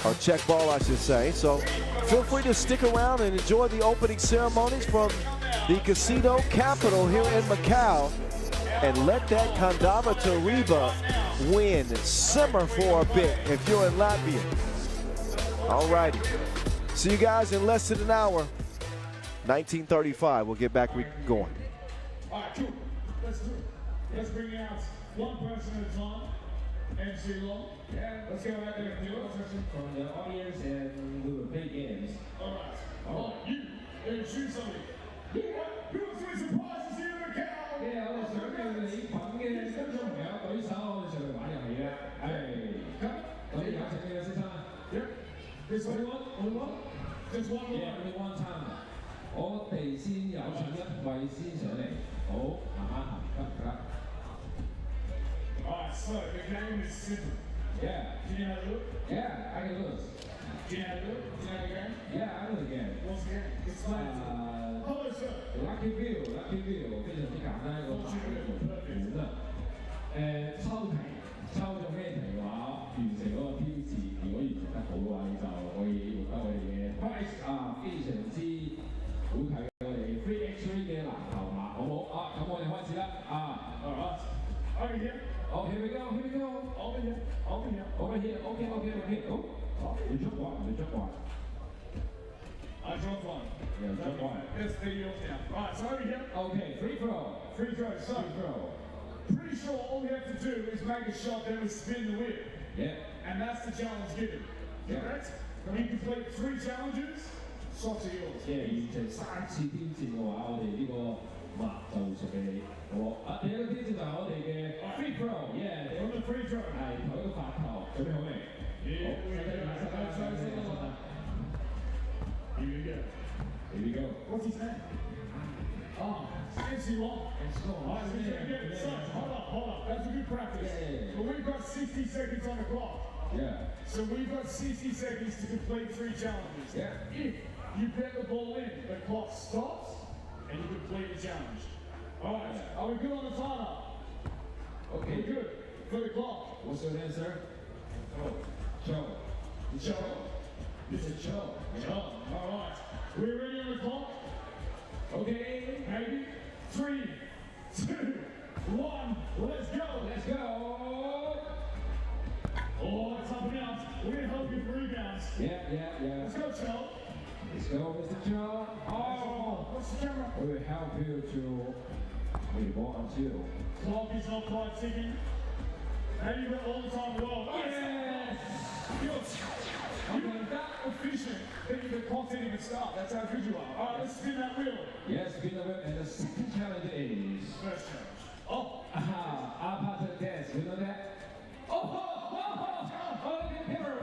or check ball I should say. So feel free to stick around and enjoy the opening ceremonies from the casino capital here in Macau. And let that Kandava Tariba win simmer for a bit if you're in Latvia. All righty. See you guys in less than an hour. 1935. We'll get back going. All right, cool. Let's do it. Let's bring out one person at a time. MC Long. Yeah, Let's go out there and do it. from the audience and we will play games. All right. All right, you. Shoot somebody. You want to win some prizes here in Macau? 我哋想嘅你品嘅觀眾朋友舉手，我哋上嚟玩遊戲啦。我哋有請你嘅先生。This one? Just one more? Yeah, only one time. 我哋先有請一位先上嚟。好，慢慢行，得。Alright, so the game is simple. Yeah. Can you have a look? Yeah, I can lose. Can you have a look? Can you have a game? Yeah, I know the game. What's the game? Explain it to me. Hello, sir. Lucky View 非常之簡單一個牌本啦。抽題，抽咗咩題嘅話，完成嗰個標誌，如果完成得好嘅話，你就可以獲得我哋嘅 prize 非常之好睇嘅我哋 3x3 嘅籃球碼，好唔好？咁我哋開始啦。Alright. Over here. Oh, here we go. Over here. Okay. Oh, you dropped one. I dropped one. Yeah, you dropped one. Let's take yours down. Alright, so over here. Okay, free throw. Free throw. So, pretty sure all we have to do is make a shot, then we spin the wheel. Yeah. And that's the challenge given. Correct? You complete 3 challenges, shots are yours. 即係完成3次挑戰嘅話，我哋呢個碼就屬俾你。好第一個挑戰就係我哋嘅 free throw。Yeah， From the free throw. 係投一個發球，準備好未？ Here we go. What's his name? MC Long. Alright, so hold on. That's a good practice. Yeah. But we've got 60 seconds on the clock. Yeah. So we've got 60 seconds to complete 3 challenges. Yeah. If you get the ball in, the clock stops and you complete the challenge. Alright, are we good on the timer? Okay. We're good. For the clock. What's your name, sir? Joe. Mr. Joe. Alright. We're ready on the clock? Okay. Maybe. 3, 2, 1. Let's go. Oh, it's up and out. We're going to help you for rebounds. Yeah. Let's go, Joe. Let's go, Mr. Joe. Oh. What's the camera? We will help you to ball until. Clock is not quite ticking. Maybe you've got all the time in the world. Yes. You're that efficient that the clock didn't even start. That's how good you are. All right, let's spin that wheel. Yes, spin the wheel. And the second challenge is. First challenge. Oh. Apartment dance. You know that? Oh, look at the camera.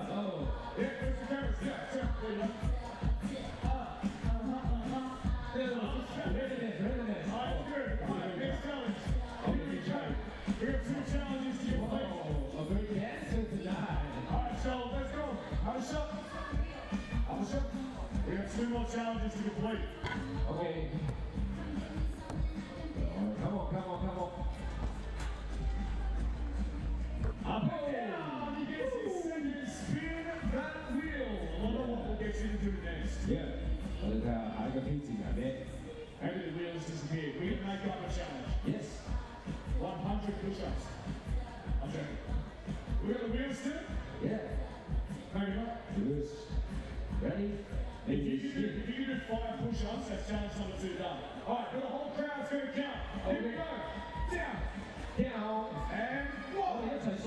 Oh. Yeah, there's the cameras. Yeah. There you go. Next challenge. We have 2 challenges to your plate. A great dancer tonight. Alright, so let's go. Have a shot. We have 2 more challenges to complete. Okay. Come on. Up and down. He gets his second spin that wheel. I wonder what we'll get you to do next. Yeah. 我哋睇下下一個挑戰係咩 Maybe the wheels disappeared. We can make up a challenge. Yes. 100 push-ups. Okay. We got the wheels still? Yeah. Maybe not. Lewis. Ready? If you do 5 push-ups, that's challenge number 2 done. Alright, but the whole crowd's going to count. Here we go. Down. And 1. 一齊數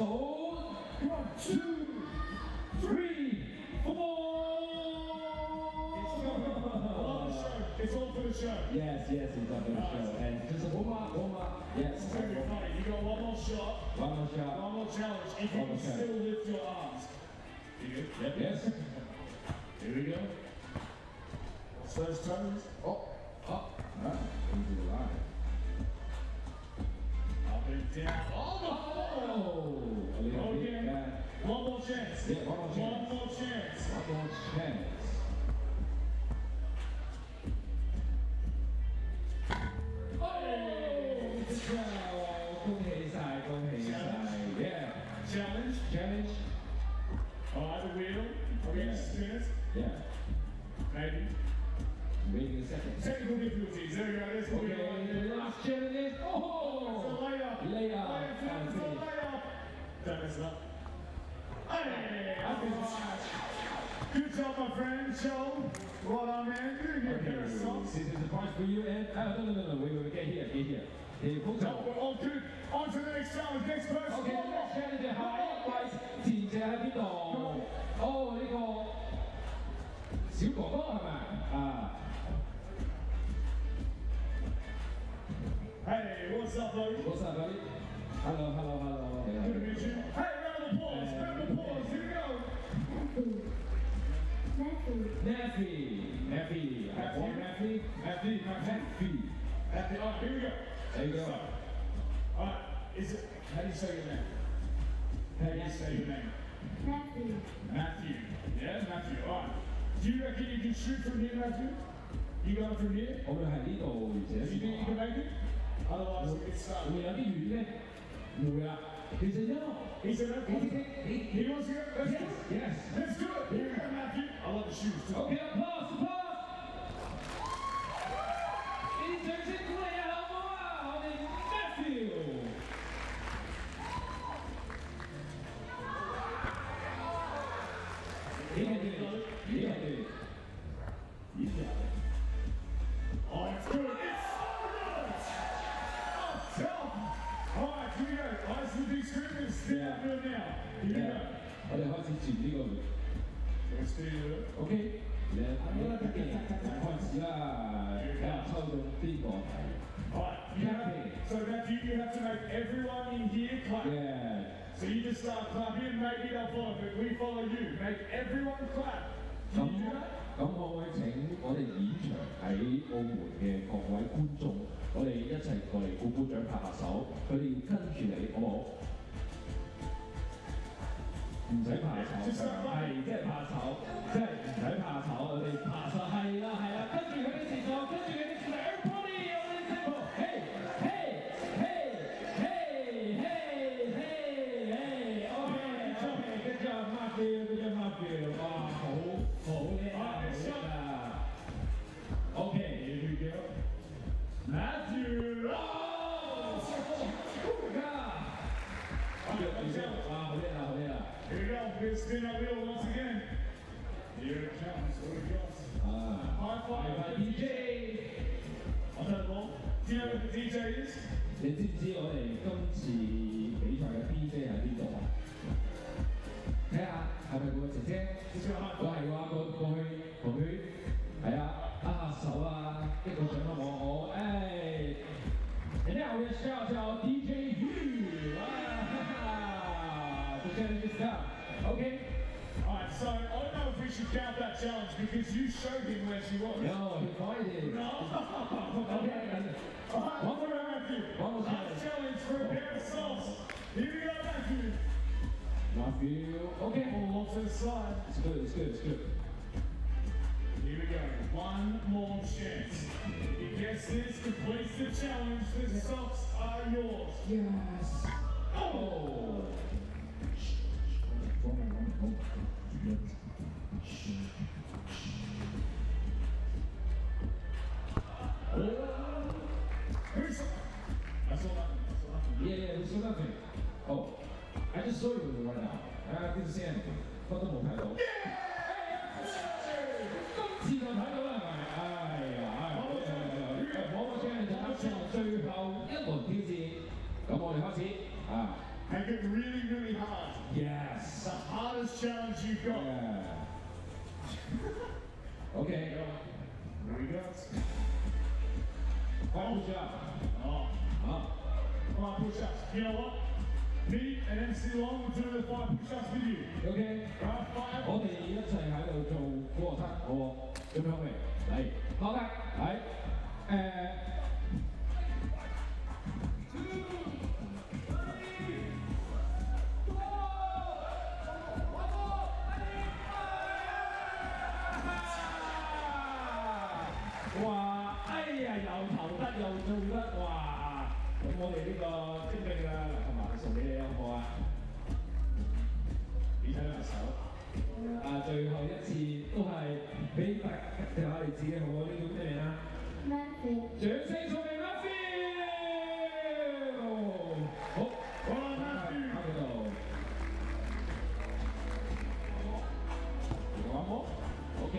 1, 2, 3, 4. It's all for the show. Yes, it's up for the show. And just a moment. one more challenge. If you can still lift your arms. You good? Yep. Yes. Here we go. What's those toes? Oh. Into the line. Up and down. Oh, A little bit. again. One more chance. Yeah, one more chance. One more chance. One more chance. Yeah. Challenge. Alright, the wheel. Are we going to spin it? Yeah. Maybe. Waiting a second. Technical difficulties. There we go. There's the wheel right Okay, there. the last challenge is It's a layup. Layup. It's a layup. Don't mess it up. Hey, that's right. Good job, my friend. Joel. Well done, man. Good to get a pair of socks. This is the prize for you and no, wait, get here. Hey, full No, we're all good. On to the next challenge. Next person. Okay, One more. next challenge 係前者喺邊度？哦，呢個小哥哥係咪？啊。Hey, what's up, buddy? What's up, buddy? Hello. Good to meet you. Hey, round of applause. Round of applause. Here we go. Neffy. Happy. All right, here we go. There you go. So, all right, how do you say your name? How do you say your name? Matthew. Yeah, Matthew. All right. Do you reckon you can shoot from here, Matthew? You got it from here? 我會喺呢度，而且 Do you think you can make it? Otherwise, we can start. 會有啲遠咩？唔會啊。其實因為 He said, okay. He wants to go. Let's do it. Yes. Let's do it. Here we go, Matthew. I love the shoes too. Okay, applause. 呢啲掌聲鼓勵啊，好唔好啊？我哋 Matthew。He can do it. Oh, it's good. It's so good. Oh, top. All right, here we go. Eyes to the big screen. Let's spin that wheel now. Here we go. 我哋開始轉呢個。 Let's spin it. OK，你開始啦，睇下抽到邊個題。All right, so Matthew, you have to make everyone in here clap. Yeah。 So you just start clapping, maybe they'll follow, but we follow you. Make everyone clap. Can you do that? 咁可唔可以請我哋現場喺澳門嘅各位觀眾，我哋一齊過嚟鼓掌拍下手，佢哋跟住你好唔好？唔使怕醜，係即係怕醜，即係唔使怕醜，我哋怕醜係啦，跟住佢哋前座，跟住佢哋前座 everybody， 我哋成個 hey good job Matthew， 哇好叻啊！ Okay, here we go. Matthew! Oh! Here we go. We'll spin that wheel once again. Here it comes. Here it goes. High five. DJ. I'll tell the ball. Do you know what the DJ is? 你知唔知我哋今次比賽嘅 DJ 喺邊度啊？睇下係咪個姐姐？如果係嘅話，過去同佢係啊握下手啊，一個獎好唔好？誒，人家我哋 shout 叫 DJ Yu 啊，就 challenge is done. Okay. Alright, so I don't know if we should count that challenge because you showed him where she was. No, he pointed. No. Okay. Alright, one more Matthew. One more Last challenge for a pair of socks. Here we go, Matthew. Matthew. Okay. All off to the side. It's good. Here we go. One more chance. If you guess this, completes the challenge. The socks are yours. Yes. Oh. Who's? I saw nothing. Yeah, we saw nothing. Oh, I just saw you right now. I didn't see anything. 乜都冇睇到。今次就睇到啦，係咪？哎呀，我個 challenge 就最後一輪挑戰，咁我哋開始啊。Make it really, really hard. Yes. The hardest challenge you've got. Yeah. Okay. Here we go. Five push-ups. Oh. Five push-ups. You know what? Me and MC Long will do the 5 push-ups with you. OK， Right, 5. 我哋一齊喺度做俯卧撐，好喎，準備好未？嚟，好嘅，嚟，哇！哎呀，又投得又做得，哇！咁我哋呢個精力啦，嗱，同埋送俾你好唔好啊？你睇下手。最後一次都係俾大家我哋自己好唔好？呢叫咩名啊？ Matthew 掌聲送俾 Matthew！ 好，好啦，Matthew，喺嗰度。有冇 ？OK。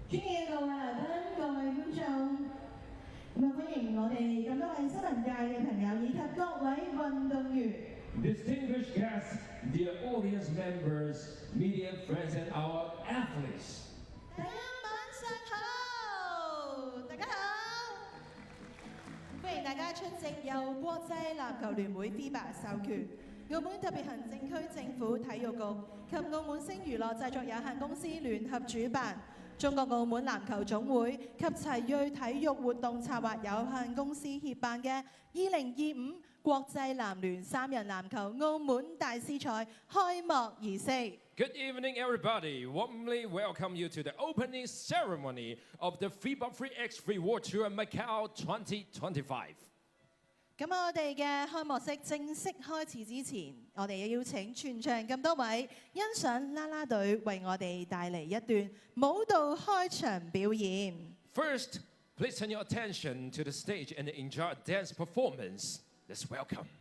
尊敬嘅各位來賓、各位觀眾，歡迎我哋咁多位新聞界嘅朋友以及各位運動員。Distinguished guests, dear audience members, media friends, and our athletes. 大家晚上好，大家好，歡迎大家出席由國際籃球聯會 FIBA 授權，澳門特別行政區政府體育局及澳門星娛樂製作有限公司聯合主辦。中國澳門籃球總會及齊瑞體育活動策劃有限公司協辦嘅2025國際籃聯3人籃球澳門大師賽開幕儀式。Good evening, everybody. Warmly welcome you to the opening ceremony of the FIBA 3x3 World Tour Macau 2025. 咁我哋嘅開幕式正式開始之前，我哋要邀請全場咁多位欣賞啦啦隊為我哋帶嚟一段舞蹈開場表演。First, please turn your attention to the stage and enjoy a dance performance. Let's welcome. 「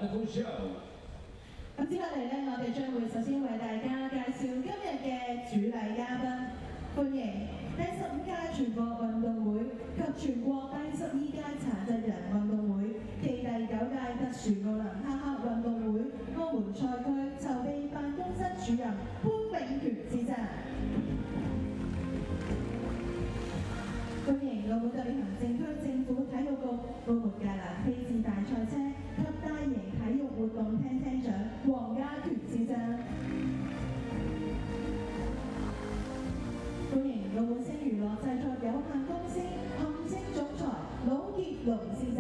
wonderful show. 咁接落嚟咧，我哋將會首先為大家介紹今日嘅主禮嘉賓，歡迎第15屆全國運動會及全國第12屆殘疾人運動會暨第9屆特殊奧林匹克運動會澳門賽區籌備辦公室主任潘永權先生。歡迎澳門特別行政區政府體育局澳門界欄飛箭大賽車及大型體育活動廳廳長黃家權先生。歡迎澳門星娛樂製作有限公司行政總裁魯傑龍先生。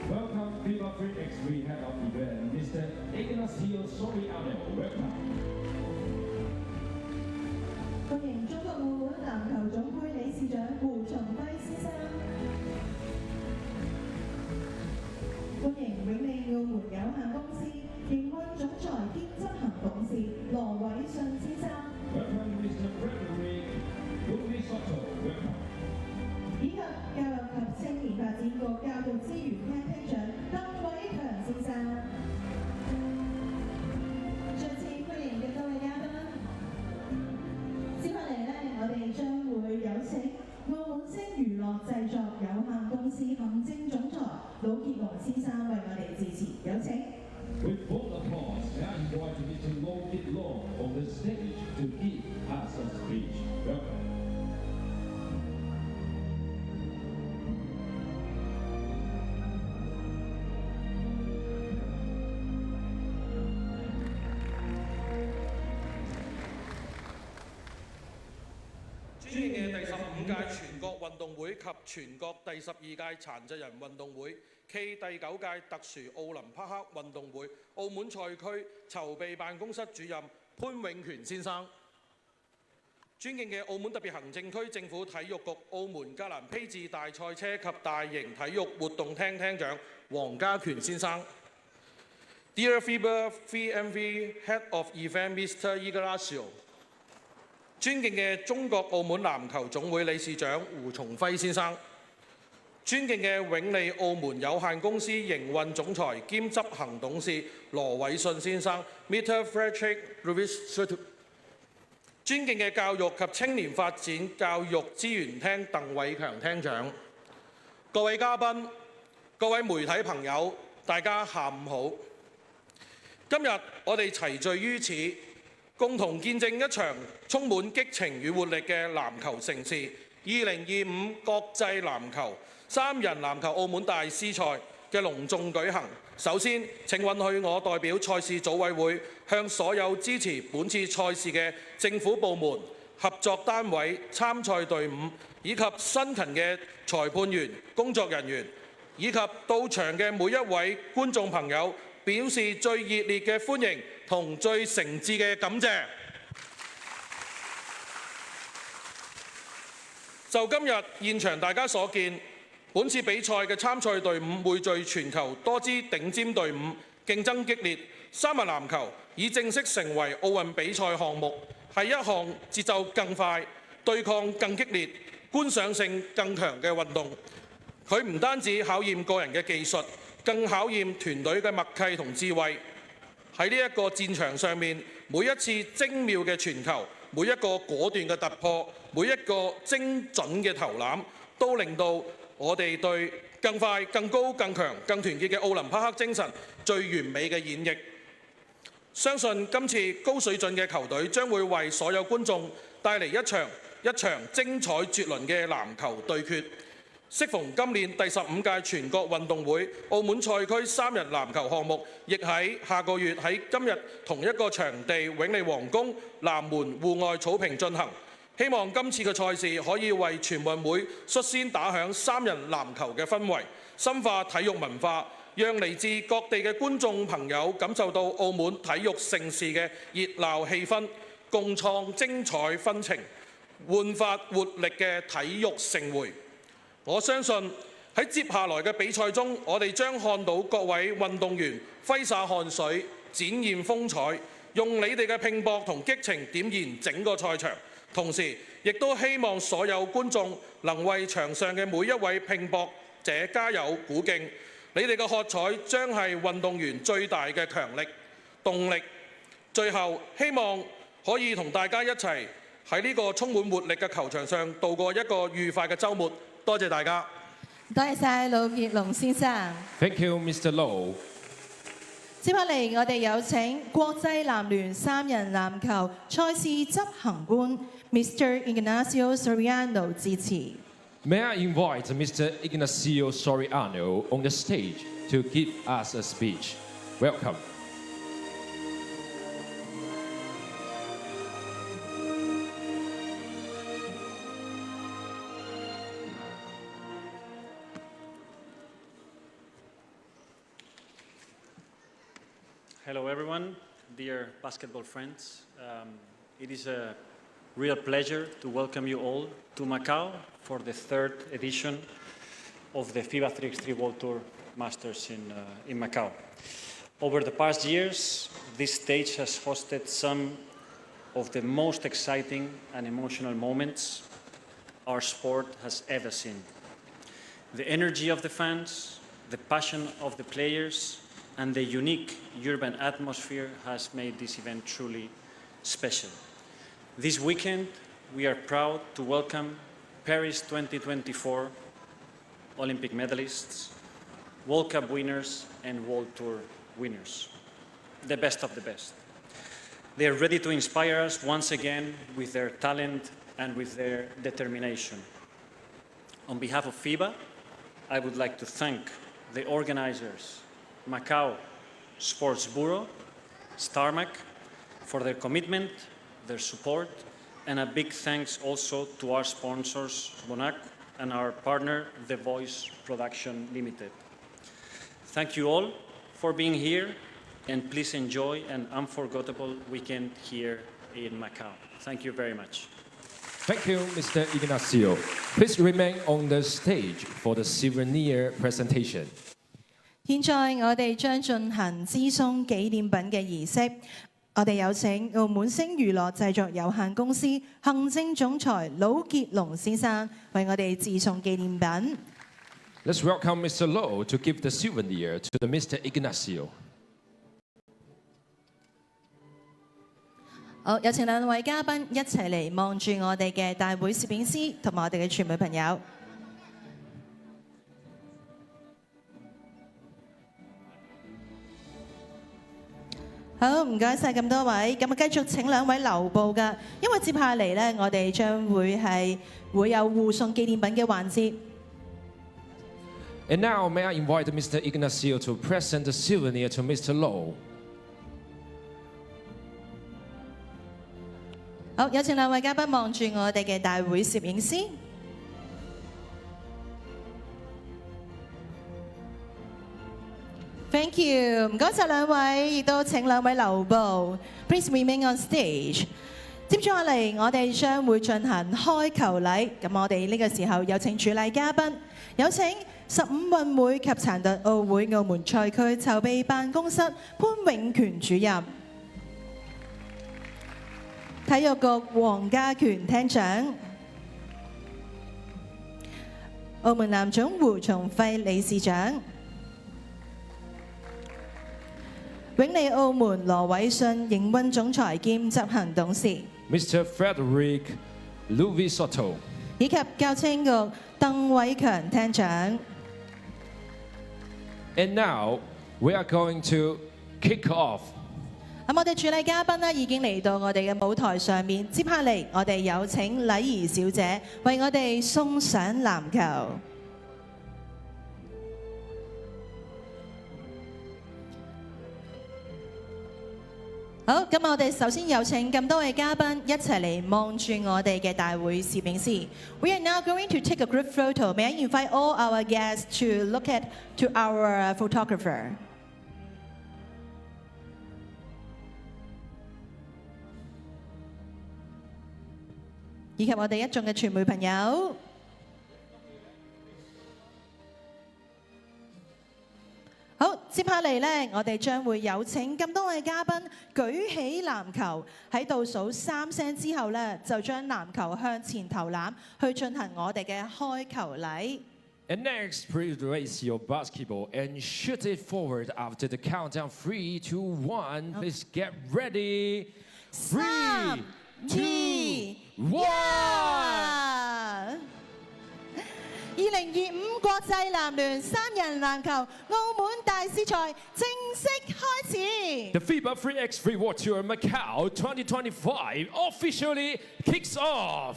Welcome, FIBA 3x3 Head of Event, Mr. Ignacio Soriano. Welcome. 歡迎中國澳門籃球總會理事長胡松輝先生。歡迎永利澳門有限公司營運總裁兼執行董事羅偉信先生。Welcome, Mr. Gregory Lumisotto. Welcome. 以及教育及青年發展局教育資源廳廳長鄧偉強先生。再次歡迎嘅各位嘉賓。接落嚟咧，我哋將會有請澳門星娛樂製作有限公司行政總裁魯傑龍先生為我哋致辭，有請。With full applause, may I invite Mr. Logan Long on the stage to give us a speech. Welcome. 尊敬嘅第15屆全國運動會及全國第12屆殘疾人運動會暨第9屆特殊奧林匹克運動會澳門賽區籌備辦公室主任潘永權先生，尊敬嘅澳門特別行政區政府體育局澳門格蘭披治大賽車及大型體育活動廳廳長黃家權先生 ，Dear FIBA 3MV Head of Event Mr. Ignacio。尊敬嘅中國澳門籃球總會理事長胡松輝先生，尊敬嘅永利澳門有限公司營運總裁兼執行董事羅偉信先生 ，Mr. Frederick Lumisotto， 尊敬嘅教育及青年發展教育資源廳鄧偉強廳長，各位嘉賓、各位媒體朋友，大家下午好。今日我哋齊聚於此，共同見證一場充滿激情與活力嘅籃球盛事2025國際籃球3人籃球澳門大師賽嘅隆重舉行。首先，請允許我代表賽事組委會向所有支持本次賽事嘅政府部門、合作單位、參賽隊伍以及辛勤嘅裁判員、工作人員，以及到場嘅每一位觀眾朋友表示最熱烈嘅歡迎同最誠摯嘅感謝。就今日現場大家所見，本次比賽嘅參賽隊伍匯聚全球多支頂尖隊伍，競爭激烈。三人籃球已正式成為奧運比賽項目，係一項節奏更快、對抗更激烈、觀賞性更強嘅運動。佢唔單止考驗個人嘅技術，更考驗團隊嘅默契同智慧。喺呢一個戰場上面，每一次精妙嘅傳球，每一個果斷嘅突破，每一個精準嘅投籃，都令到我哋對更快、更高、更強、更團結嘅奧林匹克精神最完美嘅演繹。相信今次高水準嘅球隊將會為所有觀眾帶嚟一場精彩絕倫嘅籃球對決。適逢今年第15屆全國運動會澳門賽區3人籃球項目，亦喺下個月喺今日同一個場地永利皇宮南門戶外草坪進行。希望今次嘅賽事可以為全運會率先打響3人籃球嘅氛圍，深化體育文化，讓嚟自各地嘅觀眾朋友感受到澳門體育盛事嘅熱鬧氣氛，共創精彩紛呈、煥發活力嘅體育盛會。我相信喺接下來嘅比賽中，我哋將看到各位運動員揮灑汗水、展現風采，用你哋嘅拼搏同激情點燃整個賽場。同時，亦都希望所有觀眾能為場上嘅每一位拼搏者加油鼓勁，你哋嘅喝彩將係運動員最大嘅強力動力。最後，希望可以同大家一齊喺呢個充滿活力嘅球場上度過一個愉快嘅週末。多謝大家。多謝晒魯傑龍先生。Thank you, Mr. Low。接下嚟，我哋有請國際籃聯3人籃球賽事執行官 Mr. Ignacio Soriano 致辭。May I invite Mr. Ignacio Soriano on the stage to give us a speech? Welcome. Hello everyone, dear basketball friends. It is a real pleasure to welcome you all to Macau for the 3rd edition of the FIBA 3x3 World Tour Masters in Macau. Over the past years, this stage has hosted some of the most exciting and emotional moments our sport has ever seen. The energy of the fans, the passion of the players, and the unique urban atmosphere has made this event truly special. This weekend, we are proud to welcome Paris 2024 Olympic medalists, World Cup winners, and World Tour winners, the best of the best. They are ready to inspire us once again with their talent and with their determination. On behalf of FIBA, I would like to thank the organizers, Macau Sports Bureau, StarMac, for their commitment, their support, and a big thanks also to our sponsors, Bonac, and our partner, The Voice Production Limited. Thank you all for being here, and please enjoy an unforgettable weekend here in Macau. Thank you very much. Thank you, Mr. Ignacio. Please remain on the stage for the souvenir presentation. 現在我哋將進行贈送紀念品嘅儀式。我哋有請澳門星娛樂製作有限公司行政總裁魯傑龍先生為我哋贈送紀念品。Let's welcome Mr. Low to give the souvenir to Mr. Ignacio. 好，有請兩位嘉賓一齊嚟望住我哋嘅大會攝影師同埋我哋嘅傳媒朋友。好，唔該晒咁多位，咁啊繼續請兩位留步㗎，因為接下嚟咧，我哋將會有互送紀念品嘅環節。And now, may I invite Mr. Ignacio to present the souvenir to Mr. Low. 好，有請兩位嘉賓望住我哋嘅大會攝影師。Thank you， 唔該晒兩位，亦都請兩位留步。Please remain on stage。接住落嚟，我哋將會進行開球禮。咁我哋呢個時候有請主禮嘉賓，有請15運會及殘特奧會澳門賽區籌備辦公室潘永權主任、體育局黃家權廳長、澳門男總胡松輝理事長。永利澳門羅偉信營運總裁兼執行董事 Mr. Frederick Louis Soto 以及教青局鄧偉強廳長。And now we are going to kick off. 咁我哋主禮嘉賓呢已經嚟到我哋嘅舞台上面，接下嚟我哋有請禮儀小姐為我哋送上籃球。好，咁我哋首先有請咁多位嘉賓一齊嚟望住我哋嘅大會攝影師。We are now going to take a group photo. May I invite all our guests to look to our photographer? 以及我哋一眾嘅傳媒朋友。好，接下嚟呢，我哋將會有請咁多位嘉賓舉起籃球，喺倒數3聲之後呢，就將籃球向前投籃，去進行我哋嘅開球禮。And next, please raise your basketball and shoot it forward after the countdown. 3, 2, 1. Please get ready. 3, 2, 1. 2025國際男聯3人籃球澳門大師賽正式開始。 The FIBA 3x3 World Tour Macau 2025 officially kicks off.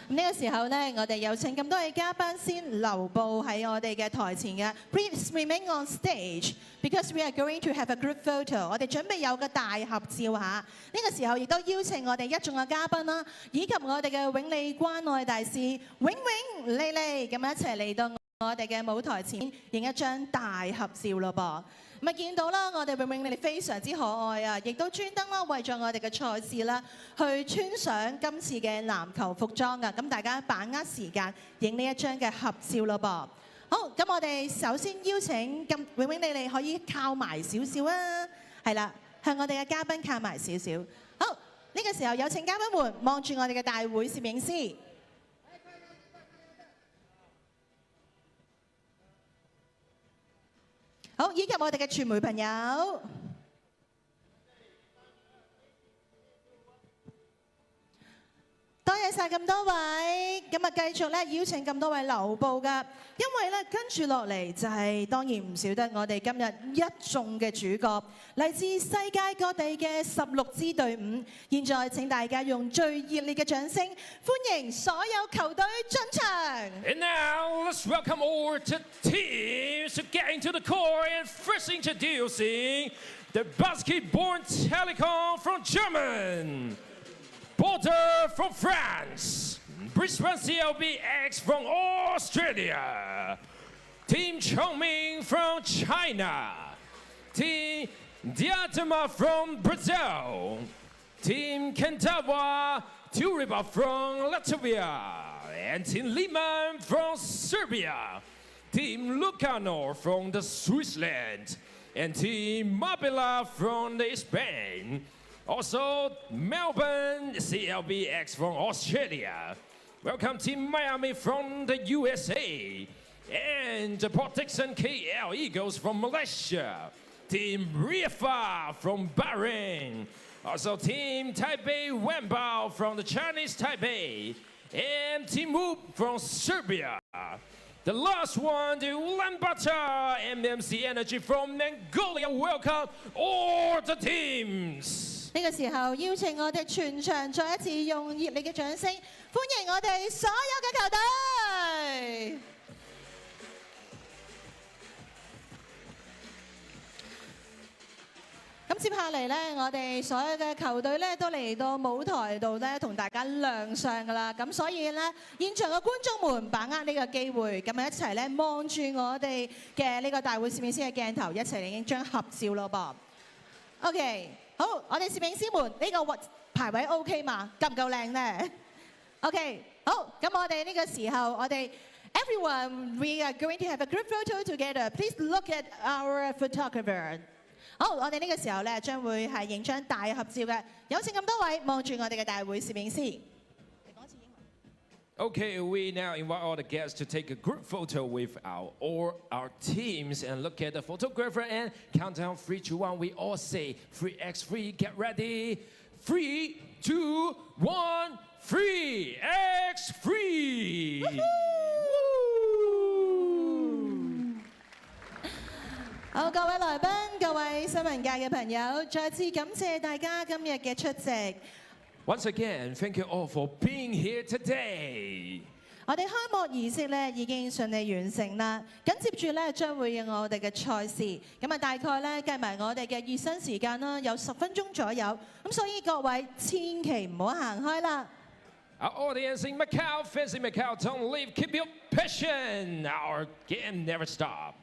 呢個時候呢，我哋有請咁多位嘉賓先留步喺我哋嘅台前嘅。Please remain on stage because we are going to have a group photo。我哋準備有個大合照嚇。呢個時候亦都邀請我哋一眾嘅嘉賓啦，以及我哋嘅永利關愛大使永永利利咁一齊嚟到我哋嘅舞台前影一張大合照咯噃。 咪見到啦，我哋永永你哋非常之可愛啊！亦都專登啦，為咗我哋嘅賽事啦，去穿上今次嘅籃球服裝啊！咁大家把握時間影呢一張嘅合照咯噃。好，咁我哋首先邀請咁永永你哋可以靠埋少少啊，係啦，向我哋嘅嘉賓靠埋少少。好，呢個時候有請嘉賓們望住我哋嘅大會攝影師。 好，以及我哋嘅傳媒朋友，多謝晒咁多位，咁啊繼續咧邀請咁多位留步噶，因為咧跟住落嚟就係當然唔少得我哋今日一眾嘅主角，嚟自世界各地嘅16支隊伍。現在請大家用最熱烈嘅掌聲歡迎所有球隊進場。 And now let's welcome all the teams to get into the court and first introducing the basketball telecom from Germany. Porter from France, Brisbane CLBX from Australia, Team Chongming from China, Team Diatema from Brazil, Team Kentawa Turiba from Latvia, and Team Liman from Serbia, Team Lucano from the Switzerland, and Team Mabila from the Spain. Also, Melbourne CLBX from Australia. Welcome Team Miami from the USA. And the Port Dickson KL Eagles from Malaysia. Team Rifa from Bahrain. Also Team Taipei Wenbao from the Chinese Taipei. And Team Whoop from Serbia. The last one, the Ulaanbaatar MMC Energy from Mongolia. Welcome all the teams. 呢個時候邀請我哋全場再一次用熱烈嘅掌聲歡迎我哋所有嘅球隊。咁接下嚟咧，我哋所有嘅球隊咧都嚟到舞台度咧，同大家亮相噶啦。咁所以咧，現場嘅觀眾們把握呢個機會，咁啊一齊咧望住我哋嘅呢個大會攝影師嘅鏡頭，一齊嚟影張合照咯噃。OK。 好，我哋攝影師們呢個排位 OK 嘛？夠唔夠靚呢 ？OK， 好，咁我哋呢個時候，我哋 everyone we are going to have a group photo together. Please look at our photographer. 好，我哋呢個時候咧將會係影張大合照嘅，有請咁多位望住我哋嘅大會攝影師。 Okay, we now invite all the guests to take a group photo with all our teams and look at the photographer and countdown 3, 2, 1. We all say 3x3. Get ready. 3, 2, 1. 3x3. Woo! 好，各位來賓、各位新聞界嘅朋友，再次感謝大家今日嘅出席。 Once again, thank you all for being here today. 我哋開幕儀式咧已經順利完成啦，緊接住咧將會有我哋嘅賽事，咁啊大概咧計埋我哋嘅熱身時間啦，有10分鐘左右，咁所以各位千祈唔好行開啦。Our audience in Macau, fans in Macau, don't leave, keep your passion. Our game never stops.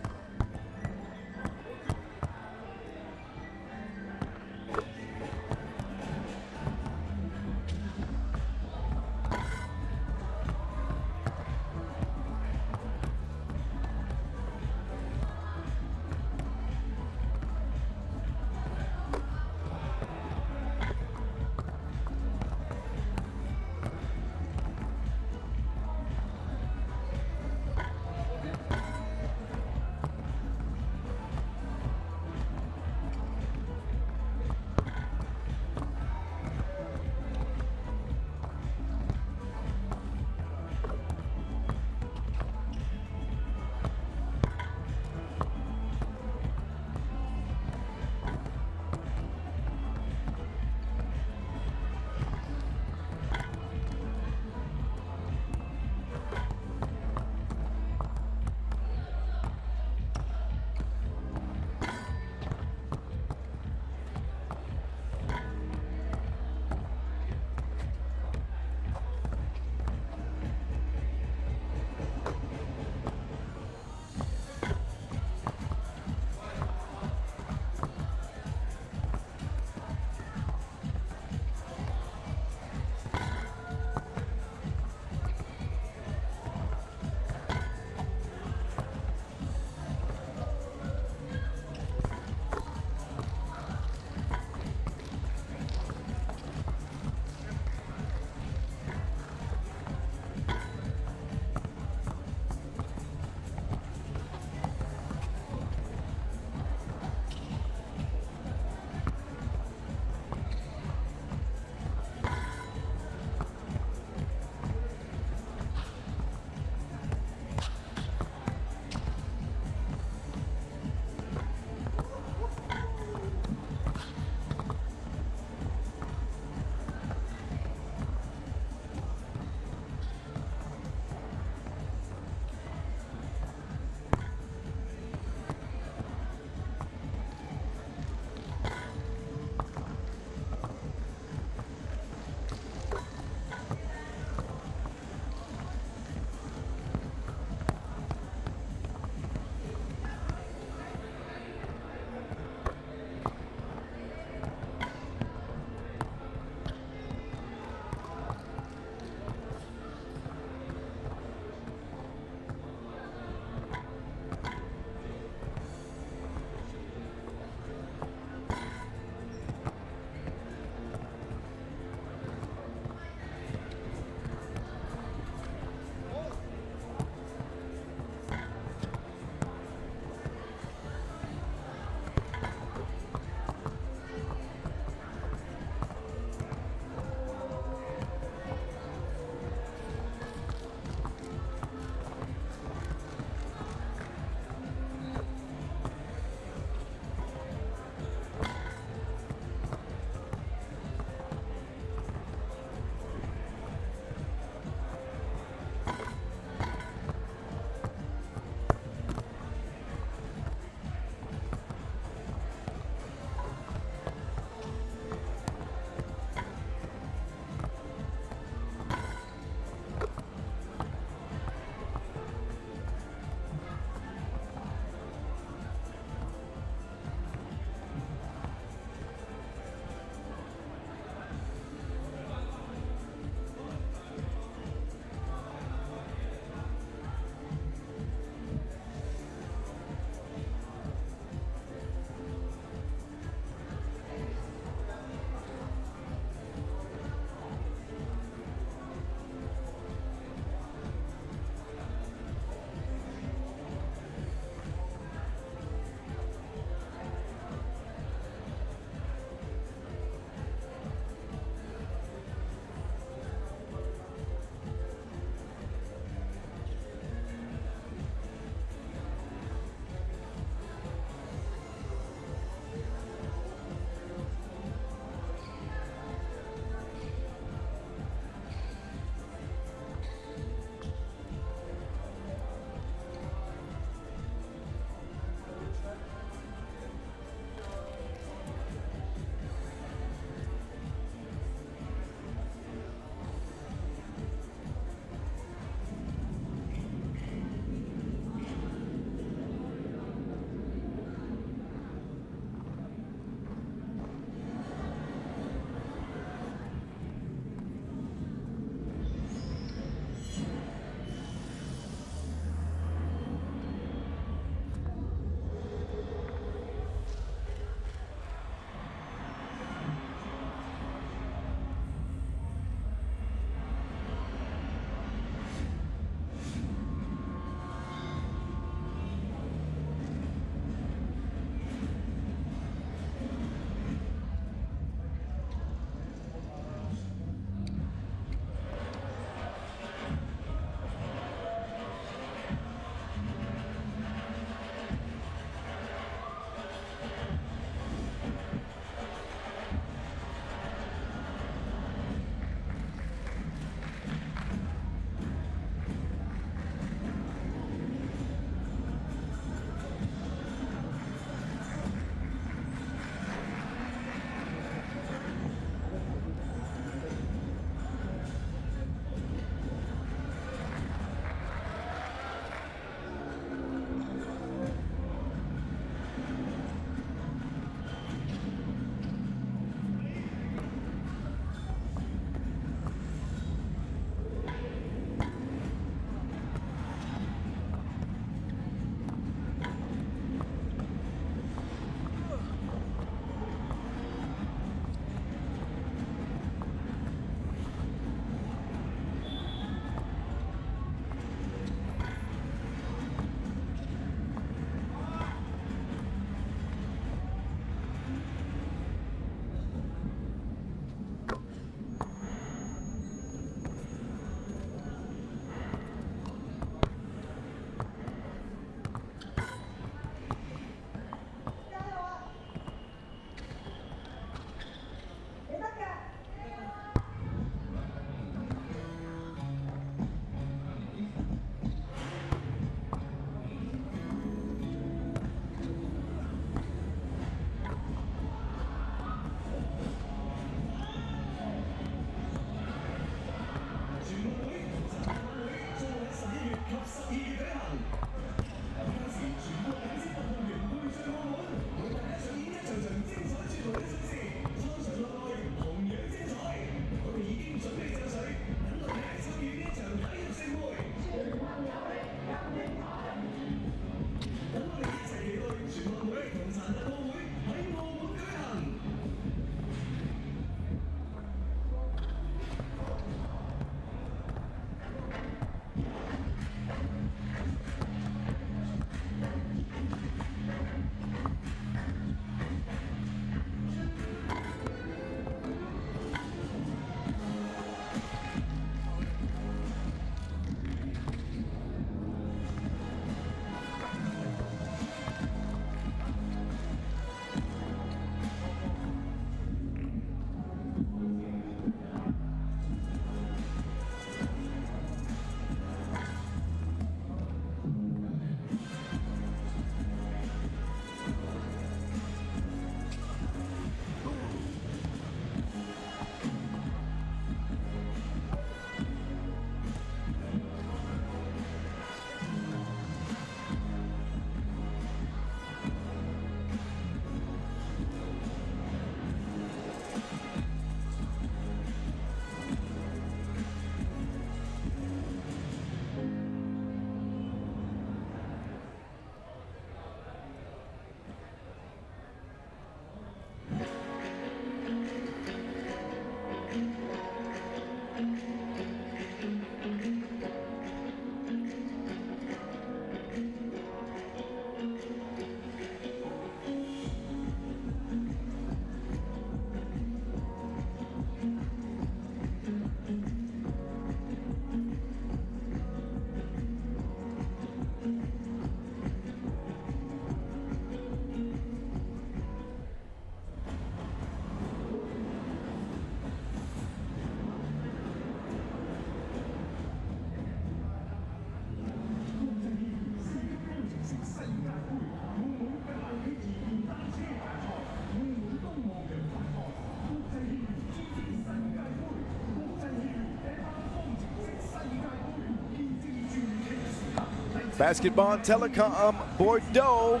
Basketball Telecom Bordeaux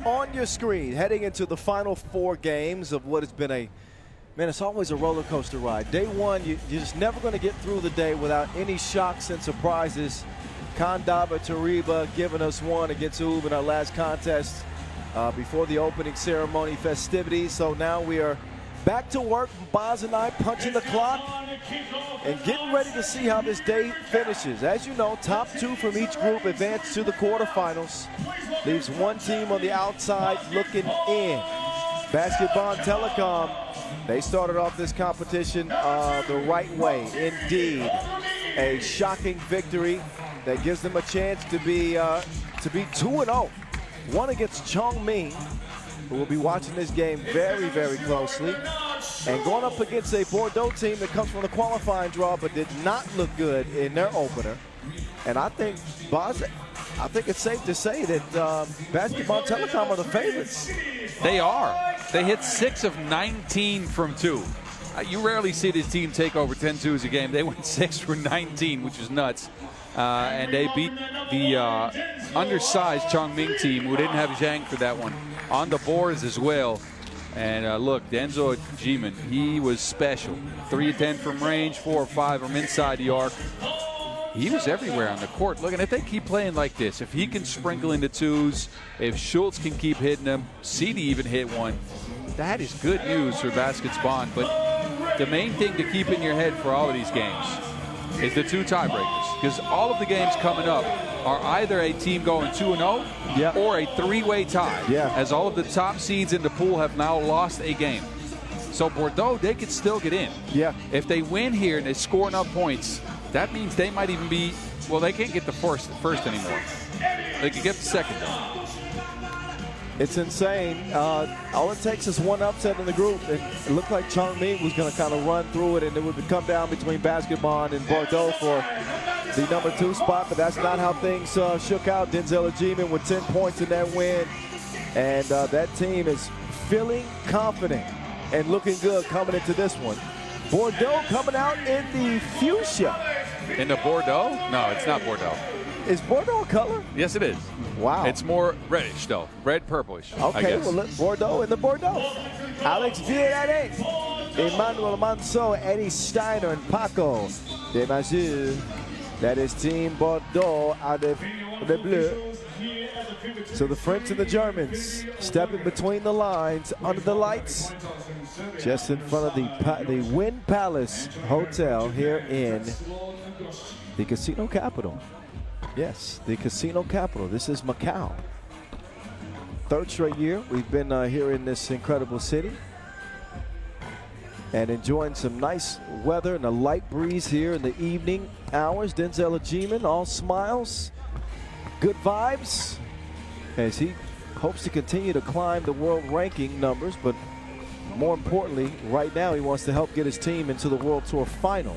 on your screen, heading into the final 4 games of what has been a, man, it's always a roller coaster ride. Day one, you're just never going to get through the day without any shocks and surprises. Kandaba Tariba giving us one against Ub in our last contest before the opening ceremony festivities. So now we are back to work, Boz and I punching the clock and getting ready to see how this day finishes. As you know, top 2 from each group advance to the quarterfinals. Leaves one team on the outside looking in. Basketball Telecom, they started off this competition the right way. Indeed, a shocking victory that gives them a chance to be 2-0. One against Chongming, who will be watching this game very, very closely. And going up against a Bordeaux team that comes from the qualifying draw but did not look good in their opener. And I think, Boz, I think it's safe to say that Basketball Telecom are the favorites. They are. They hit 6 of 19 from 2. You rarely see this team take over 10 twos a game. They went 6 for 19, which is nuts. And they beat the undersized Chongming team, who didn't have Zhang for that one, on the boards as well. And look, Denzel Jimin, he was special. 3 of 10 from range, 4 of 5 from inside the arc. He was everywhere on the court. Look, and if they keep playing like this, if he can sprinkle into twos, if Schultz can keep hitting them, CD even hit one, that is good news for Basketball. But the main thing to keep in your head for all of these games is the 2 tiebreakers, because all of the games coming up are either a team going 2-0 or a 3-way tie, as all of the top seeds in the pool have now lost a game. So Bordeaux, they could still get in. If they win here and they score enough points, that means they might even be, well, they can't get the first anymore. They could get the second though. It's insane. All it takes is one upset in the group. It looked like Chongming was going to kind of run through it, and it would come down between Basketball and Bordeaux for the number 2 spot, but that's not how things shook out. Denzel Jimin with 10 points in that win, and that team is feeling confident and looking good coming into this one. Bordeaux coming out in the fuchsia. In the Bordeaux? No, it's not Bordeaux. Is Bordeaux a color? Yes, it is. Wow. It's more reddish, though. Red purplish. Okay, well, look, Bordeaux in the Bordeaux. Alex Villarreal, Emmanuel Manso, Eddie Steiner, and Paco de Mazur. That is Team Bordeaux out of the bleu. So the French and the Germans stepping between the lines under the lights, just in front of the Wynn Palace Hotel here in the casino capital. Yes, the casino capital. This is Macau. 3rd straight year we've been here in this incredible city and enjoying some nice weather and a light breeze here in the evening hours. Denzel Jimin, all smiles, good vibes, as he hopes to continue to climb the world ranking numbers, but more importantly, right now he wants to help get his team into the World Tour final.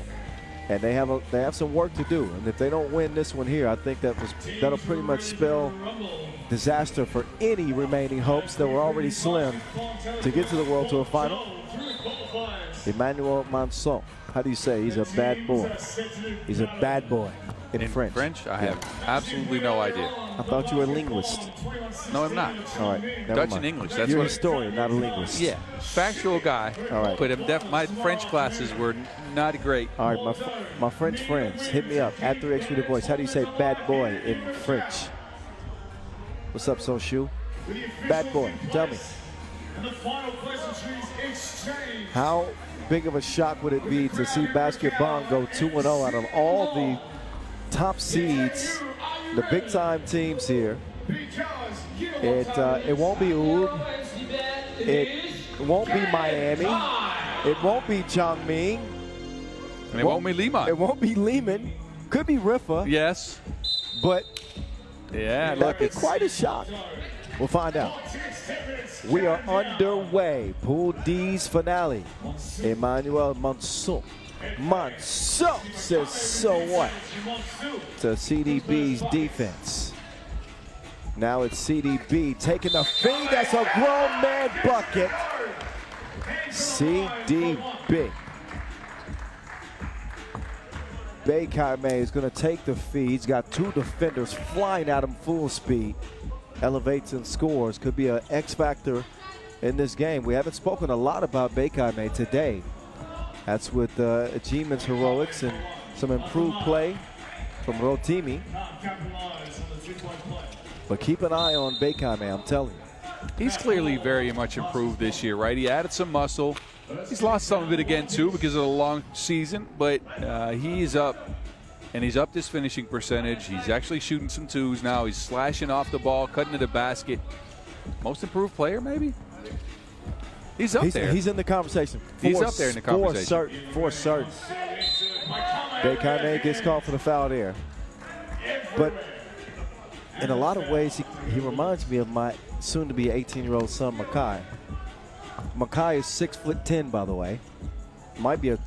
And they have some work to do, and if they don't win this one here, I think that'll pretty much spell disaster for any remaining hopes that were already slim to get to the World Tour final. Emmanuel Manson, how do you say? He's a bad boy. He's a bad boy in French. French? I have absolutely no idea. I thought you were a linguist. No, I'm not. All right. Dutch and English. That's You're what a historian, not a linguist. Yeah, factual guy. All right. But my French classes were not great. All right, my French friends, hit me up at 3x with the voice. How do you say bad boy in French? What's up, Sonshu? Bad boy, tell me. How big of a shock would it be to see Basketball go 2-0 out of all the top seeds, the big time teams here? It won't be Ub. It won't be Miami. It won't be Chongming. And it won't be Lehman. It won't be Lehman. Could be Rifa. Yes. But yeah, that'd be quite a shock. We'll find out. We are underway. Pool D's finale. Emmanuel Manson. Manson says, so what? To CDB's defense. Now it's CDB taking the feed. That's a grown man bucket. CDB. Bekame is going to take the feed. He's got two defenders flying at him full speed. Elevates and scores. Could be an X factor in this game. We haven't spoken a lot about Bekame today. That's with G-Man's heroics and some improved play from Rotimi. But keep an eye on Bekame, I'm telling you. He's clearly very much improved this year, right? He added some muscle. He's lost some of it again, too, because of the long season. But he's up, and he's upped his finishing percentage. He's actually shooting some twos now. He's slashing off the ball, cutting to the basket. Most improved player, maybe? He's up there. He's in the conversation. He's up there in the conversation. For certain. Bekame gets called for the foul there. But in a lot of ways, he reminds me of my soon-to-be 18-year-old son, Macau. Macau is 6'10", by the way. Might be a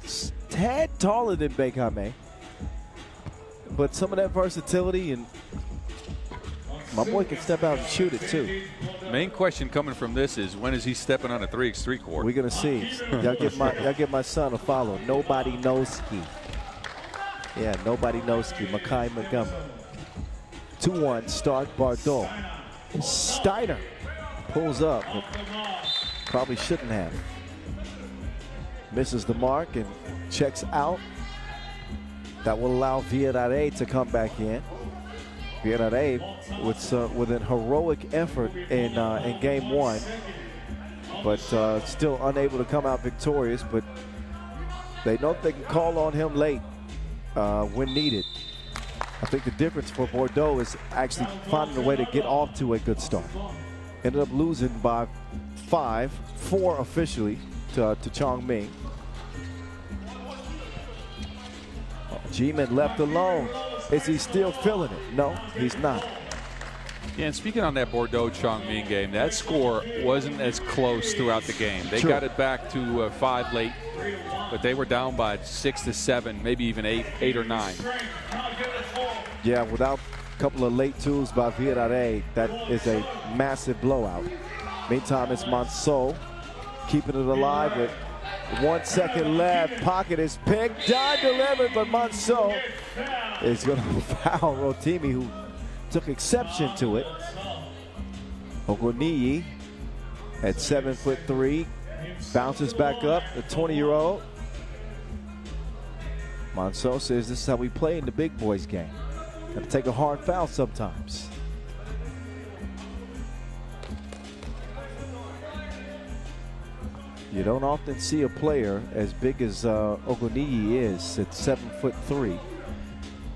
tad taller than Bekame. But some of that versatility, and my boy can step out and shoot it, too. Main question coming from this is, when is he stepping on a 3x3 court? We're going to see. Y'all give my son a follow. Nobody knows ski. Yeah, nobody knows ski. Macau Montgomery. 2-1 start Bordeaux. Steiner pulls up, but probably shouldn't have. Misses the mark and checks out. That will allow Villarreal to come back in. Villarreal with an heroic effort in game one, but still unable to come out victorious. But they know they can call on him late when needed. I think the difference for Bordeaux is actually finding a way to get off to a good start. Ended up losing by 4 officially to Chongming. G-Man left alone. Is he still feeling it? No, he's not. Yeah, and speaking on that Bordeaux-Chongming game, that score wasn't as close throughout the game. They got it back to 5 late, but they were down by 6 to 7, maybe even 8 or 9. Yeah, without a couple of late twos by Villarreal, that is a massive blowout. Meantime, it's Monceau keeping it alive with 1 second left. Pocket is picked, down, delivered, but Monceau is going to foul Rotimi, who took exception to it. Ogoniyi at 7'3", bounces back up, the 20-year-old. Monceau says this is how we play in the big boys game. Got to take a hard foul sometimes. You don't often see a player as big as Ogoniyi is at 7'3",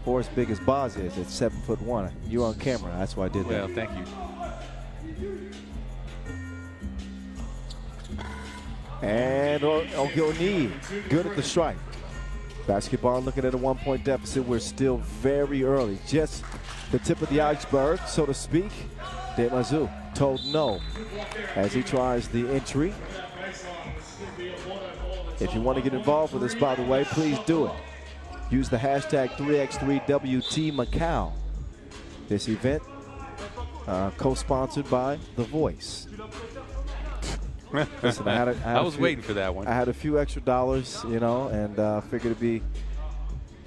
or as big as Boz is at 7'1". You're on camera, that's why I did that. Well, thank you. And Ogoniyi, good at the strike. Basketball looking at a 1-point deficit. We're still very early. Just the tip of the iceberg, so to speak. Demazu told no as he tries the entry. If you want to get involved with us, by the way, please do it. Use the hashtag 3x3WT Macau. This event co-sponsored by The Voice. Listen, I was waiting for that one. I had a few extra dollars, you know, and figured it'd be,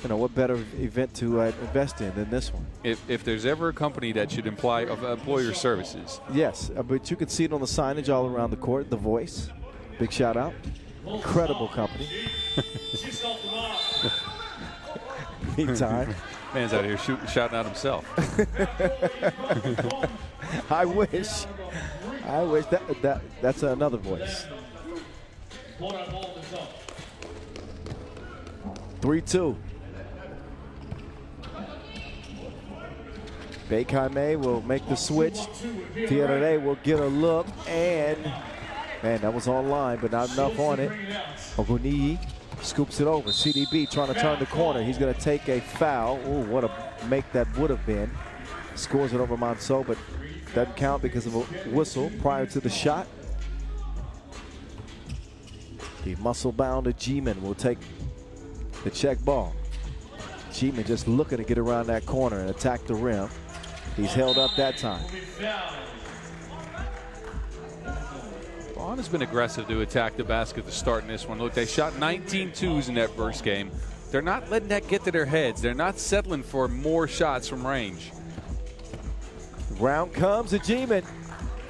you know, what better event to invest in than this one. If there's ever a company that should employ your services. Yes, but you can see it on the signage all around the court, The Voice. Big shout out. Incredible company. Meantime. Man's out here shouting out himself. I wish that's another voice. 3-2. Bekame will make the switch. Villarreal will get a look, and man, that was online, but not enough on it. Ogoniyi scoops it over. CDB trying to turn the corner. He's going to take a foul. Ooh, what a make that would have been. Scores it over Monceau, but doesn't count because of a whistle prior to the shot. The muscle-bound G-Man will take the check ball. G-Man just looking to get around that corner and attack the rim. He's held up that time. Vaughn has been aggressive to attack the basket to start in this one. Look, they shot 19 twos in that first game. They're not letting that get to their heads. They're not settling for more shots from range. Round comes Ajiman,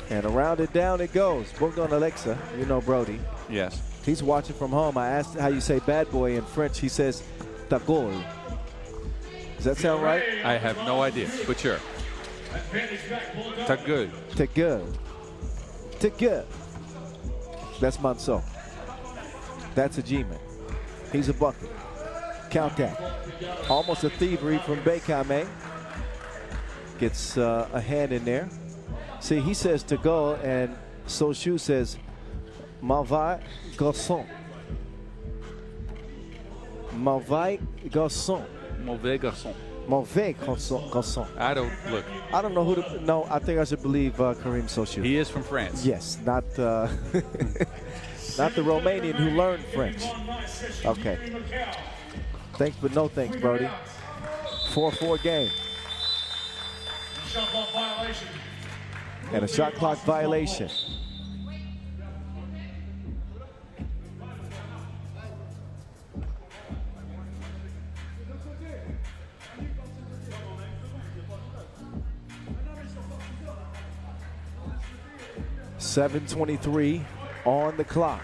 and around it down it goes. Bogdan Alexa, you know Brody. Yes. He's watching from home. I asked how you say bad boy in French. He says tagol. Does that sound right? I have no idea, but sure. Tagul. Tagul. Tagul. That's Manso. That's Ajiman. He's a bucket. Count that. Almost a thievery from Bekame. Gets a hand in there. See, he says to go, and Soshu says, Mauvais garçon. Mauvais garçon. Mauvais garçon. Mauvais garçon. I don't look. I don't know who to. No, I think I should believe Kareem Soshu. He is from France. Yes, not not the Romanian who learned French. Okay. Thanks, but no thanks, Brody. 4-4 game. Shot clock violation. And a shot clock violation. .7:23 on the clock.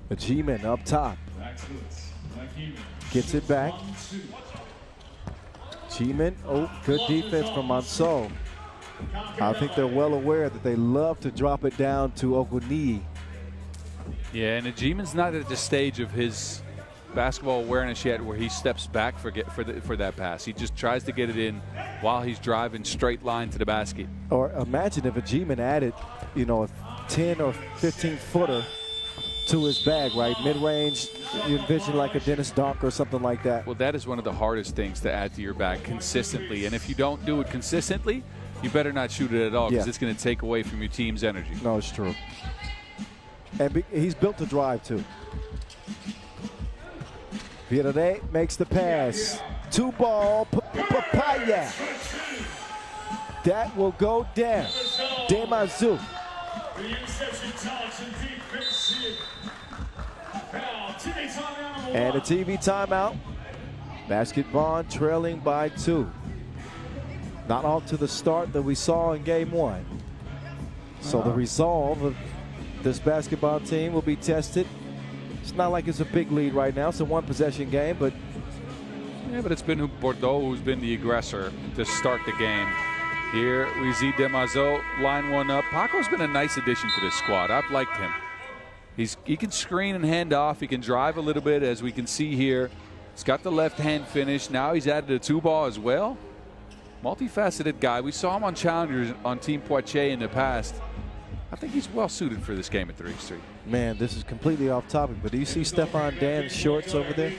Ajiman up top. Gets it back. Ajiman, oh, good defense from Manso. I think they're well aware that they love to drop it down to Oguni. Yeah, and Ajiman's not at the stage of his basketball awareness yet where he steps back for that pass. He just tries to get it in while he's driving straight line to the basket. Or imagine if Ajiman added, you know, a 10 or 15 footer to his bag, right? Mid-range, you envision like a Dennis Donk or something like that. Well, that is one of the hardest things to add to your bag consistently. And if you don't do it consistently, you better not shoot it at all because it's going to take away from your team's energy. No, it's true. And he's built to drive, too. Virade makes the pass. Two ball, Papaya. That will go down. Demazu. And a TV timeout. Basketball trailing by 2. Not off to the start that we saw in game 1. So the resolve of this basketball team will be tested. It's not like it's a big lead right now. It's a one-possession game, but... Yeah, but it's been Bordeaux who's been the aggressor to start the game. Here we see Demazo line one up. Paco's been a nice addition to this squad. I've liked him. He can screen and hand off. He can drive a little bit, as we can see here. He's got the left-hand finish. Now he's added a two-ball as well. Multifaceted guy. We saw him on challengers on Team Poitiers in the past. I think he's well suited for this game at 3x3. Man, this is completely off topic, but do you see Stefan Dan's shorts over there?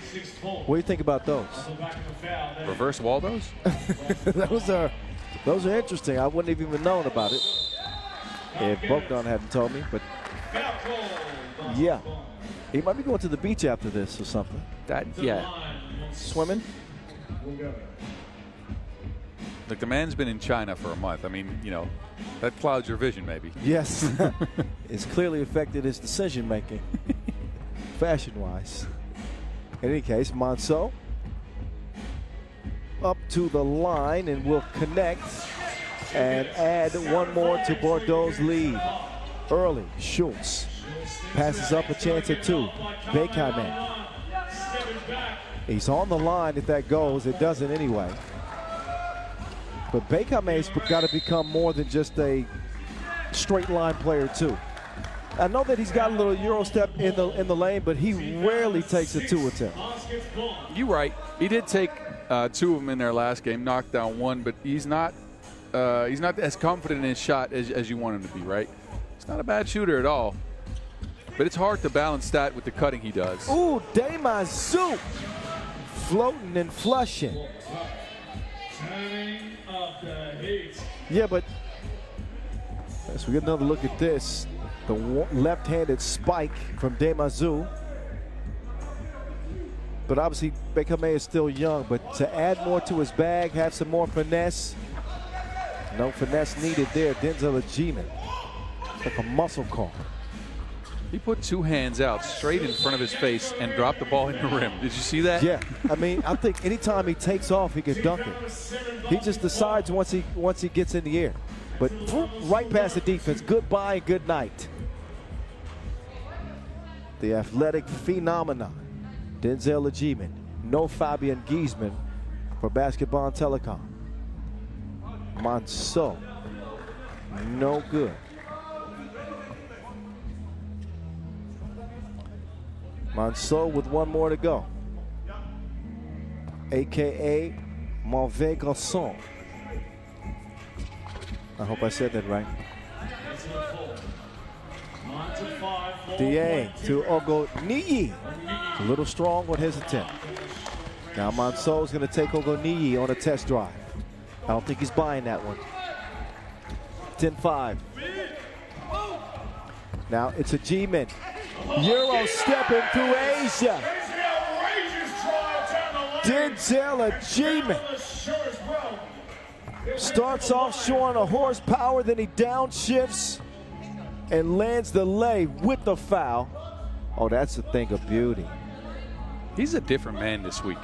What do you think about those? Reverse Waldos? Those are interesting. I wouldn't have even known about it if Bogdan hadn't told me, but yeah. He might be going to the beach after this or something. Swimming? Look, the man's been in China for a month. I mean, you know, that clouds your vision maybe. Yes. It's clearly affected his decision making, fashion-wise. In any case, Manso up to the line and will connect and add one more to Bordeaux's lead. Early, Schultz passes up a chance at 2. Bekame. He's on the line if that goes. It doesn't anyway. But Bekame's got to become more than just a straight line player too. I know that he's got a little Euro step in the lane, but he rarely takes a 2 attempt. You're right. He did take 2 of them in their last game, knocked down 1, but he's not as confident in his shot as you want him to be, right? He's not a bad shooter at all, but it's hard to balance that with the cutting he does. Ooh, Demazu floating and flushing. Yeah, but as we get another look at this, the left-handed spike from Demazu. But obviously, Bekame is still young, but to add more to his bag, have some more finesse. No finesse needed there. Denzel Ajiman, like a muscle car. He put two hands out straight in front of his face and dropped the ball in the rim. Did you see that? Yeah, I mean, I think anytime he takes off, he can dunk it. He just decides once he gets in the air. But right past the defense, goodbye and good night. The athletic phenomenon, Denzel Ajiman. No Fabian Giesman for Basketball Telecom. Monceau, no good. Monceau with one more to go, AKA Mauvais Garçon. I hope I said that right. Dieng to Ogoniyi. A little strong on his attempt. Now Monceau is going to take Ogoniyi on a test drive. I don't think he's buying that one. 10-5. Now it's a G-Man. Euro stepping through Asia. Denzel Ajiman starts off showing a horsepower, then he downshifts and lands the lay with the foul. Oh, that's a thing of beauty. He's a different man this week.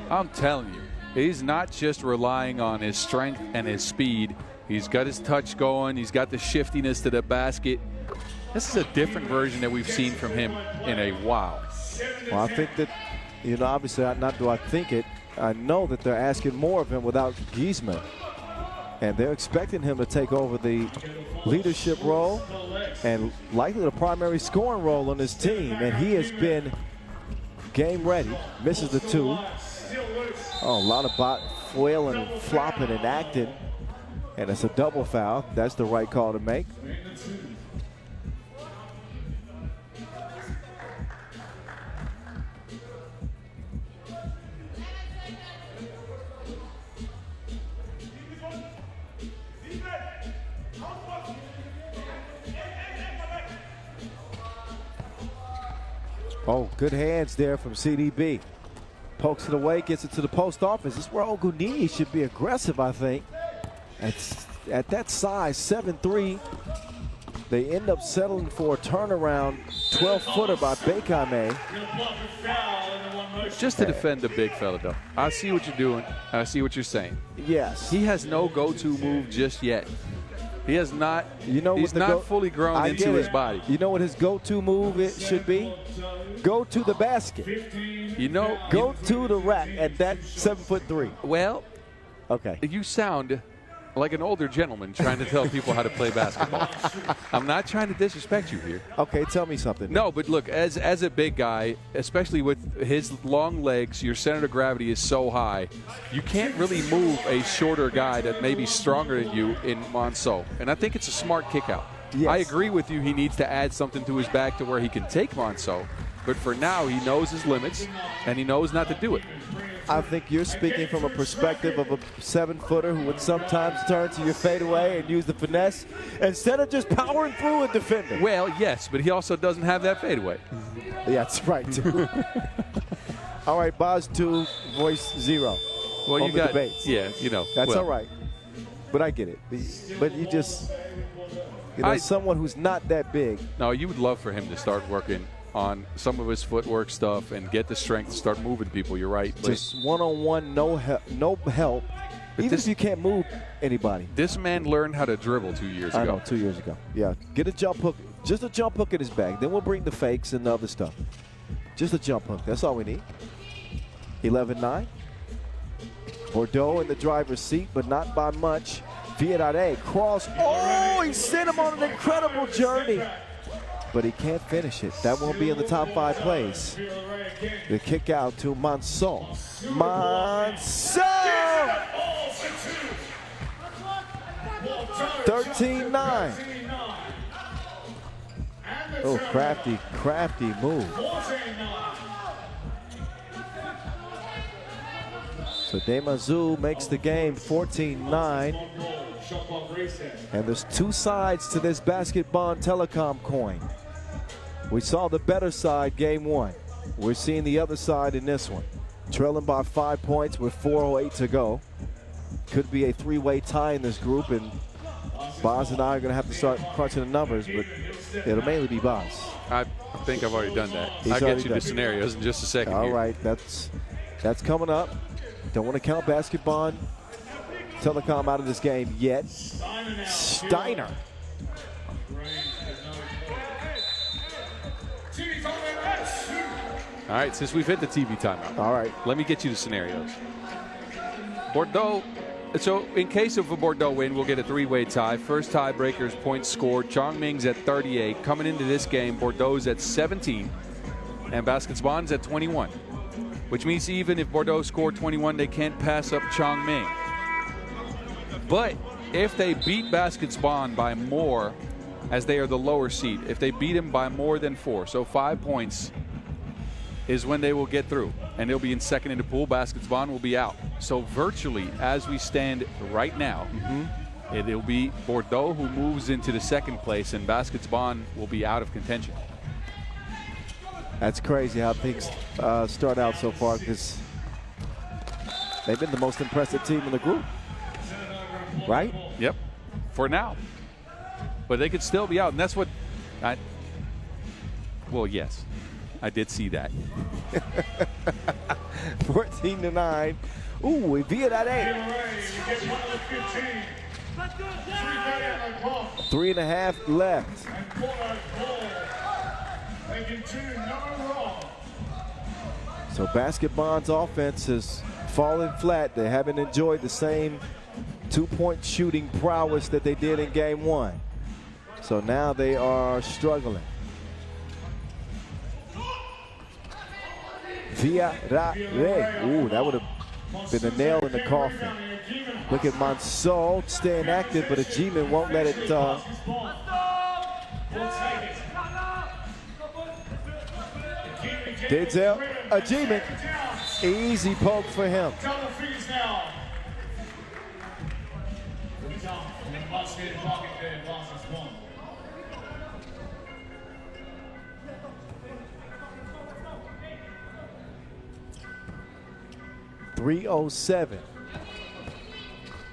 I'm telling you, he's not just relying on his strength and his speed. He's got his touch going. He's got the shiftiness to the basket. This is a different version that we've seen from him in a while. Well, I think that, you know, obviously, not do I think it, I know that they're asking more of him without Giesman. And they're expecting him to take over the leadership role and likely the primary scoring role on his team. And he has been game ready, misses the two. Oh, a lot of flailing and flopping and acting. And it's a double foul. That's the right call to make. Oh, good hands there from CDB. Pokes it away, gets it to the post office. This is where Oguniyi should be aggressive, I think. At that size, 7'3", they end up settling for a turnaround 12-footer by Bekame. Just to defend the big fella, though. I see what you're doing. I see what you're saying. Yes. He has no go-to move just yet. He has not. You know, he's not fully grown into his body. You know what his go-to move should be? Go to the basket. You know, go to the rack at that 7'3". Well, okay. You sound like an older gentleman trying to tell people how to play basketball. I'm not trying to disrespect you here. Okay, tell me something. No, but look, as a big guy, especially with his long legs, your center of gravity is so high, you can't really move a shorter guy that may be stronger than you in Monceau. And I think it's a smart kick out. Yes. I agree with you. He needs to add something to his back to where he can take Monceau. But for now, he knows his limits, and he knows not to do it. I think you're speaking from a perspective of a 7-footer who would sometimes turn to your fadeaway and use the finesse instead of just powering through a defender. Well, yes, but he also doesn't have that fadeaway. Yeah, that's right, too. All right, Boz 2, voice 0. Well, you got debates. Yeah, you know. That's well, all right. But I get it. But you just, you know, someone who's not that big. No, you would love for him to start working on some of his footwork stuff and get the strength to start moving people. You're right. Just one-on-one, no help. Even if you can't move anybody. This man learned how to dribble 2 years ago. I know, 2 years ago. Yeah, get a jump hook. Just a jump hook in his bag. Then we'll bring the fakes and the other stuff. Just a jump hook. That's all we need. 11-9. Bordeaux in the driver's seat, but not by much. Viadare cross. Oh, he sent him on an incredible journey. But he can't finish it. That won't be in the top 5 plays. The kick out to Monceau. Monceau! 13-9. Oh, crafty move. So Demazou makes the game 14-9. And there's two sides to this Basketball and Telecom coin. We saw the better side game 1. We're seeing the other side in this one. Trailing by 5 points with 4:08 to go. Could be a 3-way tie in this group, and Boz and I are going to have to start crunching the numbers, but it'll mainly be Boss. I think I've already done that. He's I'll get already you done the scenarios in just a second. All here. right, that's coming up. Don't want to count Basketball Telecom out of this game yet. Steiner. All right, since we've hit the TV timeout. All right. Let me get you the scenarios. Bordeaux. So in case of a Bordeaux win, we'll get a three-way tie. First tiebreaker is points scored. Chongming's at 38. Coming into this game, Bordeaux's at 17. And Basketball's at 21. Which means even if Bordeaux scored 21, they can't pass up Chongming. But if they beat Basketball by more, as they are the lower seed, if they beat them by more than 4, so 5 points, is when they will get through. And they'll be in second in the pool. Basketball will be out. So virtually, as we stand right now, it'll be Bordeaux who moves into the second place, and Basketball will be out of contention. That's crazy how things start out so far, because they've been the most impressive team in the group. Right? Yep. For now. But they could still be out, and that's what well, yes. I did see that. 14-9. Ooh, via that 8. 3.5 left. So Basketball's offense has fallen flat. They haven't enjoyed the same two-point shooting prowess that they did in game 1. So now they are struggling. Via Rare. Ooh, that would have been a nail in the coffin. Look at Monceau staying active, but Ajiman won't let it. Denzel Ajiman. Easy poke for him. 3:07.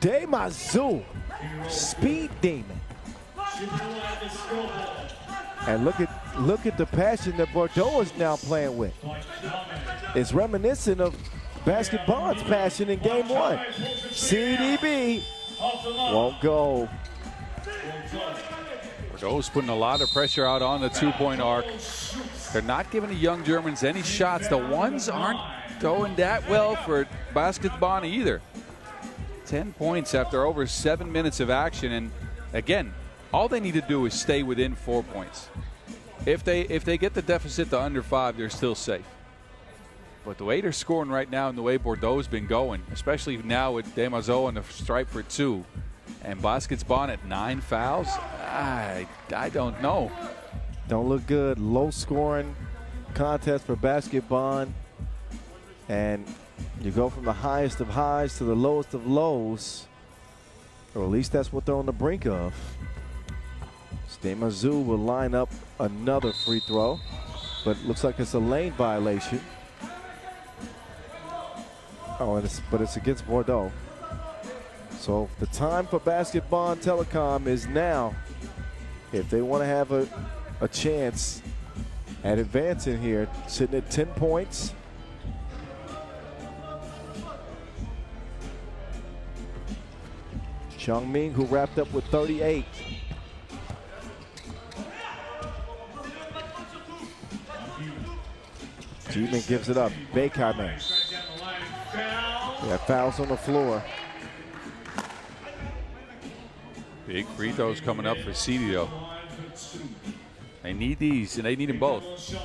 Demazu, speed demon. And look at the passion that Bordeaux is now playing with. It's reminiscent of Basketball's passion in game 1. CDB won't go. Bordeaux's putting a lot of pressure out on the two-point arc. They're not giving the young Germans any shots. The ones aren't going that well for Basketball either. 10 points after over 7 minutes of action, and again, all they need to do is stay within 4 points. If they get the deficit to under 5, they're still safe. But the way they're scoring right now and the way Bordeaux's been going, especially now with Demazo on the stripe for 2, and Basketball at 9 fouls, I don't know. Don't look good. Low scoring contest for Basketball. And you go from the highest of highs to the lowest of lows, or at least that's what they're on the brink of. Demazu will line up another free throw, but it looks like it's a lane violation. Oh, but it's against Bordeaux. So the time for Basketball Telecom is now. If they want to have a chance at advancing here, sitting at 10 points. Chongming, who wrapped up with 38. Jimin gives it up. Bakeman. Yeah, fouls on the floor. Big free throws coming up for CDO. They need these, and they need them both.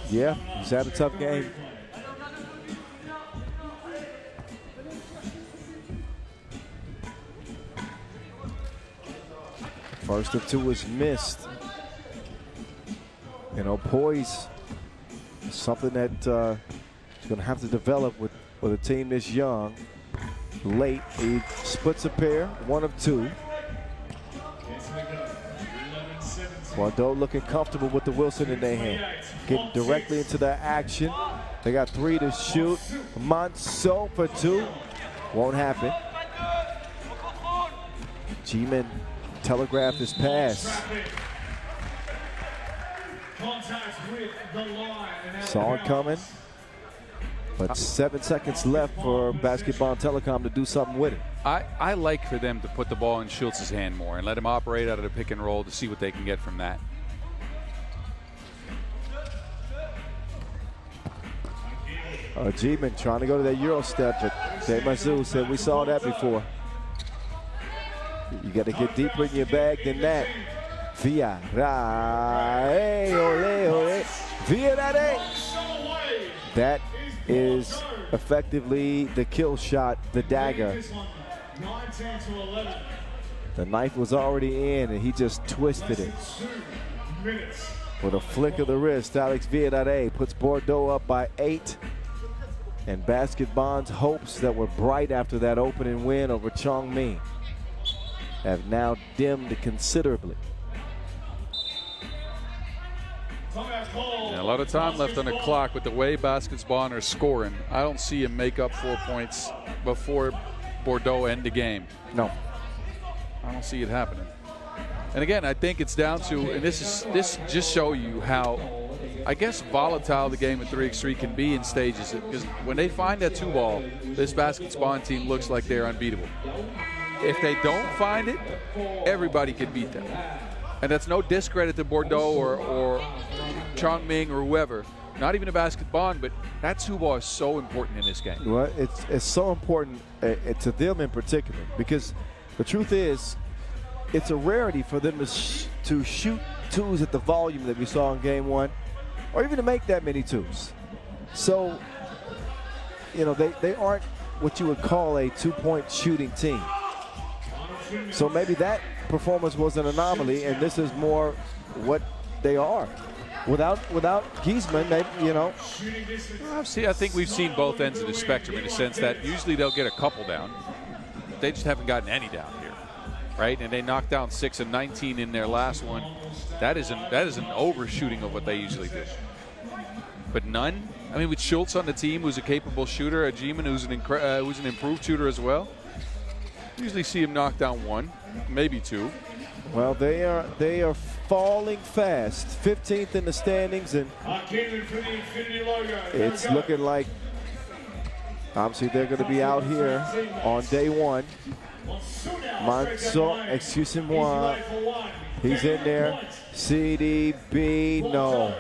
Yeah, he's had a tough game. First of 2 is missed. You know, poise is something that is going to have to develop with a team this young. Late, he splits a pair, 1 of 2. Bordeaux looking comfortable with the Wilson in their hand. Getting directly into that action. They got 3 to shoot. Monceau for 2. Won't happen. Jimin telegraphed his pass. Contact with the line. And Saw it coming. But 7 seconds left for Basketball Telecom to do something with it. I like for them to put the ball in Schultz's hand more and let him operate out of the pick and roll to see what they can get from that. G-Man trying to go to that Euro step, but Dave Mazu said we saw that before. You got to get deeper in your bag than that. Via that is effectively the kill shot, the dagger. 19-11. The knife was already in, and he just twisted it. With a flick of the wrist, Alex Villarreal puts Bordeaux up by 8. And Basketball's hopes that were bright after that opening win over Chongming have now dimmed considerably. And a lot of time left on the clock with the way Basketball are scoring. I don't see him make up 4 points before Bordeaux end the game. No. I don't see it happening. And again, I think it's down to, and this just show you how, I guess, volatile the game at 3x3 can be in stages. Because when they find that 2-ball, this Basketball team looks like they're unbeatable. If they don't find it, everybody can beat them. And that's no discredit to Bordeaux or Chongming or whoever. Not even a Basketball, but that 2-ball is so important in this game. Well, it's so important to them in particular, because the truth is, it's a rarity for them to shoot 2s at the volume that we saw in game 1, or even to make that many 2s. So, you know, they aren't what you would call a 2-point shooting team. So maybe that performance was an anomaly, and this is more what they are. Without Giesman, they, you know. I think we've seen both ends of the spectrum in the sense that usually they'll get a couple down. They just haven't gotten any down here, right? And they knocked down 6 and 19 in their last one. That is an overshooting of what they usually do. But none. I mean, with Schultz on the team, who's a capable shooter, a G-Man who's an improved shooter as well. Usually see him knock down 1, maybe 2. Well, they are falling fast. 15th in the standings, and it's looking like obviously they're going to be out here on day 1. Manso, excusez-moi, he's in there. CDB, no.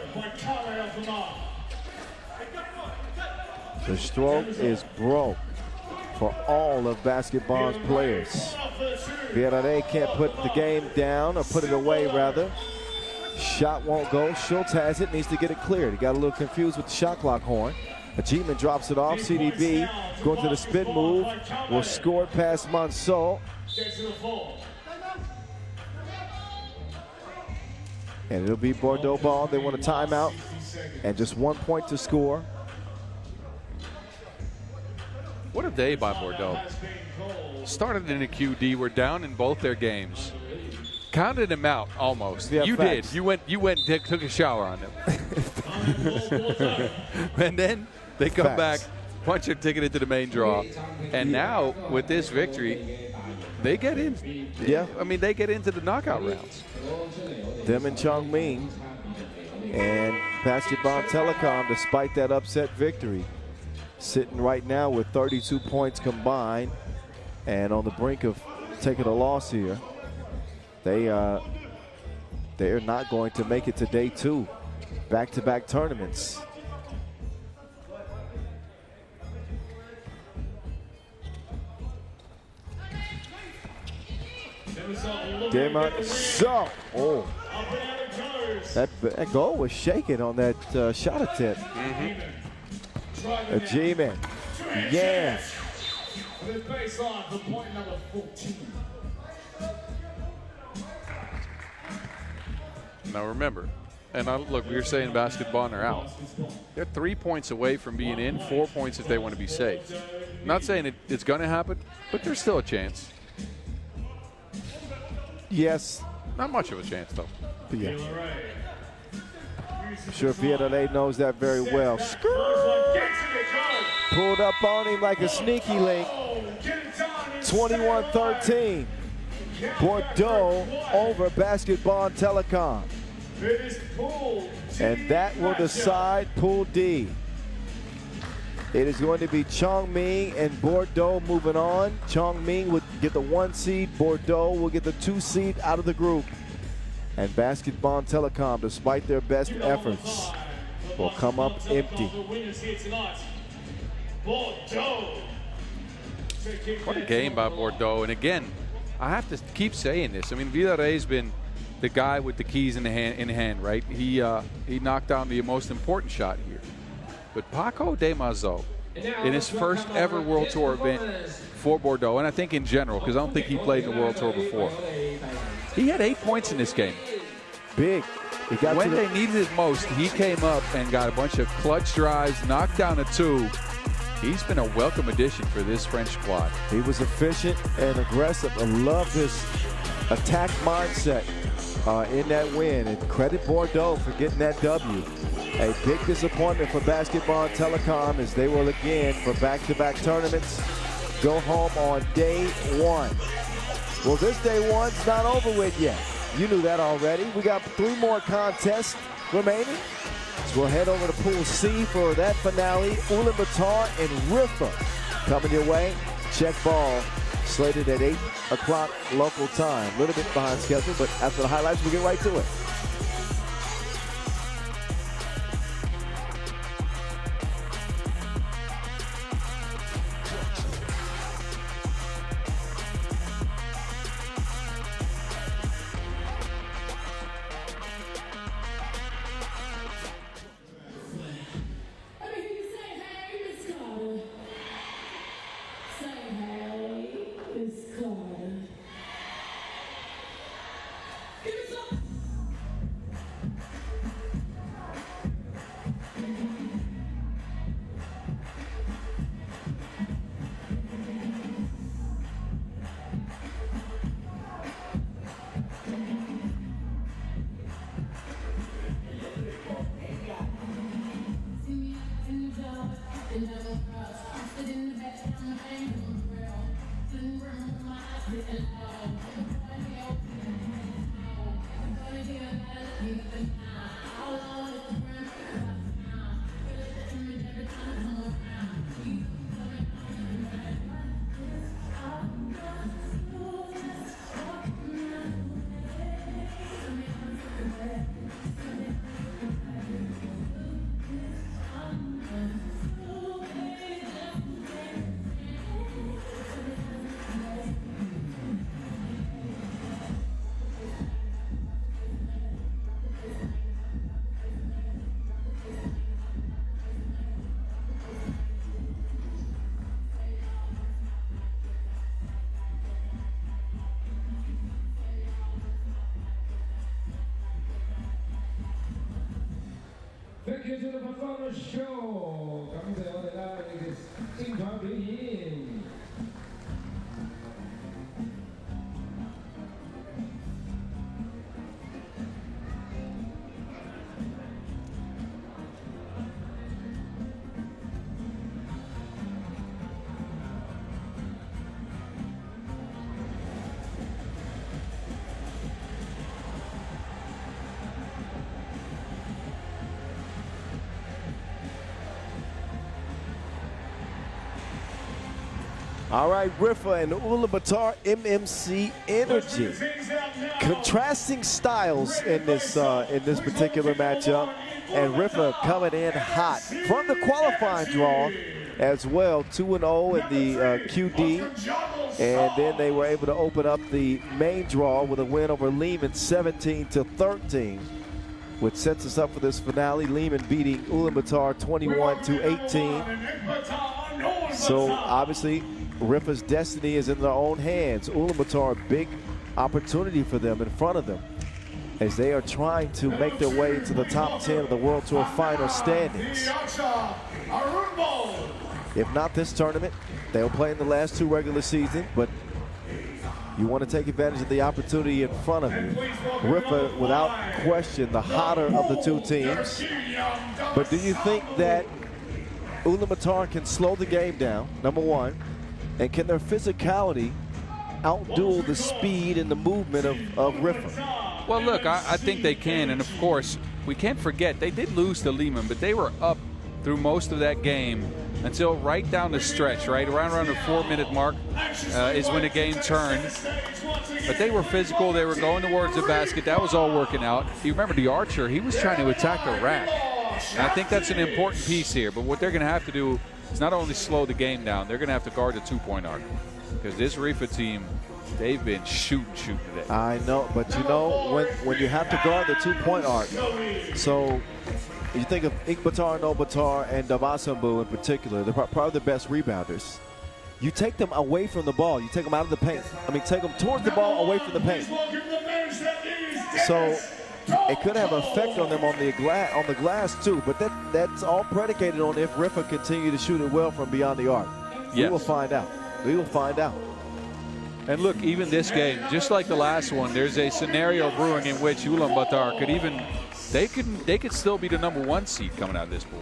The stroke is broke for all of Basketball's players. Villarreal can't put the game down, or put it away rather. Shot won't go. Schultz has it, needs to get it cleared. He got a little confused with the shot clock horn. G-Man drops it off. CDB going to the spin move. Will score it past Manso. And it'll be Bordeaux ball. They want a timeout and just 1 point to score. What a day by Bordeaux. Started in a QD. We're down in both their games. Counted them out almost. Yeah, you facts. did. You went and took a shower on them. And then they come back, punch their ticket into the main draw. And now with this victory, they get in. Yeah. I mean, they get into the knockout rounds. Them and Chongming and Basketball Telecom, despite that upset victory, sitting right now with 32 points combined and on the brink of taking a loss here. They are not going to make it to day 2. Back-to-back tournaments. So, oh, that goal was shaken on that shot attempt. A G-Man, yeah. Now remember, and look, we were saying Basketball are out. They're 3 points away from being in, 4 points if they want to be safe. Not saying it's going to happen, but there's still a chance. Yes. Not much of a chance, though. Yeah. I'm sure Villarreal knows that very well. Pulled up on him like a sneaky link. 21-13. Bordeaux over Basketball Telecom. It is Pool D And that will matchup. decide Pool D. It is going to be Chongming and Bordeaux moving on. Chongming would get the 1 seed. Bordeaux will get the 2 seed out of the group. And Basketball Telecom, despite their best efforts, will come up empty. The winners here tonight. Bordeaux. What a game by Bordeaux. And again, I have to keep saying this. I mean, Villarreal's been the guy with the keys in hand, right? He knocked down the most important shot here. But Paco de Mazo, in his first ever World Tour event for Bordeaux, and I think in general, because I don't think he played in the World Tour before, he had 8 points in this game. Big. When they needed it most, he came up and got a bunch of clutch drives, knocked down a 2. He's been a welcome addition for this French squad. He was efficient and aggressive. I love his attack mindset in that win. And credit Bordeaux for getting that W. A big disappointment for Basketball Telecom as they will again, for back-to-back tournaments, go home on day 1. Well, this day 1's not over with yet. You knew that already. We got 3 more contests remaining. So we'll head over to Pool C for that finale. Ulaanbaatar and Rifa coming your way. Check ball slated at 8 o'clock local time. A little bit behind schedule, but after the highlights, we'll get right to it. Thank you to the performance show. 感謝我哋啦，你哋精彩表演。All right, Rifa and Ulaanbaatar MMC Energy. Contrasting styles in this particular matchup. And Rifa coming in hot from the qualifying draw as well, 2-0 in the QD. And then they were able to open up the main draw with a win over Lehman 17-13, which sets us up for this finale. Lehman beating Ulaanbaatar 21-18. So obviously, Rifa's destiny is in their own hands. Ulaanbaatar, big opportunity for them in front of them as they are trying to make their way to the top 10 of the World Tour final standings. If not this tournament, they'll play in the last 2 regular seasons, but you want to take advantage of the opportunity in front of you. Rifa, without question, the hotter of the 2 teams. But do you think that Ulaanbaatar can slow the game down, number one, and can their physicality outduel the speed and the movement of Rifa? Well, look, I think they can, and of course, we can't forget they did lose to Lehman, but they were up through most of that game until right down the stretch, right around the 4-minute mark is when the game turned. But they were physical. They were going towards the basket. That was all working out. You remember the archer, he was trying to attack the rack. And I think that's an important piece here. But what they're going to have to do is not only slow the game down, they're going to have to guard the two-point arc. Because this Rifa team, they've been shooting today. I know, but you know, when you have to guard the two-point arc, so you think of Ikbatar, Nobatar, and Davasambu in particular, they're probably the best rebounders. You take them away from the ball. You take them out of the paint. I mean, take them towards the ball, away from the paint. So it could have an effect on them on the glass too, but that's all predicated on if Rifa continue to shoot it well from beyond the arc. Yes. We will find out. We will find out. And look, even this game, just like the last one, there's a scenario brewing in which Ulaanbaatar could even, they could still be the #1 seed coming out of this pool.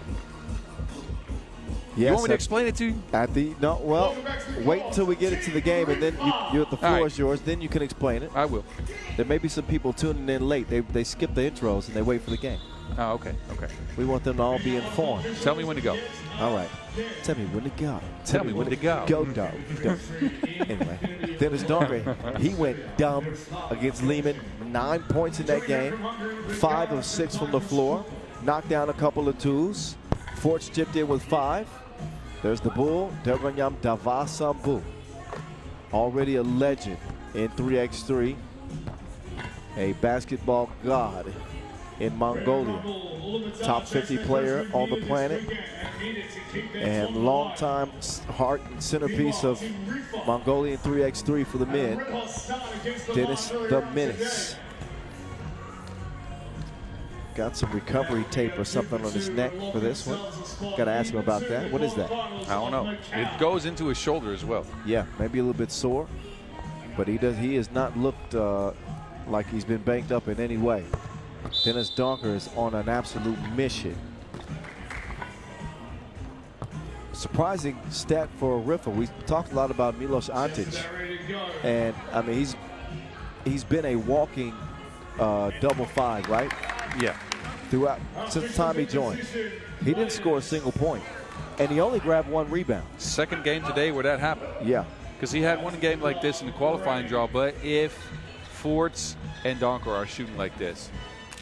Yes, you want me to explain it to you? Well, wait until we get into the game, and then the floor is yours. Then you can explain it. I will. There may be some people tuning in late. They skip the intros and they wait for the game. Oh, okay. We want them to all be informed. Tell me when to go. All right. Tell me when to go. Tell me when to go. Go, dog. Anyway, Dennis Donker, he went dumb against Lehman. 9 points in that game. 5 of 6 from the floor. Knocked down a couple of twos. Forts chipped in with 5. There's the Bull, Derganyam Davasambu. Already a legend in 3x3. A basketball god in Mongolia. Top 50 player on the planet. And longtime heart and centerpiece of Mongolian 3x3 for the men, Dennis the Menace. Got some recovery tape or something on his neck for this one. Got to ask him about that. What is that? I don't know. It goes into his shoulder as well. Yeah, maybe a little bit sore, but he has not looked like he's been banged up in any way. Dennis Donker is on an absolute mission. Surprising stat for Rifa. We talked a lot about Milos Antic, and I mean he's been a walking double 5, right? Yeah. Throughout since the time he joined, he didn't score a single point, and he only grabbed 1 rebound. Second game today where that happened. Yeah. Because he had one game like this in the qualifying draw, but if Forts and Donker are shooting like this,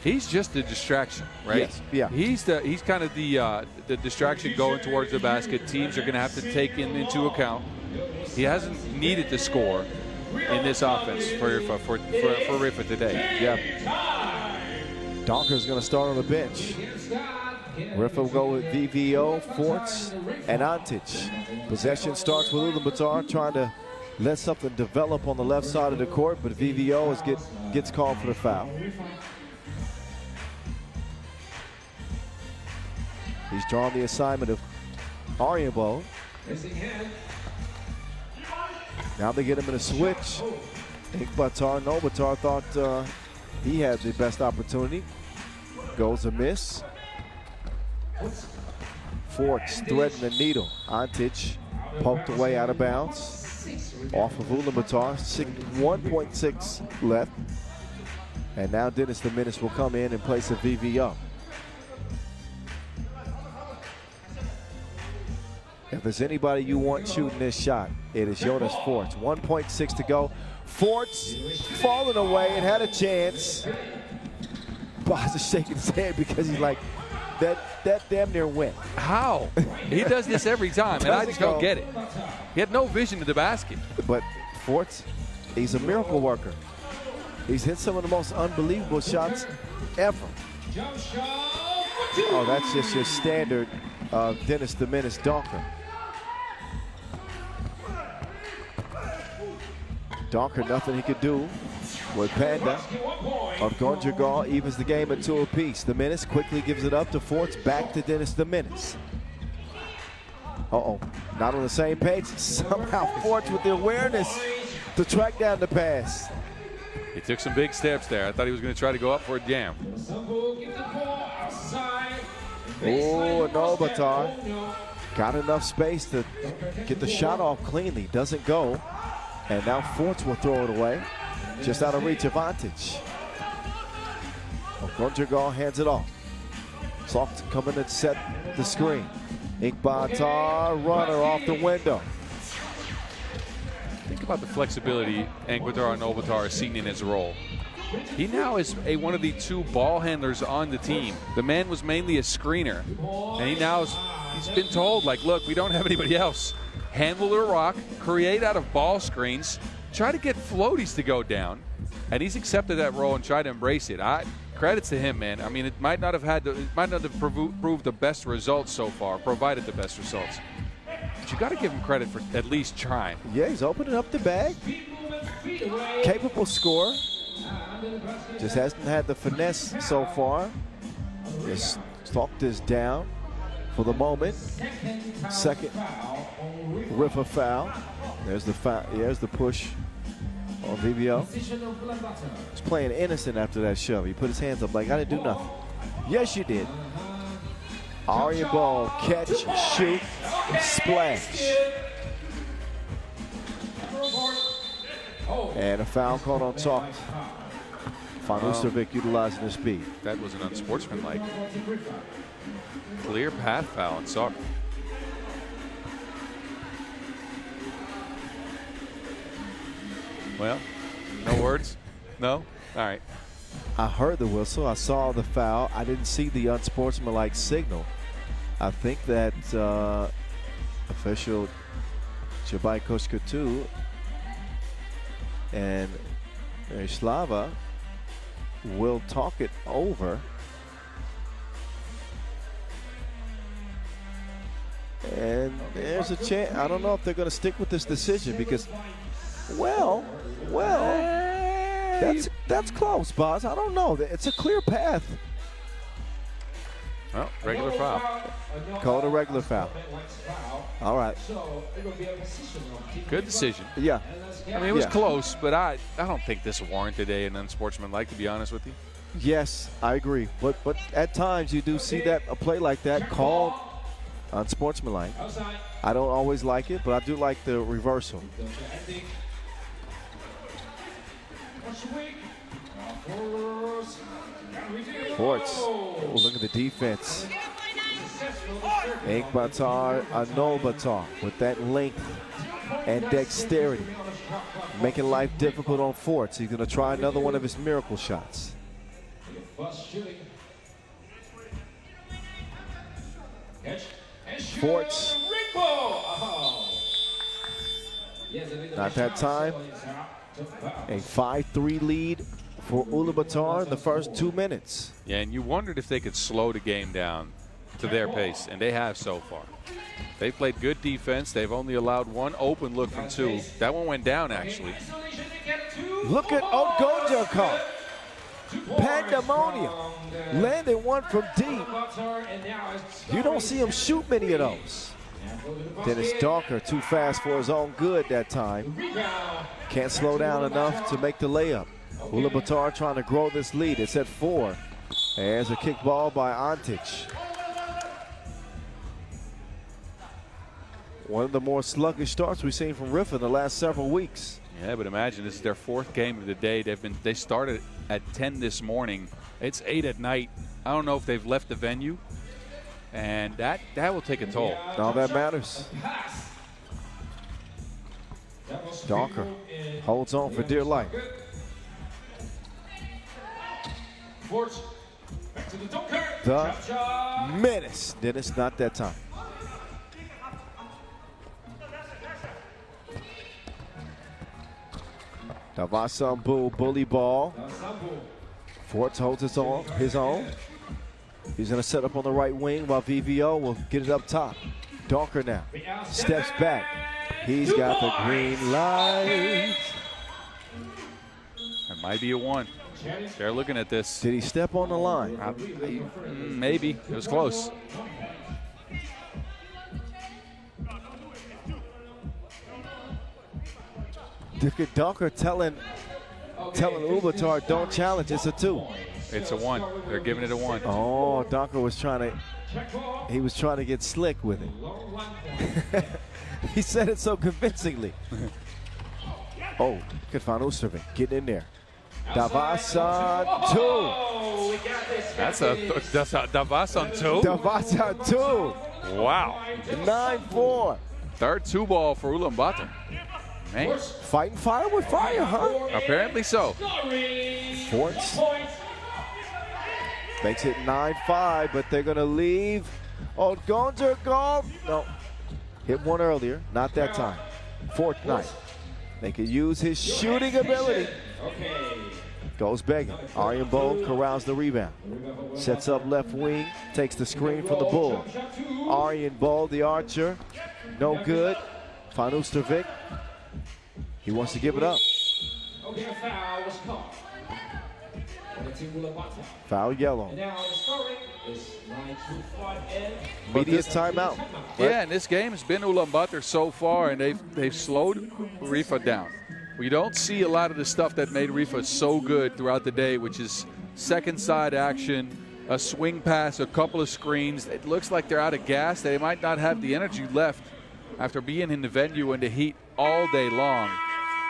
he's just a distraction, right? Yes. Yeah. He's kind of the distraction going towards the basket. Teams are going to have to take him into account. He hasn't needed to score in this offense for Rifa today. Yeah. Donker's going to start on the bench. Rifa will go with VVO, Forts, and Antic. Possession starts with Ulaanbaatar trying to let something develop on the left side of the court, but VVO gets called for the foul. He's drawn the assignment of Ariabo. Now they get him in a switch. Ikbatar, Nobatar thought he had the best opportunity. Goes a miss. Forts threading the needle. Antic poked away out of bounds. Off of Ulaanbaatar. 1.6 left. And now Dennis the Menace will come in place of VVO. If there's anybody you want shooting this shot, it is Jonas Forts. 1.6 to go. Forts falling away and had a chance. Boss is shaking his head because he's like, that damn near went. How? He does this every time, and I just don't get it. He had no vision of the basket. But Forts, he's a miracle worker. He's hit some of the most unbelievable shots ever. Oh, that's just your standard Dennis the Menace Donker. Donker, nothing he could do with Panda. Gonjagal evens the game at 2 apiece. The Menace quickly gives it up to Forts, back to Dennis the Menace. Uh-oh, not on the same page. Somehow Forts with the awareness to track down the pass. He took some big steps there. I thought he was going to try to go up for a jam. Oh, Ulaanbaatar got enough space to get the shot off cleanly. Doesn't go. And now Forts will throw it away. Just out of reach of Antic. Okonjogo hands it off. Soft coming to set the screen. Inkbatar, runner off the window. Think about the flexibility Inkbatar and Obatar are seeing in his role. He now is one of the 2 ball handlers on the team. The man was mainly a screener, and he's been told, like, look, we don't have anybody else. Handle the rock, create out of ball screens, try to get floaties to go down, and he's accepted that role and tried to embrace it. Credits to him, man. I mean, it might not have proved the best results so far, provided the best results. But you got to give him credit for at least trying. Yeah, he's opening up the bag. Capable scorer. Just hasn't had the finesse so far. Just stalked this down for the moment. Second Riffa foul. There's the foul. There's the push on VVO. He's playing innocent after that shove. He put his hands up like, I didn't do nothing. Yes, you did. Aryan ball, catch, shoot, splash. And a foul called on Talk. Fanusovic utilizing his speed. That was an unsportsmanlike. Clear path foul on Talk. Well, no words? No? All right. I heard the whistle. I saw the foul. I didn't see the unsportsmanlike signal. I think that official Jabai Koskatu and Slava will talk it over. And there's a chance. I don't know if they're going to stick with this decision because, well, that's close, boss. I don't know. It's a clear path. Well, regular foul. Called a regular foul. All right. Good decision. Yeah. I mean, it was close, but I don't think this warranted an unsportsmanlike, to be honest with you. Yes, I agree. But at times you do see that a play like that called unsportsmanlike. I don't always like it, but I do like the reversal. Forts. Oh, look at the defense. Inkbatar, Anobatar with that length and dexterity, making life difficult on Forts. He's going to try another one of his miracle shots. Forts. Not that time. A 5-3 lead for Ulaanbaatar in the first 2 minutes. Yeah, and you wondered if they could slow the game down to their pace, and they have so far. They've played good defense. They've only allowed 1 open look from 2. That one went down, actually. Look at Okonjogo. Pandemonium. Landed one from deep. You don't see him shoot many of those. Dennis Donker too fast for his own good that time. Can't slow down enough to make the layup. Ulaanbaatar trying to grow this lead. It's at 4. There's a kick ball by Antic. One of the more sluggish starts we've seen from Riffa in the last several weeks. Yeah, but imagine this is their 4th game of the day. They started at 10 this morning. It's 8 at night. I don't know if they've left the venue, and that will take a toll. All that matters. Donker holds on for dear life. The menace. Dennis, not that time. Davasambu bully ball. Forts holds his own. He's going to set up on the right wing while VVO will get it up top. Donker now steps back. He's got the green light. That might be a 1. They're looking at this. Did he step on the line? Maybe. It was close. Look at Donker telling Ulaanbaatar, don't challenge. It's a 2. It's a 1. They're giving it a 1. Oh, Donker was trying to get slick with it. He said it so convincingly. Oh, look at Fanusovic getting in there. Davos on 2. That's a Davos on 2. Davos on 2. Wow. 9-4. Third 2-ball for Ulaanbaatar. Man. Fighting fire with fire, huh? Apparently so. Forts makes it 9-5, but they're going to leave. Oh, Gonzer goal. No. Hit one earlier. Not that time. Fourth night. They could use his shooting ability. Goes begging. Aryan Bowl corrals the rebound. Sets up left wing. Takes the screen from the Bull. Aryan Bowl, the archer. No good. Van Oostervik. He wants to give it up. Foul yellow. Media timeout. Yeah, and this game has been Ulaanbaatar so far, and they've slowed Rifa down. We don't see a lot of the stuff that made Rifa so good throughout the day, which is second side action, a swing pass, a couple of screens. It looks like they're out of gas. They might not have the energy left after being in the venue in the heat all day long.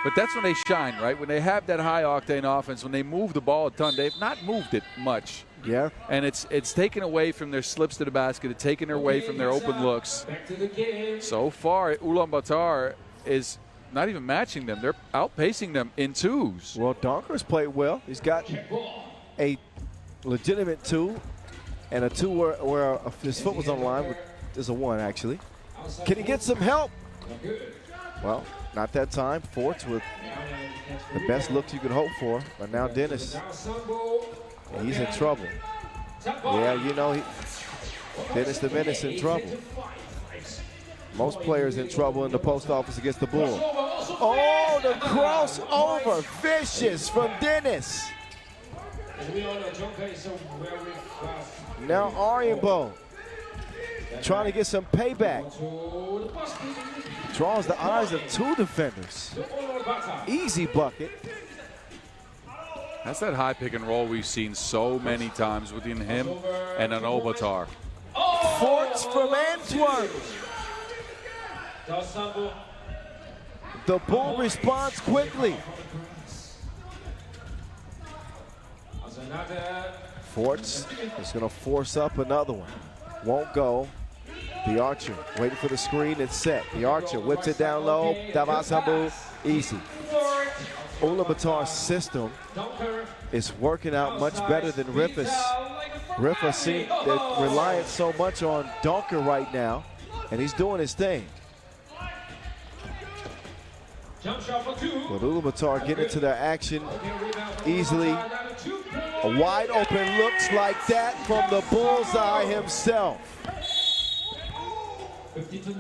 But that's when they shine, right? When they have that high-octane offense, when they move the ball a ton. They've not moved it much. Yeah. And it's taken away from their slips to the basket. It's taken away from their open looks. So far, Ulaanbaatar is not even matching them. They're outpacing them in twos. Well, Donker's played well. He's got a legitimate 2 and a 2 where his foot was on the line. There's a 1, actually. Can he get some help? Well, not that time. Forts with the best looks you could hope for. But now Dennis, he's in trouble. Yeah, you know, Dennis the Menace in trouble. Most players in trouble in the post office against the Bull. Oh, the crossover. Vicious from Dennis. Now Arianbo trying to get some payback. Draws the eyes of 2 defenders. Easy bucket. That's that high pick and roll we've seen so many times within him and an Ulaanbaatar. Forts from Antwerp. The Bull responds quickly. Forts is going to force up another one. Won't go. The archer waiting for the screen. It's set. The archer whips it down low. Davos Hambu, easy. Ulaanbaatar's system is working out much better than Rifa's. Rifa seems they're relying so much on Donker right now, and he's doing his thing. But Ulaanbaatar getting into their action easily. A wide open looks like that from the bullseye himself. 50-9.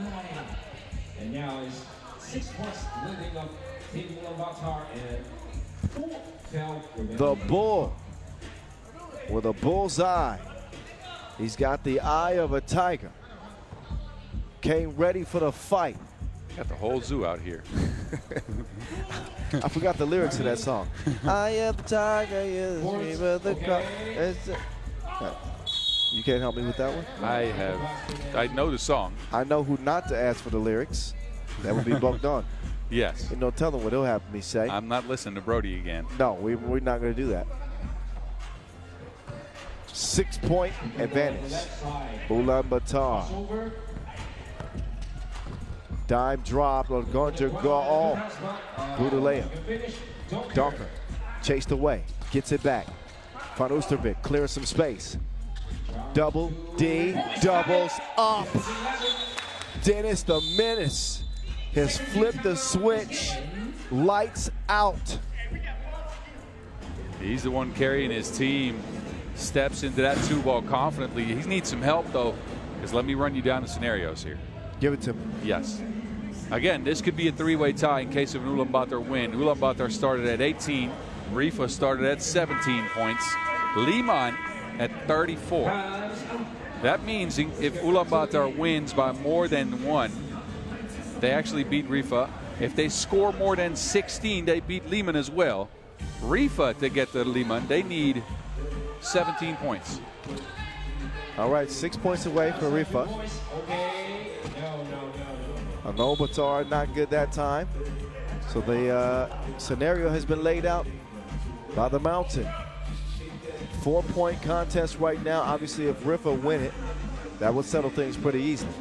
And now is 6 points leading of Team Ulaanbaatar and 4 foul remaining. The Bull with a bullseye. He's got the eye of a tiger. Came ready for the fight. Got the whole zoo out here. I forgot the lyrics to that song. I am the tiger, you're the dream of the car. You can't help me with that one? I know the song. I know who not to ask for the lyrics. That would be Bogdan. Yes. You know, tell them what he'll have me say. I'm not listening to Brody again. No, we're not going to do that. 6-point advantage. Ulaanbaatar. Dime drop on Gonzer Gaul. Budalayah. Donker chased away. Gets it back. Van Oostervik clearing some space. Double D. Doubles up. Dennis the Menace has flipped the switch. Lights out. He's the one carrying his team. Steps into that 2-ball confidently. He needs some help, though, because let me run you down the scenarios here. Give it to me. Yes. Again, this could be a 3-way tie in case of an Ulaanbaatar win. Ulaanbaatar started at 18. Rifa started at 17 points. Liman at 34. That means if Ulaanbaatar wins by more than 1, they actually beat Rifa. If they score more than 16, they beat Liman as well. Rifa, to get to Liman, they need 17 points. All right, 6 points away for Rifa. Ulaanbaatar not good that time. So the scenario has been laid out. by the mountain. 4-point contest right now. Obviously, if Rifa win it, that would settle things pretty easily.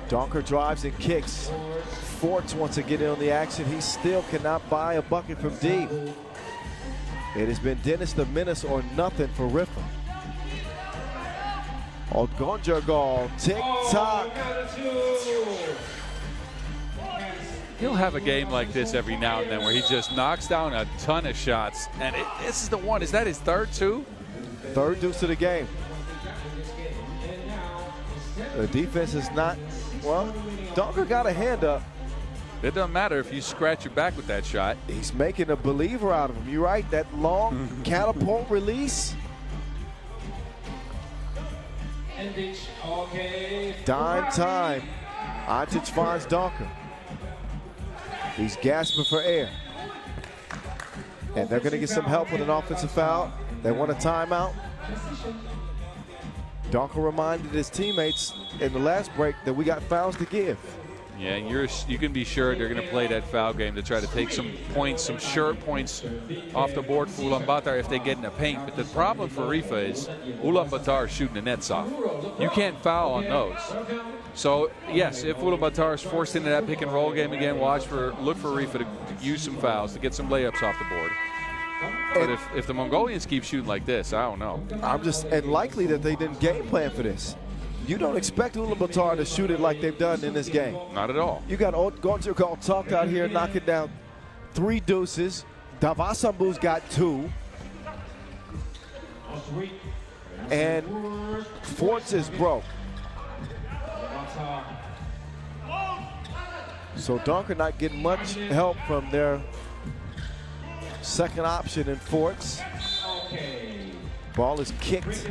Donker drives and kicks. Forts wants to get in on the action. He still cannot buy a bucket from deep. It has been Dennis the Menace or nothing for Rifa. Gonjagal, tick-tock. He'll have a game like this every now and then where he just knocks down a ton of shots. And this is the one. Is that his third, too? Third deuce of the game. The defense is not, well, Donker got a hand up. It doesn't matter if you scratch your back with that shot. He's making a believer out of him. You're right, that long catapult release. Dime time. Antic finds Donker. He's gasping for air. And they're going to get some help with an offensive foul. They want a timeout. Donker reminded his teammates in the last break that we got fouls to give. Yeah, and you can be sure they're going to play that foul game to try to take some points, some sure points off the board for Ulaanbaatar if they get in the paint. But the problem for Rifa is Ulaanbaatar is shooting the nets off. You can't foul on those. So, yes, if Ulaanbaatar is forced into that pick and roll game again, look for Rifa to use some fouls, to get some layups off the board. But if the Mongolians keep shooting like this, I don't know. And likely that they didn't game plan for this. You don't expect Ulaanbaatar to shoot it like they've done in this game. Not at all. You got Gonjagal tucked out here, knocking down 3 deuces. Davasambu's got 2. And Forts is broke. So Donker not getting much help from their second option in Forts. Ball is kicked.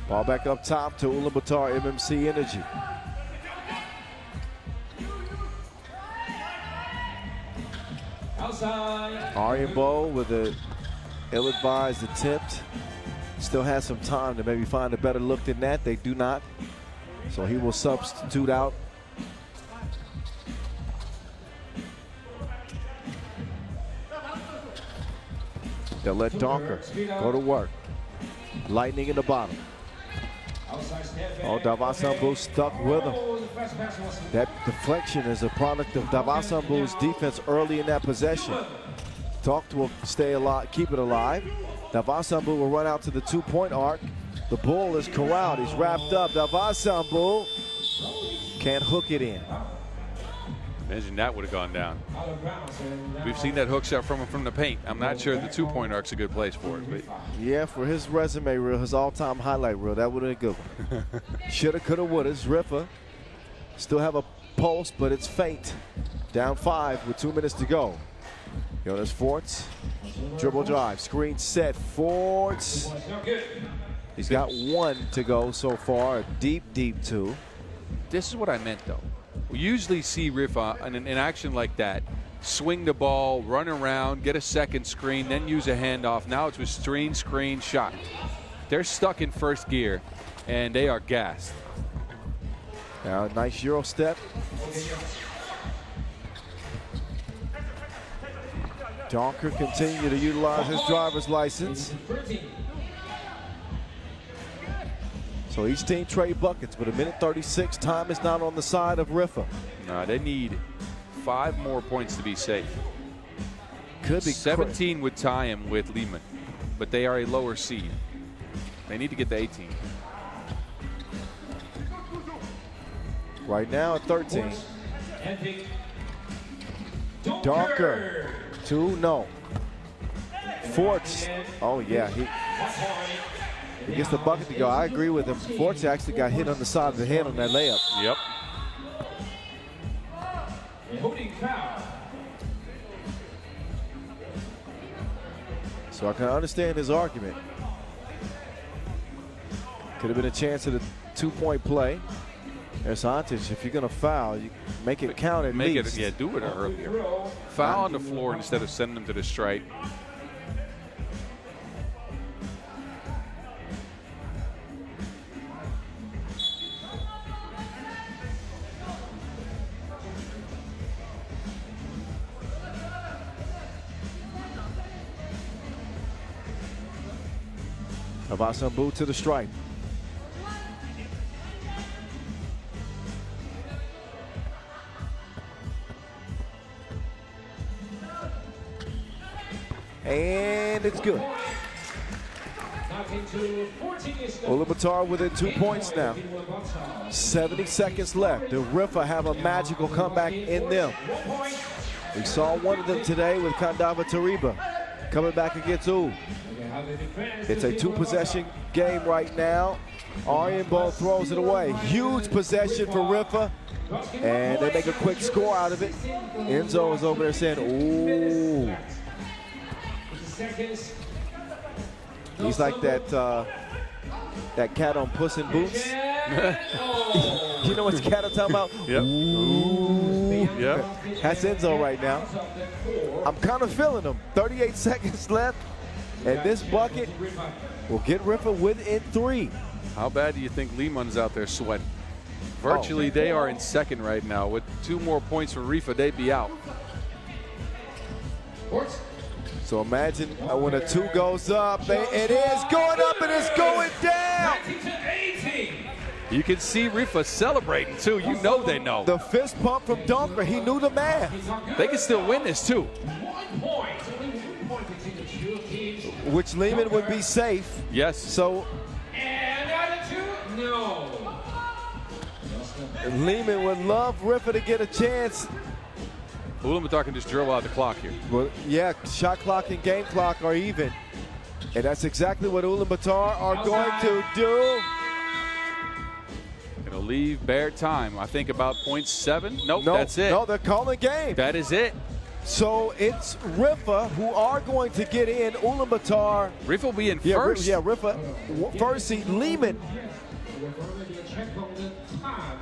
Ball back up top to Ulaanbaatar MMC Energy. Aryan Bow with a ill-advised attempt. Still has some time to maybe find a better look than that. They do not. So he will substitute out. They'll let Donker go to work. Lightning in the bottom. Oh, Davasambu stuck with him. That deflection is a product of Davasambu's defense early in that possession. Talk to him, stay alive, keep it alive. Davasambu will run out to the 2-point arc. The bull is corralled. He's wrapped up. Davasambu can't hook it in. Imagine that would have gone down. We've seen that hook shot from him from the paint. I'm not sure the 2-point arc's a good place for it. But yeah, for his resume reel, his all-time highlight reel, that would have been a good one. Shoulda, coulda, woulda. Rifa still have a pulse, but it's faint. Down 5 with 2 minutes to go. Jonas Forts, dribble drive, screen set, Forts. He's got 1 to go so far, a deep, deep 2. this is what I meant, though. We usually see Rifa in action like that, swing the ball, run around, get a second screen, then use a handoff. Now it's with screen, shot. They're stuck in first gear, and they are gassed. Now, nice Euro step. Donker continue to utilize his driver's license. So each team trade buckets, but a minute 36, time is not on the side of Rifa. No, they need 5 more points to be safe. Could be 17 would tie him with Lehman, but they are a lower seed. They need to get to 18. Right now at 13. Donker. 2, no. Forts. Oh, yeah. He gets the bucket to go. I agree with him. Forts actually got hit on the side of the head on that layup. Yep. So I can understand his argument. Could have been a chance at a 2-point play. There's Antic. If you're going to foul, you make it count at least. Yeah, do it earlier. Foul on the floor instead of sending them to the stripe. Avasambu to the stripe. And it's good. Ulaanbaatar within 2 points now. 70 seconds left. The Rifa have a magical comeback in them. We saw one of them today with Kandava Tariba coming back against U. It's a 2-possession game right now. Aryanbo throws it away. Huge possession for Rifa, and they make a quick score out of it. Enzo is over there saying, ooh. He's like that cat on Puss in Boots. You know what cat I'm talking about? Yep. Ooh. Yep. That's Enzo right now. I'm kind of feeling him. 38 seconds left, and this bucket will get Rifa within 3. How bad do you think Lehman's out there sweating? Virtually, they are in second right now. With 2 more points for Rifa, they'd be out. So imagine when a 2 goes up, it is going up and it's going down. You can see Rifa celebrating too. You know they know. The fist pump from Donker, he knew the math. They can still win this too. Which Lehman would be safe. Yes. So Lehman would love Rifa to get a chance. Ulaanbaatar can just drill out the clock here. Well, yeah, shot clock and game clock are even. And that's exactly what Ulaanbaatar are going to do. Gonna leave bare time. I think about 0.7. Nope, that's it. No, they're calling game. That is it. So it's Rifa who are going to get in. Ulaanbaatar. Rifa will be in first. Rifa first seed. Lehman.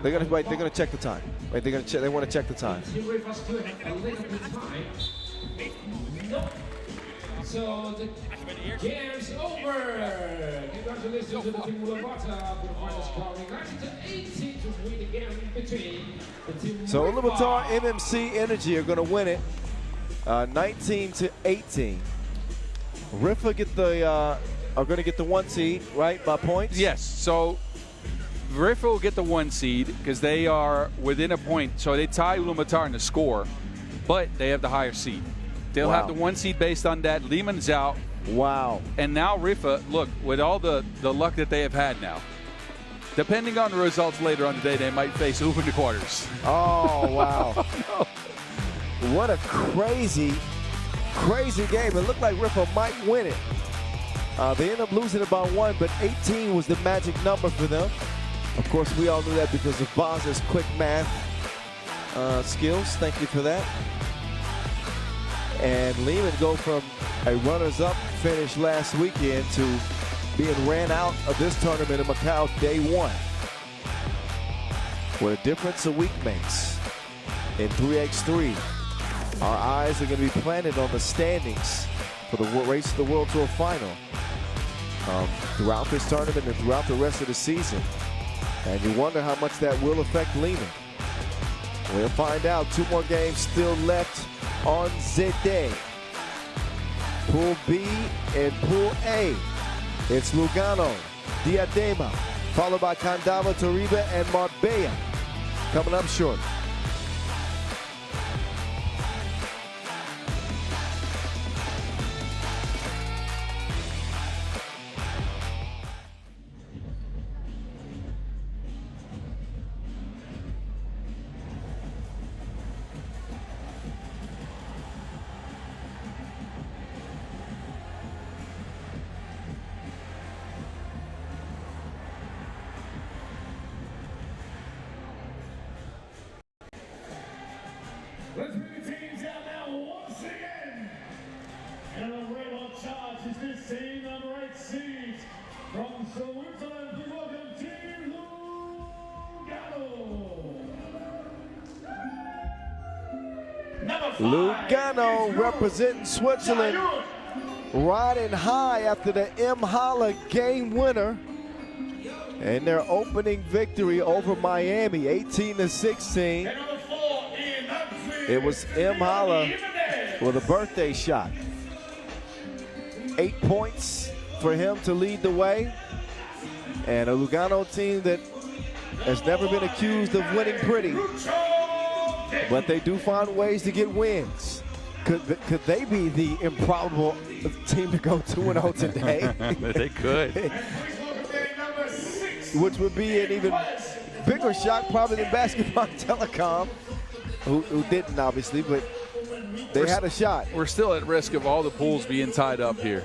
They're gonna wait. They're gonna check the time. Wait, they're gonna check. They want to check the time. So the game's over. Congratulations to the team Ulaanbaatar for the final scoring 90-18 to win the game between the team. So Ulaanbaatar, MMC Energy are going to win it, 19-18. Rifa get the are going to get the 1 seed, right, by points? Yes. So Rifa will get the 1 seed because they are within a point. So they tie Ulaanbaatar in the score, but they have the higher seed. They'll have the 1 seed based on that. Lehman's out. Wow. And now Rifa, look, with all the luck that they have had now, depending on the results later on today, they might face U in the quarters. Oh, wow. What a crazy, crazy game. It looked like Rifa might win it. They ended up losing it by 1, but 18 was the magic number for them. Of course, we all knew that because of Boz's quick math skills. Thank you for that. And Lehman go from a runners-up finish last weekend to being ran out of this tournament in Macau day 1. What a difference a week makes in 3x3. Our eyes are going to be planted on the standings for the race to the World Tour Final throughout this tournament and throughout the rest of the season. And you wonder how much that will affect Lehman. We'll find out. 2 more games still left on the day. Pool B and Pool A. It's Lugano, Diadema, followed by Kandava, Tariba, and Marbella coming up shortly. Let's bring the teams out now once again. And on red on charge is this team, number 8 seed from Switzerland. Please welcome Team Lugano. Lugano representing Switzerland, riding high after the Mhala game winner and their opening victory over Miami, 18-16. It was Mhala with a birthday shot. 8 points for him to lead the way. And a Lugano team that has never been accused of winning pretty, but they do find ways to get wins. Could they be the improbable team to go 2-0 today? They could. Which would be an even bigger shock probably than Basketball Telecom, who didn't obviously, but they had a shot. We're still at risk of all the pools being tied up here.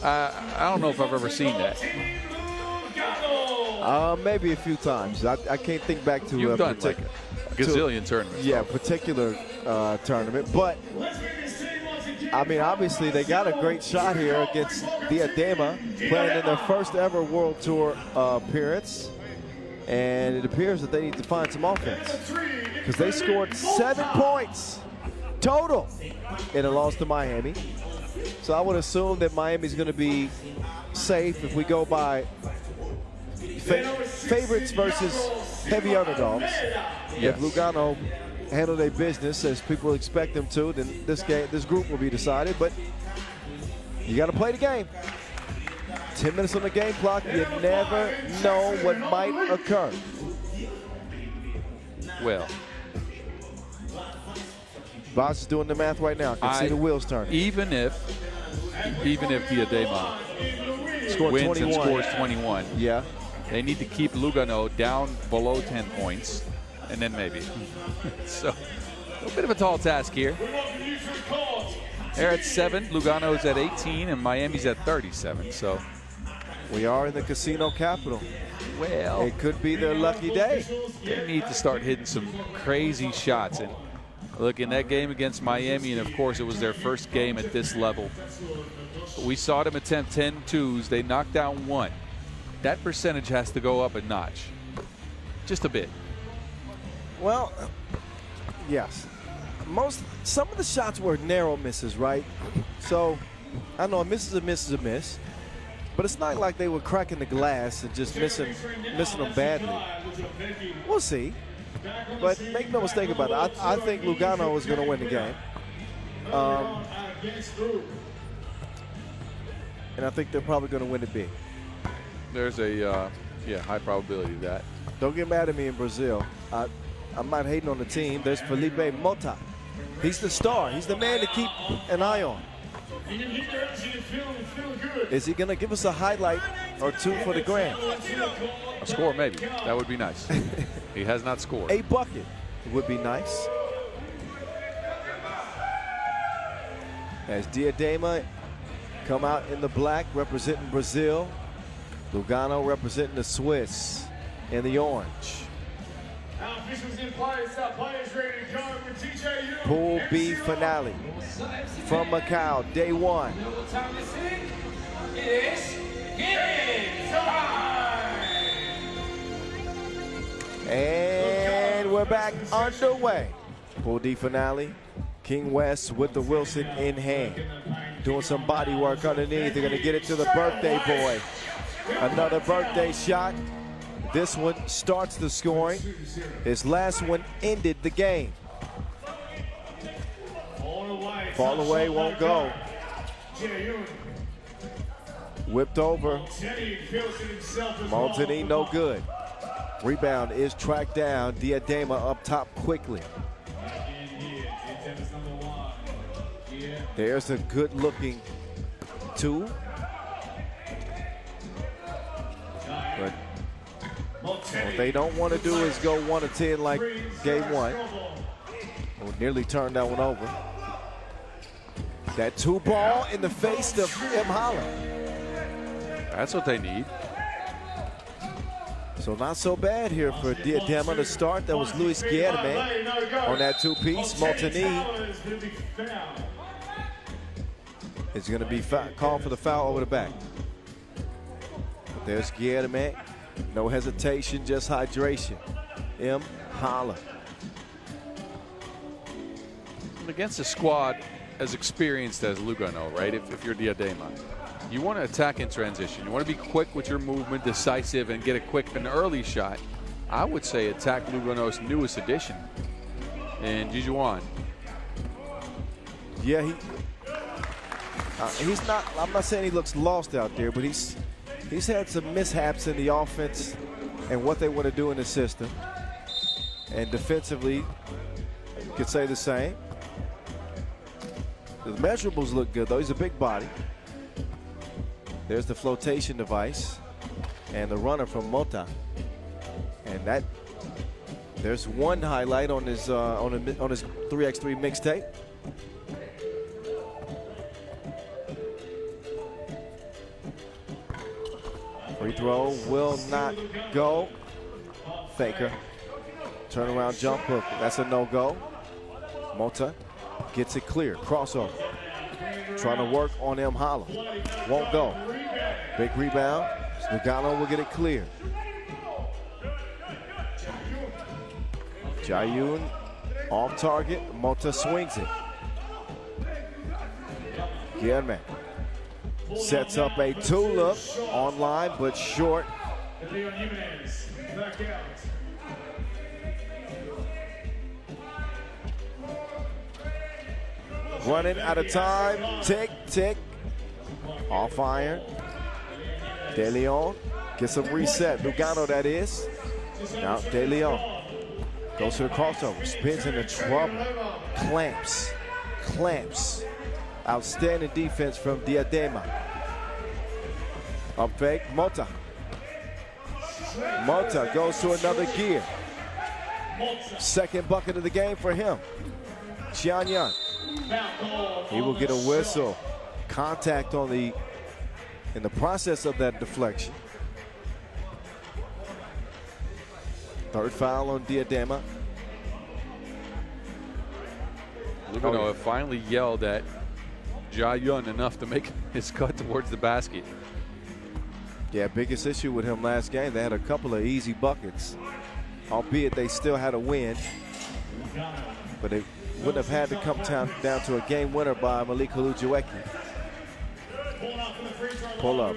I don't know if I've ever seen that. Maybe a few times. I can't think back to You've done like a gazillion tournaments. Yeah, particular tournament. But, I mean, obviously they got a great shot here against Diadema, playing in their first ever World Tour appearance. And it appears that they need to find some offense, because they scored 7 points total in a loss to Miami. So I would assume that Miami's going to be safe if we go by favorites versus heavy underdogs. Yes. If Lugano handle their business as people expect them to, then this group will be decided. But you got to play the game. 10 minutes on the game clock. You never know what might occur. Well, Boss is doing the math right now. I can see the wheels turn. Even if Diadema wins and scores 21, yeah, they need to keep Lugano down below 10 points, and then maybe. So, a bit of a tall task here. They're at 7, Lugano's at 18, and Miami's at 37. So, we are in the casino capital. Well, it could be their lucky day. They need to start hitting some crazy shots. And look, in that game against Miami, and of course it was their first game at this level, we saw them attempt 10 twos. They knocked down 1. That percentage has to go up a notch, just a bit. Well, yes. Some of the shots were narrow misses, right? So I know a miss is a miss is a miss, but it's not like they were cracking the glass and just missing them badly. We'll see. But make no mistake about it, I think Lugano is going to win the game. And I think they're probably going to win it big. There's a high probability of that. Don't get mad at me in Brazil. I'm not hating on the team. There's Felipe Mota. He's the star. He's the man to keep an eye on. Is he going to give us a highlight or two for the gram? A score, maybe. That would be nice. He has not scored. A bucket would be nice. As Diadema come out in the black, representing Brazil. Lugano representing the Swiss in the orange. Pool B finale from Macau, day 1. And we're back underway. Pool D finale. King West with the Wilson in hand. Doing some body work underneath. They're going to get it to the birthday boy. Another birthday shot. This one starts the scoring. His last one ended the game. Fall away, won't go. Whipped over. Montani, no good. Rebound is tracked down. Diadema up top quickly. There's a good-looking 2. But what they don't want to do is go 1 of 10 like game 1. Oh, nearly turned that one over. That 2 ball in the face of M. Holland. That's what they need. So not so bad here for Diadema to start. That was Luis Guilherme on that 2-piece. Montani is going to be called for the foul over the back. But there's Guilherme. No hesitation, just hydration. M. Holland. Against a squad as experienced as Lugano, right? If you're Diadema, you want to attack in transition. You want to be quick with your movement, decisive, and get an early shot. I would say attack Lugano's newest addition in Jijuan. Yeah, He's not, I'm not saying he looks lost out there, but he's had some mishaps in the offense and what they want to do in the system. And defensively, you could say the same. The measurables look good, though. He's a big body. There's the flotation device and the runner from Mota. And that, there's one highlight on his 3x3 mixtape. Free throw will not go. Faker. Turnaround jump hook. That's a no-go. Mota gets it clear. Crossover. Trying to work on M. Holla. Won't go. Big rebound. Lugano will get it clear. Jayun off target. Mota swings it. Guillermo sets up a two-look online, but short. Running out of time. Tick, tick. Off iron. De Leon gets a reset. Lugano, that is. Now De Leon goes to the crossover. Spins into trouble. Clamps. Clamps. Outstanding defense from Diadema. Up fake. Mota. Mota goes to another gear. Second bucket of the game for him. Xianyang. He will get a whistle. Contact on the, in the process of that deflection. Third foul on Diadema. Lugano finally yelled at Jayun enough to make his cut towards the basket. Yeah, biggest issue with him last game, they had a couple of easy buckets, albeit they still had a win. But it wouldn't have had to come down to a game winner by Malik Ulujuweki. Pull up.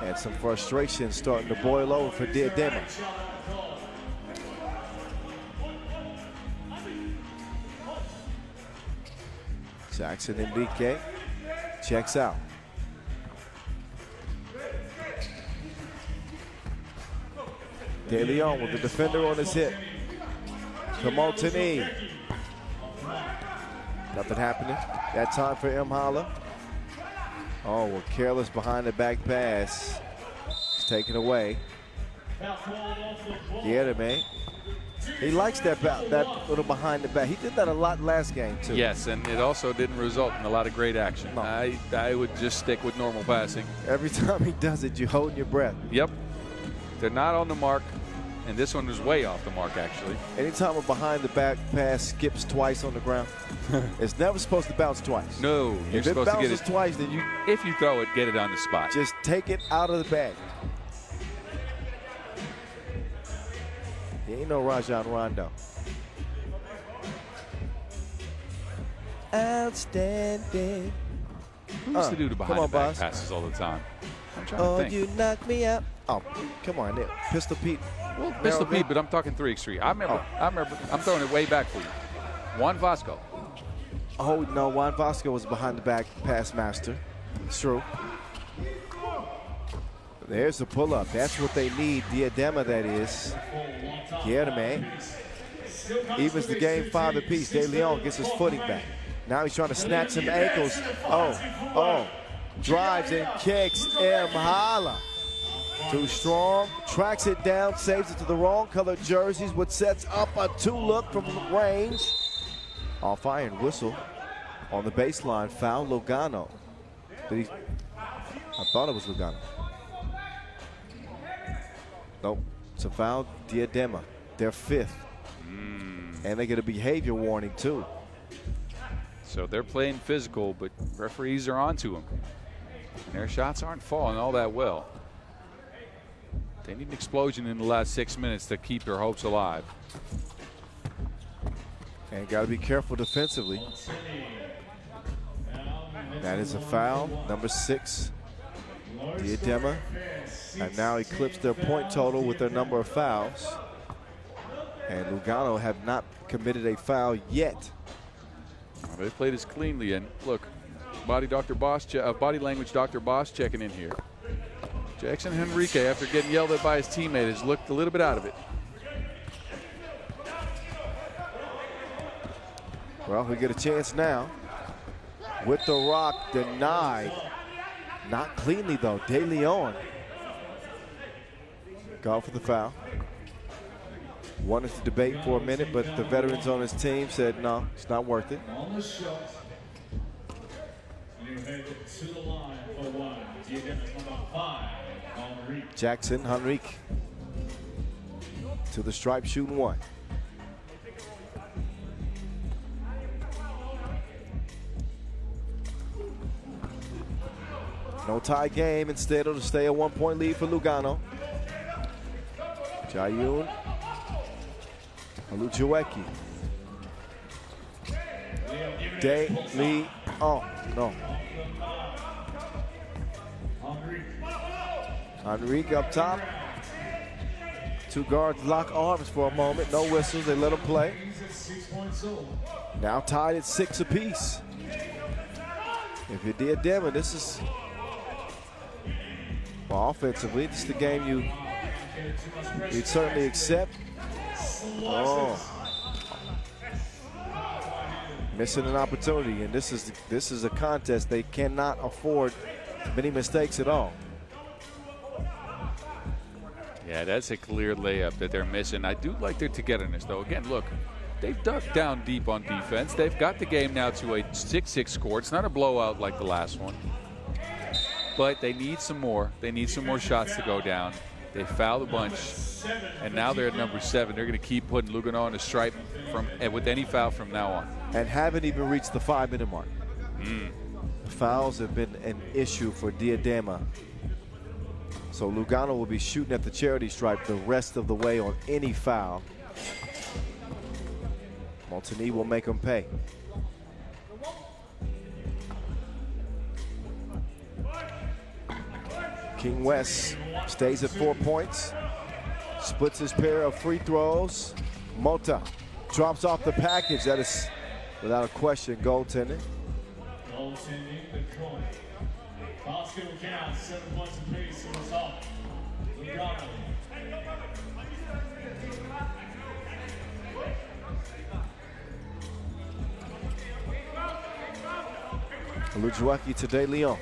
And some frustration starting to boil over for Diadema. Jackson Enrique checks out. De Leon with the defender on his hip. Kamotani. Nothing happening. That time for M. Holla. Oh, well, careless behind the back pass. It's taken away. Guillermo. He likes that little behind the back. He did that a lot last game, too. Yes, and it also didn't result in a lot of great action. No. I would just stick with normal passing. Every time he does it, you're holding your breath. Yep. They're not on the mark, and this one was way off the mark, actually. Anytime a behind the back pass skips twice on the ground, it's never supposed to bounce twice. No, you're if supposed it to get bounces it twice, then you if you throw it, get it on the spot. just take it out of the bag. He ain't no Rajon Rondo. Outstanding. Who used to do the behind the back boss. passes all the time? I'm trying Oh, to think. you knock me out. Oh, come on, there. Pistol Pete. Well, Pistol Pete, but I'm talking 3x3. I remember. I'm throwing it way back for you. Juan Vasco. Oh, no, Juan Vasco was behind the back pass master. It's true. There's the pull-up. That's what they need. Diadema, that is. Guillermo evens the game 5 apiece. De Leon gets his footing back. Now he's trying to snatch some ankles. Oh. Drives and kicks. M. Holla. Too strong. Tracks it down. Saves it to the wrong colored jerseys, which sets up a two-look from range. Off iron whistle on the baseline. Foul Lugano. I thought it was Lugano. Nope. It's a foul. Diadema. Their 5th. And they get a behavior warning, too. So they're playing physical, but referees are onto them. And their shots aren't falling all that well. They need an explosion in the last 6 minutes to keep their hopes alive. And got to be careful defensively. That is a foul. Number 6, Diadema. And now eclipsed their point total with their number of fouls. And Lugano have not committed a foul yet. They played as cleanly, and look, body language Dr. Boss checking in here. Jackson Henrique, after getting yelled at by his teammate, has looked a little bit out of it. Well, we get a chance now. With the rock, denied. Not cleanly though, De Leon. Gone for the foul. Wanted to debate for a minute, but the veterans on his team said, no, it's not worth it. On the shot. You head to the line for one. Number 5, Henrique. Jackson Henrique to the stripe, shooting one. No tie game. Instead, it'll stay a 1-point lead for Lugano. Jayun Olujuweki. De Leon. Oh, no. Henrique up top. Two guards lock arms for a moment. No whistles. They let him play. Now tied at 6 apiece. If you're Diadema, this is, well, offensively, this is the game you'd certainly accept. Oh, missing an opportunity, and this is a contest they cannot afford many mistakes at all. Yeah, that's a clear layup that they're missing. I do like their togetherness, though. Again, look, they've dug down deep on defense. They've got the game now to a 6-6 score. It's not a blowout like the last one, but they need some more. They need some more shots to go down. They fouled a bunch, and now they're at number 7. They're going to keep putting Lugano on the stripe with any foul from now on. And haven't even reached the 5-minute mark. Fouls have been an issue for Diadema. So Lugano will be shooting at the charity stripe the rest of the way on any foul. Montigny will make them pay. King West stays at 4 points. Splits his pair of free throws. Mota drops off the package. That is, without a question, goaltending. Goaltending the corner. Basket will count, 7 points apiece in the top. Lugano. Olujuweki to De Leon.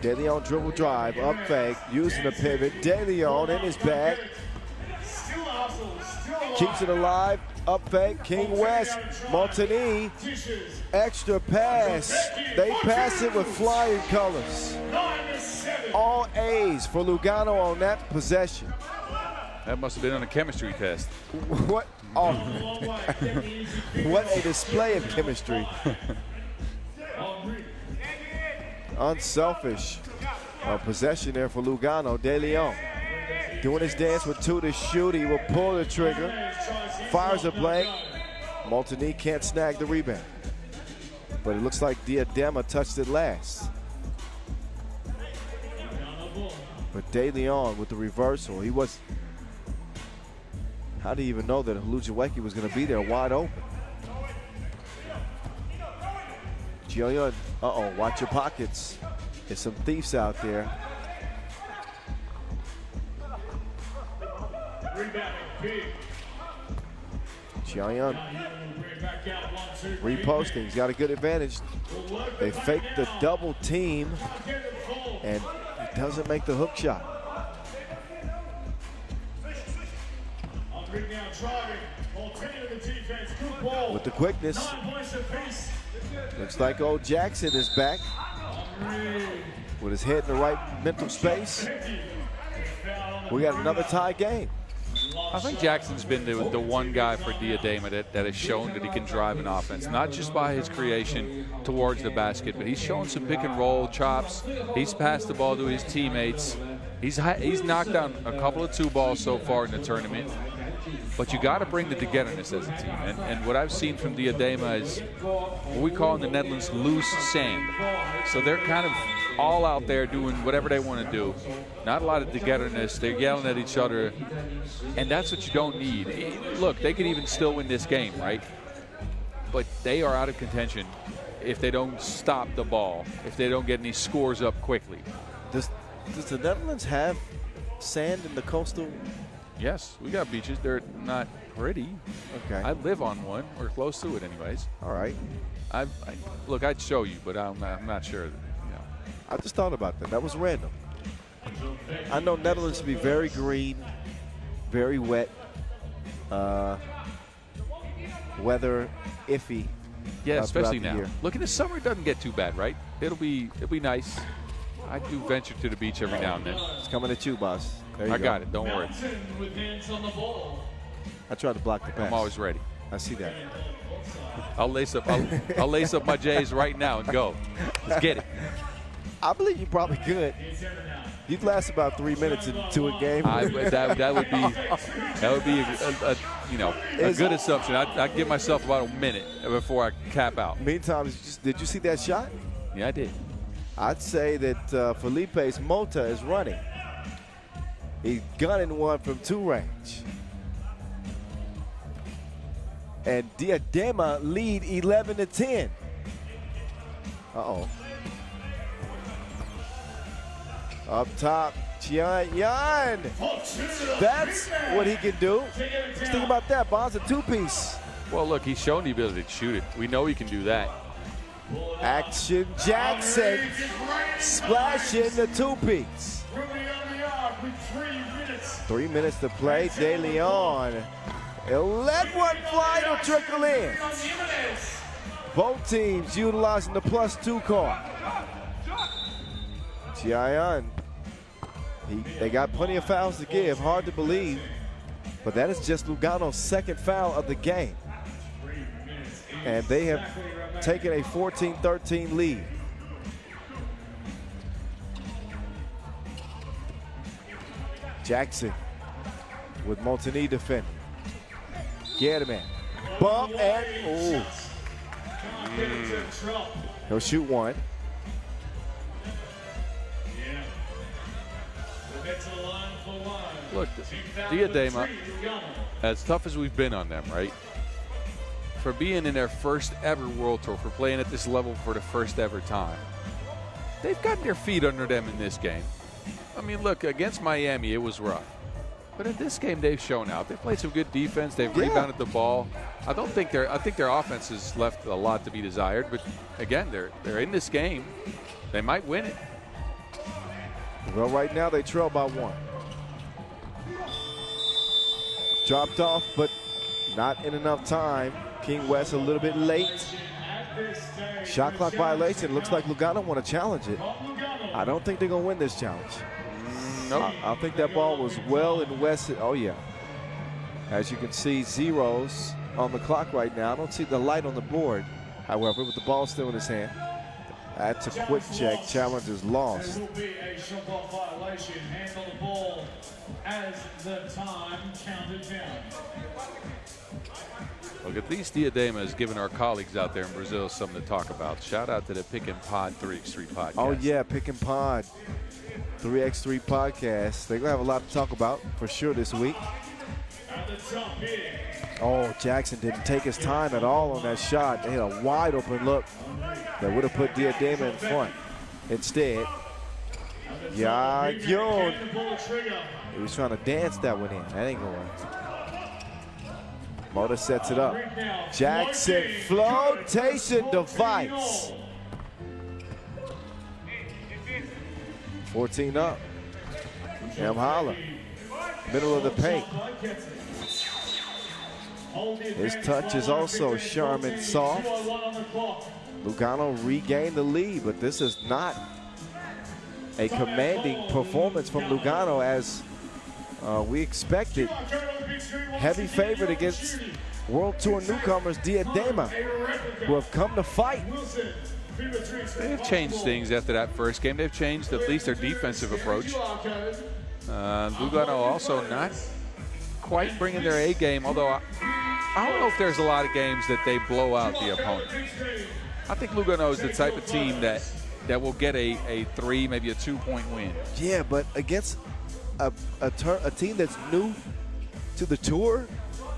De Leon dribble drive, up fake, using the pivot. De Leon in his bag. Keeps it alive, up fake, King West. Montigny, extra pass. They pass it with flying colors. All A's for Lugano on that possession. That must have been on a chemistry test. What? Oh, what a display of chemistry. Unselfish possession there for Lugano. De Leon doing his dance with 2 to shoot. He will pull the trigger, fires a blank. Montigny can't snag the rebound, but it looks like Diadema touched it last. But De Leon with the reversal. He was, how do you even know that Olujuweki was going to be there wide open? Jillian, uh-oh, watch your pockets. There's some thieves out there. Jillian reposting. He's got a good advantage. They fake the double team, and he doesn't make the hook shot. With the quickness. Looks like old Jackson is back with his head in the right mental space. We got another tie game. I think Jackson's been the one guy for Diadema that has shown that he can drive an offense, not just by his creation towards the basket, but he's shown some pick and roll chops. He's passed the ball to his teammates. He's knocked down a couple of 2 balls so far in the tournament. But you got to bring the togetherness as a team. And what I've seen from Diadema is what we call in the Netherlands loose sand. So they're kind of all out there doing whatever they want to do. Not a lot of togetherness. They're yelling at each other. And that's what you don't need. Look, they could even still win this game, right? But they are out of contention if they don't stop the ball, if they don't get any scores up quickly. Does the Netherlands have sand in the coastal? Yes, we got beaches. They're not pretty. Okay. I live on one, or close to it anyways. All right. Look, I'd show you, but I'm not sure. I just thought about that. That was random. I know Netherlands to be very green, very wet, weather iffy. Yeah, especially throughout now. the year. Look, in the summer, it doesn't get too bad, right? It'll be nice. I do venture to the beach every now and then. It's coming at you, boss. There you I go. got it. Don't worry. I tried to block the pass. I'm always ready. I see that. I'll lace up my J's right now and go. Let's get it. I believe you probably could. You'd last about 3 minutes into a game. That would be a good assumption. I'd give myself about a minute before I cap out. Meantime, did you see that shot? Yeah, I did. I'd say that Felipe's Mota is running. He's gunning one from 2 range. And Diadema lead 11-10. Uh-oh. Up top, Yan. That's what he can do. Just think about that, Bonds, a 2-piece. Well, look, he's shown the ability to shoot it. We know he can do that. Action Jackson splashing the 2-piece. 3 minutes to play. De Leon. He'll let one fly to trickle in. Both teams utilizing the +2 card. Jian, they got plenty of fouls to give. Hard to believe, but that is just Lugano's 2nd foul of the game. And they have taken a 14-13 lead. Jackson with Montigny defending. Get him in. Bump and, He'll shoot one. Look, Diadema, as tough as we've been on them, right? For being in their first ever World Tour, for playing at this level for the first ever time, they've gotten their feet under them in this game. I mean, look, against Miami, it was rough. But in this game, they've shown out. They played some good defense. They've rebounded the ball. I think their offense has left a lot to be desired. But again, they're in this game. They might win it. Well, right now they trail by 1. Dropped off, but not in enough time. King West a little bit late. Shot clock violation. Looks like Lugano want to challenge it. I don't think they're going to win this challenge. Nope. I think that ball was well in West. Oh, yeah. As you can see, zeros on the clock right now. I don't see the light on the board, however, with the ball still in his hand. That's a quick check. Challenge is lost. There will be a shot clock violation. Hand on the ball as the time counted down. Look, at least Diadema has given our colleagues out there in Brazil something to talk about. Shout out to the Pick and Pod 3x3 podcast. Oh, yeah, Pick and Pod 3x3 podcast. They're going to have a lot to talk about for sure this week. Oh, Jackson didn't take his time at all on that shot. They had a wide open look that would have put Diadema in front. Instead, Yan. He was trying to dance that one in. That ain't going to work. Mota sets it up. Jackson flotation device. 14 up. Holla. Middle of the paint. His touch is also Charmin soft. Lugano regained the lead, but this is not a commanding performance from Lugano as we expected. Heavy favorite against World Tour newcomers Diadema, who have come to fight. They've changed things after that first game. They've changed at least their defensive approach. Lugano also not quite bringing their A game, although I don't know if there's a lot of games that they blow out the opponent. I think Lugano is the type of team that will get a 3, maybe a 2-point win. Yeah, but against a team that's new to the tour,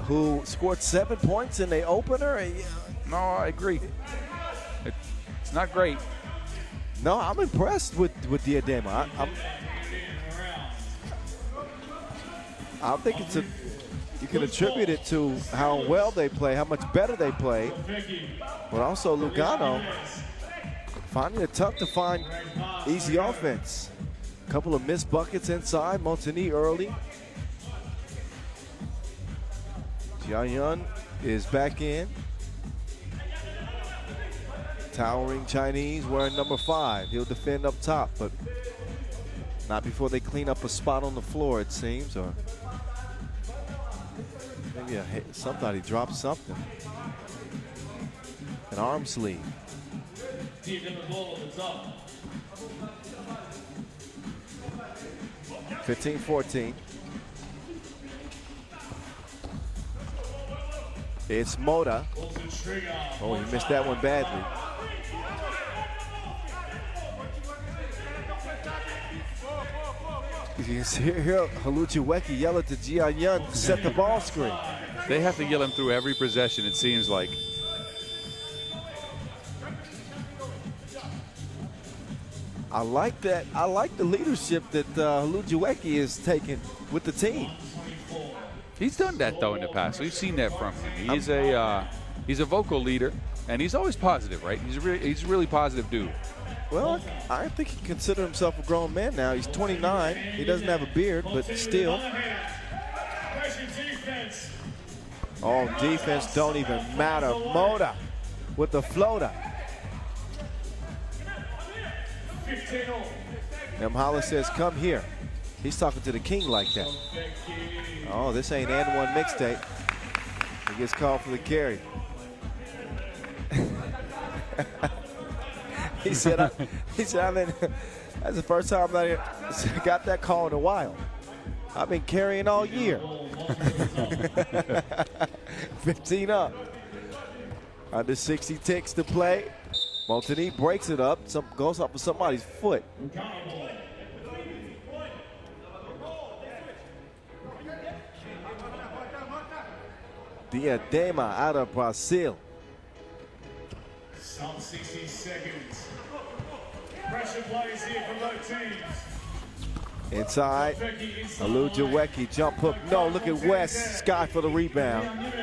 who scored 7 points in the opener. No, I agree. It's not great. No, I'm impressed with Diadema. I think you can attribute it to how well they play, how much better they play, but also Lugano finding it tough to find easy offense. A couple of missed buckets inside, Montagny early. Jianyun is back in. Towering Chinese wearing number 5. He'll defend up top, but not before they clean up a spot on the floor, it seems, or maybe somebody dropped something. An arm sleeve. 15-14. It's Moda. Oh, he missed that one badly. You can hear Haluchiweki yell at the Jianyun to set the ball screen. They have to yell him through every possession, it seems like. I like that. I like the leadership that Haluchiweki is taking with the team. He's done that though in the past. We've seen that from him. He's a vocal leader, and he's always positive, right? He's a really positive dude. Well, I think he considers himself a grown man now. He's 29. He doesn't have a beard, but still. Oh, defense don't even matter. Moda with the floater. Namhala says, come here. He's talking to the king like that. Oh, this ain't and one mixtape. He gets called for the carry. He said, I mean, that's the first time I got that call in a while. I've been carrying all year. 15 up. Under 60 ticks to play. Montagny breaks it up. Goes up with somebody's foot. Diadema out of Brazil. Some 60 seconds. Pressure plays here from both teams. Inside, Haluchiweki jump hook. No, look at West. Sky for the rebound.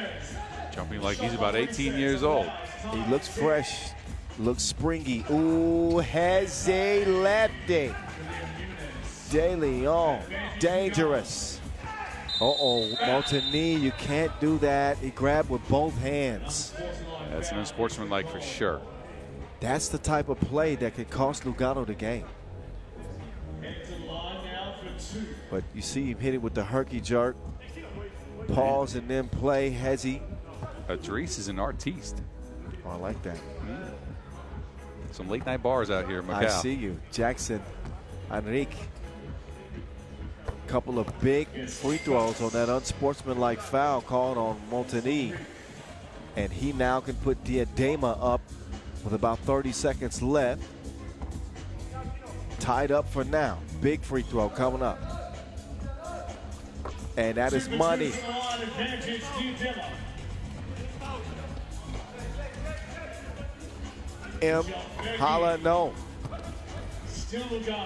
Jumping like he's about 18 years old. He looks fresh, looks springy. Ooh, has a lefty. De Leon, dangerous. Uh-oh, Montagny, you can't do that. He grabbed with both hands. That's an unsportsmanlike for sure. That's the type of play that could cost Lugano the game. But you see him hit it with the herky jerk. Pause and then play. Hezzy. Idris is an artiste. Oh, I like that. Some late night bars out here in Macau. I see you. Jackson, Enrique. Couple of big free throws on that unsportsmanlike foul called on Montagny. And he now can put Diadema up with about 30 seconds left. Tied up for now. Big free throw coming up. And that is money. Hala, no.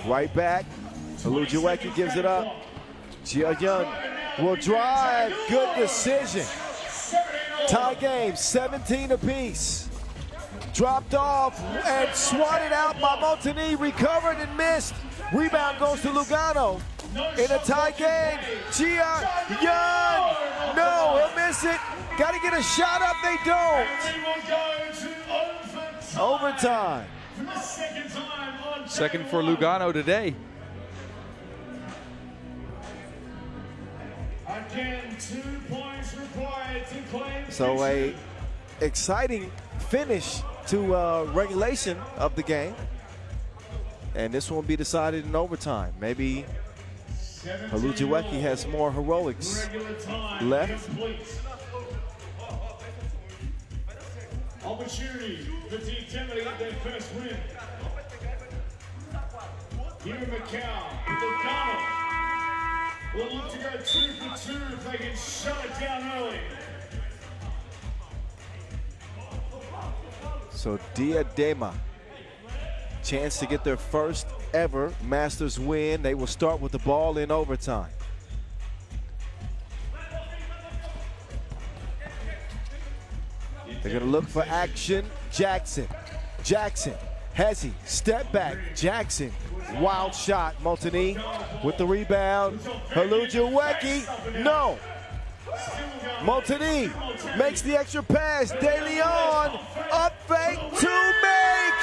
Right back. Haluchiweki gives it up. Jianyun will drive. Good decision. Tie game, 17 apiece. Dropped off and swatted out by Montagny. Recovered and missed. Rebound goes to Lugano. In a tie game, Jianyun. No, he'll miss it. Got to get a shot up. They don't. Overtime. Second for Lugano today. Again, 2 points required to claim. So a exciting finish to regulation of the game. And this one will be decided in overtime. Maybe Halujiweki has more heroics left. Opportunity for Team Temple to get their first win. Here in Macau, Lugano will look to go 2 for 2 if they can shut it down early. So Diadema, chance to get their first ever Masters win. They will start with the ball in overtime. They're gonna look for action. Jackson, Hezzy, step back. Jackson, wild shot. Multini with the rebound. Halujiweki, no. Multini makes the extra pass. De Leon, up fake to make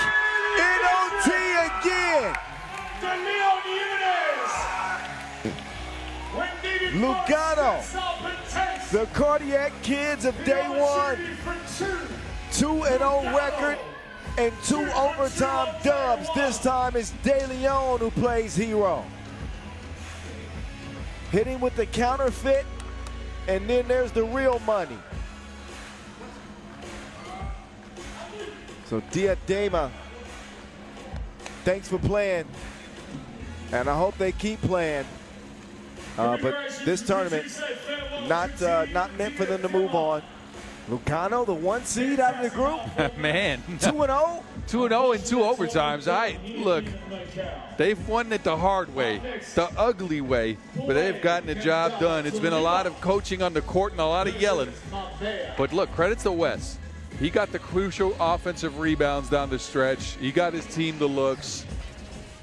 it OT again. De Leon Lugano, the Cardiac Kids of day one. 2-0 record and 2 overtime dubs. This time it's De Leon who plays hero. Hitting with the counterfeit, and then there's the real money. So Diadema, thanks for playing, and I hope they keep playing. But this tournament, not meant for them to move on. Lugano, the 1 seed out of the group. Man. 2-0? 2-0 in 2 overtimes. Look, they've won it the hard way, the ugly way, but they've gotten the job done. It's been a lot of coaching on the court and a lot of yelling. But look, credits to Wes. He got the crucial offensive rebounds down the stretch. He got his team the looks.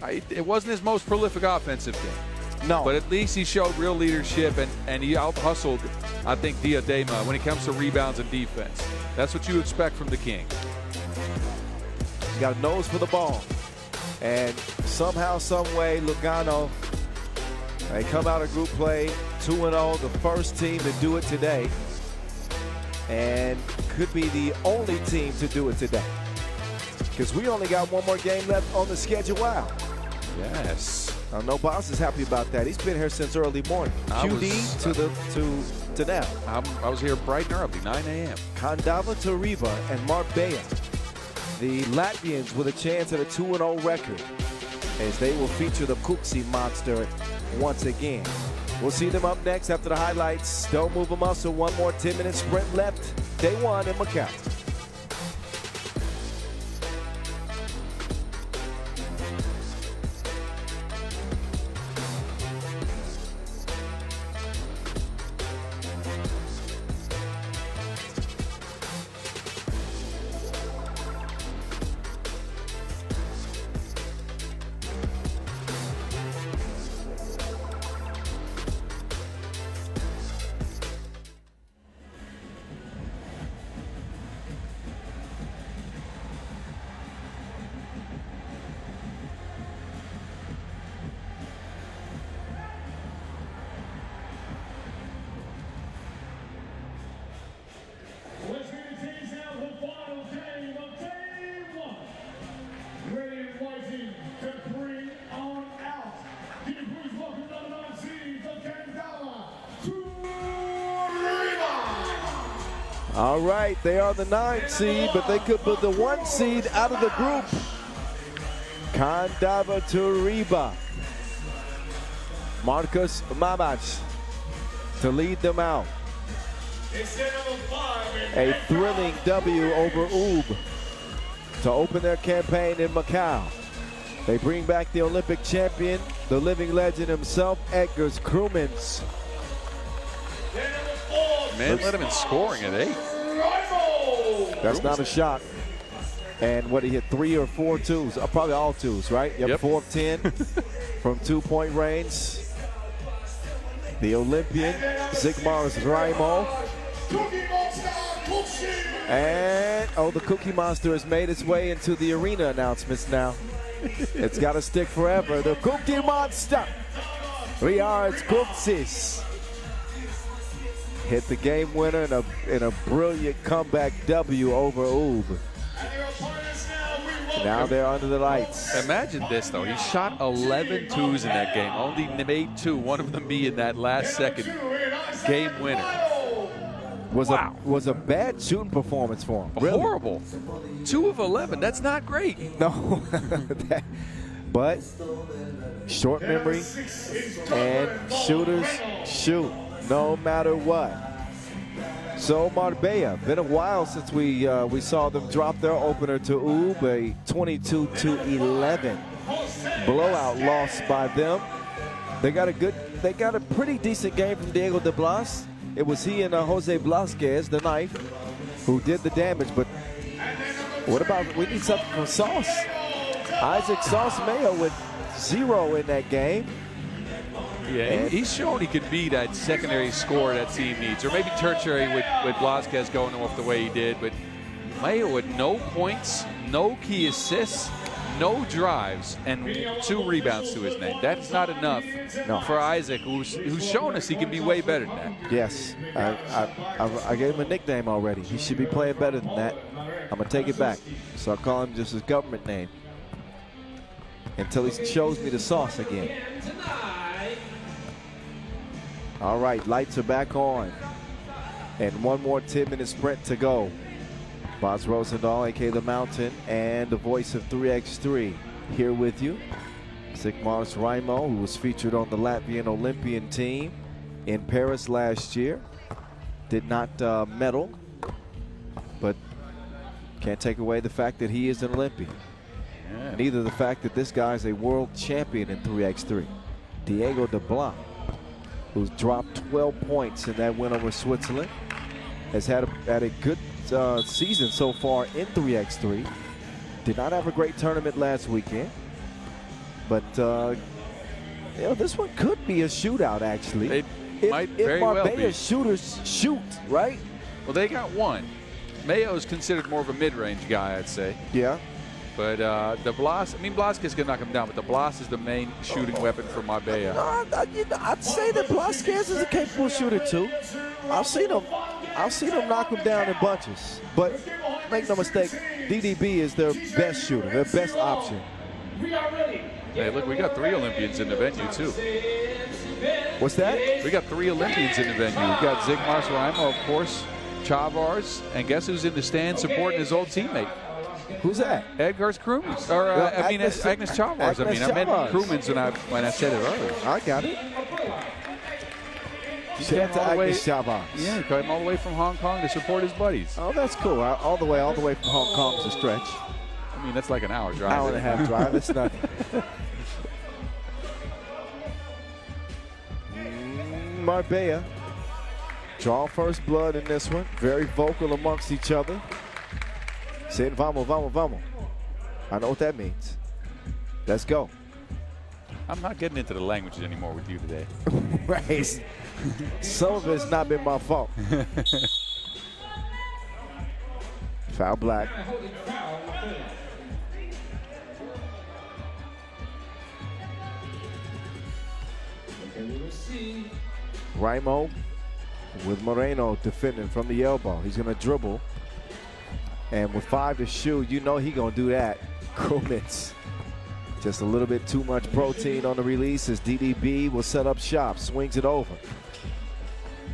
It wasn't his most prolific offensive game. No. But at least he showed real leadership, and he out-hustled, I think, Diadema when it comes to rebounds and defense. That's what you expect from the King. He's got a nose for the ball. And somehow, some way, Lugano, they come out of group play 2-0, the first team to do it today. And could be the only team to do it today. Because we only got one more game left on the schedule. Wow. Yes. No Boss is happy about that. He's been here since early morning. QD to now. I was here bright and early, 9 a.m. Kandava Toriba and Marbella, the Latvians, with a chance at a 2-0 record, as they will feature the Kuksi Monster once again. We'll see them up next after the highlights. Don't move a muscle. One more 10-minute sprint left. Day one in Macau. Let's get the teams out for the final game of day one. Ready and waiting to bring on out. Can you please welcome number 9 seeds of Kandava Toriba. All right, they are the 9 seed, but they could put the 1 seed out of the group. Kandava Toriba. Marcus Mamach to lead them out. A thrilling W over Oob to open their campaign in Macau. They bring back the Olympic champion, the living legend himself, Edgars Krumins. Man, let him in scoring at 8. That's not a shot. And what, he hit 3 or 4 twos? Probably all twos, right? Yep. 4 of 10 from 2-point range. The Olympian, Zigmar's Raimo. And, the Cookie Monster has made its way into the arena announcements now. It's got to stick forever. The Cookie Monster, Riards Cooksis, hit the game winner in a brilliant comeback W over Oob. Now they're under the lights. Imagine this, though. He shot 11 twos in that game. Only made 2, one of them being that last second game winner. Was a bad shooting performance for him. Really. Horrible. 2 of 11. That's not great. No. But short memory and shooters shoot no matter what. So Marbella, been a while since we saw them drop their opener to Ube, a 22-11 blowout loss by them. They got a pretty decent game from Diego de Blas. It was he and Jose Blasquez, the knife, who did the damage. But what about, we need something from Sauce. Isaac Sauce Mayo with 0 in that game. Yeah, he's shown he can be that secondary scorer that team needs, or maybe tertiary with Blasquez going off the way he did. But Mayo with no points, no key assists, no drives, and 2 rebounds to his name. That's not enough for Isaac, who's shown us he can be way better than that. Yes, I gave him a nickname already. He should be playing better than that. I'm going to take it back. So I'll call him just his government name until he shows me the sauce again. All right, lights are back on. And one more 10-minute sprint to go. Boz Rosendahl, a.k.a. The Mountain, and the voice of 3x3 here with you. Sigmars Raimo, who was featured on the Latvian Olympian team in Paris last year. Did not medal, but can't take away the fact that he is an Olympian. Yeah. Neither the fact that this guy is a world champion in 3x3. Diego de Blas, who's dropped 12 points in that win over Switzerland, has had a good season so far in 3x3. Did not have a great tournament last weekend, but you know, this one could be a shootout actually. It might very well be. Shooters shoot, right? Well, they got 1. Mayo is considered more of a mid-range guy, I'd say. Yeah. But the Blas, I mean, Blasquez can knock him down, but the Blas is the main shooting weapon for Marbella. No, I'd say that Blasquez is a capable shooter too. I've seen him knock him down in bunches. But make no mistake, DDB is their best shooter, their best option. Hey, look, we got 3 Olympians in the venue too. What's that? We got 3 Olympians in the venue. We got Sigmars Raimo, of course, Chavars, and guess who's in the stand supporting his old teammate? Who's that? Edgar's Krumins. Or, I mean, Agnes Chavars. I mean, I meant Krumins when I said it earlier. I got it. He came all the way, Chavars. Yeah, he came all the way from Hong Kong to support his buddies. Oh, that's cool. All the way from Hong Kong is a stretch. I mean, that's like an hour drive. Hour and a half drive. It's nothing. Marbella draw first blood in this one. Very vocal amongst each other. Saying vamos, vamos, vamos. I know what that means. Let's go. I'm not getting into the languages anymore with you today. Right. Some of it's not been my fault. Foul black. Raimo with Moreno defending from the elbow. He's going to dribble. And with 5 to shoot, you know he's going to do that. Krumins. Just a little bit too much protein on the release as DDB will set up shop. Swings it over.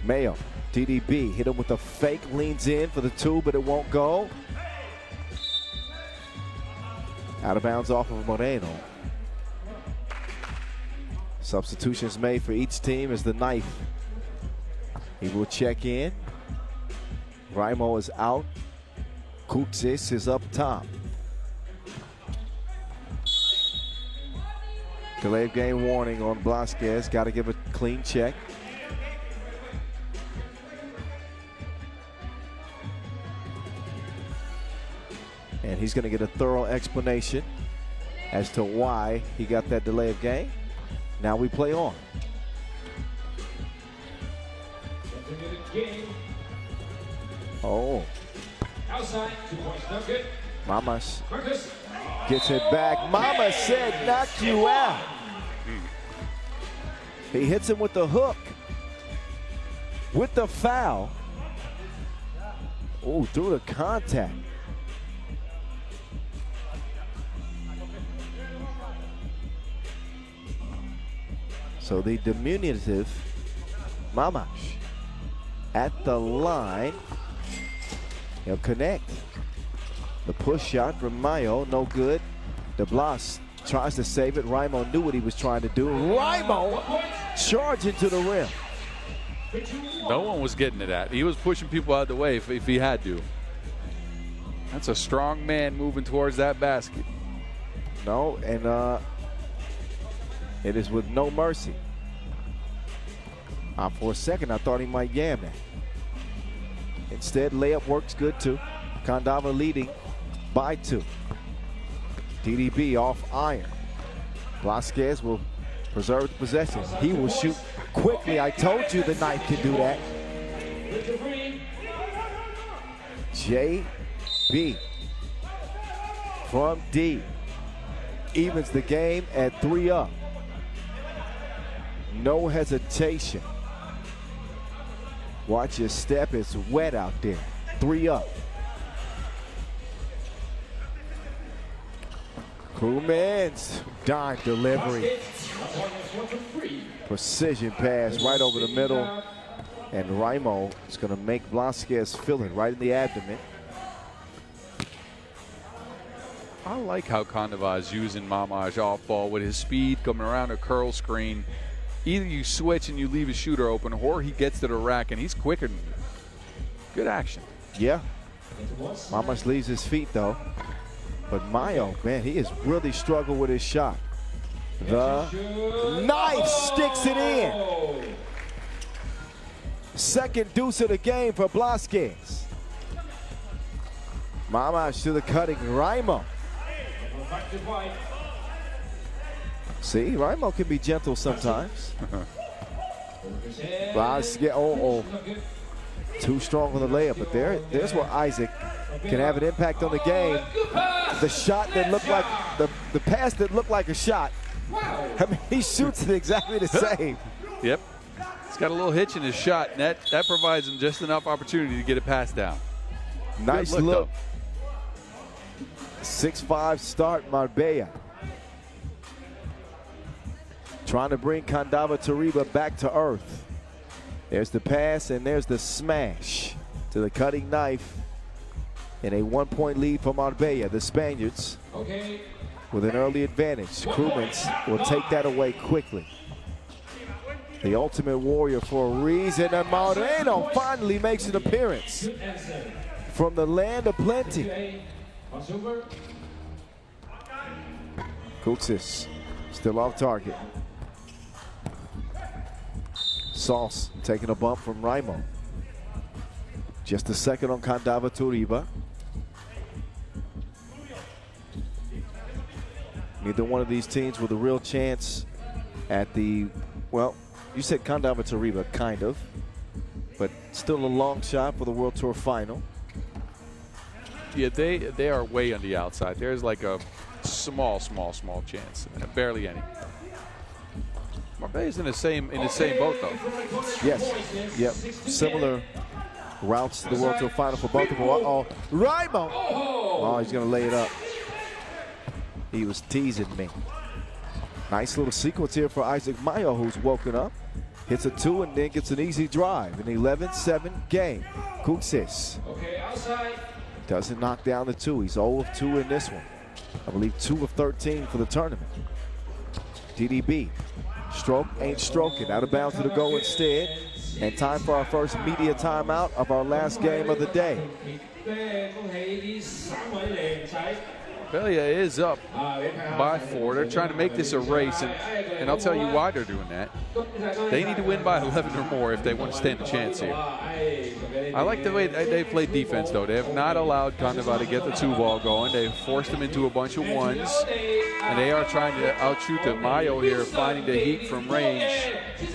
Mayo, DDB, hit him with a fake, leans in for the 2, but it won't go. Out of bounds off of Moreno. Substitutions made for each team as the knife. He will check in. Raimo is out. Kutsis is up top. Delay of game warning on Blasquez. Got to give a clean check. And he's going to get a thorough explanation as to why he got that delay of game. Now we play on. Oh. Outside, 2 points, not good. Mamas gets it back. Mama said knock you out. He hits him with the hook. With the foul. Oh, through the contact. So the diminutive Mamash at the line. He'll connect. The push shot from Mayo, no good. De Blas tries to save it. Raimo knew what he was trying to do. Raimo charging to the rim. No one was getting to that. He was pushing people out of the way if he had to. That's a strong man moving towards that basket. No, and it is with no mercy. For a second, I thought he might yam that. Instead, layup works good too. Kandava leading by 2. DDB off iron. Blasquez will preserve the possession. He will shoot quickly. I told you the knife can do that. JB from D evens the game at 3 up. No hesitation. Watch your step, it's wet out there. 3 up. Crewman's dime delivery. Precision pass right over the middle. And Raimo is going to make Blasquez feel it right in the abdomen. I like how Kandava is using Mamash off ball with his speed coming around a curl screen. Either you switch and you leave a shooter open, or he gets to the rack and he's quicker than you. Good action. Yeah. Mamash leaves his feet though. But Mayo, man, he has really struggled with his shot. The knife sticks it in. Second deuce of the game for Blasquez. Mamash to the cutting, Raimo. See, Raimo can be gentle sometimes. Blasquez, too strong on the layup, but there's where Isaac can have an impact on the game. The shot that looked like, the pass that looked like a shot. I mean, he shoots it exactly the same. Yep. He's got a little hitch in his shot, and that provides him just enough opportunity to get a pass down. Nice look. 6-5 start, Marbella. Trying to bring Kandava Tariba back to earth. There's the pass, and there's the smash to the cutting knife. And a 1-point lead for Marbella. The Spaniards with an early advantage. Crewmans will take that away quickly. The ultimate warrior for a reason, and Moreno finally makes an appearance from the land of plenty. Kutsis still off target. Sauce taking a bump from Raimo. Just a second on Kandava Tariba. Neither one of these teams with a real chance at the, well, you said Kandava Tariba, kind of, but still a long shot for the World Tour final. Yeah, they are way on the outside. There's like a small chance, barely any. Marbella's in the same boat though. Yes, yep, similar routes to the World Tour final for both of them. Raimo! Oh, he's gonna lay it up. He was teasing me. Nice little sequence here for Isaac Mayo, who's woken up. Hits a 2 and then gets an easy drive. An 11-7 game. Kutsis doesn't knock down the 2. He's 0 of 2 in this one. I believe 2 of 13 for the tournament. DDB. Stroke ain't stroking. Out of bounds to the goal instead. And time for our first media timeout of our last game of the day. Marbella is up by 4. They're trying to make this a race, and I'll tell you why they're doing that. They need to win by 11 or more if they want to stand a chance here. I like the way they played defense, though. They have not allowed Kandava to get the 2-ball going. They've forced them into a bunch of 1s, and they are trying to outshoot the Mayo here, finding the heat from range.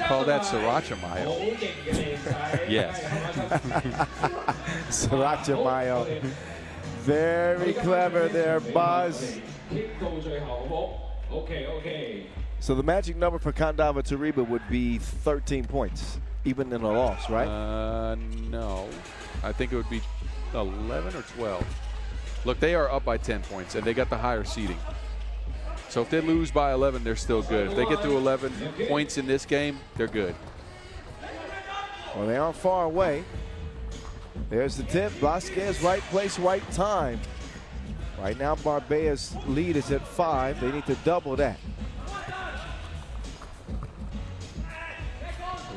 Call that Sriracha Mayo. Yes. Sriracha Mayo. Very clever there, Buzz. So the magic number for Kandava Tariba would be 13 points, even in a loss, right? No. I think it would be 11 or 12. Look, they are up by 10 points, and they got the higher seeding. So if they lose by 11, they're still good. If they get to 11 points in this game, they're good. Well, they aren't far away. There's the tip. Vasquez, right place, right time. Right now, Marbella's lead is at 5. They need to double that.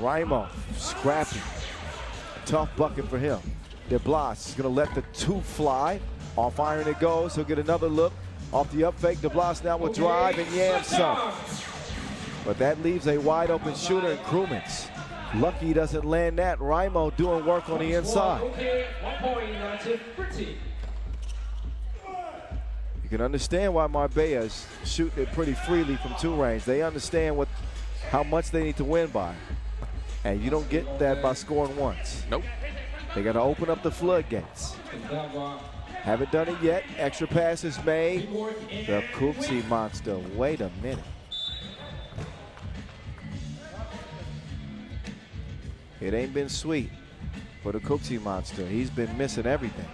Raimo, scrappy. Tough bucket for him. De Blas is going to let the 2 fly. Off iron it goes. He'll get another look. Off the up fake, De Blas now will drive and yam some. But that leaves a wide open shooter in Krumins. Lucky he doesn't land that. Raimo doing work on the inside. You can understand why Marbella is shooting it pretty freely from 2 range. They understand how much they need to win by. And you don't get that by scoring once. Nope. They got to open up the floodgates. Haven't done it yet. Extra pass is made. The Cooksey monster. Wait a minute. It ain't been sweet for the Cooksey monster. He's been missing everything.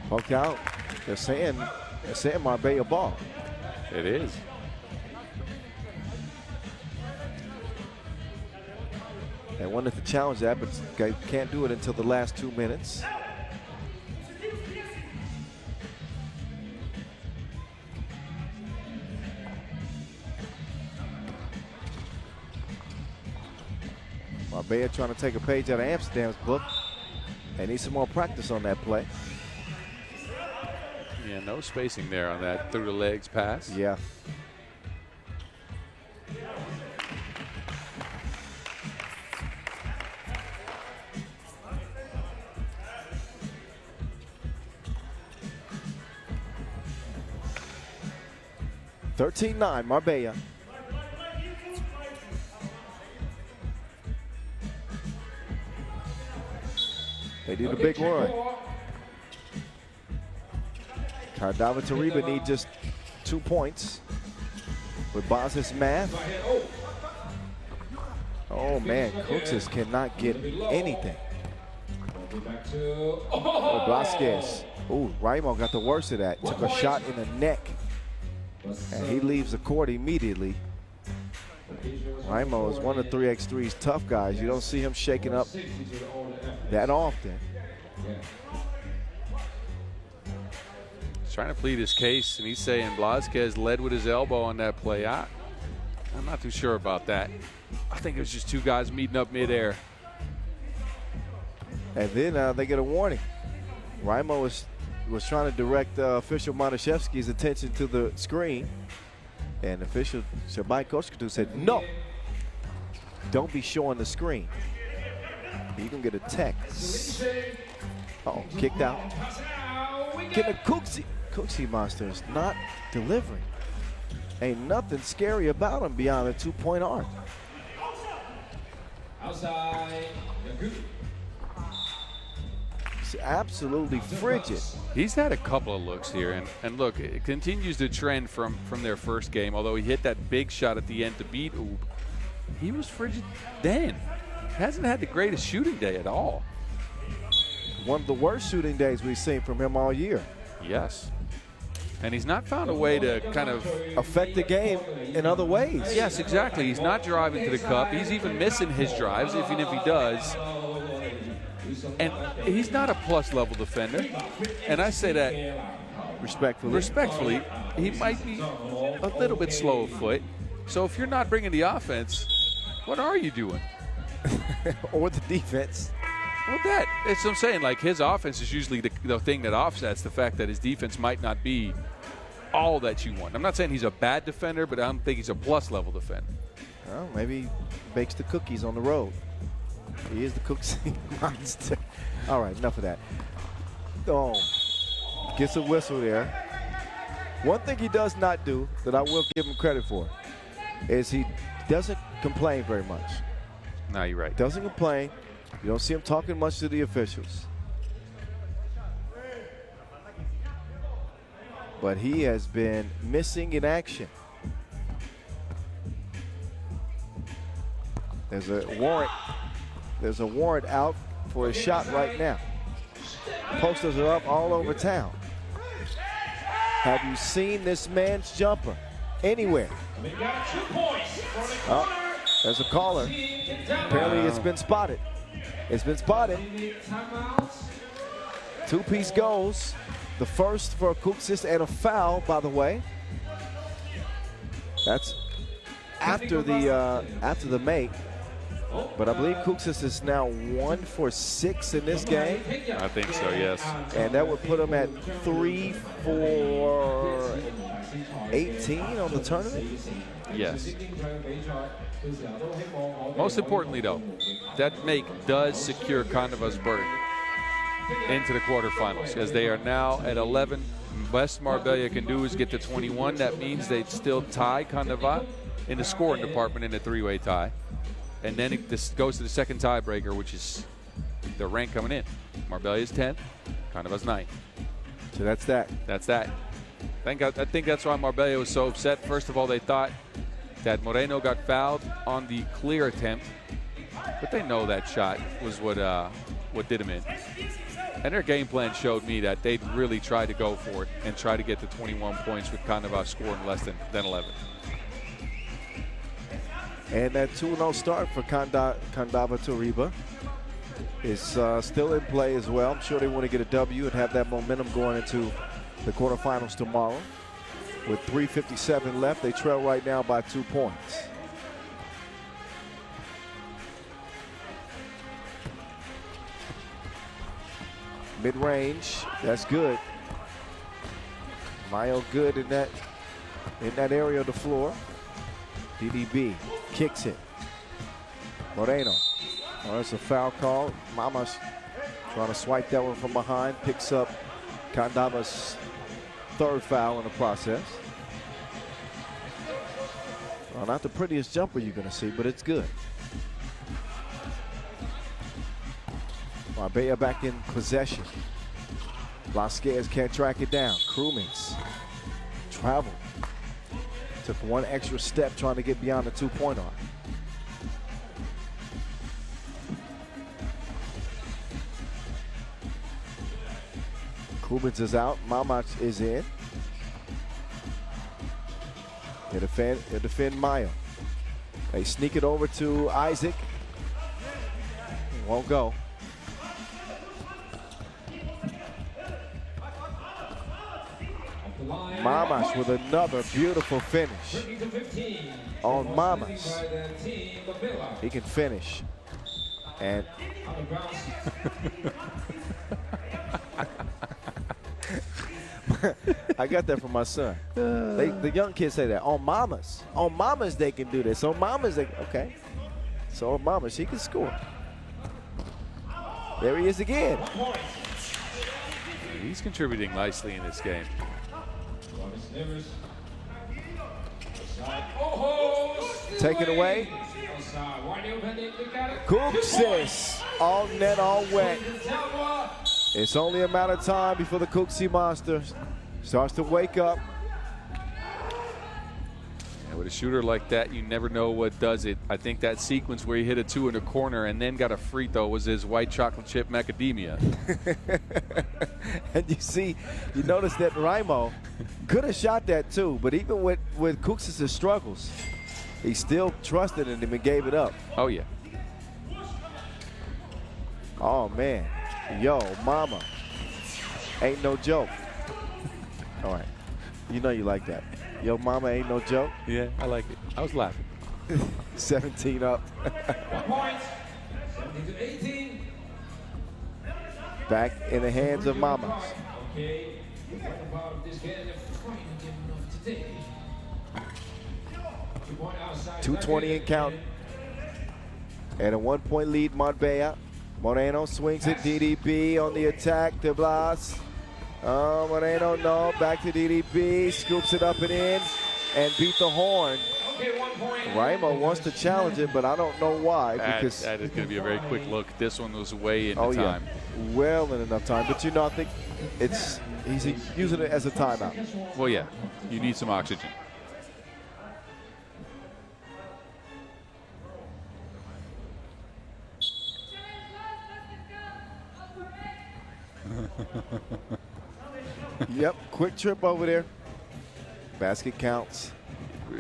Poke out. They're saying Marbella ball. It is. They wanted to challenge that, but can't do it until the last 2 minutes. Marbella trying to take a page out of Amsterdam's book. They need some more practice on that play. Yeah, no spacing there on that through the legs pass. Yeah. (13-9) Marbella. They do the big run. Cardava Tariba need just 2 points with Boz's math. Oh man, Cooksey cannot get anything. Oh, Vasquez. Ooh, Raimo got the worst of that. Took a shot in the neck. And he leaves the court immediately. Raimo is one of 3x3's tough guys. You don't see him shaking up that often. Trying to plead his case, and he's saying Blazquez led with his elbow on that play. I'm not too sure about that. I think it was just 2 guys meeting up midair. And then they get a warning. Raimo was trying to direct official Matuszewski's attention to the screen, and official Shabai Koskatu said, "No, don't be showing the screen. You can get a text." Uh-oh, kicked out. Getting a Cooksey monster is not delivering. Ain't nothing scary about him beyond a 2-point arc. Outside. It's absolutely frigid. He's had a couple of looks here, and look, it continues the trend from their first game. Although he hit that big shot at the end to beat Oob, he was frigid then. Hasn't had the greatest shooting day at all. One of the worst shooting days we've seen from him all year. Yes. And he's not found a way to kind of affect the game in other ways. Yes, exactly. He's not driving to the cup. He's even missing his drives, even if he does. And he's not a plus-level defender. And I say that respectfully, he might be a little bit slow of foot. So if you're not bringing the offense, what are you doing? Or the defense. Well, that's what I'm saying. Like, his offense is usually the thing that offsets the fact that his defense might not be all that you want. I'm not saying he's a bad defender, but I don't think he's a plus-level defender. Well, maybe he bakes the cookies on the road. He is the Cooksey monster. All right, enough of that. Oh, gets a whistle there. One thing he does not do that I will give him credit for is he doesn't complain very much. No, you're right. Doesn't complain. You don't see him talking much to the officials. But he has been missing in action. There's a warrant. There's a warrant out for a shot right now. Posters are up all over town. Have you seen this man's jumper anywhere? Oh, there's a caller. Apparently it's been spotted. It's been spotted. Two-piece goals. The first for Kuksis and a foul, by the way. That's after the make. But I believe Kuksis is now 1 for 6 in this game. I think so, yes. And that would put him at 3 for 18 on the tournament. Yes. Most importantly, though, that make does secure Candava's berth into the quarterfinals, as they are now at 11. Best Marbella can do is get to 21. That means they'd still tie Candava in the scoring department in a three-way tie. And then it just goes to the second tiebreaker, which is the rank coming in. Marbella is 10th, Candava's 9th. So that's that. That's that. I think that's why Marbella was so upset. First of all, they thought that Moreno got fouled on the clear attempt, but they know that shot was what did him in. And their game plan showed me that they'd really try to go for it and try to get to 21 points with Candava scoring less than 11. And that 2-0 start for Candava Toribia is still in play as well. I'm sure they want to get a W and have that momentum going into the quarterfinals tomorrow. With 3:57 left, they trail right now by 2 points. Mid-range, that's good. Mayo good in that area of the floor. DDB kicks it. Moreno. Oh, that's a foul call. Mama's trying to swipe that one from behind. Picks up Candava's 3rd foul in the process. Well, not the prettiest jumper you're going to see, but it's good. Marbella back in possession. Lasquez can't track it down. Krumins traveled. Took one extra step trying to get beyond the 2-point arc. Krumins is out. Mamach is in. They defend Mayo. They sneak it over to Isaac. Won't go. Mamas with another beautiful finish on Mamas. He can finish. And I got that from my son. The young kids say that. On Mamas. On Mamas they can do this. On Mamas they okay. So on Mamas she can score. There he is again. He's contributing nicely in this game. Take it away. Kuksis, all net, all wet. It's only a matter of time before the Kuksi monster starts to wake up. And with a shooter like that, you never know what does it. I think that sequence where he hit a 2 in the corner and then got a free throw was his white chocolate chip macadamia. And you notice that Raimo could have shot that too, but even with Kuksis' struggles, he still trusted in him and gave it up. Oh, yeah. Oh, man. Yo, mama. Ain't no joke. All right. You know you like that. Yo, mama ain't no joke. Yeah, I like it. I was laughing. 17 up. 1 point. 17-18. Back in the hands of mamas. Okay. What about this game? The final game of today. 2:20 in count. And a 1-point lead, Marbella. Moreno swings it. DDB on the attack. De Blas. Oh, Moreno, no. Back to DDB. Scoops it up and in. And beat the horn. Okay, 1 point. Raimo wants to challenge it, but I don't know why. Because that is going to be a very quick look. This one was way in oh, the time. Yeah. Well in enough time. But, I think he's using it as a timeout. Well, yeah. You need some oxygen. Yep, quick trip over there. Basket counts.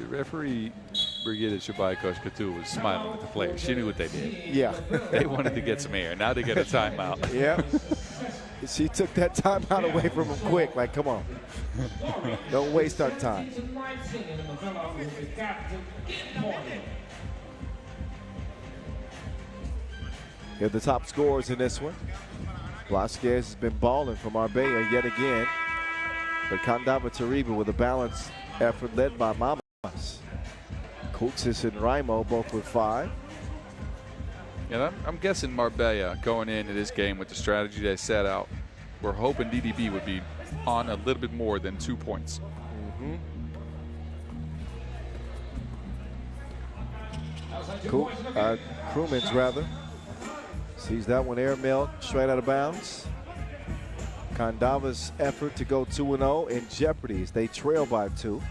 Referee Brigitte Shabai-Koshkatu was smiling at the players. She knew what they did. Yeah. They wanted to get some air. Now they get a timeout. Yeah. She took that timeout away from him quick. Like, come on. Don't waste our time. Here are the top scorers in this one. Velasquez has been balling from Marbella yet again. But Candava Tariba with a balanced effort led by Mamas. Kutsis and Raimo both with 5. And I'm guessing Marbella going into this game with the strategy they set out, we're hoping DDB would be on a little bit more than 2 points. Crewman's rather. Sees that one airmailed straight out of bounds. Candava's effort to go 2-0 in jeopardy as they trail by 2.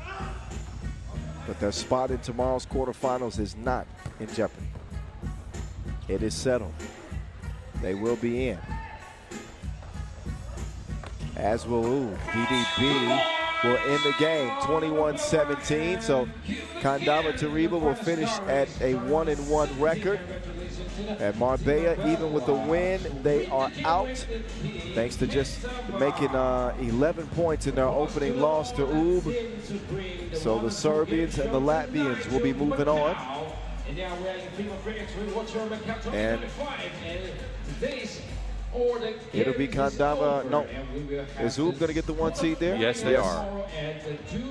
But their spot in tomorrow's quarterfinals is not in jeopardy. It is settled. They will be in. As will DDB will end the game 21-17. So Candava Tariba will finish at a 1-1 record. At Marbella, even with the win, they are out thanks to just making 11 points in their opening loss to UB. So the Serbians and the Latvians will be moving on. And it'll be Candava. No, is UB going to get the 1 seed there? Yes, they are.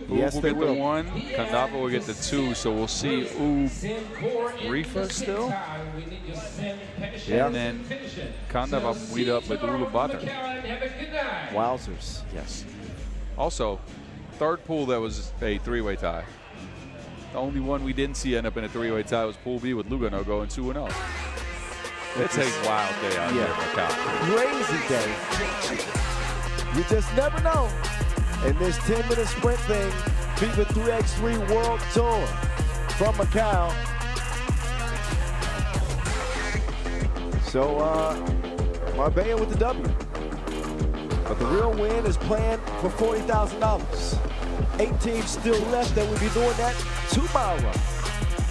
Yes, they will. Get the 1. Candava will get the 2. So we'll see Rifa still. Yeah. And then Candava meet up with Uluwatu. Wowzers. Yes. Also, third pool that was a 3-way tie. The only one we didn't see end up in a 3-way tie was Pool B with Lugano going 2-0. It's a wild day out here in Macau. Crazy day. You just never know. In this 10-minute sprint thing, FIBA 3x3 World Tour from Macau. So, Marbella with the W. But the real win is planned for $40,000. 8 teams still left that will be doing that tomorrow.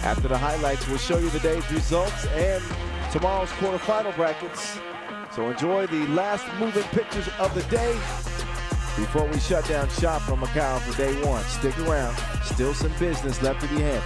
After the highlights, we'll show you the day's results and tomorrow's quarterfinal brackets. So enjoy the last moving pictures of the day before we shut down shop from Macau for day 1. Stick around. Still some business left to be handled.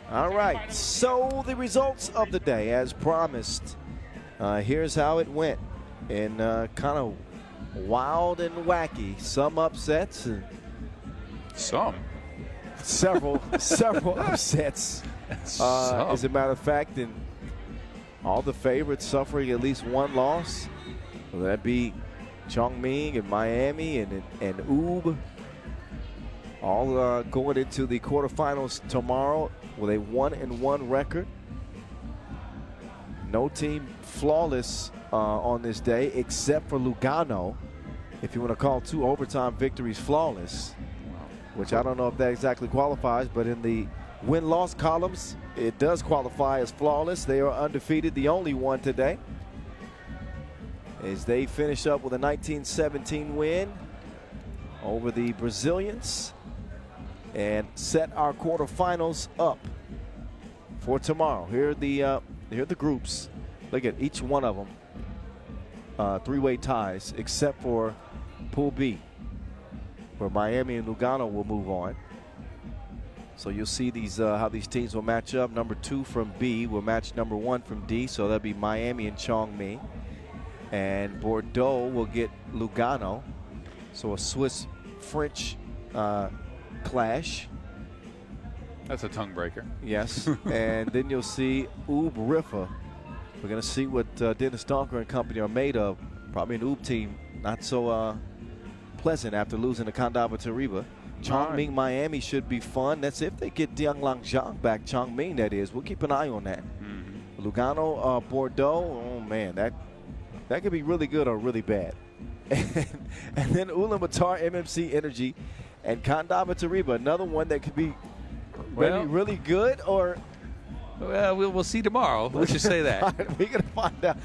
All right, so the results of the day, as promised. Here's how it went in kind of wild and wacky. Some upsets. And several upsets. As a matter of fact, and all the favorites suffering at least one loss. Will that be Chongming and Miami and UB? All going into the quarterfinals tomorrow with a 1-1 record. No team flawless on this day except for Lugano, if you want to call 2 overtime victories flawless, which I don't know if that exactly qualifies, but in the win-loss columns, it does qualify as flawless. They are undefeated, the only one today, as they finish up with a 19-17 win over the Brazilians and set our quarterfinals up for tomorrow. Here are the groups. Look at each one of them. 3-way ties, except for Pool B, where Miami and Lugano will move on. So you'll see these how these teams will match up. Number 2 from B will match number 1 from D. So that'll be Miami and Chongming. And Bordeaux will get Lugano. So a Swiss-French clash. That's a tongue breaker. Yes. And then you'll see Oob Riffa. We're going to see what Dennis Donker and company are made of. Probably an Oob team not so pleasant after losing to Kandava Tariba. Chongming, Miami should be fun. That's if they get Dianlang Zhang back. Chongming, that is. We'll keep an eye on that. Lugano, Bordeaux, oh man, that could be really good or really bad. And then Ulaanbaatar, MMC Energy, and Kandava Tariba, another one that could be really good or. Well, we'll see tomorrow. Let's just say that. We're going to find out.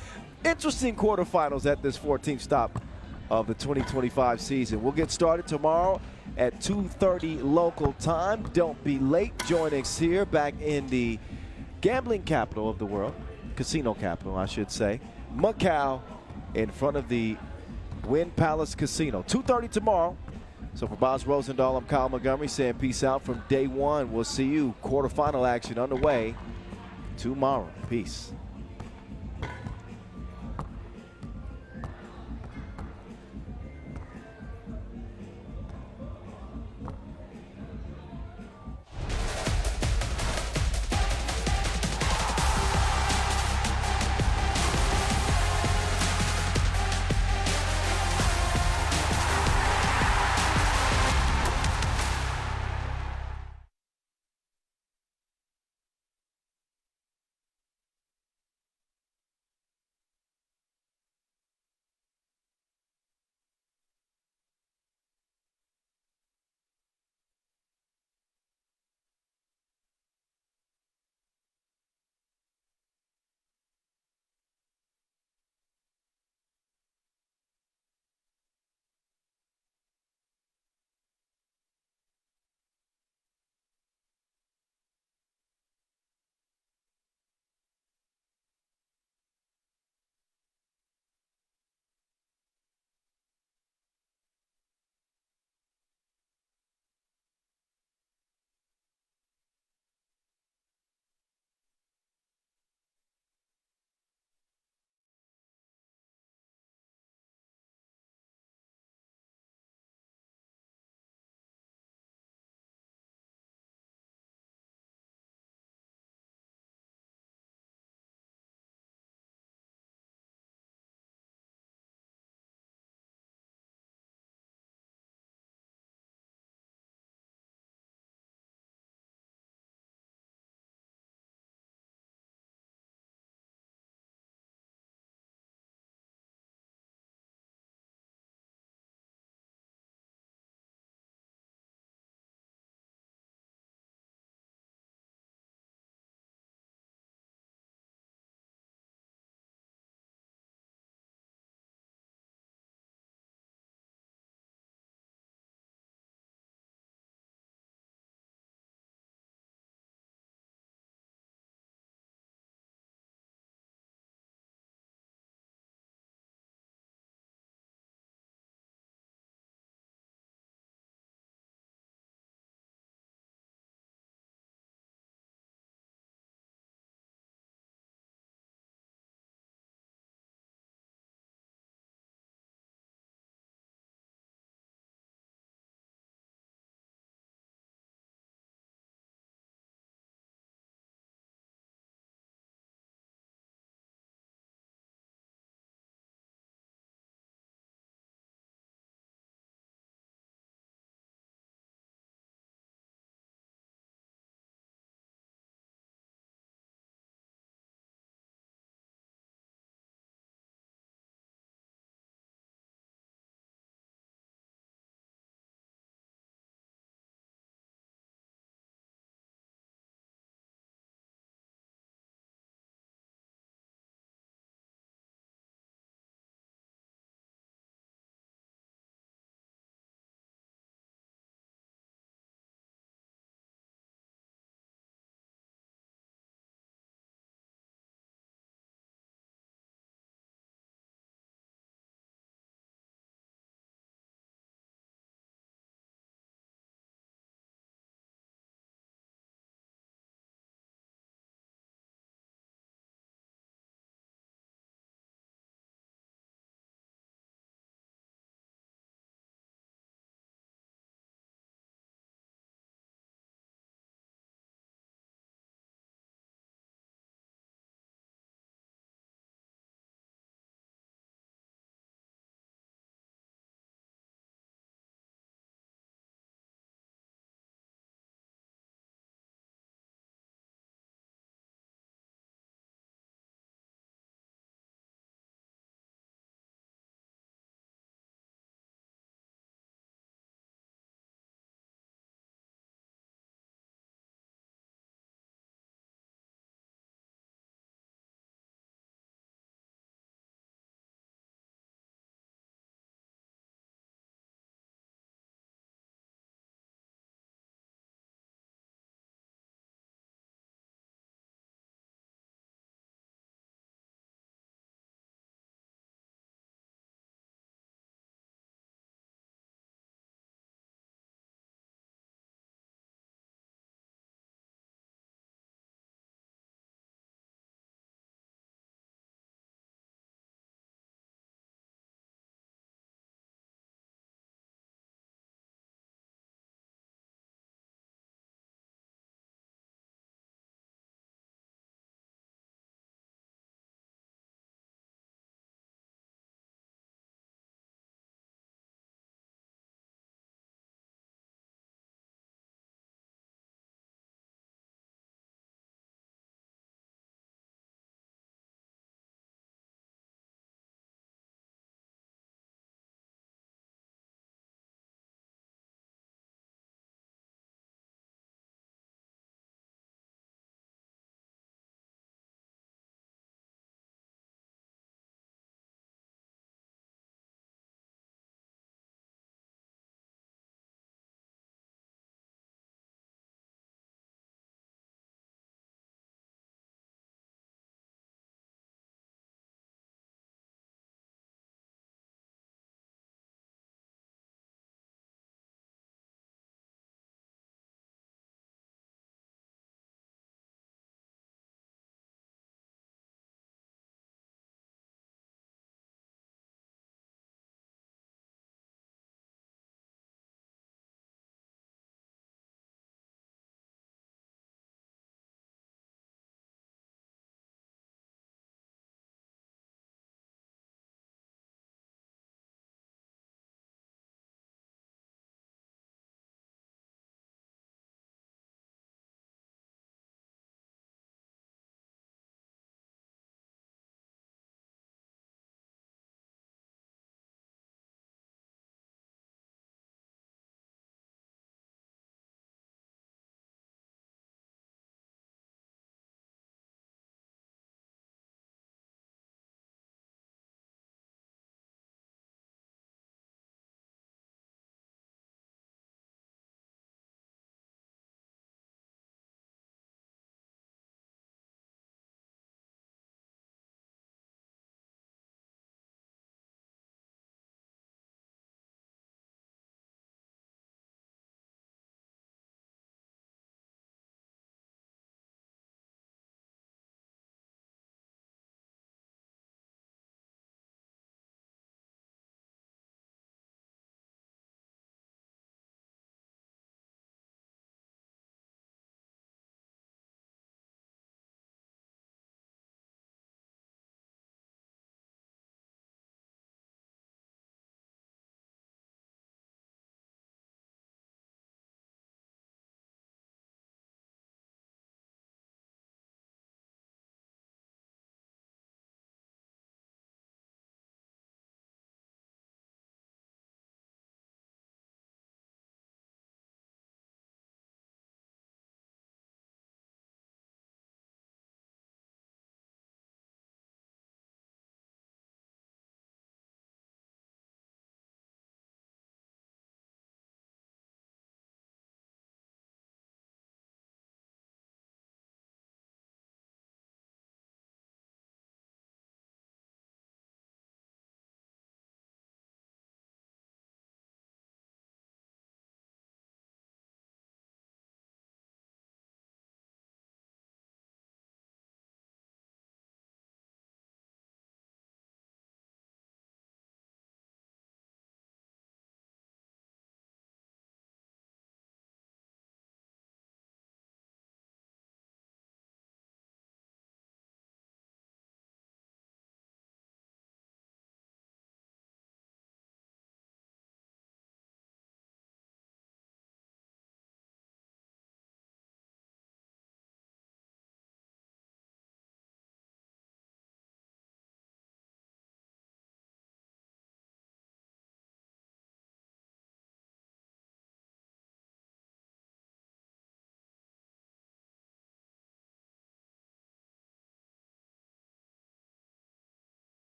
Interesting quarterfinals at this 14th stop of the 2025 season. We'll get started tomorrow at 2:30 local time. Don't be late. Join us here back in the gambling capital of the world, casino capital, I should say, Macau, in front of the Wynn Palace Casino. 2:30 tomorrow. So for Boz Rosendahl, I'm Kyle Montgomery saying peace out from day one. We'll see you. Quarterfinal action underway tomorrow. Peace.